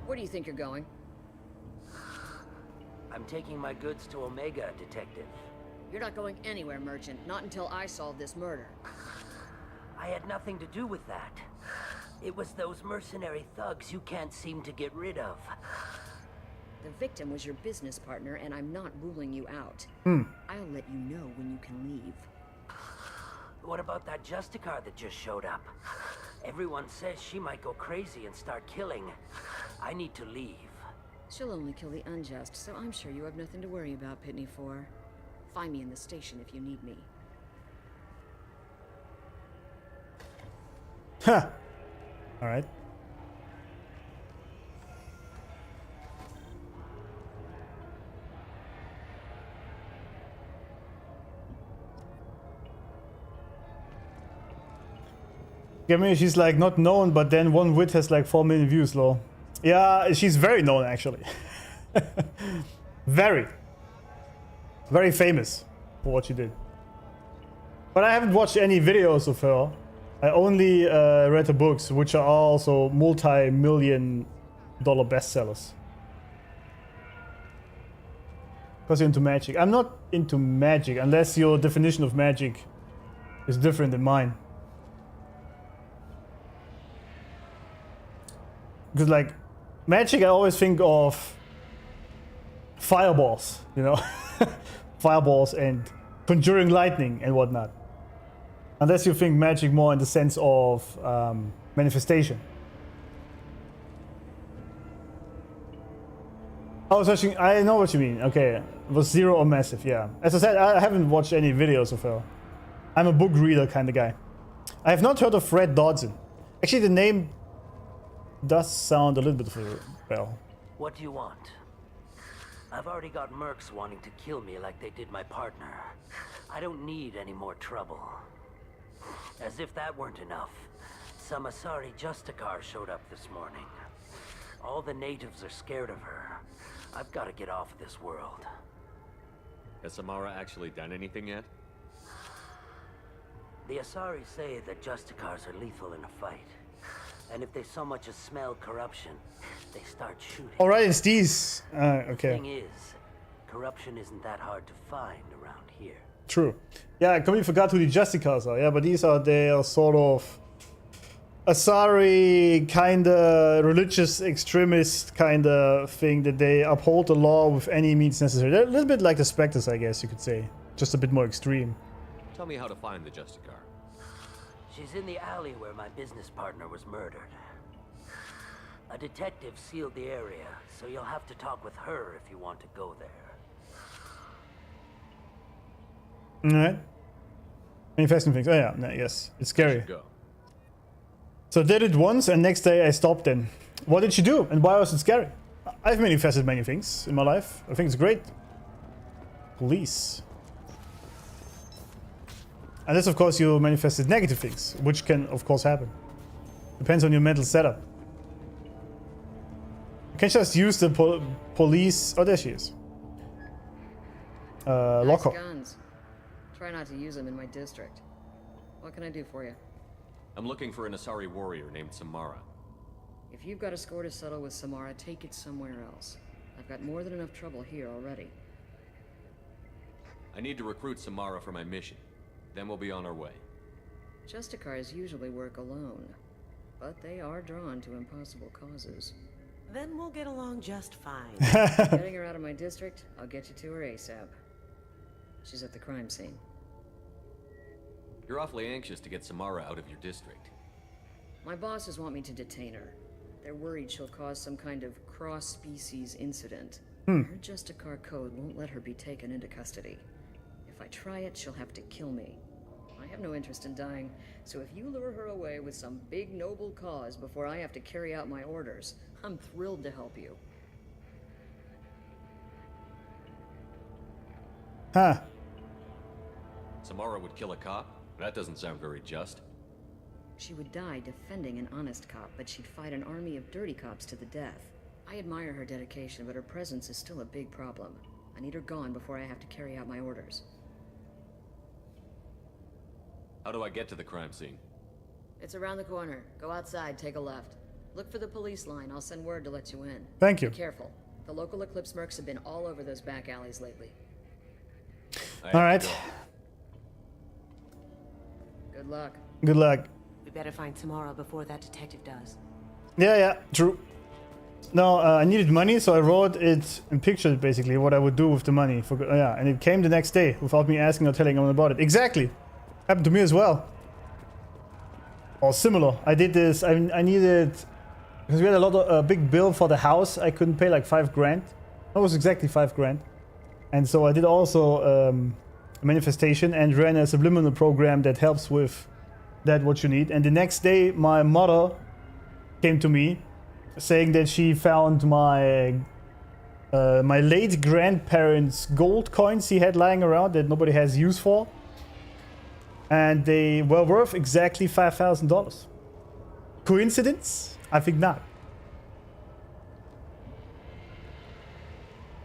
Where do you think you're going? I'm taking my goods to Omega, Detective. You're not going anywhere, Merchant. Not until I solve this murder. I had nothing to do with that. It was those mercenary thugs you can't seem to get rid of. The victim was your business partner, and I'm not ruling you out. I'll let you know when you can leave. What about that Justicar that just showed up? Everyone says she might go crazy and start killing. I need to leave. She'll only kill the unjust, so I'm sure you have nothing to worry about, Pitney 4. Find me in the station if you need me. Huh. Alright. I mean, she's like not known, but then one wit has like 4 million views, lol. Yeah, she's very known actually. Very famous for what she did. But I haven't watched any videos of her. I only read the books, which are also multi-million-dollar bestsellers. Because you're into magic. I'm not into magic, unless your definition of magic is different than mine. Because like, magic I always think of fireballs, you know? Fireballs and conjuring lightning and whatnot. Unless you think magic more in the sense of manifestation. Oh, so I know what you mean. Okay, it was Zero or Massive, yeah. As I said, I haven't watched any videos of her. I'm a book reader kind of guy. I have not heard of Fred Dodson. Actually, the name does sound a little bit well. What do you want? I've already got mercs wanting to kill me like they did my partner. I don't need any more trouble. As if that weren't enough, some Asari Justicar showed up this morning. All the natives are scared of her. I've got to get off this world. Has Samara actually done anything yet? The Asari say that Justicars are lethal in a fight. And if they so much as smell corruption, they start shooting. Alright, it's these. Okay. The thing is, corruption isn't that hard to find around here. True. Yeah, I completely forgot who the Justicars are. Yeah, but these are their sort of Asari kind of religious extremist kind of thing that they uphold the law with any means necessary. They're a little bit like the Spectres, I guess you could say. Just a bit more extreme. Tell me how to find the Justicar. She's in the alley where my business partner was murdered. A detective sealed the area, so you'll have to talk with her if you want to go there. Alright. Manifesting things. Oh yeah, yes. It's scary. Go. So did it once and next day I stopped then. What did she do and why was it scary? I've manifested many things in my life. I think it's great. Police. Unless of course you manifested negative things, which can of course happen. Depends on your mental setup. You can just use the police. Oh, there she is. Lock her. Guns. Try not to use them in my district. What can I do for you? I'm looking for an Asari warrior named Samara. If you've got a score to settle with Samara, take it somewhere else. I've got more than enough trouble here already. I need to recruit Samara for my mission. Then we'll be on our way. Justicars usually work alone, but they are drawn to impossible causes. Then we'll get along just fine. Getting her out of my district, I'll get you to her ASAP. She's at the crime scene. You're awfully anxious to get Samara out of your district. My bosses want me to detain her. They're worried she'll cause some kind of cross-species incident. Her Justicar code won't let her be taken into custody. If I try it, she'll have to kill me. I have no interest in dying, so if you lure her away with some big noble cause before I have to carry out my orders, I'm thrilled to help you. Huh. Samara would kill a cop? That doesn't sound very just. She would die defending an honest cop, but she'd fight an army of dirty cops to the death. I admire her dedication, but her presence is still a big problem. I need her gone before I have to carry out my orders. How do I get to the crime scene? It's around the corner. Go outside, take a left. Look for the police line. I'll send word to let you in. Thank you. Be careful. The local Eclipse mercs have been all over those back alleys lately. All right. Good luck. Good luck. We better find Samara before that detective does. Yeah, true. No, I needed money, so I wrote it in pictures, basically, what I would do with the money. Yeah, and it came the next day without me asking or telling anyone about it. Exactly. Happened to me as well. Or similar. I did this, I needed, because we had a lot of big bill for the house. I couldn't pay like 5 grand. That was exactly 5 grand. And so I did also a manifestation and ran a subliminal program that helps with that what you need. And the next day, my mother came to me saying that she found my my late grandparents' gold coins he had lying around that nobody has use for. And they were worth exactly $5,000. Coincidence? I think not.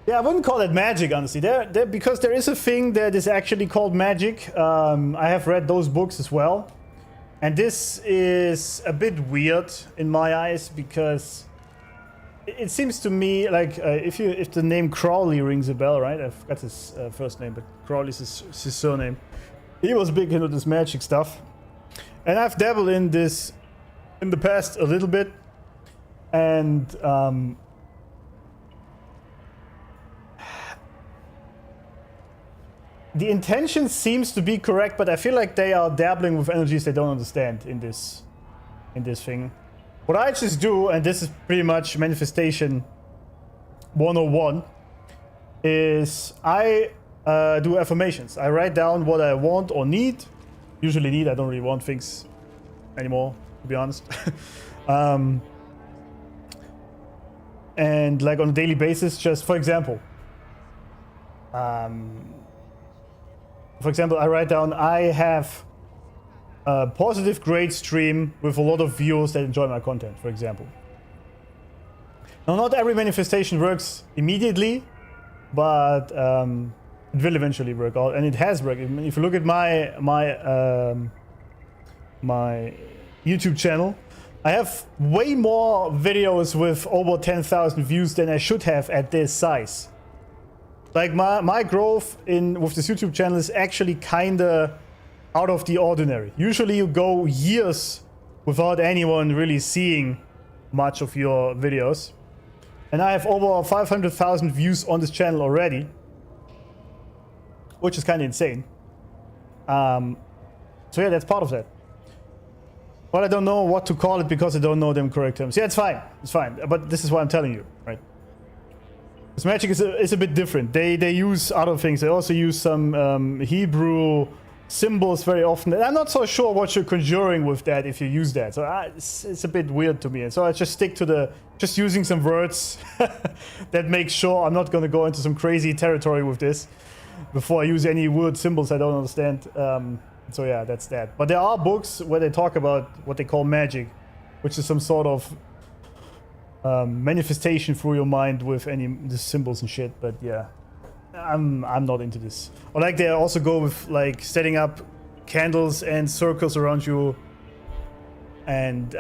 Yeah, I wouldn't call it magic, honestly. Because there is a thing that is actually called magic. I have read those books as well. And this is a bit weird in my eyes because it seems to me like if the name Crowley rings a bell, right? I forgot his first name, but Crowley's his surname. He was big into this magic stuff. And I've dabbled in this in the past a little bit. And the intention seems to be correct, but I feel like they are dabbling with energies they don't understand in this thing. What I just do, and this is pretty much manifestation 101, is I do affirmations. I write down what I want or need. Usually need, I don't really want things anymore, to be honest. And like on a daily basis, just for example, I write down I have a positive, great stream with a lot of viewers that enjoy my content, for example. Now, not every manifestation works immediately, but it will eventually work out, and it has worked. If you look at my YouTube channel, I have way more videos with over 10,000 views than I should have at this size. Like my growth with this YouTube channel is actually kinda out of the ordinary. Usually you go years without anyone really seeing much of your videos. And I have over 500,000 views on this channel already, which is kind of insane. So yeah, that's part of that. But I don't know what to call it because I don't know them correct terms. Yeah, it's fine. It's fine. But this is what I'm telling you, right? This magic is a bit different. They use other things. They also use some Hebrew symbols very often. And I'm not so sure what you're conjuring with that if you use that. So it's a bit weird to me. And so I just stick to just using some words that make sure I'm not going to go into some crazy territory with this before I use any weird symbols I don't understand. So yeah, that's that. But there are books where they talk about what they call magic, which is some sort of manifestation through your mind with the symbols and shit. But yeah, I'm not into this. Or like they also go with like setting up candles and circles around you. And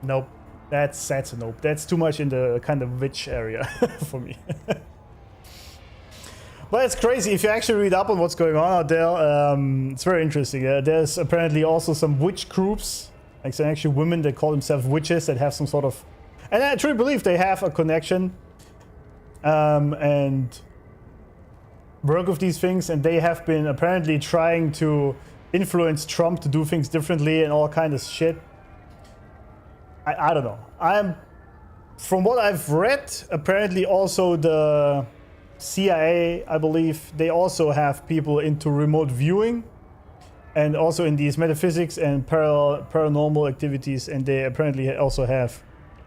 nope, that's a nope. That's too much in the kind of witch area for me. But it's crazy. If you actually read up on what's going on out there, it's very interesting. There's apparently also some witch groups, like some actual women that call themselves witches that have some sort of... And I truly believe they have a connection. And work with these things, and they have been apparently trying to influence Trump to do things differently and all kind of shit. I don't know. From what I've read, apparently also the CIA, I believe, they also have people into remote viewing and also in these metaphysics and paranormal activities, and they apparently also have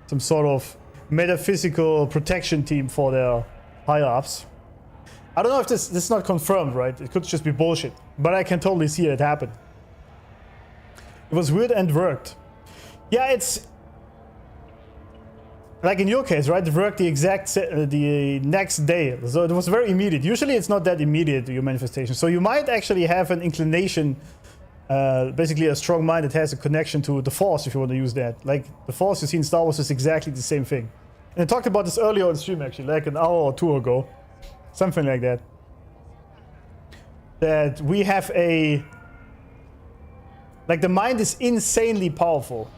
some sort of metaphysical protection team for their higher-ups. I don't know if this is not confirmed, right? It could just be bullshit, but I can totally see it happen. It was weird and worked. Yeah, it's like in your case, right? It worked the next day, so it was very immediate. Usually, it's not that immediate, your manifestation. So you might actually have an inclination, basically a strong mind that has a connection to the Force, if you want to use that. Like the Force you see in Star Wars is exactly the same thing. And I talked about this earlier on stream, actually, like an hour or two ago, something like that. That we have like the mind is insanely powerful,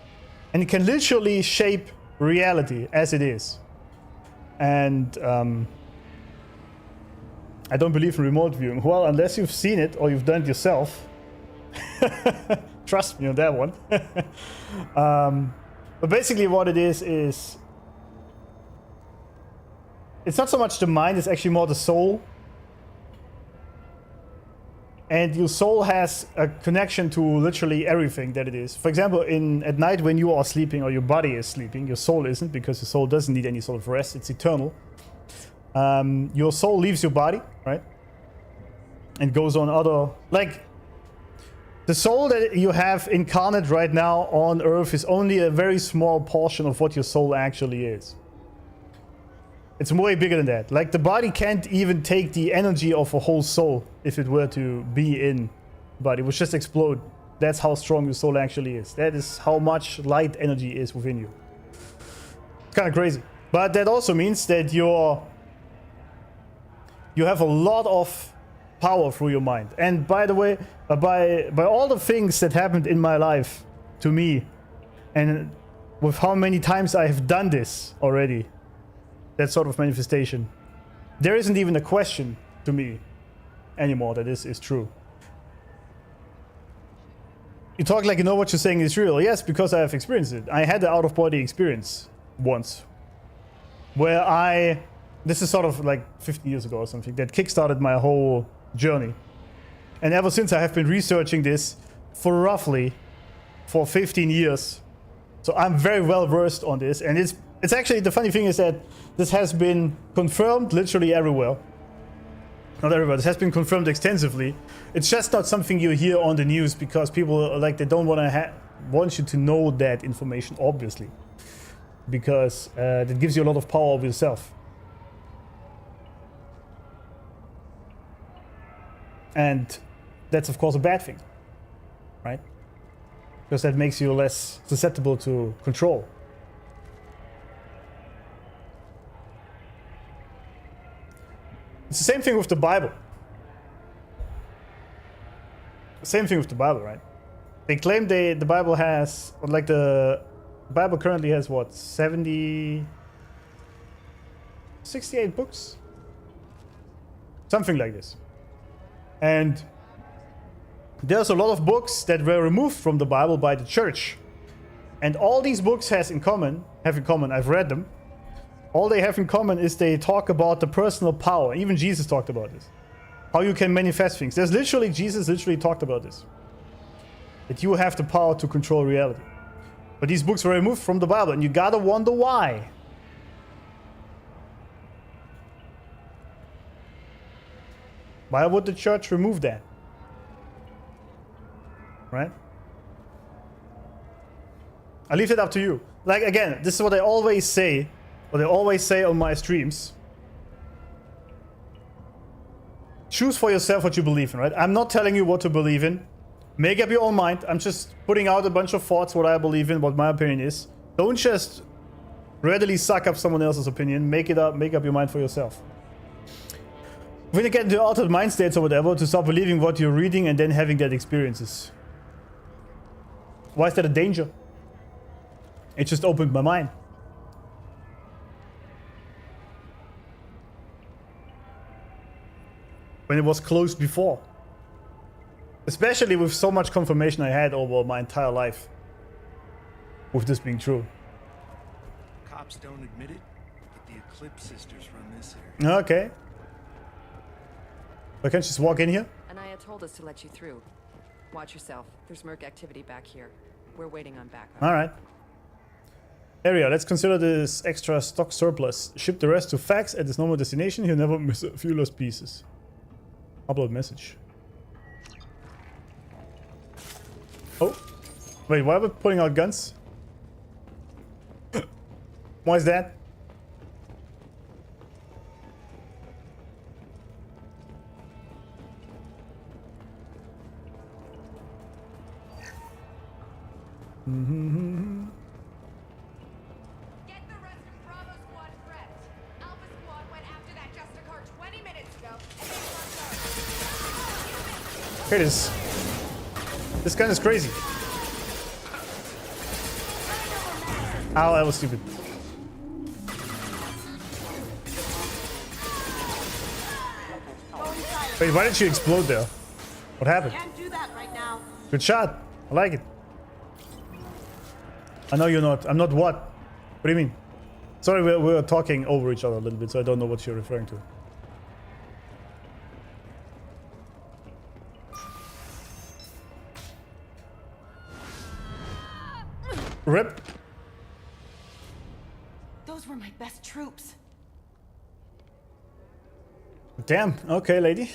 and it can literally shape reality as it is. And I don't believe in remote viewing. Well, unless you've seen it or you've done it yourself. Trust me on that one. But basically what it is it's not so much the mind, it's actually more the soul. And your soul has a connection to literally everything that it is. For example, at night when you are sleeping or your body is sleeping, your soul isn't, because your soul doesn't need any sort of rest. It's eternal. Your soul leaves your body, right? And goes on other... Like, the soul that you have incarnate right now on Earth is only a very small portion of what your soul actually is. It's way bigger than that. Like, the body can't even take the energy of a whole soul if it were to be in the body. It would just explode. That's how strong your soul actually is. That is how much light energy is within you. It's kind of crazy. But that also means that you have a lot of power through your mind. And by the way, by all the things that happened in my life to me, and with how many times I have done this already, that sort of manifestation, there isn't even a question to me anymore that this is true. You talk like you know what you're saying is real. Yes, because I have experienced it. I had an out-of-body experience once where this is sort of like 50 years ago or something, that kickstarted my whole journey. And ever since I have been researching this for 15 years. So I'm very well versed on this, and it's actually, the funny thing is that this has been confirmed literally everywhere. Not everywhere, this has been confirmed extensively. It's just not something you hear on the news because people like, they don't want you to know that information, obviously. Because that gives you a lot of power over yourself. And that's of course a bad thing, right? Because that makes you less susceptible to control. It's the same thing with the Bible. Same thing with the Bible, right? They claim the Bible has, like the Bible currently has what, 68 books? Something like this. And there's a lot of books that were removed from the Bible by the church. And all these books have in common, I've read them. All they have in common is they talk about the personal power. Even Jesus talked about this. How you can manifest things. Jesus literally talked about this. That you have the power to control reality. But these books were removed from the Bible, and you gotta wonder why. Why would the church remove that? Right? I leave it up to you. Like, again, this is what I always say. What I always say on my streams. Choose for yourself what you believe in, right? I'm not telling you what to believe in. Make up your own mind. I'm just putting out a bunch of thoughts, what I believe in, what my opinion is. Don't just readily suck up someone else's opinion. Make up your mind for yourself. When you get into altered mind states or whatever, to stop believing what you're reading and then having that experiences. Why is that a danger? It just opened my mind. when it was closed before. Especially with so much confirmation I had over my entire life. With this being true. Cops don't admit it, but the Eclipse sisters run this area. Okay. I can't just walk in here? Anaya told us to let you through. Watch yourself. There's Merc activity back here. We're waiting on backup. Alright. Area, let's consider this extra stock surplus. Ship the rest to Fax at his normal destination. He'll never miss a few lost pieces. Upload message. Oh. Wait, why are we pulling out guns? Why is that? Mm-hmm. Get the rest of Bravo Squad prepped. Alpha Squad went after that Justicar 20 minutes ago, and they Here it is. This gun is crazy. Ow, that was stupid. Wait, why did she explode there? What happened? Can't do that right now. Good shot. I like it. I know you're not. I'm not what? What do you mean? Sorry, we're talking over each other a little bit, so I don't know what you're referring to. Rip. Those were my best troops. Damn. Okay, lady.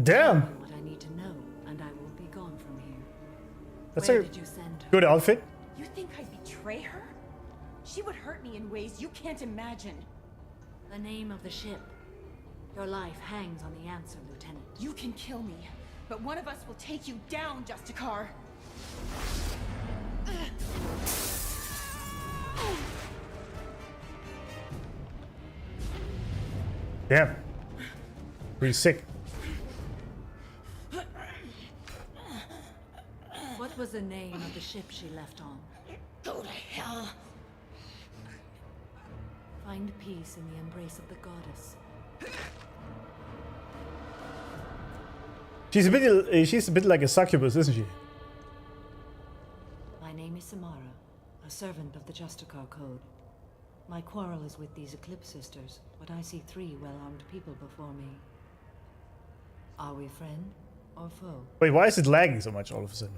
Damn. What I need to know, and I will be gone from here. That's Where a did you send her? good outfit. You think I'd betray her? She would hurt me in ways you can't imagine. The name of the ship. Your life hangs on the answer, Lieutenant. You can kill me, but one of us will take you down, Justicar. Damn. Pretty sick. What was the name of the ship she left on? Go to hell. Find peace in the embrace of the goddess. She's a bit like a succubus, isn't she? My name is Samara, a servant of the Justicar Code. My quarrel is with these Eclipse sisters, but I see 3 well-armed people before me. Are we friend or foe? Wait, why is it lagging so much all of a sudden?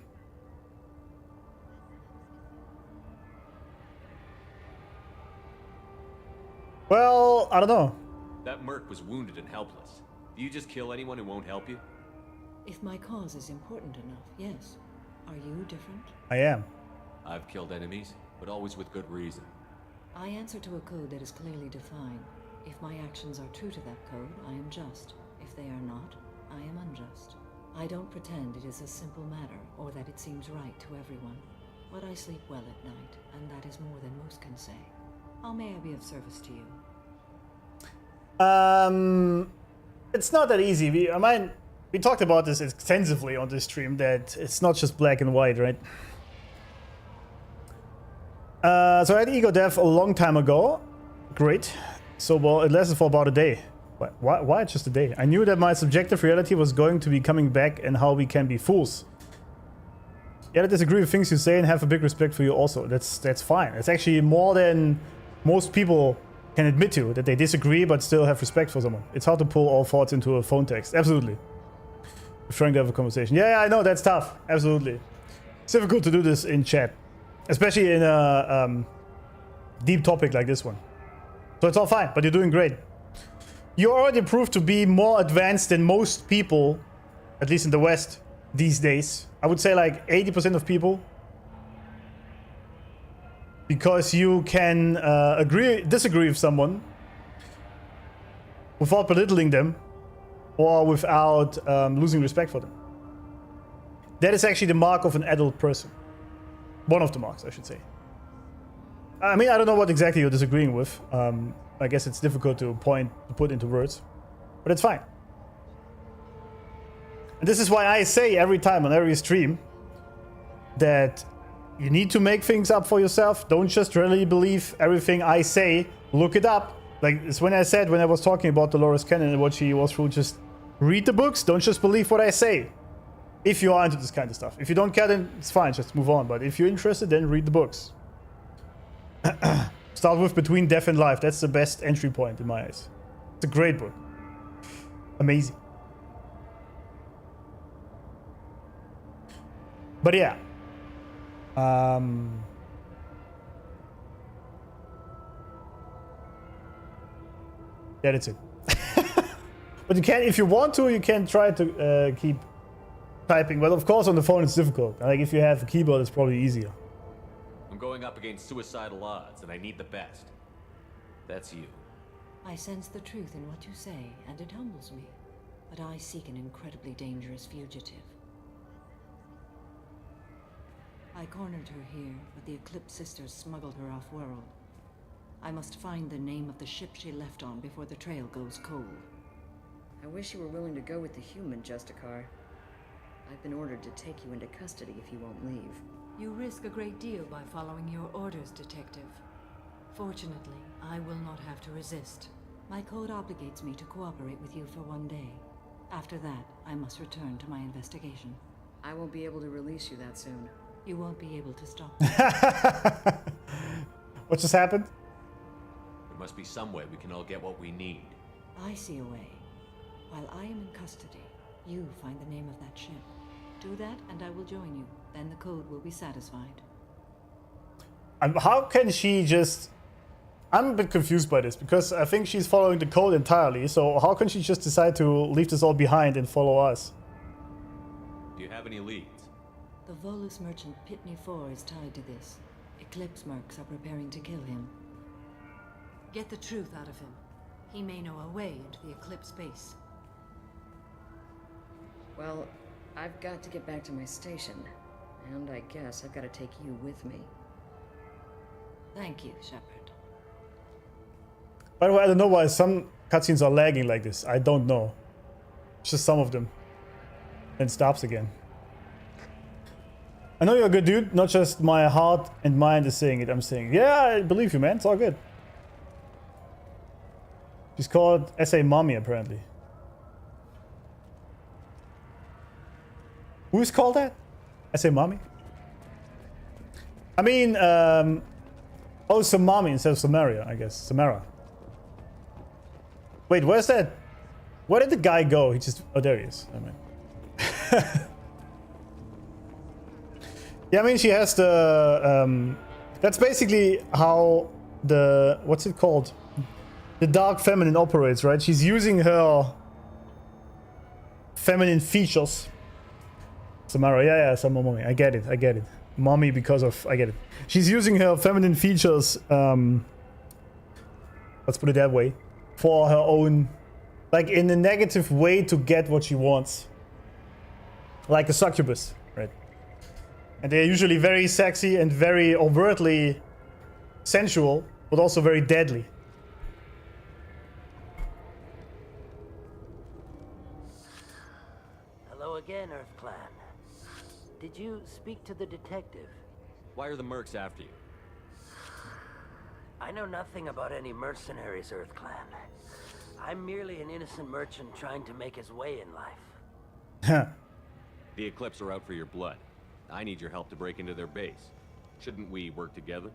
Well, I don't know. That merc was wounded and helpless. Do you just kill anyone who won't help you? If my cause is important enough, yes. Are you different? I am. I've killed enemies, but always with good reason. I answer to a code that is clearly defined. If my actions are true to that code, I am just. If they are not, I am unjust. I don't pretend it is a simple matter, or that it seems right to everyone. But I sleep well at night, and that is more than most can say. How may I be of service to you? It's not that easy. We talked about this extensively on this stream, that it's not just black and white, right? So I had Ego Dev a long time ago. Great. So, well, it lasted for about a day. Why just a day? I knew that my subjective reality was going to be coming back and how we can be fools. Yeah, I disagree with things you say and have a big respect for you also. That's fine. It's actually more than most people can admit to, that they disagree but still have respect for someone. It's hard to pull all thoughts into a phone text. Absolutely. We're trying to have a conversation. Yeah, I know, that's tough. Absolutely. It's difficult to do this in chat. Especially in a deep topic like this one. So it's all fine, but you're doing great. You already proved to be more advanced than most people, at least in the West, these days. I would say like 80% of people. Because you can disagree with someone without belittling them or without losing respect for them. That is actually the mark of an adult person. One of the marks, I should say. I mean, I don't know what exactly you're disagreeing with. I guess it's difficult to put into words, but it's fine. And this is why I say every time on every stream that you need to make things up for yourself. Don't just really believe everything I say. Look it up. Like it's when I was talking about Dolores Cannon and what she was through just Read the books. Don't just believe what I say. If you are into this kind of stuff. If you don't care, then it's fine. Just move on. But if you're interested, then read the books. Start with Between Death and Life. That's the best entry point in my eyes. It's a great book. Amazing. But yeah. Yeah, that's it. But you can, if you want to, you can try to keep typing. But of course, on the phone it's difficult. Like if you have a keyboard, it's probably easier. I'm going up against suicidal odds, and I need the best. That's you. I sense the truth in what you say, and it humbles me. But I seek an incredibly dangerous fugitive. I cornered her here, but the Eclipse sisters smuggled her off-world. I must find the name of the ship she left on before the trail goes cold. I wish you were willing to go with the human, Justicar. I've been ordered to take you into custody if you won't leave. You risk a great deal by following your orders, Detective. Fortunately, I will not have to resist. My code obligates me to cooperate with you for 1 day. After that, I must return to my investigation. I won't be able to release you that soon. You won't be able to stop me. What just happened? There must be some way we can all get what we need. I see a way. While I am in custody, you find the name of that ship. Do that, and I will join you. Then the code will be satisfied. How can she just... I'm a bit confused by this, because I think she's following the code entirely, so how can she just decide to leave this all behind and follow us? Do you have any leads? The Volus merchant Pitney 4 is tied to this. Eclipse mercs are preparing to kill him. Get the truth out of him. He may know a way into the Eclipse base. Well, I've got to get back to my station. And I guess I've got to take you with me. Thank you, Shepard. By the way, I don't know why some cutscenes are lagging like this. I don't know. It's just some of them. And stops again. I know you're a good dude, not just my heart and mind is saying it. I'm saying, yeah, I believe you, man. It's all good. She's called S.A. Mommy, apparently. Who is called that? S.A. Mommy? I mean, oh, Samami instead of Samaria, I guess. Samara. Wait, where's that? Where did the guy go? He just... Oh, there he is. I mean. Yeah, I mean, she has the... that's basically how the... What's it called? The dark feminine operates, right? She's using her feminine features. Samara, yeah, some mommy. I get it. Mommy because of... I get it. She's using her feminine features, let's put it that way, for her own... Like, in a negative way to get what she wants. Like a succubus, right? And they're usually very sexy and very overtly sensual, but also very deadly. Hello again, Earth Clan. Did you speak to the detective? Why are the mercs after you? I know nothing about any mercenaries, Earth Clan. I'm merely an innocent merchant trying to make his way in life. The Eclipse are out for your blood. I need your help to break into their base. Shouldn't we work together?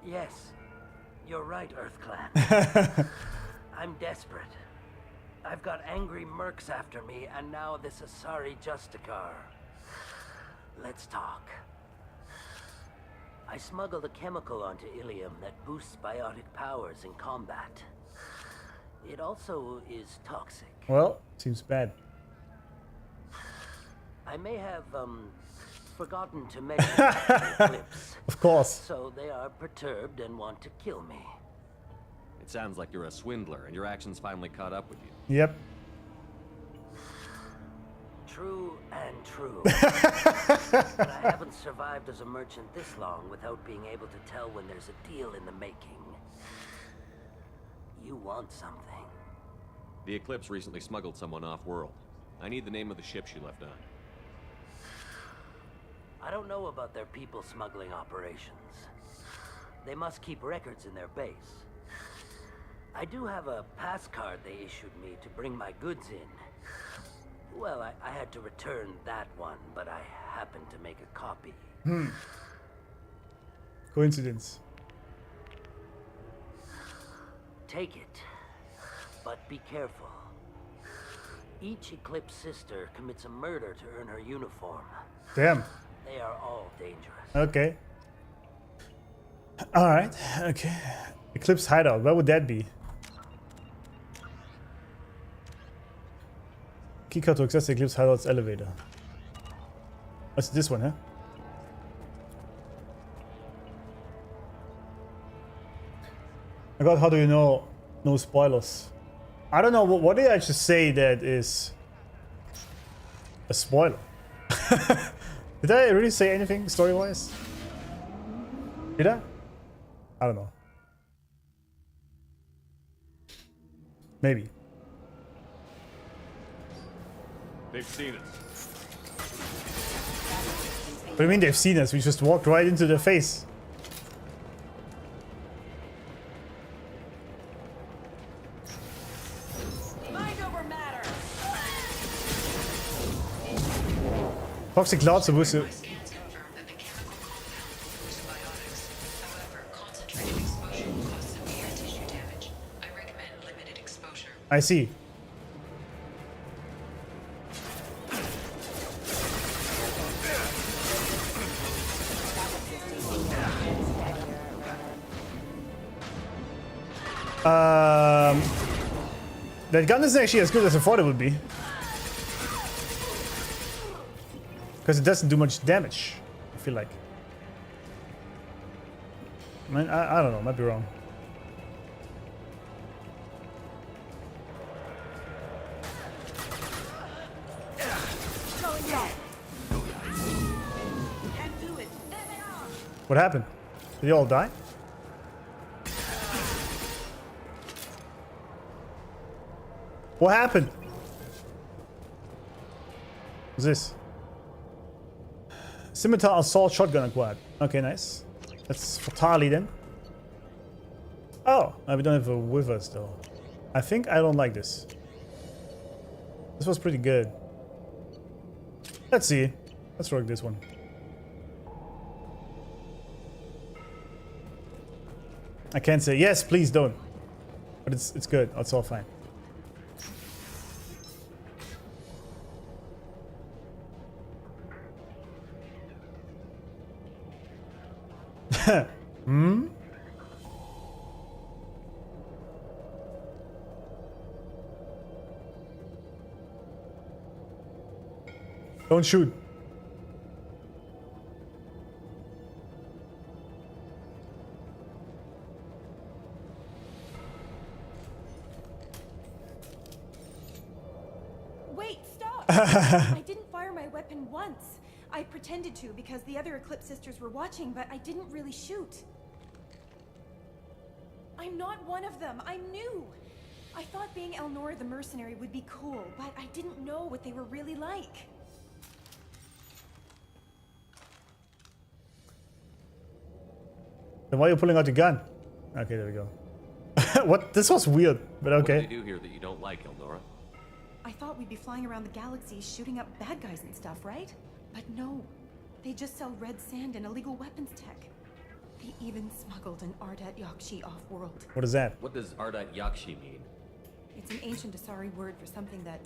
Yes, you're right, Earth Clan. I'm desperate. I've got angry mercs after me, and now this Asari Justicar. Let's talk. I smuggled a chemical onto Ilium that boosts biotic powers in combat. It also is toxic. Well, seems bad. I may have, forgotten to mention the Eclipse. Of course. So they are perturbed and want to kill me. It sounds like you're a swindler, and your actions finally caught up with you. Yep. True and true. But I haven't survived as a merchant this long without being able to tell when there's a deal in the making. You want something. The Eclipse recently smuggled someone off-world. I need the name of the ship she left on. I don't know about their people smuggling operations. They must keep records in their base. I do have a pass card they issued me to bring my goods in. Well, I had to return that one, but I happened to make a copy. Coincidence. Take it, but be careful. Each Eclipse sister commits a murder to earn her uniform. Damn. They are all dangerous. Okay. Alright, okay. Eclipse hideout, where would that be? Keycard to access the Eclipse hideout's elevator. What's this one, huh? My god, how do you know no spoilers? I don't know, what did I just say that is a spoiler? Did I really say anything story-wise? Did I? I don't know. Maybe. They've seen us. What do you mean they've seen us? We just walked right into their face. Mind over matter. Toxic clouds supposed to... I see. That gun isn't actually as good as I thought it would be. Because it doesn't do much damage, I feel like. I don't know, might be wrong. What happened? Did they all die? What happened? What's this? Scimitar assault shotgun acquired. Okay, nice. That's for Tali then. Oh, we don't have a with us though. I think I don't like this. This was pretty good. Let's see. Let's rock this one. I can't say yes, please don't. But it's good. It's all fine. Hmm? Don't shoot. Wait, stop! I didn't fire my weapon once. I pretended to because the other Eclipse sisters were watching, but I didn't really shoot. I'm not one of them. I'm new. I thought being Elnora the mercenary would be cool, but I didn't know what they were really like. Then why are you pulling out the gun? Okay, there we go. What? This was weird, but okay. What do they do here that you don't like, Elnora? I thought we'd be flying around the galaxy shooting up bad guys and stuff, right? But no. They just sell red sand and illegal weapons tech. They even smuggled an Ardat Yakshi off-world. What is that? What does Ardat Yakshi mean? It's an ancient Asari word for something that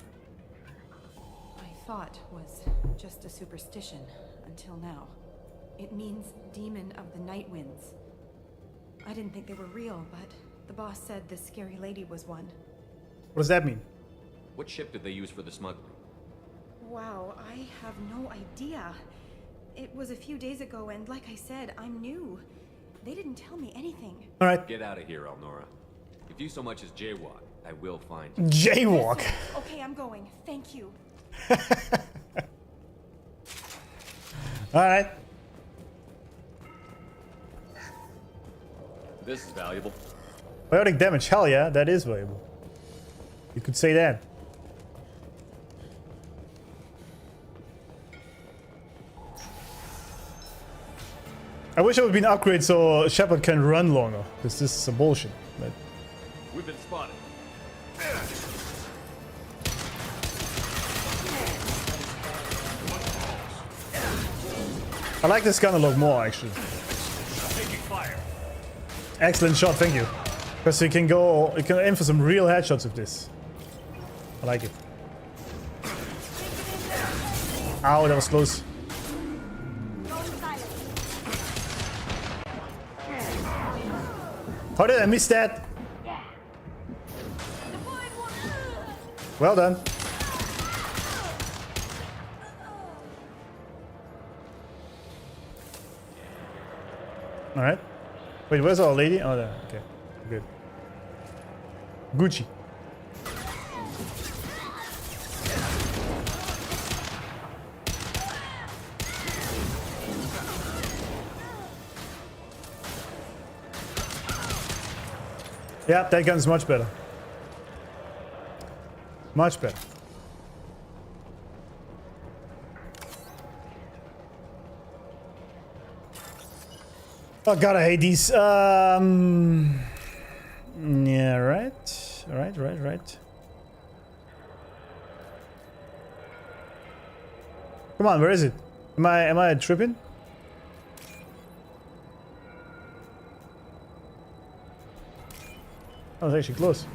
I thought was just a superstition until now. It means demon of the night winds. I didn't think they were real, but the boss said this scary lady was one. What does that mean? What ship did they use for the smuggling? Wow, I have no idea. It was a few days ago, and like I said, I'm new. They didn't tell me anything. All right. Get out of here, Elnora. If you so much as jaywalk, I will find you. Jaywalk. Listen, okay, I'm going. Thank you. All right. This is valuable. Biotic damage. Hell yeah, that is valuable. You could say that. I wish it would be an upgrade so Shepard can run longer, because this is some bullshit. But We've been spotted. I like this gun a lot more, actually. Taking fire. Excellent shot, thank you. Because you can aim for some real headshots with this. I like it. Ow, that was close. How did I miss that? Well done. Alright. Wait, where's our lady? Oh, there. Okay. Good. Gucci. Yeah, that gun's much better. Much better. Oh god, I hate these. Yeah, right. Right. Come on, where is it? Am I tripping? Oh, it's actually close.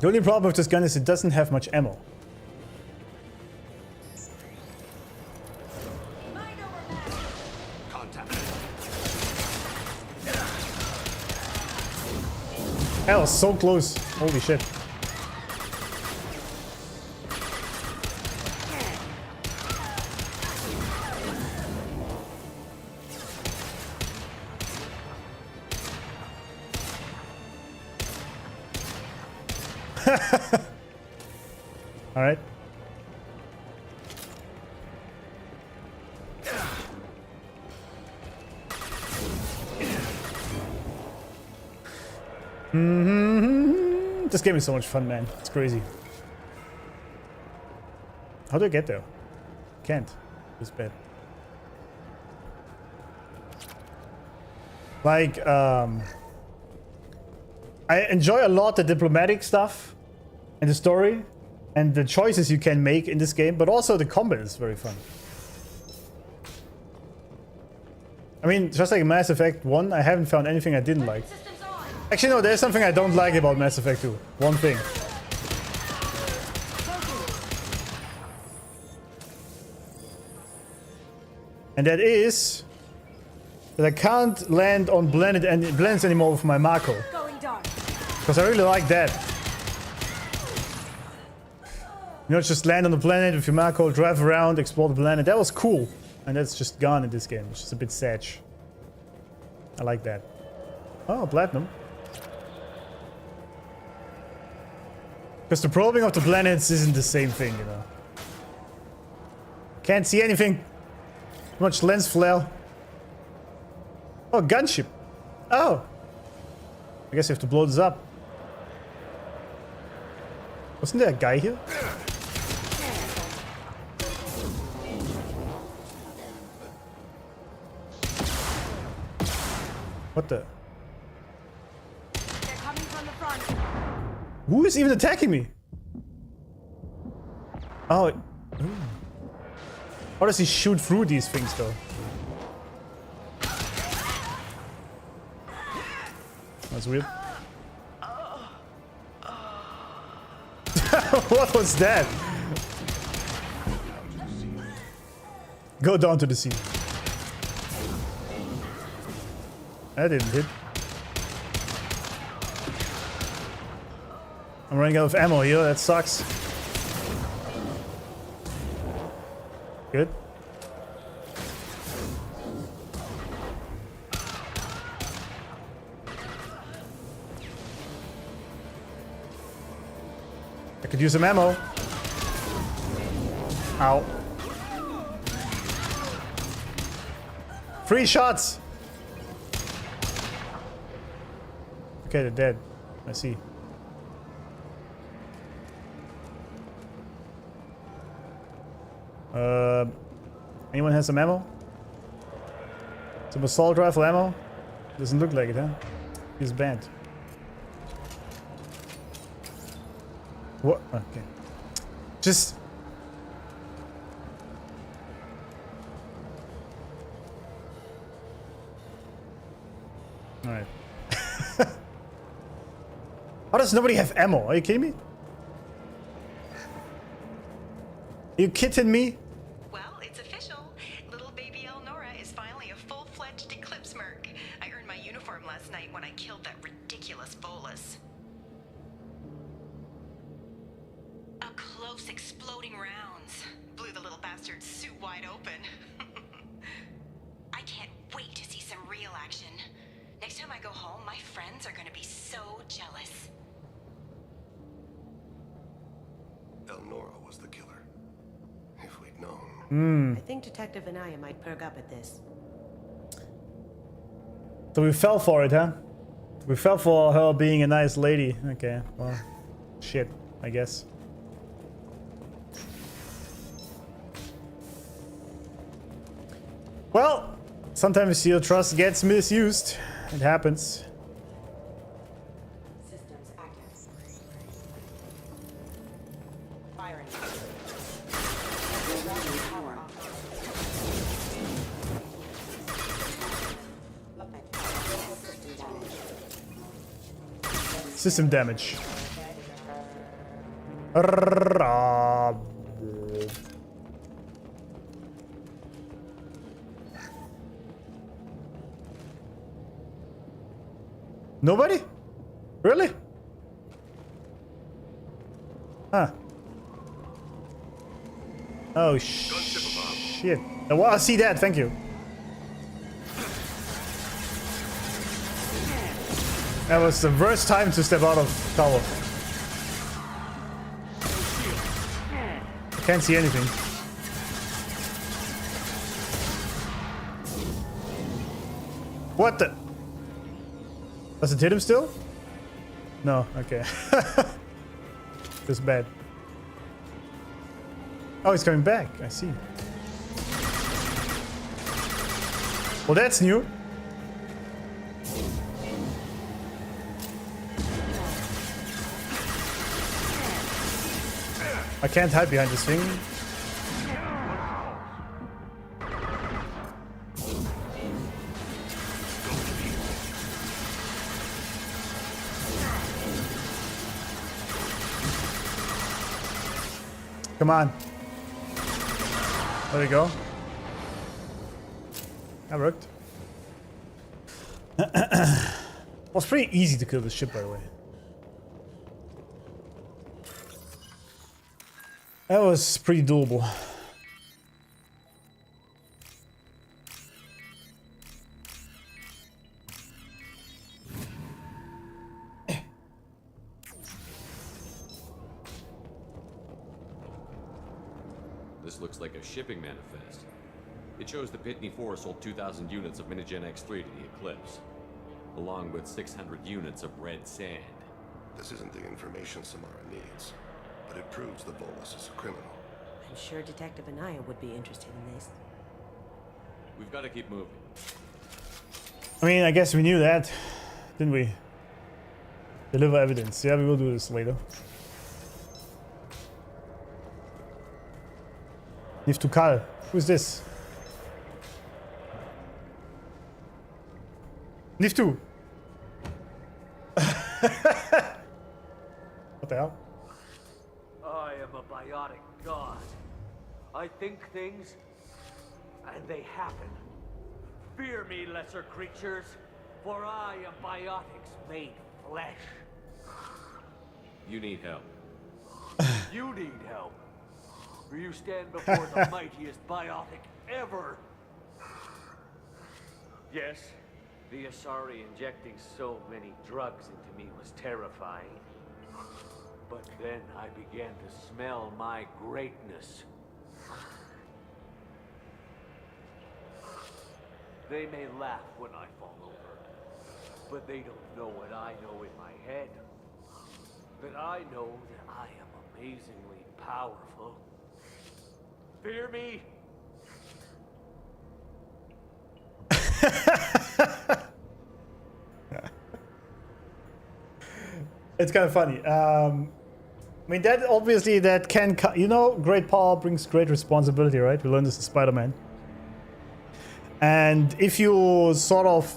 The only problem with this gun is it doesn't have much ammo. That was so close. Holy shit. All right. This game is so much fun, man. It's crazy. How do I get there? Can't. It's bad. Like, I enjoy a lot the diplomatic stuff and the story and the choices you can make in this game, but also the combat is very fun. I mean, just like Mass Effect 1, I haven't found anything I didn't like. Actually, no, there's something I don't like about Mass Effect 2. One thing. And that is that I can't land on blends anymore with my Mako. Because I really like that. You know, just land on the planet with your Mako, drive around, explore the planet. That was cool. And that's just gone in this game, which is a bit sad. I like that. Oh, platinum. Because the probing of the planets isn't the same thing, you know. Can't see anything. Too much lens flare. Oh, gunship. Oh. I guess you have to blow this up. Wasn't there a guy here? What the? They're coming from the front. Who is even attacking me? Oh. How does he shoot through these things, though? That's weird. What was that? Go down to the sea. That didn't hit. I'm running out of ammo here, that sucks. Good. I could use some ammo. Ow. 3 shots! Okay, they're dead. I see. Anyone has some ammo? Some assault rifle ammo? Doesn't look like it, huh? He's banned. What? Okay. Just... Alright. How does nobody have ammo? Are you kidding me? Are you kidding me? Well, it's official. Little baby Elnora is finally a full-fledged Eclipse merc. I earned my uniform last night when I killed that ridiculous bolus. Up close, exploding rounds. Blew the little bastard's suit wide open. I can't wait to see some real action. Next time I go home, my friends are gonna be so jealous. Elnora was the killer. If we'd known. I think Detective Anaya might perk up at this. So we fell for it, huh? We fell for her being a nice lady. Okay, well, shit, I guess. Well, sometimes your trust gets misused. It happens. Systems active. Firing. Power on. System damage. Nobody? Really? Huh. Oh, shit. Oh, I see that, thank you. That was the worst time to step out of tower. I can't see anything. What the? Does it hit him still? No, okay. This is bad. Oh, he's coming back. I see. Well, that's new. I can't hide behind this thing. Come on. There we go. That worked. It was pretty easy to kill this ship, by the way. That was pretty doable. This looks like a shipping manifest. It shows the Pitney 4 sold 2,000 units of Minigen X3 to the Eclipse, along with 600 units of red sand. This isn't the information Samara needs, but it proves the Volus is a criminal. I'm sure Detective Anaya would be interested in this. We've got to keep moving. I mean, I guess we knew that, didn't we? Deliver evidence. Yeah, we will do this later. Niftukal. Who's this? Niftu. What the hell? I am a biotic god. I think things, and they happen. Fear me, lesser creatures, for I am biotics made flesh. You need help. You need help. For you stand before the mightiest biotic ever. Yes, the Asari injecting so many drugs into me was terrifying. But then I began to smell my greatness. They may laugh when I fall over, but they don't know what I know in my head. That I know that I am amazingly powerful. Fear me? It's kind of funny. I mean, that obviously that can, you know, great power brings great responsibility, right? We learned this in Spider-Man. And if you sort of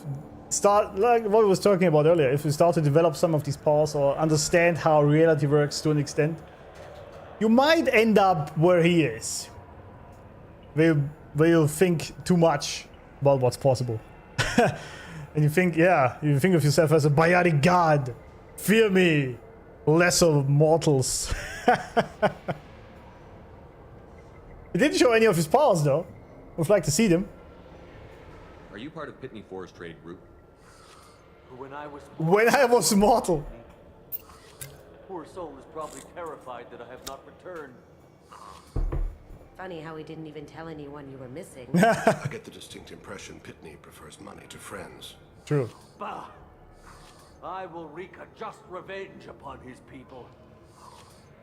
start, like what we was talking about earlier, if you start to develop some of these powers or understand how reality works to an extent, you might end up where he is. Where you think too much about what's possible. And you think, yeah, you think of yourself as a biotic god. Fear me, lesser mortals. He didn't show any of his powers though. Would like to see them. Are you part of Pitney 4's trade group? When I was mortal. Poor soul is probably terrified that I have not returned. Funny how he didn't even tell anyone you were missing. I get the distinct impression Pitney prefers money to friends. True. Bah! I will wreak a just revenge upon his people.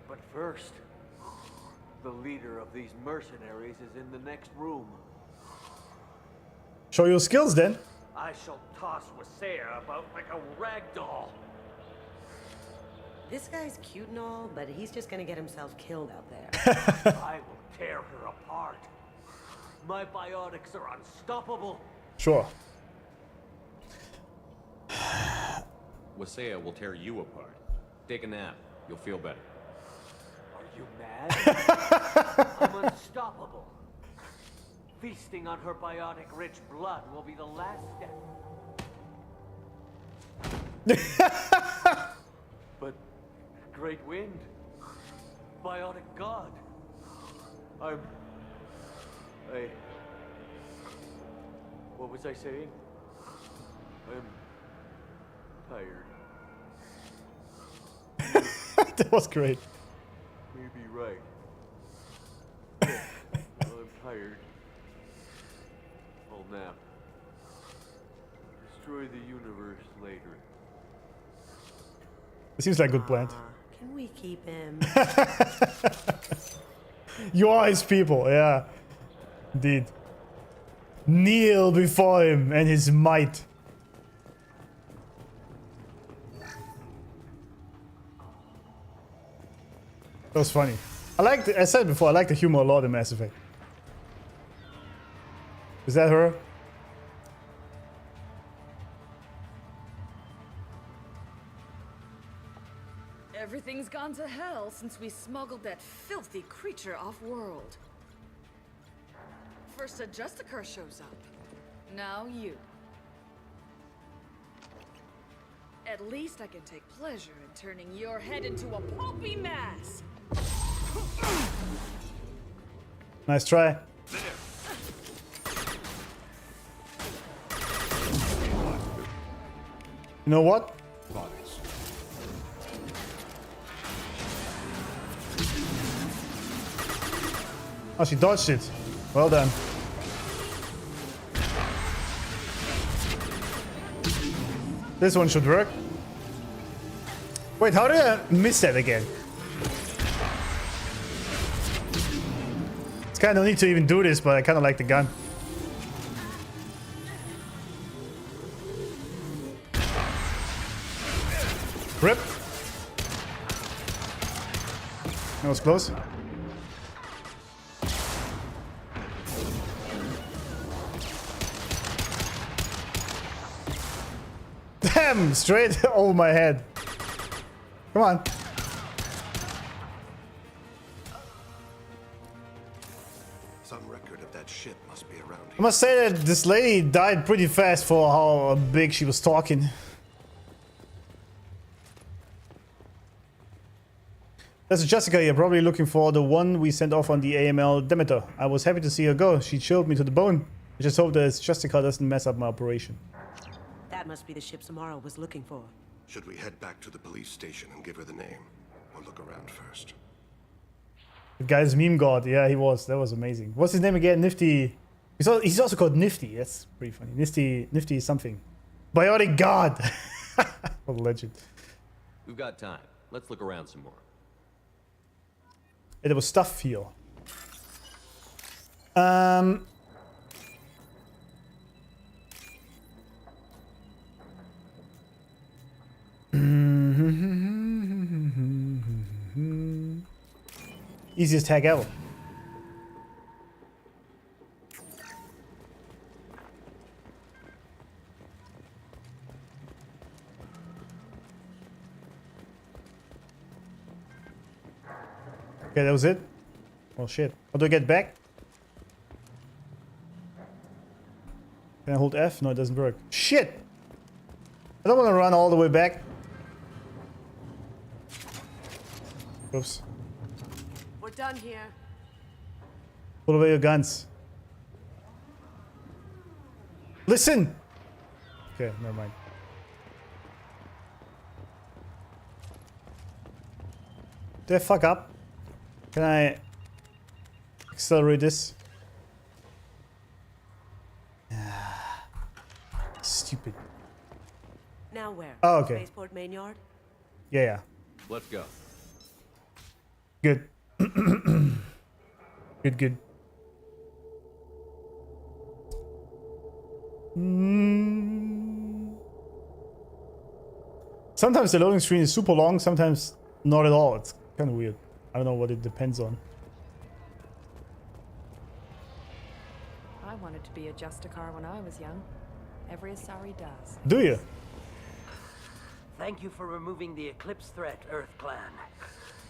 But first, the leader of these mercenaries is in the next room. Show your skills then. I shall toss Wasea about like a rag doll. This guy's cute and all, but he's just gonna get himself killed out there. I will tear her apart. My biotics are unstoppable. Sure. Wasea will tear you apart. Take a nap. You'll feel better. Are you mad? I'm unstoppable. Feasting on her biotic-rich blood will be the last step. But Great Wind, biotic god, what was I saying? I'm tired. That was great. Maybe right. Well, I'm tired. I'll nap. Destroy the universe later. It seems like a good plan. Can we keep him? You are his people, yeah. Indeed. Kneel before him and his might. That was funny. I said before, I like the humor a lot in Mass Effect. Is that her? Everything's gone to hell since we smuggled that filthy creature off-world. First a Justicar shows up. Now you. At least I can take pleasure in turning your head into a pulpy mass. Nice try. You know what? Oh, she dodged it. Well done. This one should work. Wait, how did I miss that again? It's kind of neat to even do this, but I kind of like the gun. Rip. That was close. Damn! Straight over my head. Come on. Some record of that ship must be around I here. must say that this lady died pretty fast for how big she was talking. There's a Jessica here, probably looking for the one we sent off on the AML Demeter. I was happy to see her go. She chilled me to the bone. I just hope that Jessica doesn't mess up my operation. That must be the ship Samara was looking for. Should we head back to the police station and give her the name? Or look around first? The guy's meme god. Yeah, he was. That was amazing. What's his name again? Nifty. He's also called Nifty. That's pretty funny. Nifty something. Biotic god. What a legend. We've got time. Let's look around some more. Yeah, there was stuff here. Easiest hack ever. Okay, that was it. Oh shit. How do I get back? Can I hold F? No, it doesn't work. Shit! I don't want to run all the way back. Oops. We're done here. Put away your guns. Listen! Okay, never mind. Did I fuck up? Can I accelerate this? Stupid. Now where? Oh, okay. Spaceport main yard? Yeah, yeah. Let's go. Good. Good. Sometimes the loading screen is super long, sometimes not at all. It's kind of weird. I don't know what it depends on. I wanted to be a Justicar when I was young. Every Asari does. Do you? Thank you for removing the Eclipse threat, Earth Clan.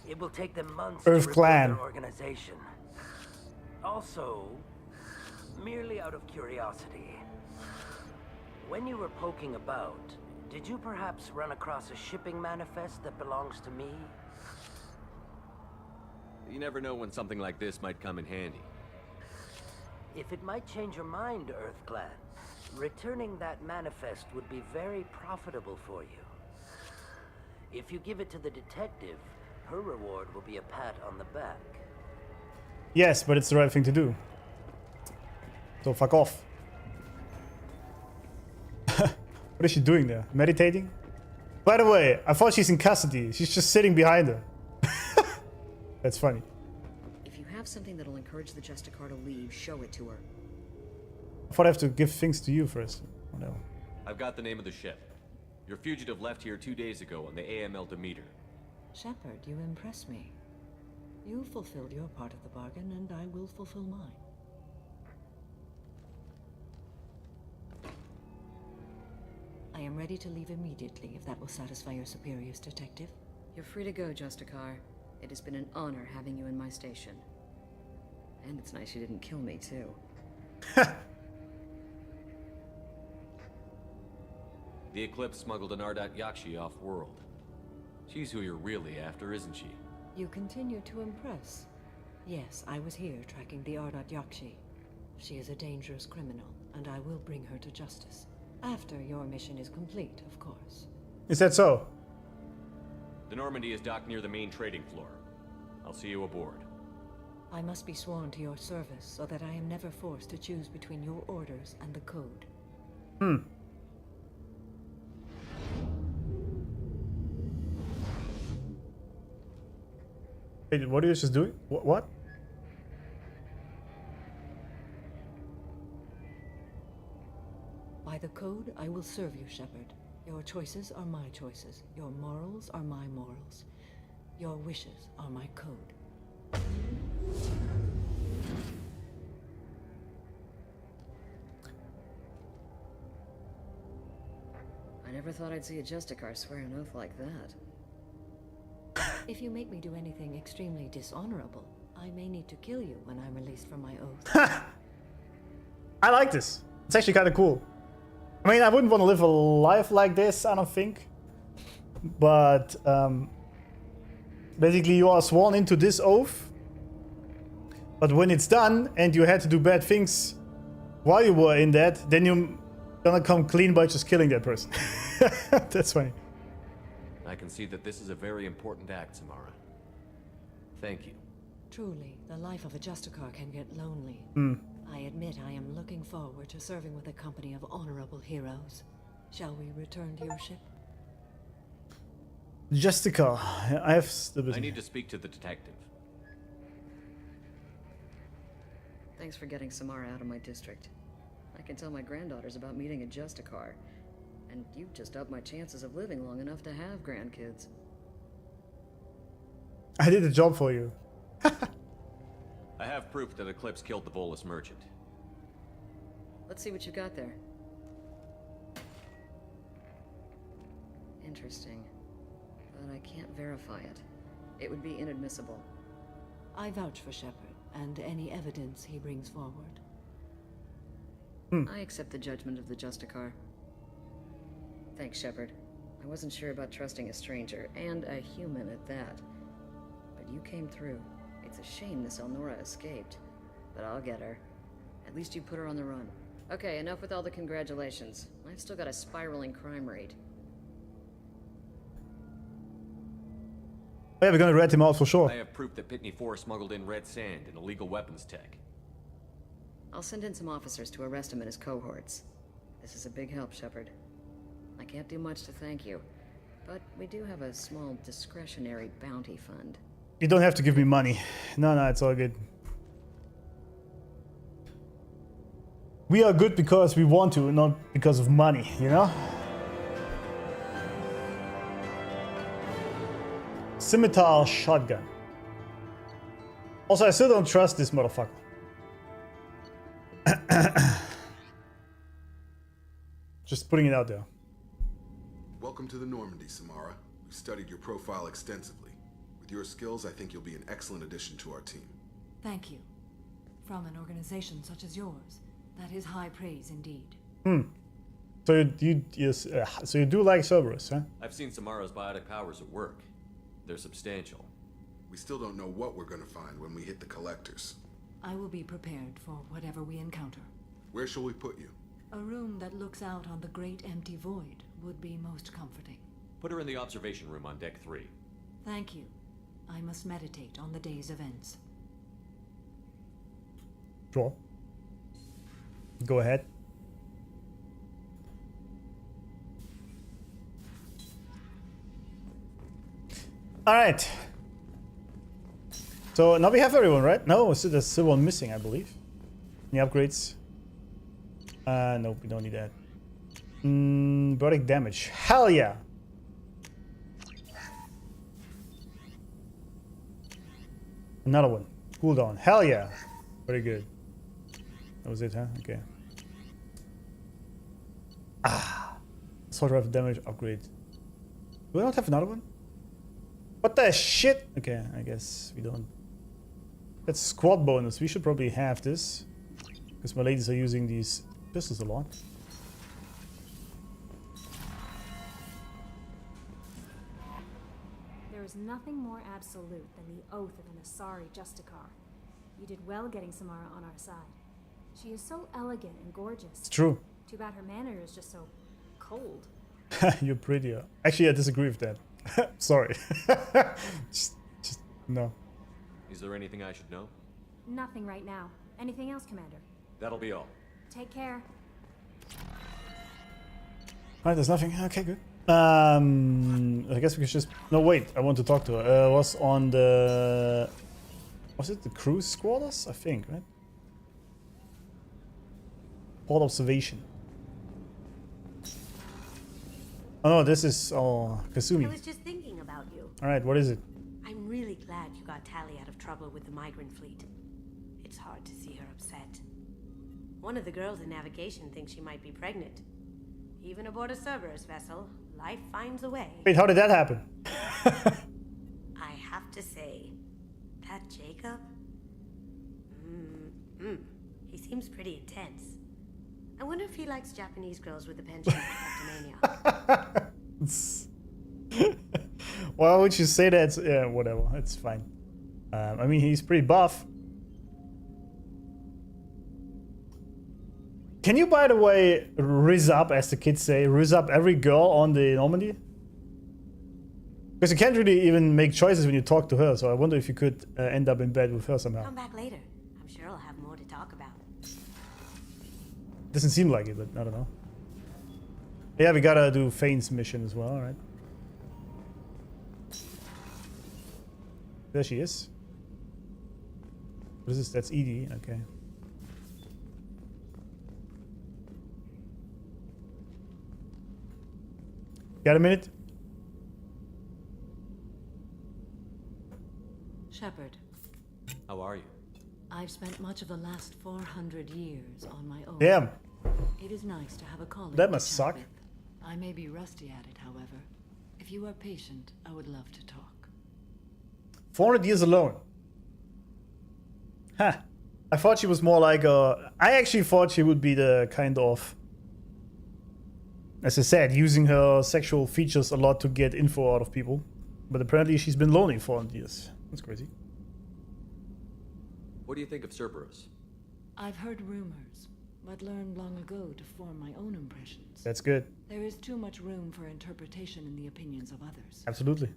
It will take them months Earth to Clan. rebuild their organization. Also, merely out of curiosity, when you were poking about, did you perhaps run across a shipping manifest that belongs to me? You never know when something like this might come in handy. If it might change your mind, Earth Clan, returning that manifest would be very profitable for you. If you give it to the detective, her reward will be a pat on the back. Yes, but it's the right thing to do. So fuck off. What is she doing there? Meditating? By the way, I thought she's in custody. She's just sitting behind her. That's funny. If you have something that'll encourage the Justicar to leave, show it to her. I thought I have to give things to you first. Oh no. I've got the name of the ship. Your fugitive left here 2 days ago on the AML Demeter. Shepard, you impress me. You fulfilled your part of the bargain, and I will fulfill mine. I am ready to leave immediately, if that will satisfy your superiors, Detective. You're free to go, Justicar. It has been an honor having you in my station. And it's nice you didn't kill me, too. The Eclipse smuggled an Ardat Yakshi off-world. She's who you're really after, isn't she? You continue to impress. Yes, I was here tracking the Ardat Yakshi. She is a dangerous criminal, and I will bring her to justice. After your mission is complete, of course. Is that so? The Normandy is docked near the main trading floor. I'll see you aboard. I must be sworn to your service so that I am never forced to choose between your orders and the code. Wait, what are you just doing? What? By the code, I will serve you, Shepard. Your choices are my choices. Your morals are my morals. Your wishes are my code. I never thought I'd see a Justicar swear an oath like that. If you make me do anything extremely dishonorable, I may need to kill you when I'm released from my oath. I like this. It's actually kind of cool. I mean, I wouldn't want to live a life like this, I don't think. But basically you are sworn into this oath. But when it's done and you had to do bad things while you were in that, then you're gonna come clean by just killing that person. That's funny. I can see that this is a very important act, Samara. Thank you. Truly, the life of a Justicar can get lonely. I admit I am looking forward to serving with a company of honorable heroes. Shall we return to your ship? Justicar. I have... I need to speak to the detective. Thanks Thanks for getting Samara out of my district. I can tell my granddaughters about meeting a Justicar. And you've just upped my chances of living long enough to have grandkids. I did the job for you. I have proof that Eclipse killed the Volus merchant. Let's see what you got there. Interesting. But I can't verify it. It would be inadmissible. I vouch for Shepard and any evidence he brings forward. I accept the judgment of the Justicar. Thanks, Shepard. I wasn't sure about trusting a stranger, and a human at that. But you came through. It's a shame Miss Elnora escaped. But I'll get her. At least you put her on the run. Okay, enough with all the congratulations. I've still got a spiraling crime rate. Yeah, we're gonna rat him out for sure. I have proof that Pitney 4 smuggled in red sand and illegal weapons tech. I'll send in some officers to arrest him and his cohorts. This is a big help, Shepard. I can't do much to thank you, but we do have a small discretionary bounty fund. You don't have to give me money. No, it's all good. We are good because we want to, not because of money, you know? Scimitar shotgun. Also, I still don't trust this motherfucker. Just putting it out there. Welcome to the Normandy, Samara. We studied your profile extensively. With your skills, I think you'll be an excellent addition to our team. Thank you. From an organization such as yours, that is high praise indeed. So so you do like Cerberus, huh? I've seen Samara's biotic powers at work. They're substantial. We still don't know what we're going to find when we hit the collectors. I will be prepared for whatever we encounter. Where shall we put you? A room that looks out on the great empty void would be most comforting. Put her in the observation room on deck 3. Thank you. I must meditate on the day's events. Sure. Go ahead. All right. So now we have everyone, right? No, so there's still one missing, I believe. Any upgrades? Nope, we don't need that. Biotic damage. Hell yeah! Another one. Cooldown. Hell yeah! Very good. That was it, huh? Okay. Sort of damage upgrade. Do we not have another one? What the shit? Okay, I guess we don't. That's squad bonus. We should probably have this. Because my ladies are using these pistols a lot. There is nothing more absolute than the oath of an Asari Justicar. You did well getting Samara on our side. She is so elegant and gorgeous. It's true. Too bad her manner is just so cold. You're prettier. Actually, I disagree with that. Sorry. just no. Is there anything I should know? Nothing right now. Anything else, Commander? That'll be all. Take care. Alright, there's nothing. Okay, good. I guess we could just... No, wait. I want to talk to her. Was on the... Was it the cruise squatters? I think, right? Port observation. Oh no, this is Kasumi. I was just thinking about you. Alright, what is it? I'm really glad you got Tali out of trouble with the migrant fleet. It's hard to see her upset. One of the girls in navigation thinks she might be pregnant. Even aboard a Cerberus vessel, life finds a way. Wait, how did that happen? I have to say, that Jacob? He seems pretty intense. I wonder if he likes Japanese girls with a penchant for kleptomania. Why would you say that? Yeah, whatever. It's fine. I mean, he's pretty buff. Can you, by the way, riz up, as the kids say, riz up every girl on the Normandy? Because you can't really even make choices when you talk to her, so I wonder if you could end up in bed with her somehow. Come back later. I'm sure I'll have more to talk about. Doesn't seem like it, but I don't know. Yeah, we gotta do Fane's mission as well, right? There she is. What is this? That's Edie, okay. Got a minute? Shepard, How are you? I've spent much of the last 400 years on my own. Damn. It is nice to have a colleague. That to must chat suck. with. I may be rusty at it, however. If you are patient, I would love to talk. 400 years alone. Huh. I thought she was more like a... I actually thought she would be the kind of... As I said, using her sexual features a lot to get info out of people. But apparently she's been lonely for 400 years. That's crazy. What do you think of Cerberus? I've heard rumors, but learned long ago to form my own impressions. That's good. There is too much room for interpretation in the opinions of others. Absolutely.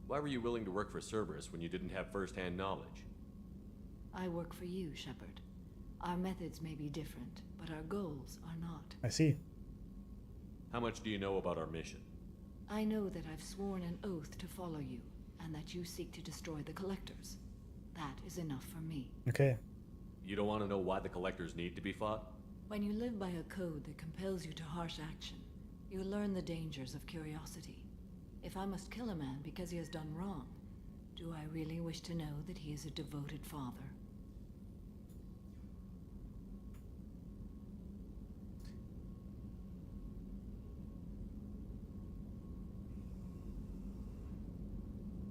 Why were you willing to work for Cerberus when you didn't have first-hand knowledge? I work for you, Shepard. Our methods may be different, but our goals are not. I see. How much do you know about our mission? I know that I've sworn an oath to follow you, and that you seek to destroy the Collectors. That is enough for me. Okay. You don't want to know why the Collectors need to be fought? When you live by a code that compels you to harsh action, you learn the dangers of curiosity. If I must kill a man because he has done wrong, do I really wish to know that he is a devoted father?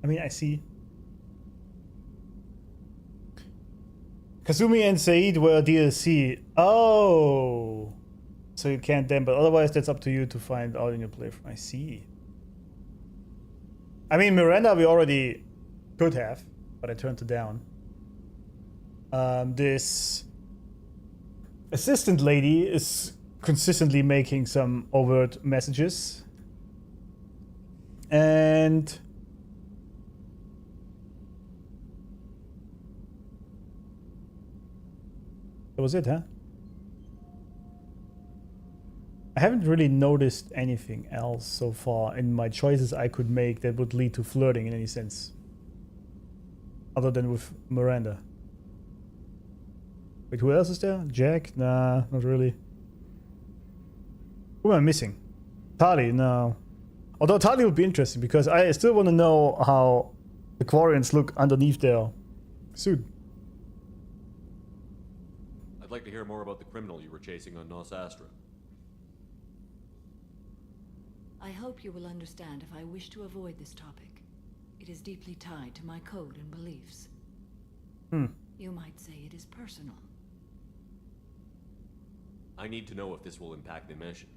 I mean, I see. Kazumi and Said were DLC. Oh! So you can't then, but otherwise that's up to you to find out in your playthrough. I see. I mean, Miranda we already could have, but I turned it down. This assistant lady is consistently making some overt messages. And... that was it, huh? I haven't really noticed anything else so far in my choices I could make that would lead to flirting in any sense. Other than with Miranda. Wait, who else is there? Jack? Nah, not really. Who am I missing? Tali? No. Although Tali would be interesting because I still want to know how the Quarians look underneath their suit. I'd like to hear more about the criminal you were chasing on Nos Astra. I hope you will understand if I wish to avoid this topic. It is deeply tied to my code and beliefs. You might say it is personal. I need to know if this will impact the mission.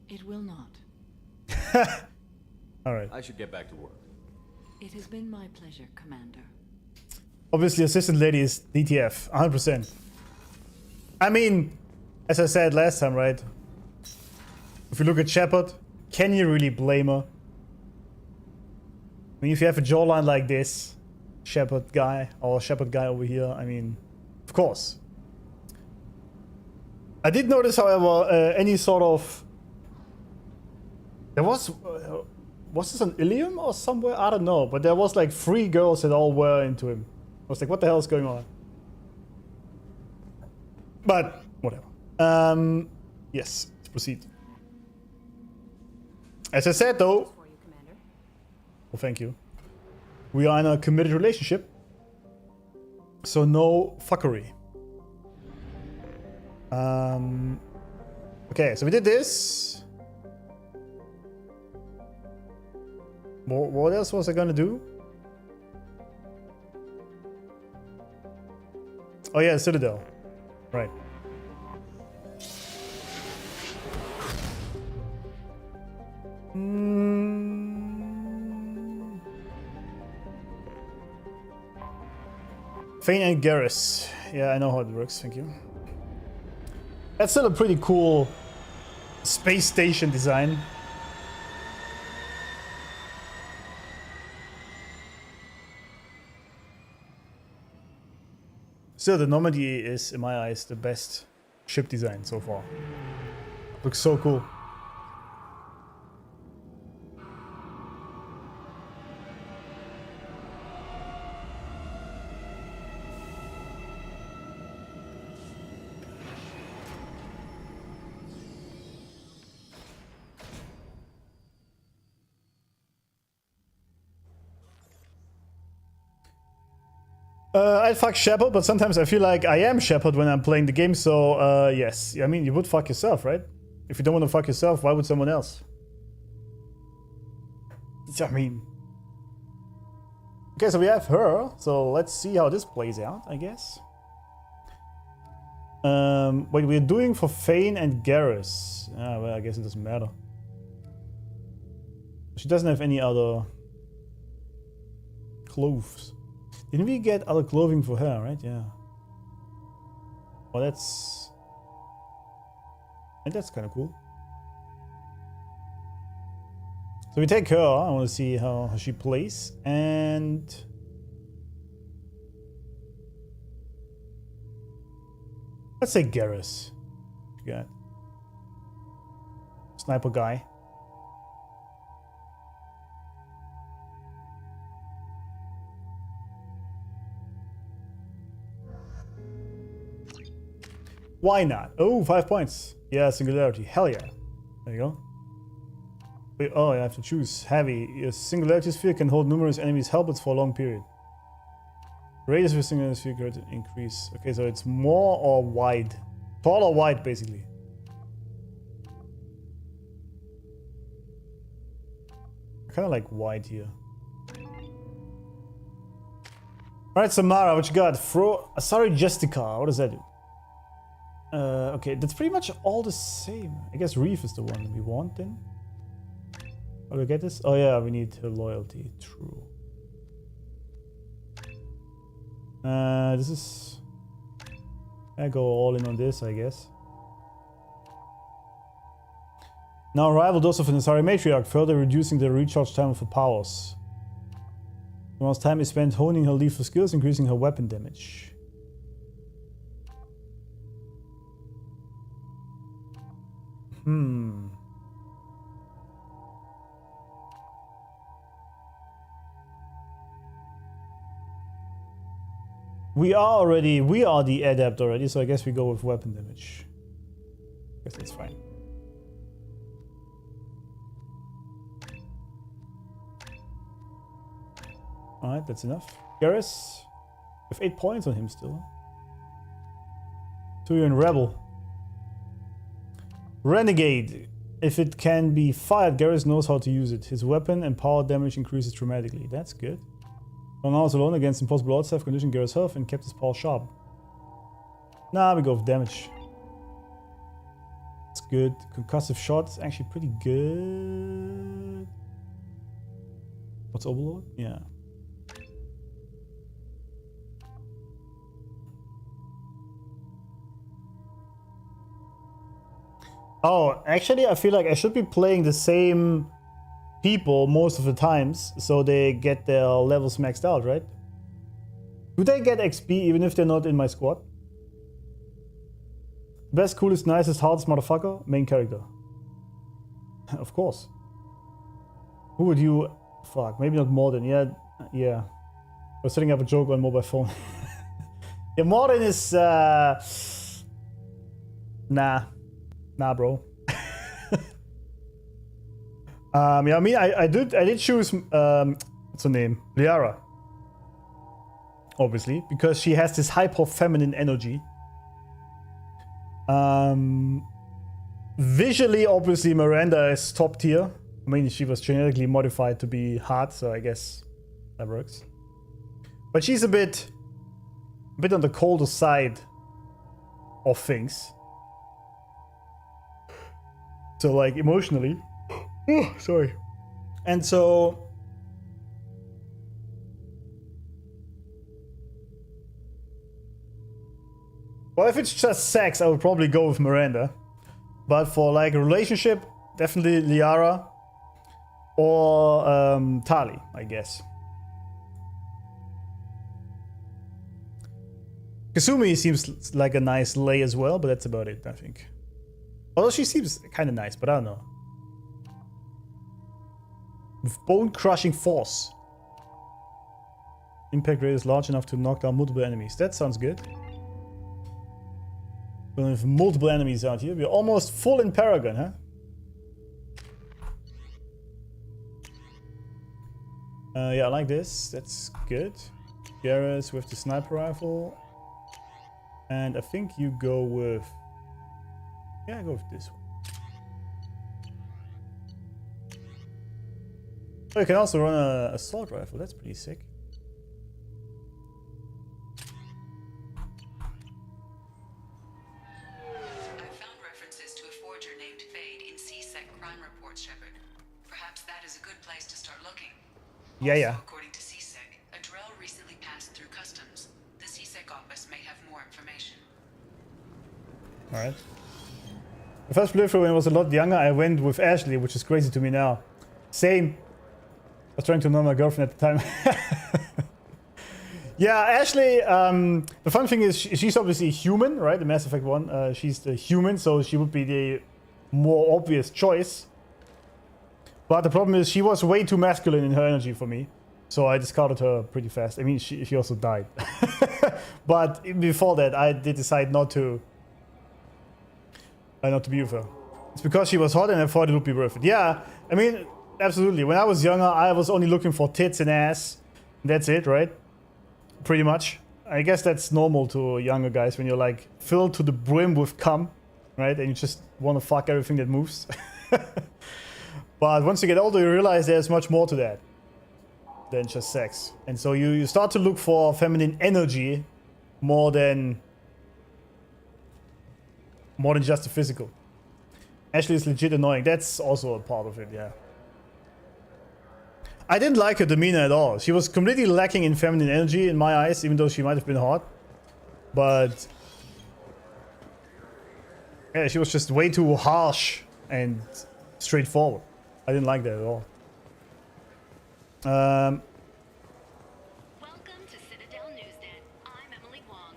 It will not. Alright. I should get back to work. It has been my pleasure, Commander. Obviously, assistant lady is DTF, 100%. I mean, as I said last time, right? If you look at Shepard, can you really blame her? I mean, if you have a jawline like this, Shepard guy, or Shepard guy over here, I mean, of course. I did notice, however, any sort of... There was this on Ilium or somewhere? I don't know, but there was like 3 girls that all were into him. I was like, what the hell is going on? But, whatever. Yes, let's proceed. As I said, though... Well, thank you. We are in a committed relationship. So no fuckery. Okay, so we did this. What else was I gonna do? Oh yeah, Citadel. Right. Fane and Garrus. Yeah, I know how it works, thank you. That's still a pretty cool space station design. Still, the Normandy is, in my eyes, the best ship design so far. Looks so cool. I'd fuck Shepard, but sometimes I feel like I am Shepard when I'm playing the game, so yes. I mean, you would fuck yourself, right? If you don't want to fuck yourself, why would someone else? I mean... Okay, so we have her, so let's see how this plays out, I guess. What we're doing for Fane and Garrus. Well, I guess it doesn't matter. She doesn't have any other clothes. Didn't we get other clothing for her, right? Yeah. Oh, that's... And that's kind of cool. So we take her. I want to see how she plays. And... let's say Garrus. We got sniper guy. Why not? Oh, 5 points. Yeah, singularity. Hell yeah. There you go. Wait, oh, I have to choose. Heavy. Your singularity sphere can hold numerous enemies' helmets for a long period. Radius of your singularity sphere could increase. Okay, so it's more or wide? Tall or wide, basically. I kind of like wide here. Alright, Samara, what you got? Sorry, Justica. What does that do? Okay, that's pretty much all the same. I guess Reef is the one we want then. How do we get this? Oh yeah, we need her loyalty. True. This is... I go all in on this, I guess. Now rival those of an Asari Matriarch, further reducing the recharge time of her powers. The most time is spent honing her lethal skills, increasing her weapon damage. We are the adept already, so I guess we go with weapon damage. Guess that's fine. Alright, that's enough. Garrus, with 8 points on him still. Turian Rebel. Renegade. If it can be fired, Garrus knows how to use it. His weapon and power damage increases dramatically. That's good. Long hours alone against impossible odds have conditioned Garrus' health and kept his power sharp. Nah, we go with damage. It's good. Concussive shot is actually pretty good. What's Overlord? Yeah. Oh, actually, I feel like I should be playing the same people most of the times, so they get their levels maxed out, right? Do they get XP even if they're not in my squad? Best, coolest, nicest, hardest motherfucker? Main character. Of course. Who would you... Fuck, maybe not Morden. Yeah. I was setting up a joke on mobile phone. Yeah, Morden is... Nah, bro. Yeah, I mean, I did choose, what's her name? Liara. Obviously, because she has this hyper feminine energy. Visually, obviously, Miranda is top tier. I mean, she was genetically modified to be hot, so I guess that works. But she's a bit on the colder side of things. So, like, emotionally. Oh, sorry. And so... well, if it's just sex, I would probably go with Miranda. But for, like, a relationship, definitely Liara. Or, Tali, I guess. Kasumi seems like a nice lay as well, but that's about it, I think. Although she seems kind of nice, but I don't know. With bone-crushing force. Impact rate is large enough to knock down multiple enemies. That sounds good. We have multiple enemies out here. We're almost full in Paragon, huh? Yeah, I like this. That's good. Garrus with the sniper rifle. And I think you go with... Yeah, go with this one. Oh, you can also run a assault rifle. That's pretty sick. I've found references to a forger named Fade in CSEC crime reports, Shepard. Perhaps that is a good place to start looking. Yeah. According to CSEC, a drill recently passed through customs. The CSEC office may have more information. Alright. The first playthrough when I was a lot younger, I went with Ashley, which is crazy to me now. Same. I was trying to know my girlfriend at the time. Yeah, Ashley, the fun thing is she's obviously human, right? The Mass Effect 1. She's the human, so she would be the more obvious choice. But the problem is she was way too masculine in her energy for me. So I discarded her pretty fast. I mean, she also died. But before that, I did decide not to be with her. It's because she was hot and I thought it would be worth it. Yeah, I mean, absolutely. When I was younger, I was only looking for tits and ass. That's it, right? Pretty much. I guess that's normal to younger guys when you're like filled to the brim with cum, right? And you just want to fuck everything that moves. But once you get older, you realize there's much more to that than just sex. And so you start to look for feminine energy more than just the physical. Ashley is legit annoying. That's also a part of it, yeah. I didn't like her demeanor at all. She was completely lacking in feminine energy in my eyes, even though she might have been hot. But yeah, she was just way too harsh and straightforward. I didn't like that at all. Welcome to Citadel Newsnet. I'm Emily Wong.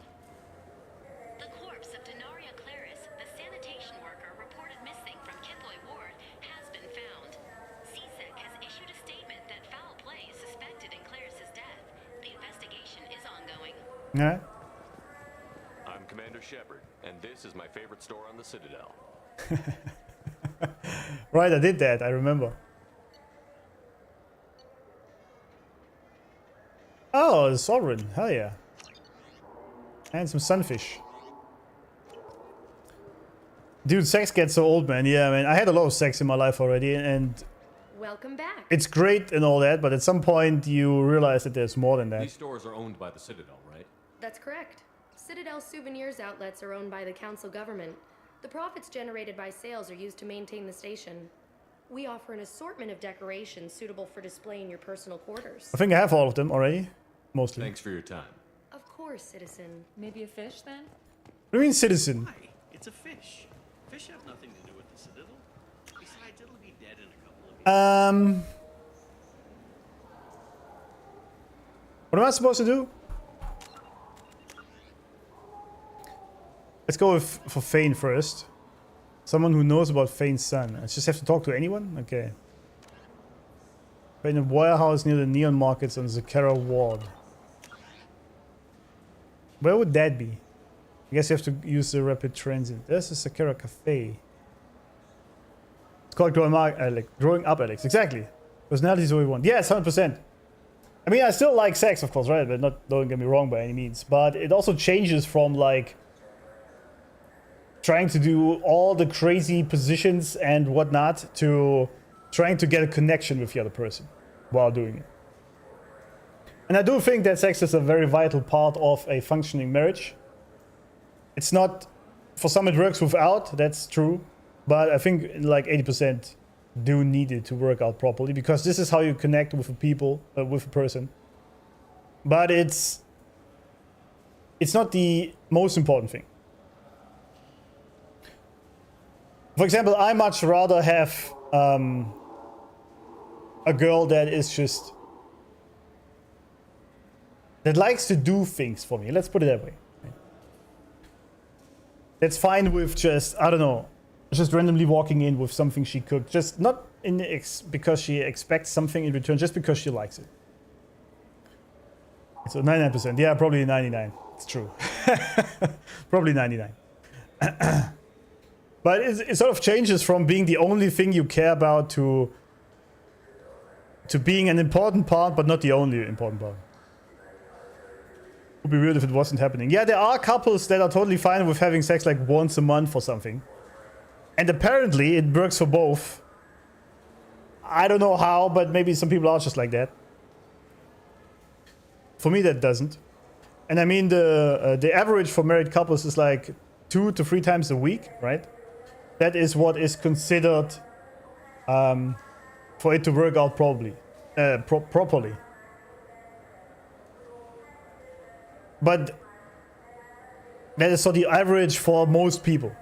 The corpse of Denaria Claris, the sanitation worker reported missing from Kithoy Ward, has been found. CSEC has issued a statement that foul play is suspected in Claris's death. The investigation is ongoing. Yeah. I'm Commander Shepard, and this is my favorite store on the Citadel. Right, I did that. I remember. Oh, the Sovereign. Hell yeah. And some sunfish. Dude, sex gets so old, man. Yeah, man. I had a lot of sex in my life already, and welcome back. It's great and all that, but at some point you realize that there's more than that. These stores are owned by the Citadel, right? That's correct. Citadel souvenirs outlets are owned by the council government. The profits generated by sales are used to maintain the station. We offer an assortment of decorations suitable for display in your personal quarters. I think I have all of them already. Mostly. Thanks for your time. Of course, citizen. Maybe a fish then? What do you mean, citizen? Why? It's a fish. Fish have nothing to do with the Citadel. Besides, it'll be dead in a couple of weeks. What am I supposed to do? Let's go for Fane first. Someone who knows about Fane's son. I just have to talk to anyone? Okay. In a warehouse near the neon markets on Zakara Ward. Where would that be? I guess you have to use the rapid transit. There's a Sakura Cafe. It's called Growing Up, Alex. Exactly. Personality is what we want. Yes, 100%. I mean, I still like sex, of course, right? But don't get me wrong by any means. But it also changes from like trying to do all the crazy positions and whatnot to trying to get a connection with the other person while doing it. And I do think that sex is a very vital part of a functioning marriage. It's not, for some it works without, that's true. But I think like 80% do need it to work out properly, because this is how you connect with with a person. But it's not the most important thing. For example, I much rather have a girl that is just that likes to do things for me. Let's put it that way. That's fine with just, I don't know, just randomly walking in with something she cooked. Just not because she expects something in return, just because she likes it. So 99%. Yeah, probably 99. It's true. Probably 99. But it sort of changes from being the only thing you care about to being an important part, but not the only important part. Would be weird if it wasn't happening. Yeah, there are couples that are totally fine with having sex like once a month or something. And apparently it works for both. I don't know how, but maybe some people are just like that. For me, that doesn't. And I mean, the average for married couples is like 2 to 3 times a week, right? That is what is considered for it to work out properly. But that is sort of the average for most people.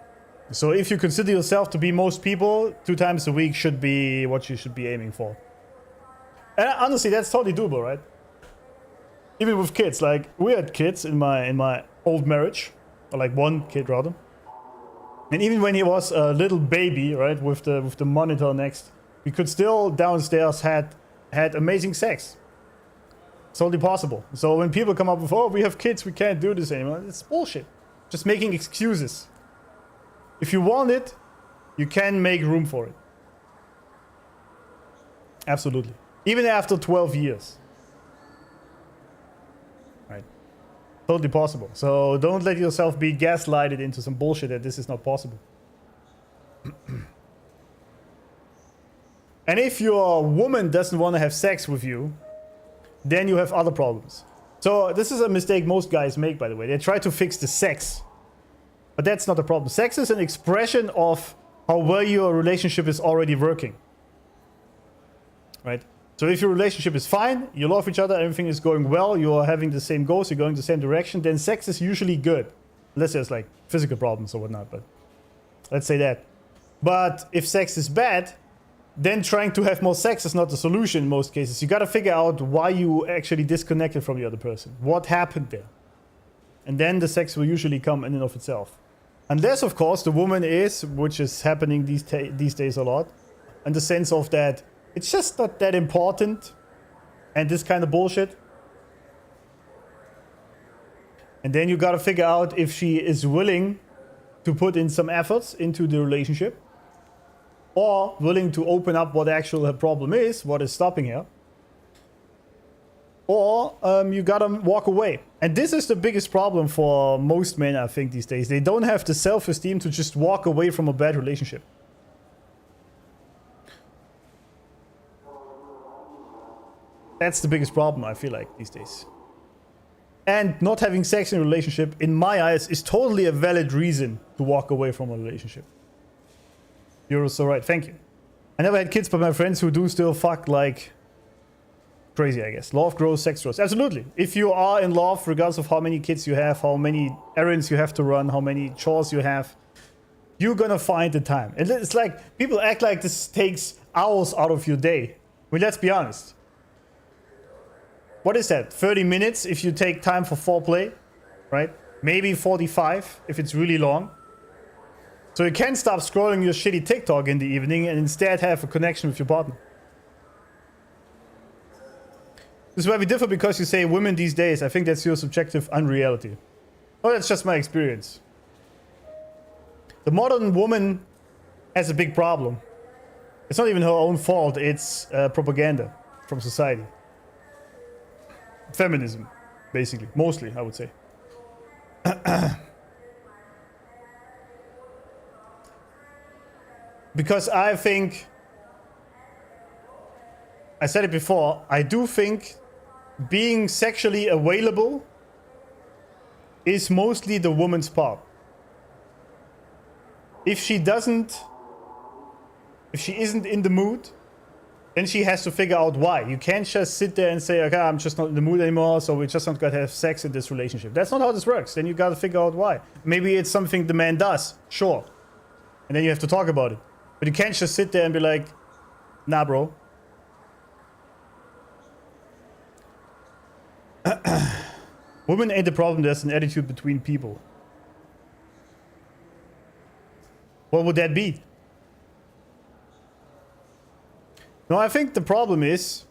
So if you consider yourself to be most people, 2 times a week should be what you should be aiming for. And honestly, that's totally doable, right? Even with kids, like we had kids in my old marriage, or like 1 kid rather. And even when he was a little baby, right, with the monitor next, we could still downstairs had amazing sex. It's totally possible. So when people come up with, oh, we have kids, we can't do this anymore, it's bullshit. Just making excuses. If you want it, you can make room for it. Absolutely. Even after 12 years. Right. Totally possible. So don't let yourself be gaslighted into some bullshit that this is not possible. And if your woman doesn't want to have sex with you, then you have other problems. So this is a mistake most guys make, by the way. They try to fix the sex. But that's not a problem. Sex is an expression of how well your relationship is already working. Right? So if your relationship is fine, you love each other, everything is going well, you're having the same goals, you're going the same direction, then sex is usually good. Unless there's like physical problems or whatnot, but let's say that. But if sex is bad, then trying to have more sex is not the solution in most cases. You gotta figure out why you actually disconnected from the other person. What happened there? And then the sex will usually come in and of itself. Unless, of course, the woman is, which is happening these days a lot, in the sense of that it's just not that important and this kind of bullshit. And then you gotta figure out if she is willing to put in some efforts into the relationship, or willing to open up what actual her problem is, what is stopping her. Or you gotta walk away. And this is the biggest problem for most men, I think, these days. They don't have the self-esteem to just walk away from a bad relationship. That's the biggest problem, I feel like, these days. And not having sex in a relationship, in my eyes, is totally a valid reason to walk away from a relationship. You're so right, thank you. I never had kids, but my friends who do still fuck like crazy, I guess. Love grows, sex grows. Absolutely. If you are in love, regardless of how many kids you have, how many errands you have to run, how many chores you have, you're gonna find the time. And it's like, people act like this takes hours out of your day. I mean, let's be honest. What is that? 30 minutes if you take time for foreplay, right? Maybe 45 if it's really long. So you can't stop scrolling your shitty TikTok in the evening and instead have a connection with your partner. This is why we differ, because you say women these days. I think that's your subjective unreality. Oh, that's just my experience. The modern woman has a big problem. It's not even her own fault. It's propaganda from society. Feminism, basically. Mostly, I would say. Because I think, I said it before, I do think being sexually available is mostly the woman's part. If she isn't in the mood, then she has to figure out why. You can't just sit there and say, okay, I'm just not in the mood anymore, so we're just not gonna have sex in this relationship. That's not how this works. Then you gotta figure out why. Maybe it's something the man does, sure. And then you have to talk about it. But you can't just sit there and be like, nah, bro. Women ain't the problem, there's an attitude between people. What would that be? No, I think the problem is,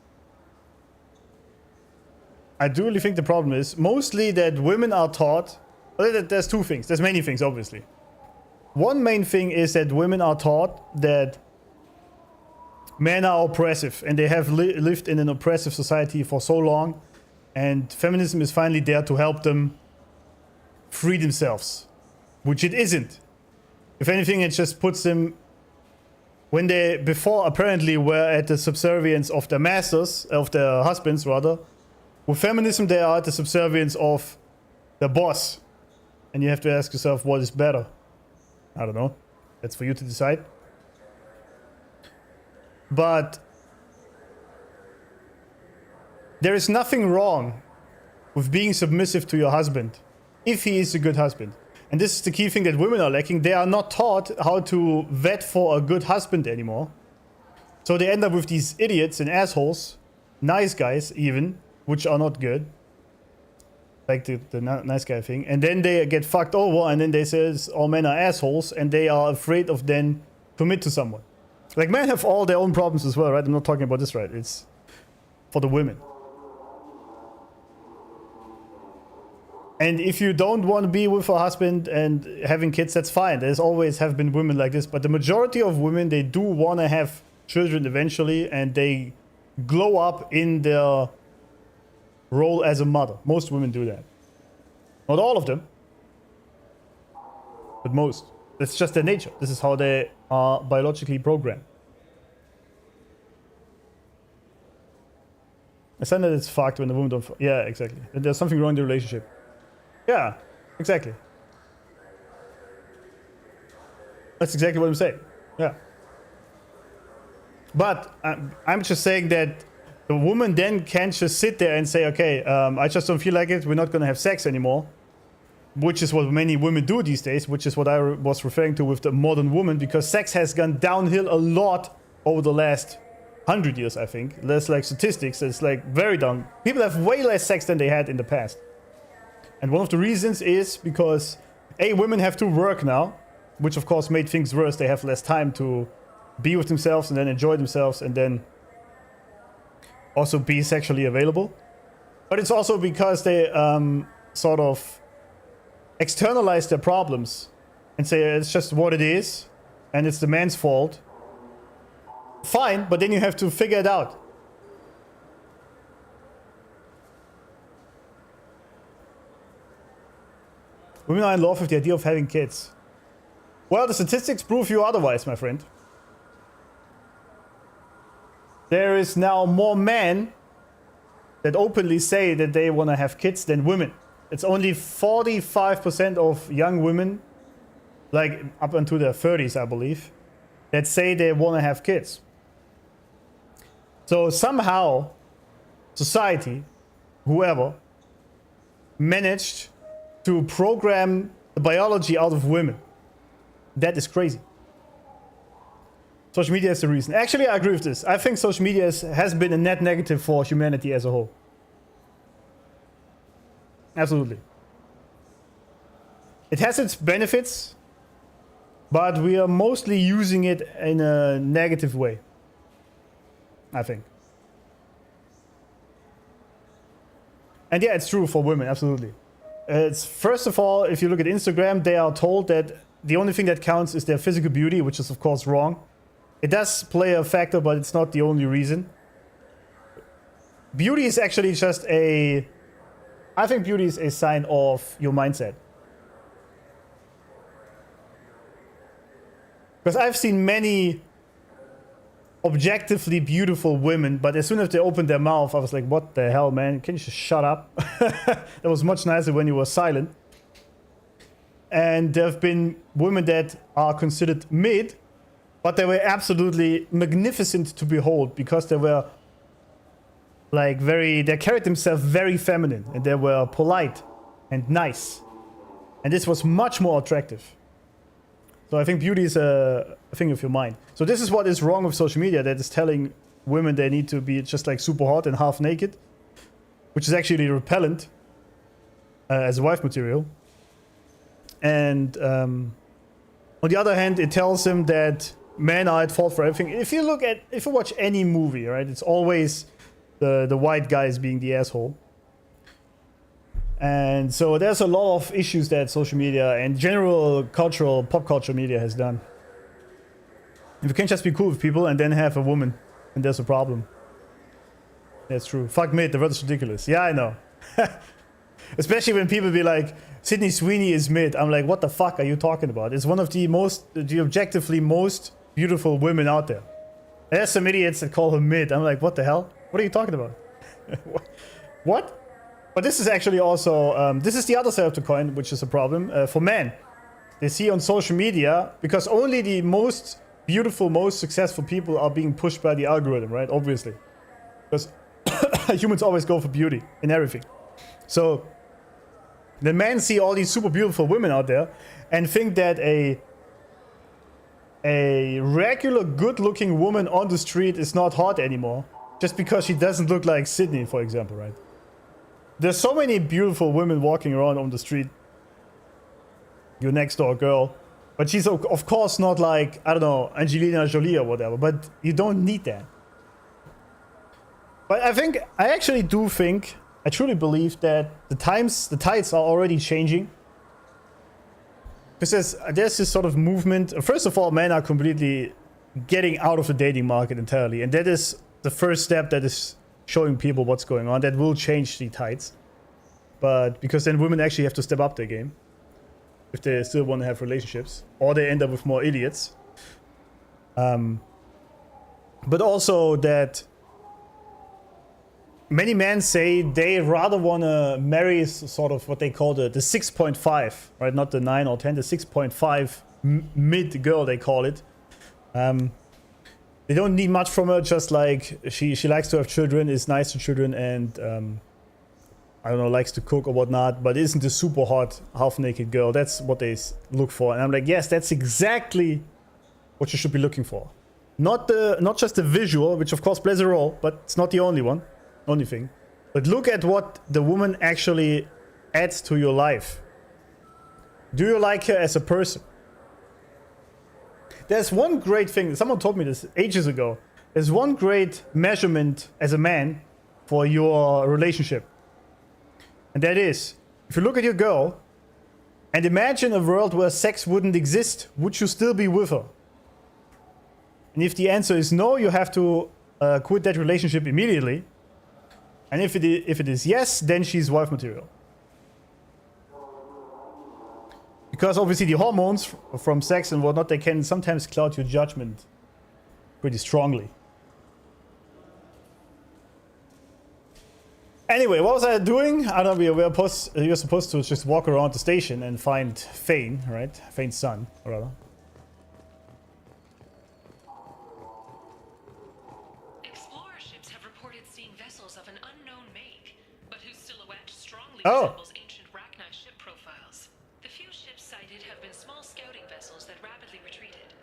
I do really think the problem is mostly that women are taught, well, there's two things, there's many things obviously. One main thing is that women are taught that men are oppressive, and they have lived in an oppressive society for so long, And feminism is finally there to help them free themselves, which it isn't. If anything, it just puts them, when they before apparently were at the subservience of their masters, of their husbands rather, with feminism they are at the subservience of the boss. And you have to ask yourself, what is better? I don't know. That's for you to decide. But there is nothing wrong with being submissive to your husband, if he is a good husband. And this is the key thing that women are lacking. They are not taught how to vet for a good husband anymore. So they end up with these idiots and assholes, nice guys even, which are not good. Like the nice guy thing. And then they get fucked over, and then they say all men are assholes, and they are afraid of then commit to someone. Like, men have all their own problems as well, right? I'm not talking about this, right? It's for the women. And if you don't want to be with a husband and having kids, that's fine. There's always have been women like this. But the majority of women, they do want to have children eventually, and they glow up in their role as a mother. Most women do that. Not all of them, but most. It's just their nature. This is how they are biologically programmed. I said that it's fucked when the woman don't. Yeah, exactly. And there's something wrong in the relationship. Yeah, exactly. That's exactly what I'm saying. Yeah. But I'm just saying that the woman then can't just sit there and say, okay, I just don't feel like it. We're not going to have sex anymore. Which is what many women do these days, which is what I was referring to with the modern woman, because sex has gone downhill a lot over the last 100 years, I think. There's like statistics, it's like very down. People have way less sex than they had in the past. And one of the reasons is because, A, women have to work now, which of course made things worse. They have less time to be with themselves and then enjoy themselves and then also be sexually available. But it's also because they sort of externalize their problems and say it's just what it is and it's the man's fault. Fine, but then you have to figure it out. Women are in love with the idea of having kids. Well, the statistics prove you otherwise, my friend. There is now more men that openly say that they want to have kids than women. It's only 45% of young women, like up into their 30s, I believe, that say they want to have kids. So somehow, society, whoever, managed to program the biology out of women. That is crazy. Social media is the reason. Actually, I agree with this. I think social media has been a net negative for humanity as a whole. Absolutely. It has its benefits, but we are mostly using it in a negative way, I think. And yeah, it's true for women, absolutely. It's first of all, if you look at Instagram, they are told that the only thing that counts is their physical beauty, which is of course wrong. It does play a factor, but it's not the only reason. Beauty is actually just I think beauty is a sign of your mindset. Because I've seen many objectively beautiful women, but as soon as they opened their mouth, I was like, what the hell, man? Can you just shut up? That was much nicer when you were silent. And there have been women that are considered mid, but they were absolutely magnificent to behold because they were like they carried themselves very feminine and they were polite and nice. And this was much more attractive. So I think beauty is a thing of your mind. So this is what is wrong with social media, that is telling women they need to be just like super hot and half naked, which is actually repellent as wife material. And on the other hand, it tells them that men are at fault for everything. If you watch any movie, right, it's always the white guys being the asshole. And so there's a lot of issues that social media and general pop culture media has done. If you can't just be cool with people and then have a woman, and there's a problem. That's true. Fuck mate, the word is ridiculous. Yeah, I know. Especially when people be like, Sydney Sweeney is mid. I'm like, what the fuck are you talking about? It's one of the objectively most beautiful women out there. There's some idiots that call her mid. I'm like, what the hell? What are you talking about? What? But this is actually also, this is the other side of the coin, which is a problem for men. They see on social media, because only the most beautiful, most successful people are being pushed by the algorithm, right? Obviously. Because humans always go for beauty in everything. So the men see all these super beautiful women out there and think that a regular good-looking woman on the street is not hot anymore just because she doesn't look like Sydney, for example, right? There's so many beautiful women walking around on the street. Your next door girl. But she's of course not like, I don't know, Angelina Jolie or whatever. But you don't need that. But I actually do think, I truly believe that the tides are already changing. Because there's this sort of movement. First of all, men are completely getting out of the dating market entirely. And that is the first step that is showing people what's going on. That will change the tides. But because then women actually have to step up their game. If they still want to have relationships. Or they end up with more idiots. But also that many men say they rather want to marry sort of what they call the 6.5, right? Not the 9 or 10, the 6.5 mid girl, they call it. They don't need much from her, just like she likes to have children, is nice to children, and I don't know, likes to cook or whatnot, but isn't a super hot, half-naked girl. That's what they look for. And I'm like, yes, that's exactly what you should be looking for. Not just the visual, which of course plays a role, but it's not the only thing. But look at what the woman actually adds to your life. Do you like her as a person? There's one great thing, someone told me this ages ago. There's one great measurement as a man for your relationship. And that is, if you look at your girl and imagine a world where sex wouldn't exist, would you still be with her? And if the answer is no, you have to quit that relationship immediately. And if it is yes, then she's wife material. Because obviously the hormones from sex and whatnot, they can sometimes cloud your judgment pretty strongly. Anyway, what was I doing? I don't know, you're supposed to just walk around the station and find Fane, right? Fane's son, rather. Explorer ships have reported seeing vessels of an unknown make, but whose silhouette strongly resembles ancient Rachni ship profiles. The few ships sighted have been small scouting vessels that rapidly retreated.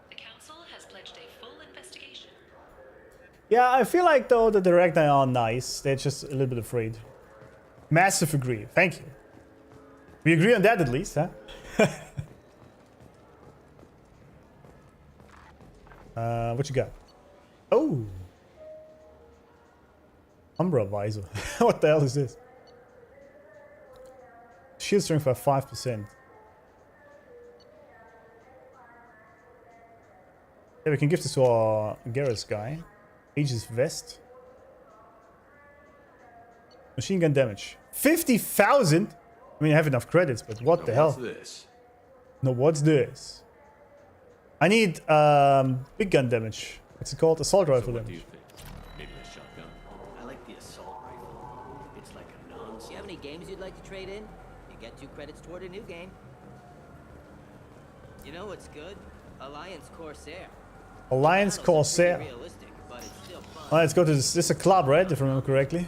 The Council has pledged a full investigation. Yeah, I feel like though that the Rachni are nice. They're just a little bit afraid. Massive agree. Thank you. We agree on that at least, huh? What you got? Oh. Umbra visor. What the hell is this? Shield strength by 5%. Yeah, we can give this to our Garrus guy. Aegis vest. Machine gun damage. 50,000? I mean, I have enough credits, but what the hell? What's this? No, what's this? I need big gun damage. What's it called? Assault rifle What do damage. you think? Maybe a shotgun? I like the assault rifle. It's like a non. Do you have any games you'd like to trade in? You get 2 credits toward a new game. You know what's good? Alliance Corsair. Alliance Corsair. Realistic, but it's still fun. Alright, let's go to this. This is a club, right? If I remember correctly.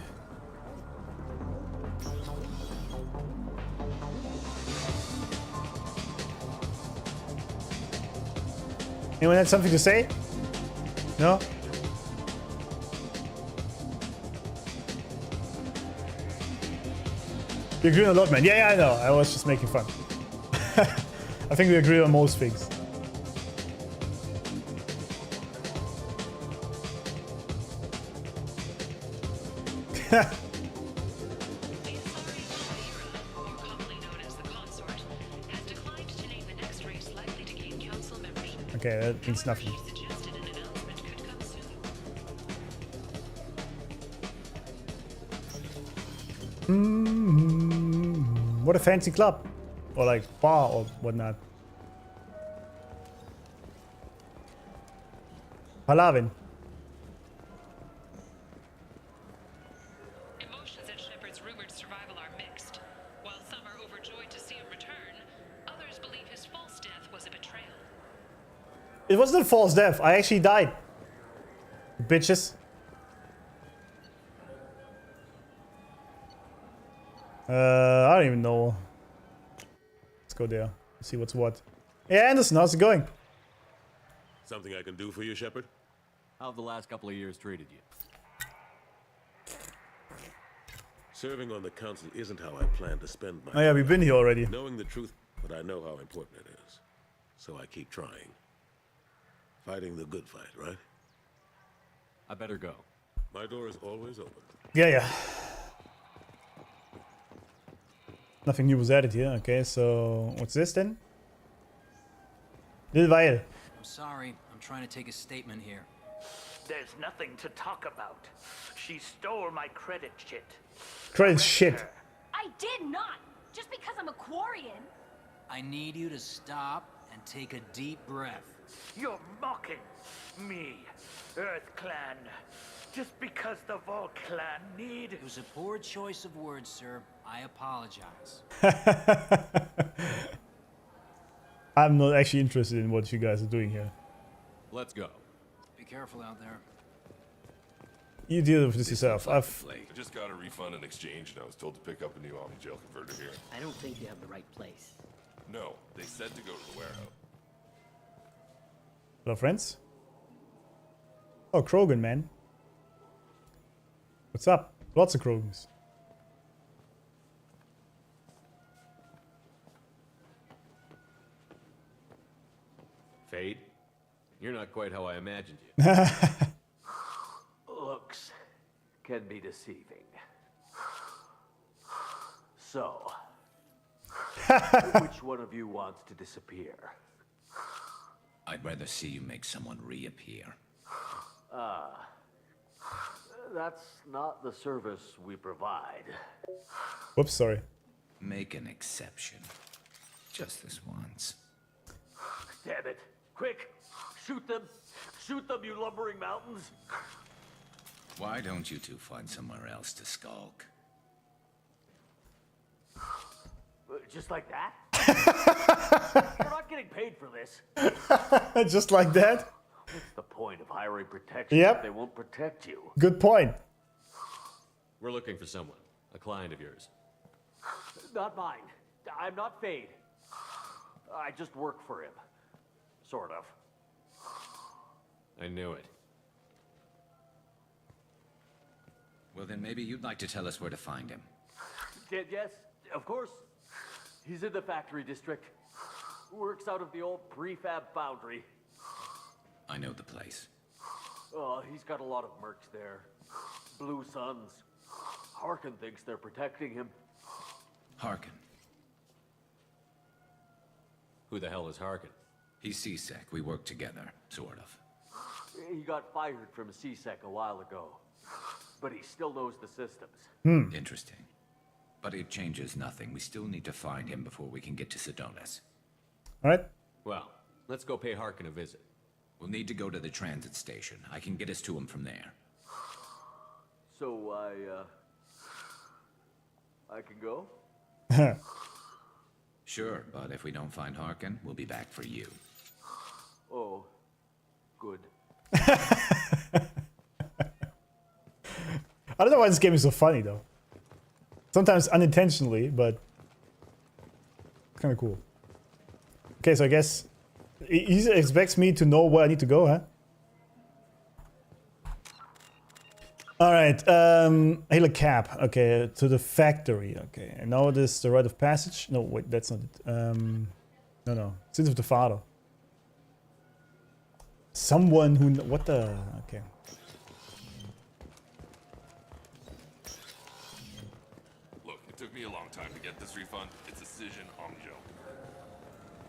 Anyone had something to say? No? We agree on a lot, man. Yeah, I know. I was just making fun. I think we agree on most things. Okay, that means nothing. What a fancy club. Or like bar or whatnot. Palavin. Emotions at Shepard's rumored survival are mixed. While some are overjoyed to see him return, others believe his false death was a betrayal. It wasn't a false death. I actually died. Bitches. I don't even know. Let's go there. See what's what. Yeah, Anderson, how's it going? Something I can do for you, Shepard? How have the last couple of years treated you? Serving on the council isn't how I plan to spend my Oh yeah, we've been here already. Knowing the truth, but I know how important it is. So I keep trying. Fighting the good fight, right? I better go. My door is always open. Yeah. Nothing new was added here. Okay, so what's this then? Lil Weil. I'm sorry. I'm trying to take a statement here. There's nothing to talk about. She stole my credit shit. Credit shit. I did not! Just because I'm a Quarian. I need you to stop and take a deep breath. You're mocking me, Earth Clan. Just because the Vol Clan need... It was a poor choice of words, sir. I apologize. I'm not actually interested in what you guys are doing here. Let's go. Be careful out there. You deal with this yourself. I just got a refund in exchange, and I was told to pick up a new Omni Gel converter here. I don't think you have the right place. No, they said to go to the warehouse. Hello, friends. Oh, Krogan, man. What's up? Lots of Krogans. Fade? You're not quite how I imagined you. Looks can be deceiving. So, which one of you wants to disappear? I'd rather see you make someone reappear. That's not the service we provide. Whoops, sorry. Make an exception. Just this once. Damn it. Quick! Shoot them! Shoot them, you lumbering mountains! Why don't you two find somewhere else to skulk? Just like that? You're not getting paid for this. Just like that? What's the point of hiring protection Yep. if they won't protect you? Good point. We're looking for someone. A client of yours. Not mine. I'm not Fade. I just work for him. Sort of. I knew it. Well, then maybe you'd like to tell us where to find him. Yes, of course. He's in the factory district. Works out of the old prefab foundry. I know the place. He's got a lot of mercs there. Blue Suns. Harkin thinks they're protecting him. Harkin. Who the hell is Harkin? He's CSEC. We work together, sort of. He got fired from CSEC a while ago. But he still knows the systems. Interesting. But it changes nothing. We still need to find him before we can get to Sedonis. Alright. Well, let's go pay Harkin a visit. We'll need to go to the transit station. I can get us to him from there. So I can go? Sure, but if we don't find Harkin, we'll be back for you. Oh, good. I don't know why this game is so funny though. Sometimes unintentionally, but kind of cool. Okay, so I guess he expects me to know where I need to go, huh? Alright, ALLCAPS. Okay, to the factory. Okay, and now it is the rite of passage. No, wait, that's not it. No. Sins of the Father. Someone who... What the... Okay. Look, it took me a long time to get this refund. It's a Cision Omjo.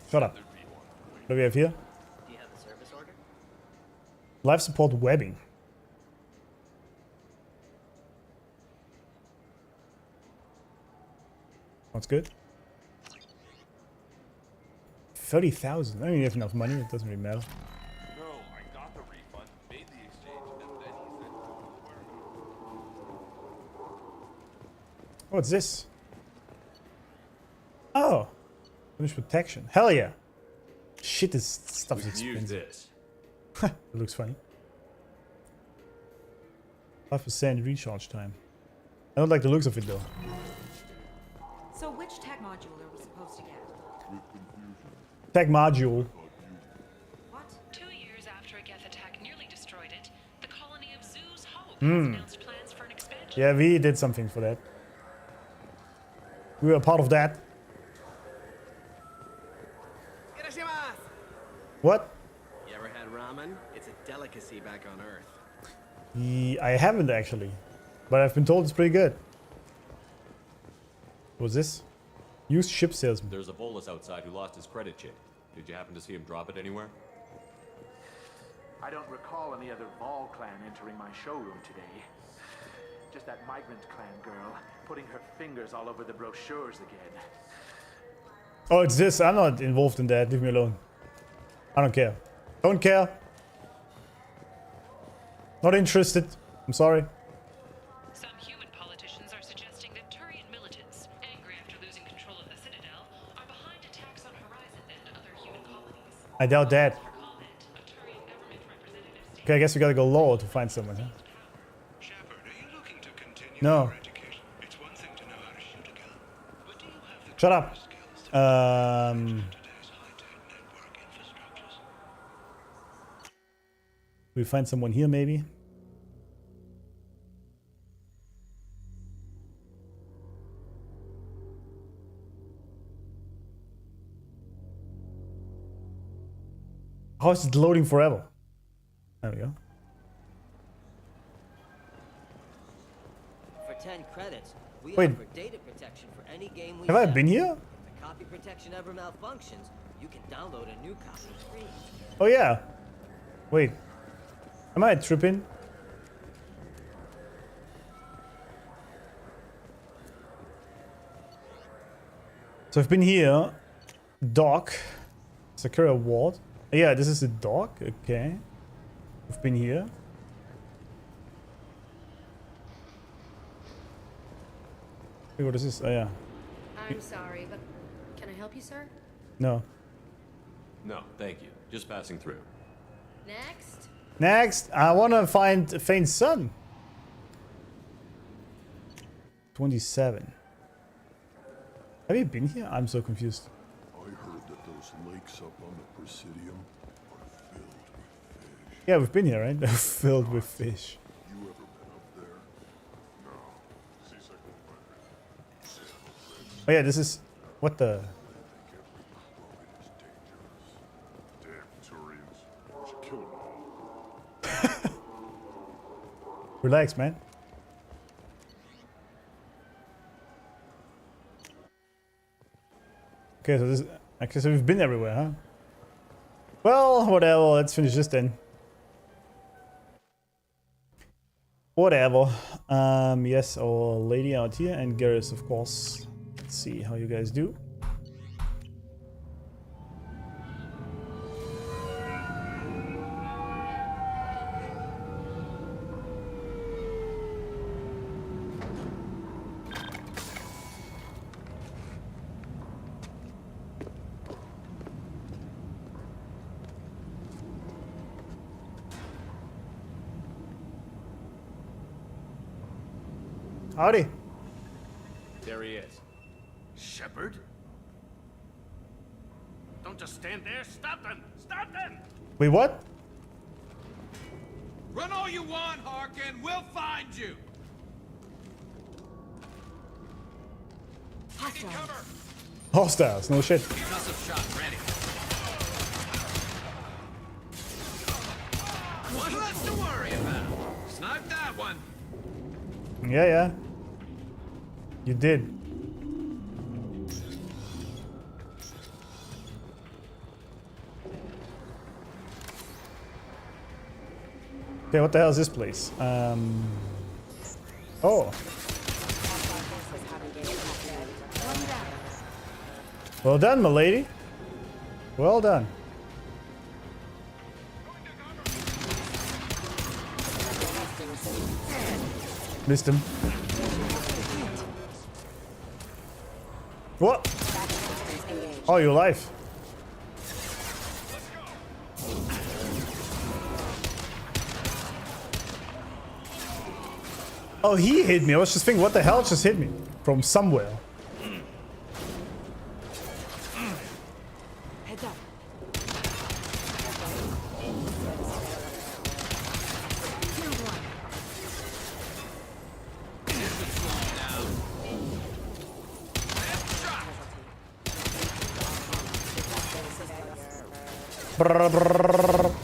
Shut up. What do we have here? Do you have a service order? Life support webbing. Sounds good. 30,000. I don't even have enough money. It doesn't really matter. No, I got the refund, made the exchange, and then he sent it to the warehouse. What's this? Oh, finish protection. Hell yeah! Shit, this stuff is expensive. This. It looks funny. 5% recharge time. I don't like the looks of it though. So which tech module are we supposed to get? Tech module. What? 2 years after a Geth attack nearly destroyed it, the colony of Zoo's Hope has Hmm. announced plans for an expansion. Yeah, we did something for that. We were a part of that. What? You ever had ramen? It's a delicacy back on Earth. I haven't actually, but I've been told it's pretty good. What's this? Used ship salesman. There's a bolus outside who lost his credit chip. Did you happen to see him drop it anywhere? I don't recall any other Vol clan entering my showroom today. Just that migrant clan girl putting her fingers all over the brochures again. Oh, it's this. I'm not involved in that. Leave me alone. I don't care. Don't care. Not interested. I'm sorry. Some human politicians are suggesting that Turian militants, angry after losing control of the Citadel, are behind attacks on Horizon and other human colonies. I doubt that. Okay, I guess we gotta go lower to find someone, huh? No. Shut up. We find someone here, maybe. How is it loading forever? There we go. For 10 credits, we Wait. offer data protection for any game we Have I sell. been here? If the copy protection ever malfunctions, you can download a new copy free. Oh yeah. Wait. Am I tripping? So I've been here. Dock. Sakura Ward. Yeah, this is the dock. Okay. I've been here. Hey, what is this? Oh yeah. I'm sorry, but can I help you, sir? No. No, thank you. Just passing through. Next. Next, I wanna find Faint's son. 27. Have you been here? I'm so confused. I heard that those lakes up on the Presidium are filled with fish. Yeah, we've been here, right? They're filled with fish. You ever been up there? No. Oh yeah, this is... What the... Damn Turians. Should kill them all. Relax, man. Okay, so this... Okay, so we've been everywhere, huh? Well, whatever. Let's finish this then. Whatever. Yes, our lady out here and Garrus, of course. Let's see how you guys do. Howdy. There he is. Shepard? Don't just stand there. Stop them! Stop them! Wait, what? Run all you want, Harkin. We'll find you. Hostile. Hostiles, no shit. Concussive shot ready. One less to worry about. Snipe that one. Yeah, yeah. You did. Okay, what the hell is this place? Oh. One down. Well done, milady. Well done. Missed him. What? Oh, you're alive. Oh, he hit me. I was just thinking, what the hell just hit me? From somewhere. Heads up. Brrr, brrr.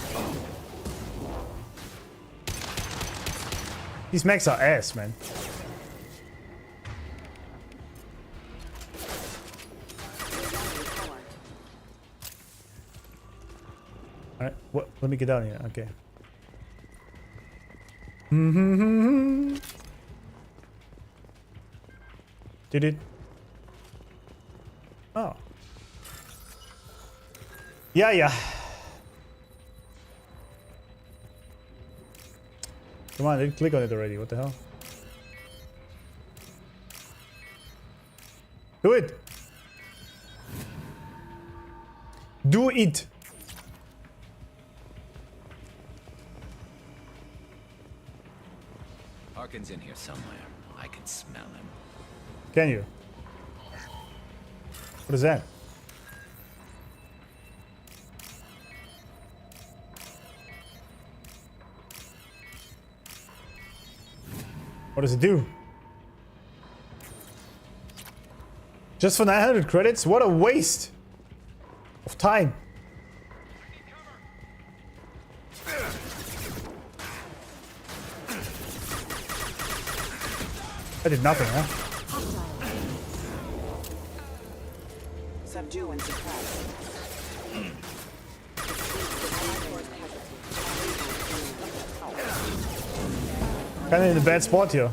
These mechs are ass, man. Alright, what? Let me get down here. Okay. Did it? Oh. Yeah, yeah. Come on, I didn't click on it already. What the hell? Do it! Do it! Harkin's in here somewhere. I can smell him. Can you? What is that? What does it do? Just for 900 credits? What a waste of time. I did nothing, huh? Subdue and suppress. Kinda in a bad spot here.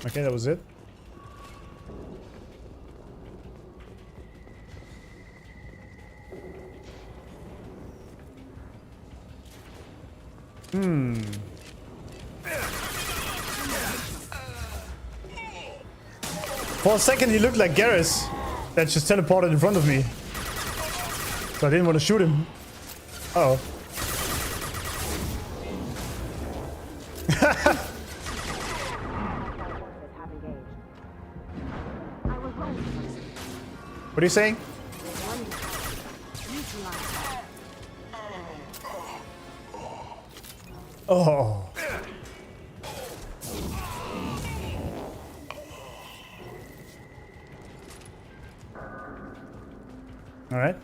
Okay, that was it. For a second he looked like Garrus that just teleported in front of me. So I didn't want to shoot him. Uh oh. What are you saying? Oh. All right.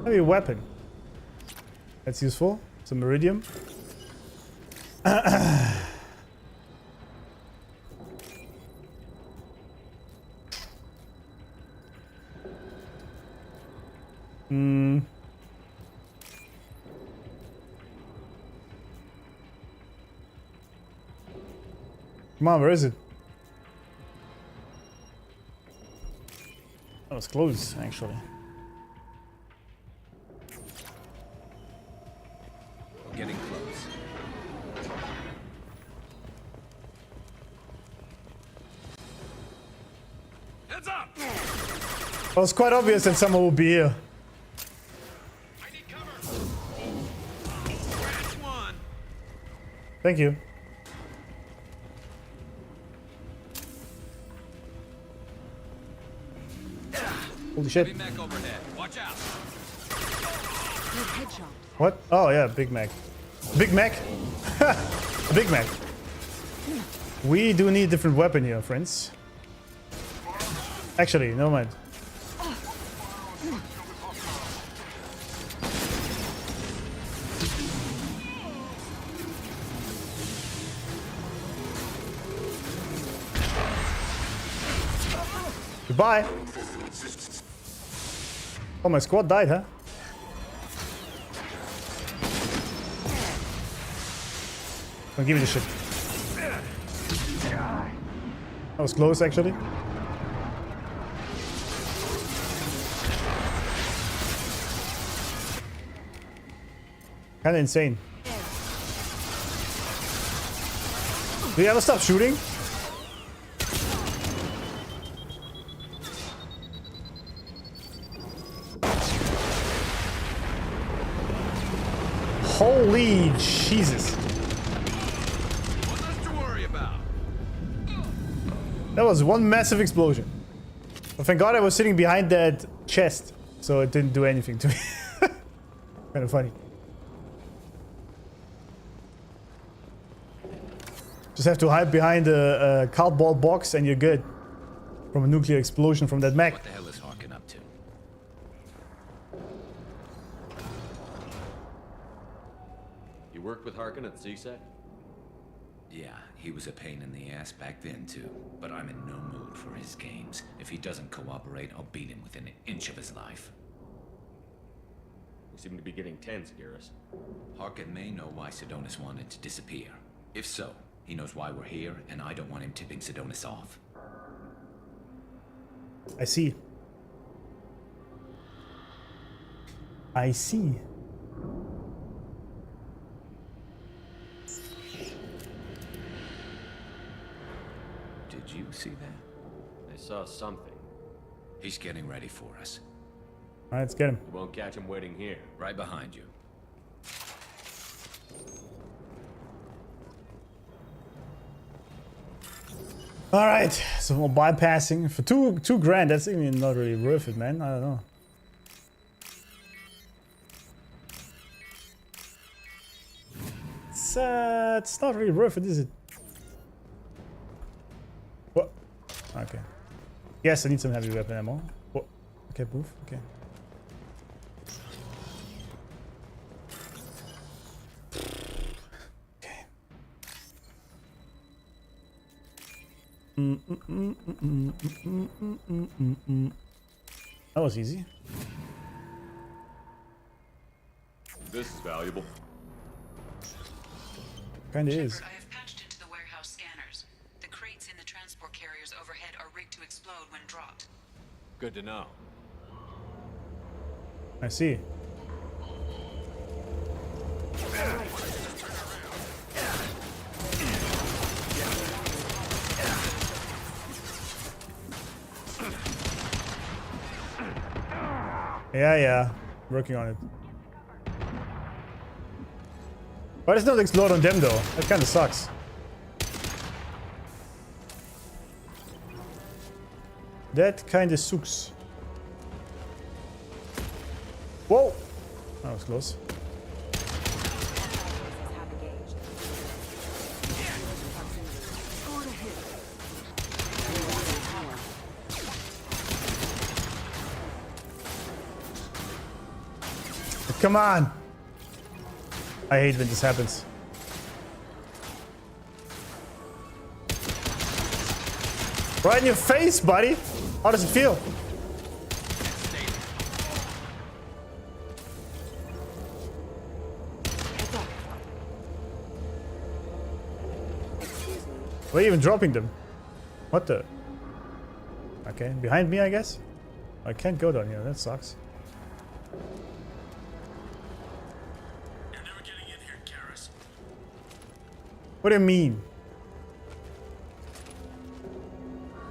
Heavy weapon. That's useful. Some iridium. Come on, where is it? That was close, actually. Getting close. Heads up! Well, it's quite obvious that someone will be here. I need cover. Scratch one. Thank you. Holy shit. Heavy mech overhead. Watch out. What? Oh yeah, Big Mac. Big Mac? Big Mac. We do need a different weapon here, friends. Actually, never mind. Goodbye. Oh, my squad died, huh? Don't give me the shit. That was close, actually. Kinda insane. Do you ever stop shooting? Holy Jesus. Nothing to worry about. That was one massive explosion. But thank God I was sitting behind that chest, so it didn't do anything to me. Kind of funny. Just have to hide behind a cardboard box and you're good. From a nuclear explosion from that mech. What the hell is Harkin up to? You worked with Harkin at CSEC? Yeah, he was a pain in the ass back then too. But I'm in no mood for his games. If he doesn't cooperate, I'll beat him within an inch of his life. You seem to be getting tense, Garrus. Harkin may know why Sidonis wanted to disappear. If so, he knows why we're here, and I don't want him tipping Sidonis off. I see. I see. Did you see that? I saw something. He's getting ready for us. Alright, let's get him. You won't catch him waiting here. Right behind you. Alright, so more bypassing. For two grand, that's even not really worth it, man. I don't know. It's not really worth it, is it? What? Okay. Yes, I need some heavy weapon ammo. What? Okay, move. Okay. That was easy. This is valuable. Kinda is. I have patched into the warehouse scanners. The crates in the transport carriers overhead are rigged to explode when dropped. Good to know. I see. Yeah. Working on it. Why does it not explode on them though? That kinda sucks. That kinda sucks. Whoa! That was close. Come on! I hate when this happens. Right in your face, buddy! How does it feel? Why are you even dropping them? What the? Okay, behind me, I guess? I can't go down here, that sucks. What do you mean?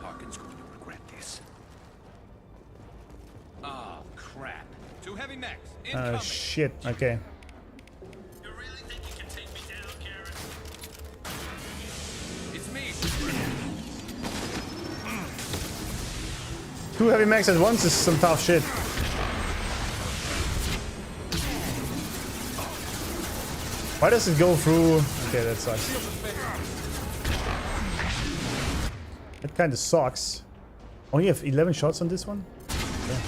Harkin's going to regret this. Ah, crap. Two heavy mechs. Oh shit, okay. You really think you can take me down, Garrus? It's me. Two heavy mechs at once is some tough shit. Why does it go through? Okay, that sucks. That kind of sucks. Only have 11 shots on this one? Okay.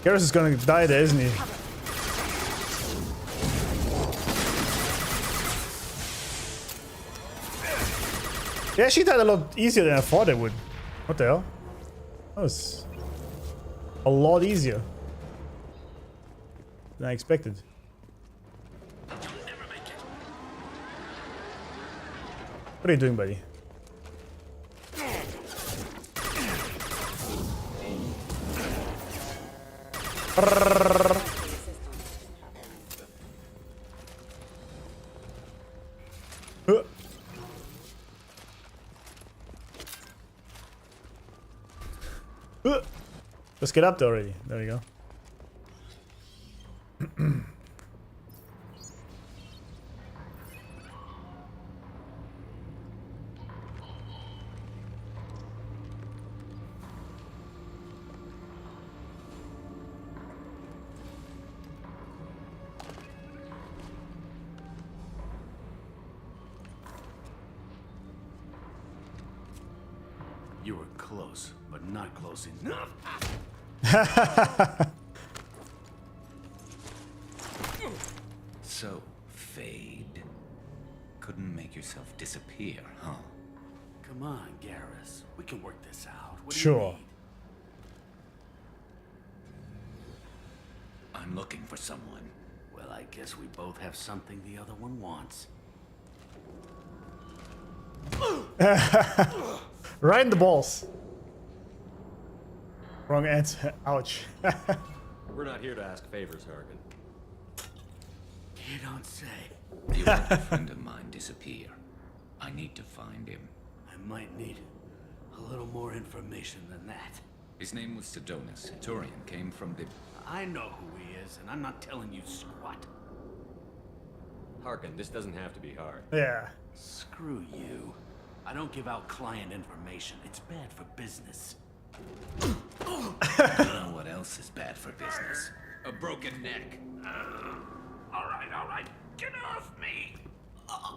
Garrus is gonna die there, isn't he? Yeah, she died a lot easier than I thought it would. What the hell? That was a lot easier than I expected. What are you doing, buddy? Let's get up there already. There we go. You were close, but not close enough. So, Fade. Couldn't make yourself disappear, huh? Come on, Garrus. We can work this out. What do you Sure. need? I'm looking for someone. Well, I guess we both have something the other one wants. Right in the balls. Wrong answer. Ouch. We're not here to ask favors, Harkin. You don't say. You let a friend of mine disappear. I need to find him. I might need a little more information than that. His name was Sedonis. Turian came from the... I know who he is, and I'm not telling you squat. Harkin, this doesn't have to be hard. Yeah. Screw you. I don't give out client information. It's bad for business. You know what else is bad for business? A broken neck. All right. Get off me.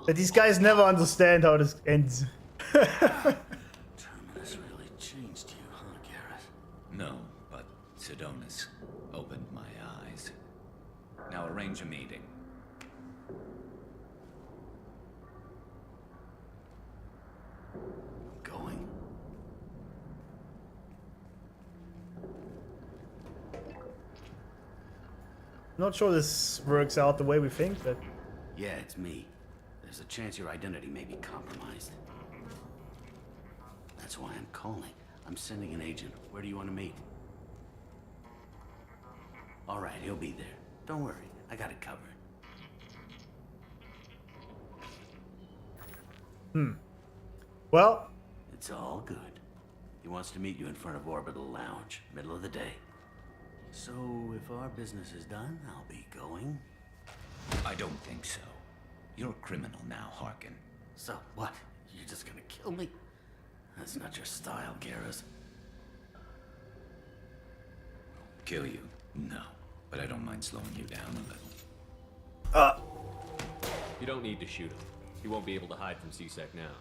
But these guys never understand how this ends. Terminus really changed you, huh, Garrus? No, but Sedonis opened my eyes. Now arrange a meeting. Going? Not sure this works out the way we think, but Yeah, it's me. There's a chance your identity may be compromised. That's why I'm calling. I'm sending an agent. Where do you want to meet? All right, he'll be there. Don't worry, I got it covered. Well, it's all good. He wants to meet you in front of Orbital Lounge, middle of the day. So, if our business is done, I'll be going. I don't think so. You're a criminal now, Harkin. So, what? You're just gonna kill me? That's not your style, Garrus. Kill you? No. But I don't mind slowing you down a little. You don't need to shoot him. He won't be able to hide from CSEC now.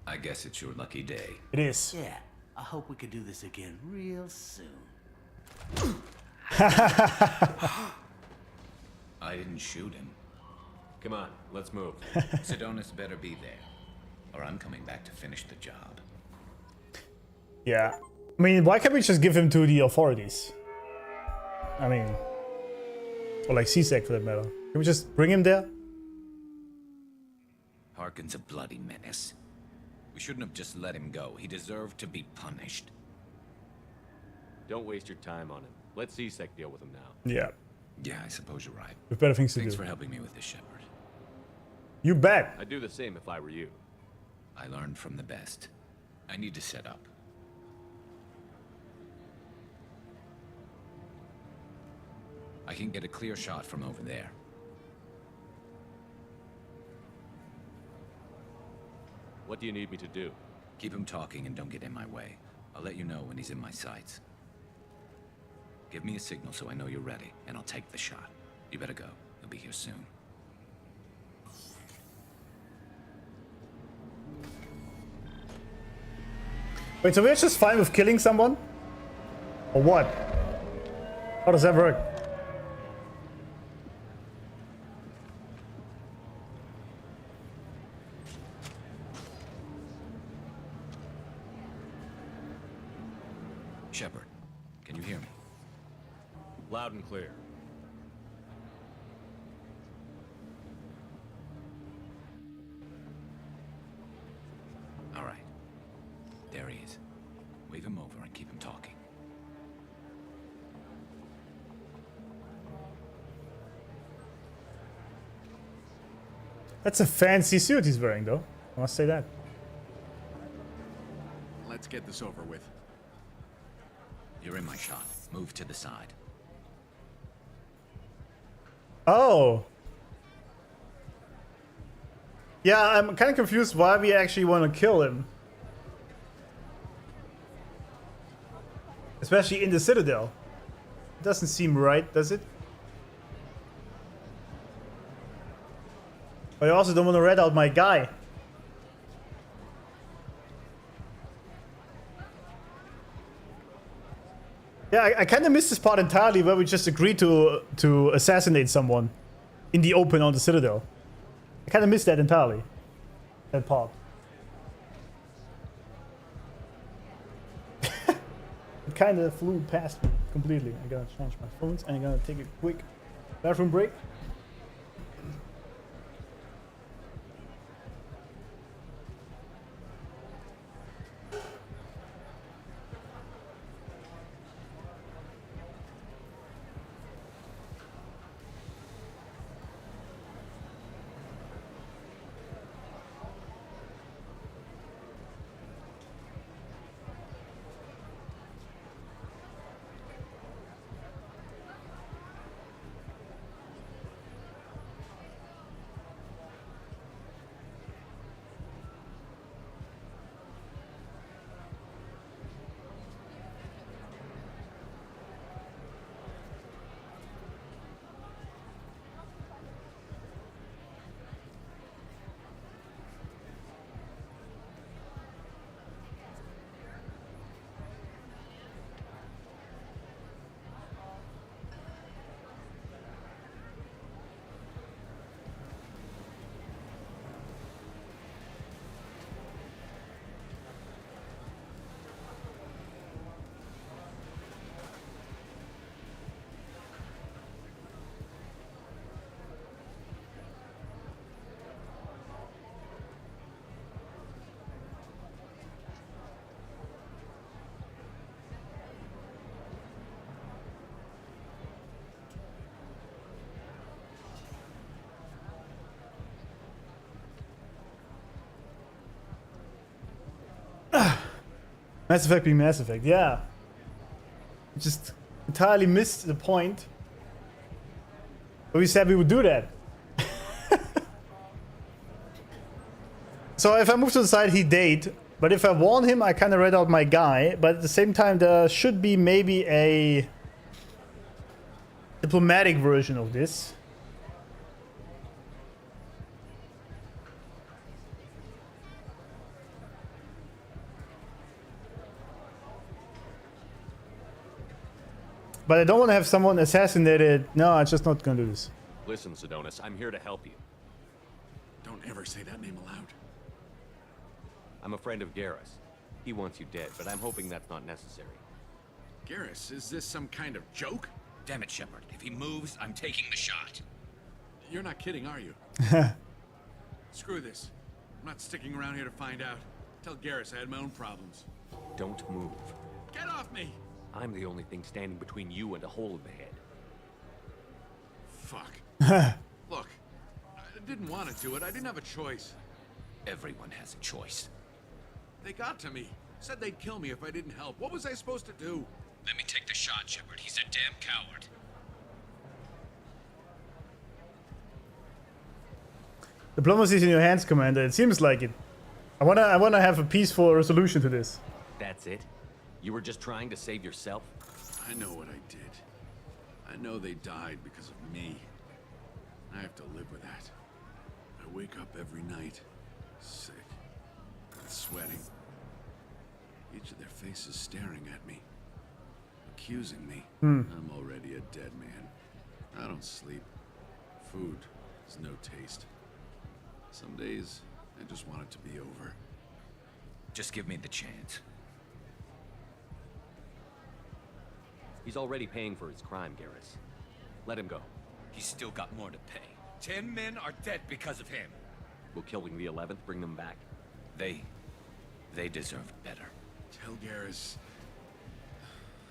I guess it's your lucky day. It is. Yeah, I hope we could do this again real soon. I didn't shoot him. Come on, let's move. Sedonis better be there, or I'm coming back to finish the job. Yeah. I mean, why can't we just give him to the authorities? I mean, or like CSEC for that matter. Can we just bring him there? Harkin's a bloody menace. We shouldn't have just let him go. He deserved to be punished. Don't waste your time on him. Let CSEC deal with him now. Yeah. Yeah, I suppose you're right. We've better things to do. Thanks for helping me with this, Shepard. You bet. I'd do the same if I were you. I learned from the best. I need to set up. I can get a clear shot from over there. What do you need me to do? Keep him talking and don't get in my way. I'll let you know when he's in my sights. Give me a signal so I know you're ready, and I'll take the shot. You better go. He'll be here soon. Wait, so we're just fine with killing someone? Or what? How does that work? Loud and clear. All right. There he is. Wave him over and keep him talking. That's a fancy suit he's wearing, though. I must say that. Let's get this over with. You're in my shot. Move to the side. Oh. Yeah, I'm kind of confused why we actually want to kill him. Especially in the Citadel. It doesn't seem right, does it? But I also don't want to rat out my guy. Yeah, I kind of missed this part entirely where we just agreed to assassinate someone in the open on the Citadel. I kind of missed that entirely. That part. It kind of flew past me completely. I gotta change my phones and I'm gonna take a quick bathroom break. Mass Effect being Mass Effect, yeah. Just entirely missed the point. But we said we would do that. So if I move to the side, he died. But if I warn him, I kind of read out my guy. But at the same time, there should be maybe a diplomatic version of this. But I don't want to have someone assassinated. No, I'm just not going to do this. Listen, Sidonis, I'm here to help you. Don't ever say that name aloud. I'm a friend of Garrus. He wants you dead, but I'm hoping that's not necessary. Garrus, is this some kind of joke? Damn it, Shepard. If he moves, I'm taking the shot. You're not kidding, are you? Screw this. I'm not sticking around here to find out. Tell Garrus I had my own problems. Don't move. Get off me! I'm the only thing standing between you and a hole in the head. Fuck. Look, I didn't want to do it. I didn't have a choice. Everyone has a choice. They got to me. Said they'd kill me if I didn't help. What was I supposed to do? Let me take the shot, Shepard. He's a damn coward. Diplomacy is in your hands, Commander. It seems like it. I wanna have a peaceful resolution to this. That's it? You were just trying to save yourself? I know what I did. I know they died because of me. I have to live with that. I wake up every night, sick, and sweating. Each of their faces staring at me, accusing me. I'm already a dead man. I don't sleep. Food has no taste. Some days, I just want it to be over. Just give me the chance. He's already paying for his crime, Garrus. Let him go. He's still got more to pay. 10 men are dead because of him. Will killing the 11th bring them back? They deserved better. Tell Garrus.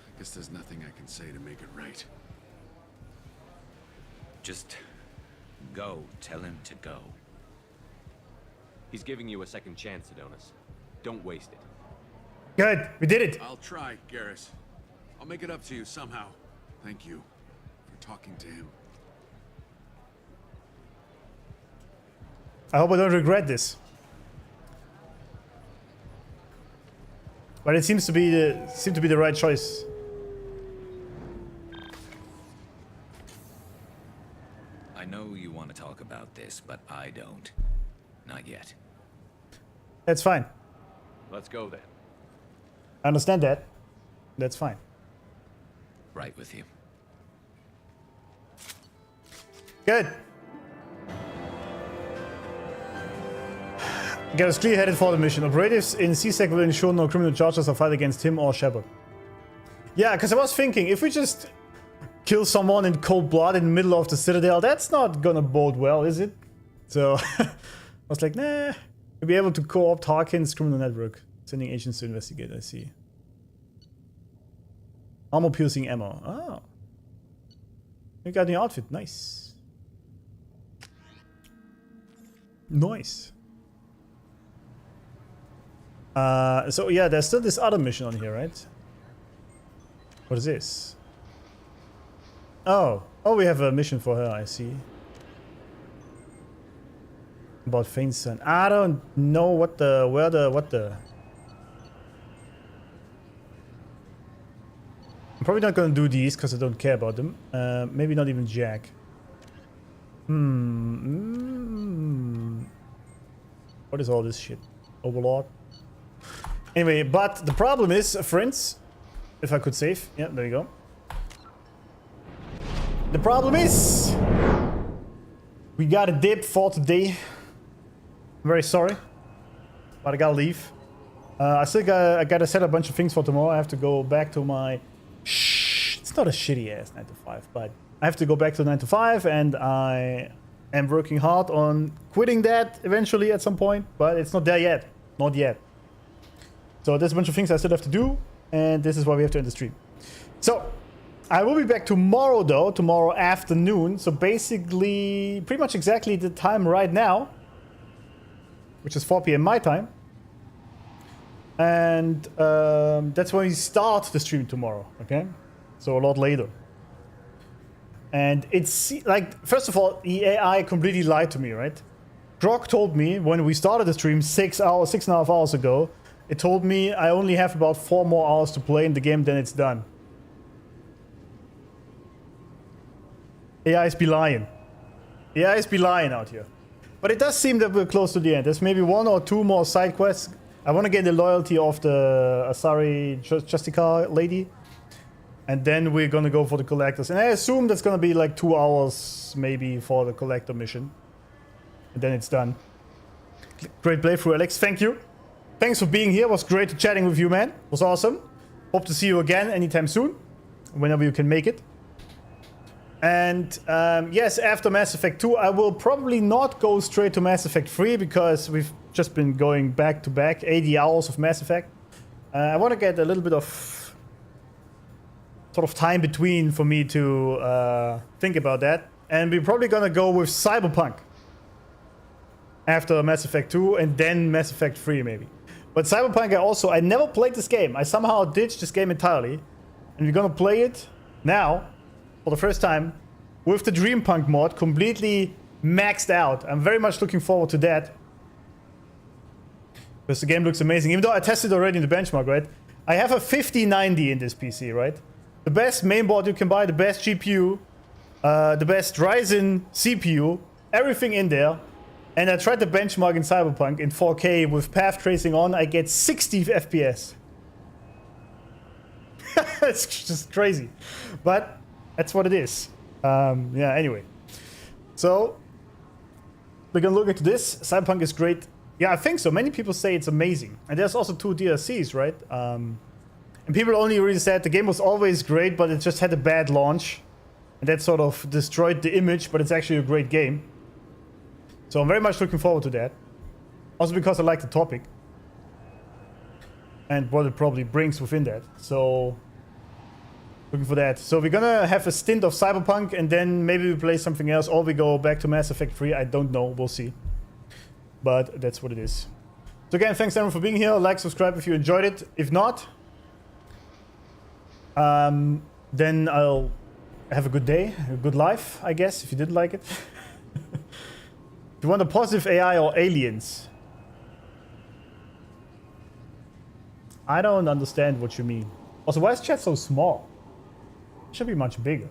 I guess there's nothing I can say to make it right. Just go. Tell him to go. He's giving you a second chance, Adonis. Don't waste it. Good, we did it. I'll try, Garrus. I'll make it up to you somehow. Thank you for talking to him. I hope I don't regret this. But it seems to be the right choice. I know you want to talk about this, but I don't. Not yet. That's fine. Let's go then. I understand that. That's fine. Right with you. Good. Get us clear-headed for the mission. Operatives in CSEC will ensure no criminal charges are filed against him or Shepard. Yeah, because I was thinking, if we just kill someone in cold blood in the middle of the Citadel, that's not gonna bode well, is it? So, I was like, nah. We'll be able to co-opt Harkin's criminal network. Sending agents to investigate, I see. Armor-piercing ammo. Oh. You got a new outfit. Nice. Nice. So yeah, there's still this other mission on here, right? What is this? Oh, we have a mission for her, I see. About Fane's son. I don't know what the... I'm probably not gonna do these because I don't care about them. Maybe not even Jack. What is all this shit? Overlord? Anyway, but the problem is, friends, if I could save. Yeah, there you go. The problem is, we got a dip for today. I'm very sorry, but I gotta leave. I gotta set a bunch of things for tomorrow. I have to go back to my... It's not a shitty ass 9 to 5, but I have to go back to 9 to 5, and I am working hard on quitting that eventually at some point, but it's not there yet. Not yet. So there's a bunch of things I still have to do, and this is why we have to end the stream. So I will be back tomorrow though, tomorrow afternoon. So basically pretty much exactly the time right now, which is 4 PM my time. And that's when we start the stream tomorrow, okay? So a lot later. And it's like, first of all, the AI completely lied to me, right? Grok told me when we started the stream 6.5 hours ago, it told me I only have about 4 more hours to play in the game, then it's done. AIs be lying. AIs be lying out here. But it does seem that we're close to the end. There's maybe 1 or 2 more side quests. I want to get the loyalty of the Asari Justicar lady. And then we're going to go for the collectors. And I assume that's going to be like 2 hours maybe for the collector mission. And then it's done. Great playthrough, Alex. Thank you. Thanks for being here. It was great chatting with you, man. It was awesome. Hope to see you again anytime soon. Whenever you can make it. And yes, after Mass Effect 2, I will probably not go straight to Mass Effect 3 because we've just been going back to back, 80 hours of Mass Effect. I want to get a little bit of sort of time between for me to think about that. And we're probably going to go with Cyberpunk after Mass Effect 2 and then Mass Effect 3 maybe. But Cyberpunk, I never played this game. I somehow ditched this game entirely. And we're going to play it now. For the first time, with the Dreampunk mod completely maxed out. I'm very much looking forward to that. Because the game looks amazing. Even though I tested already in the benchmark, right? I have a 5090 in this PC, right? The best mainboard you can buy, the best GPU, the best Ryzen CPU, everything in there. And I tried the benchmark in Cyberpunk in 4K with path tracing on. I get 60 FPS. It's just crazy. But that's what it is. Yeah, anyway. So, we're gonna look into this. Cyberpunk is great. Yeah, I think so. Many people say it's amazing. And there's also 2 DLCs, right? And people only really said the game was always great, but it just had a bad launch. And that sort of destroyed the image, but it's actually a great game. So I'm very much looking forward to that. Also because I like the topic. And what it probably brings within that. So looking for that. So we're gonna have a stint of Cyberpunk and then maybe we play something else or we go back to Mass Effect 3. I don't know. We'll see. But that's what it is. So again, thanks everyone for being here. Like, subscribe if you enjoyed it. If not, then I'll have a good day, a good life, I guess, if you did like it. If you want a positive AI or aliens? I don't understand what you mean. Also, why is chat so small? It should be much bigger.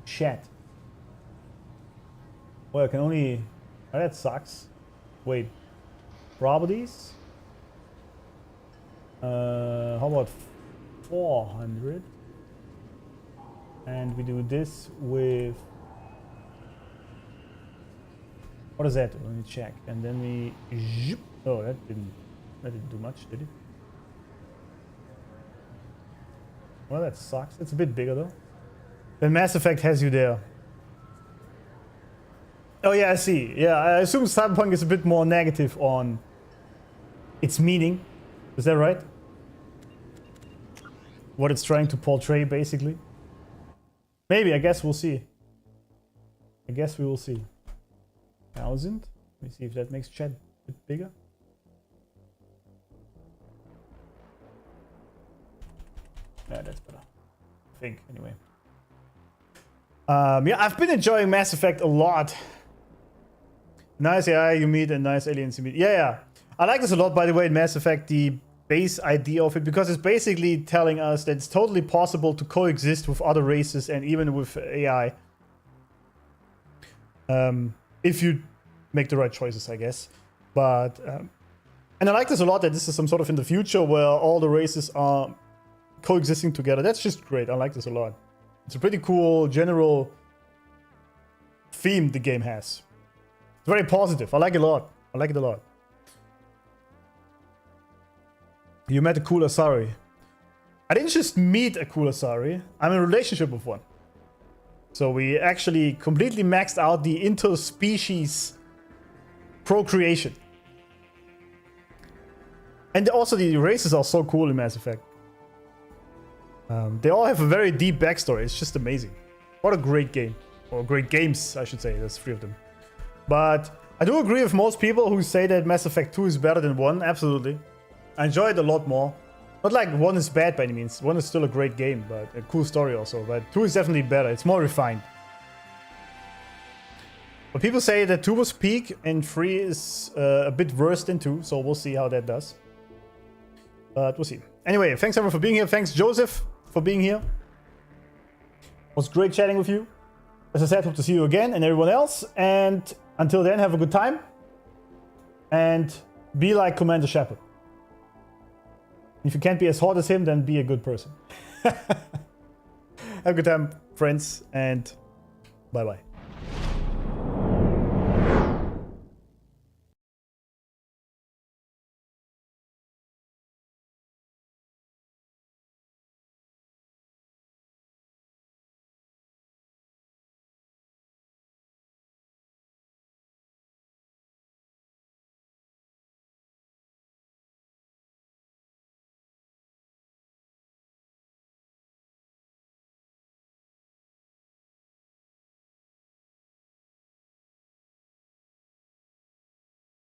Chat. Well, I can only... Oh, that sucks. Wait. Properties? How about 400? And we do this with... What is that? Let me check. And then we... Oh, that didn't do much, did it? Well, that sucks. It's a bit bigger though. Then Mass Effect has you there. Oh yeah, I see. Yeah, I assume Cyberpunk is a bit more negative on its meaning. Is that right? What it's trying to portray, basically. Maybe, I guess we'll see. I guess we will see. 1,000. Let me see if that makes chat a bit bigger. Yeah, that's better. I think, anyway. Yeah, I've been enjoying Mass Effect a lot. Nice AI you meet and nice aliens you meet. Yeah. I like this a lot, by the way, in Mass Effect, the base idea of it, because it's basically telling us that it's totally possible to coexist with other races and even with AI. If you make the right choices, I guess. But, and I like this a lot, that this is some sort of in the future where all the races are coexisting together. That's just great. I like this a lot. It's a pretty cool general theme the game has. It's very positive. I like it a lot. I like it a lot. You met a cool Asari. I didn't just meet a cool Asari. I'm in a relationship with one. So we actually completely maxed out the interspecies procreation. And also the races are so cool in Mass Effect. They all have a very deep backstory. It's just amazing. What a great game. Or great games, I should say. There's 3 of them. But I do agree with most people who say that Mass Effect 2 is better than 1. Absolutely. I enjoy it a lot more. Not like 1 is bad by any means. 1 is still a great game, but a cool story also. But 2 is definitely better. It's more refined. But people say that 2 was peak and 3 is a bit worse than 2. So we'll see how that does. But we'll see. Anyway, thanks everyone for being here. Thanks Joseph for being here. It was great chatting with you. As I said, hope to see you again and everyone else. And until then, have a good time. And be like Commander Shepard. If you can't be as hot as him, then be a good person. Have a good time, friends, and bye-bye.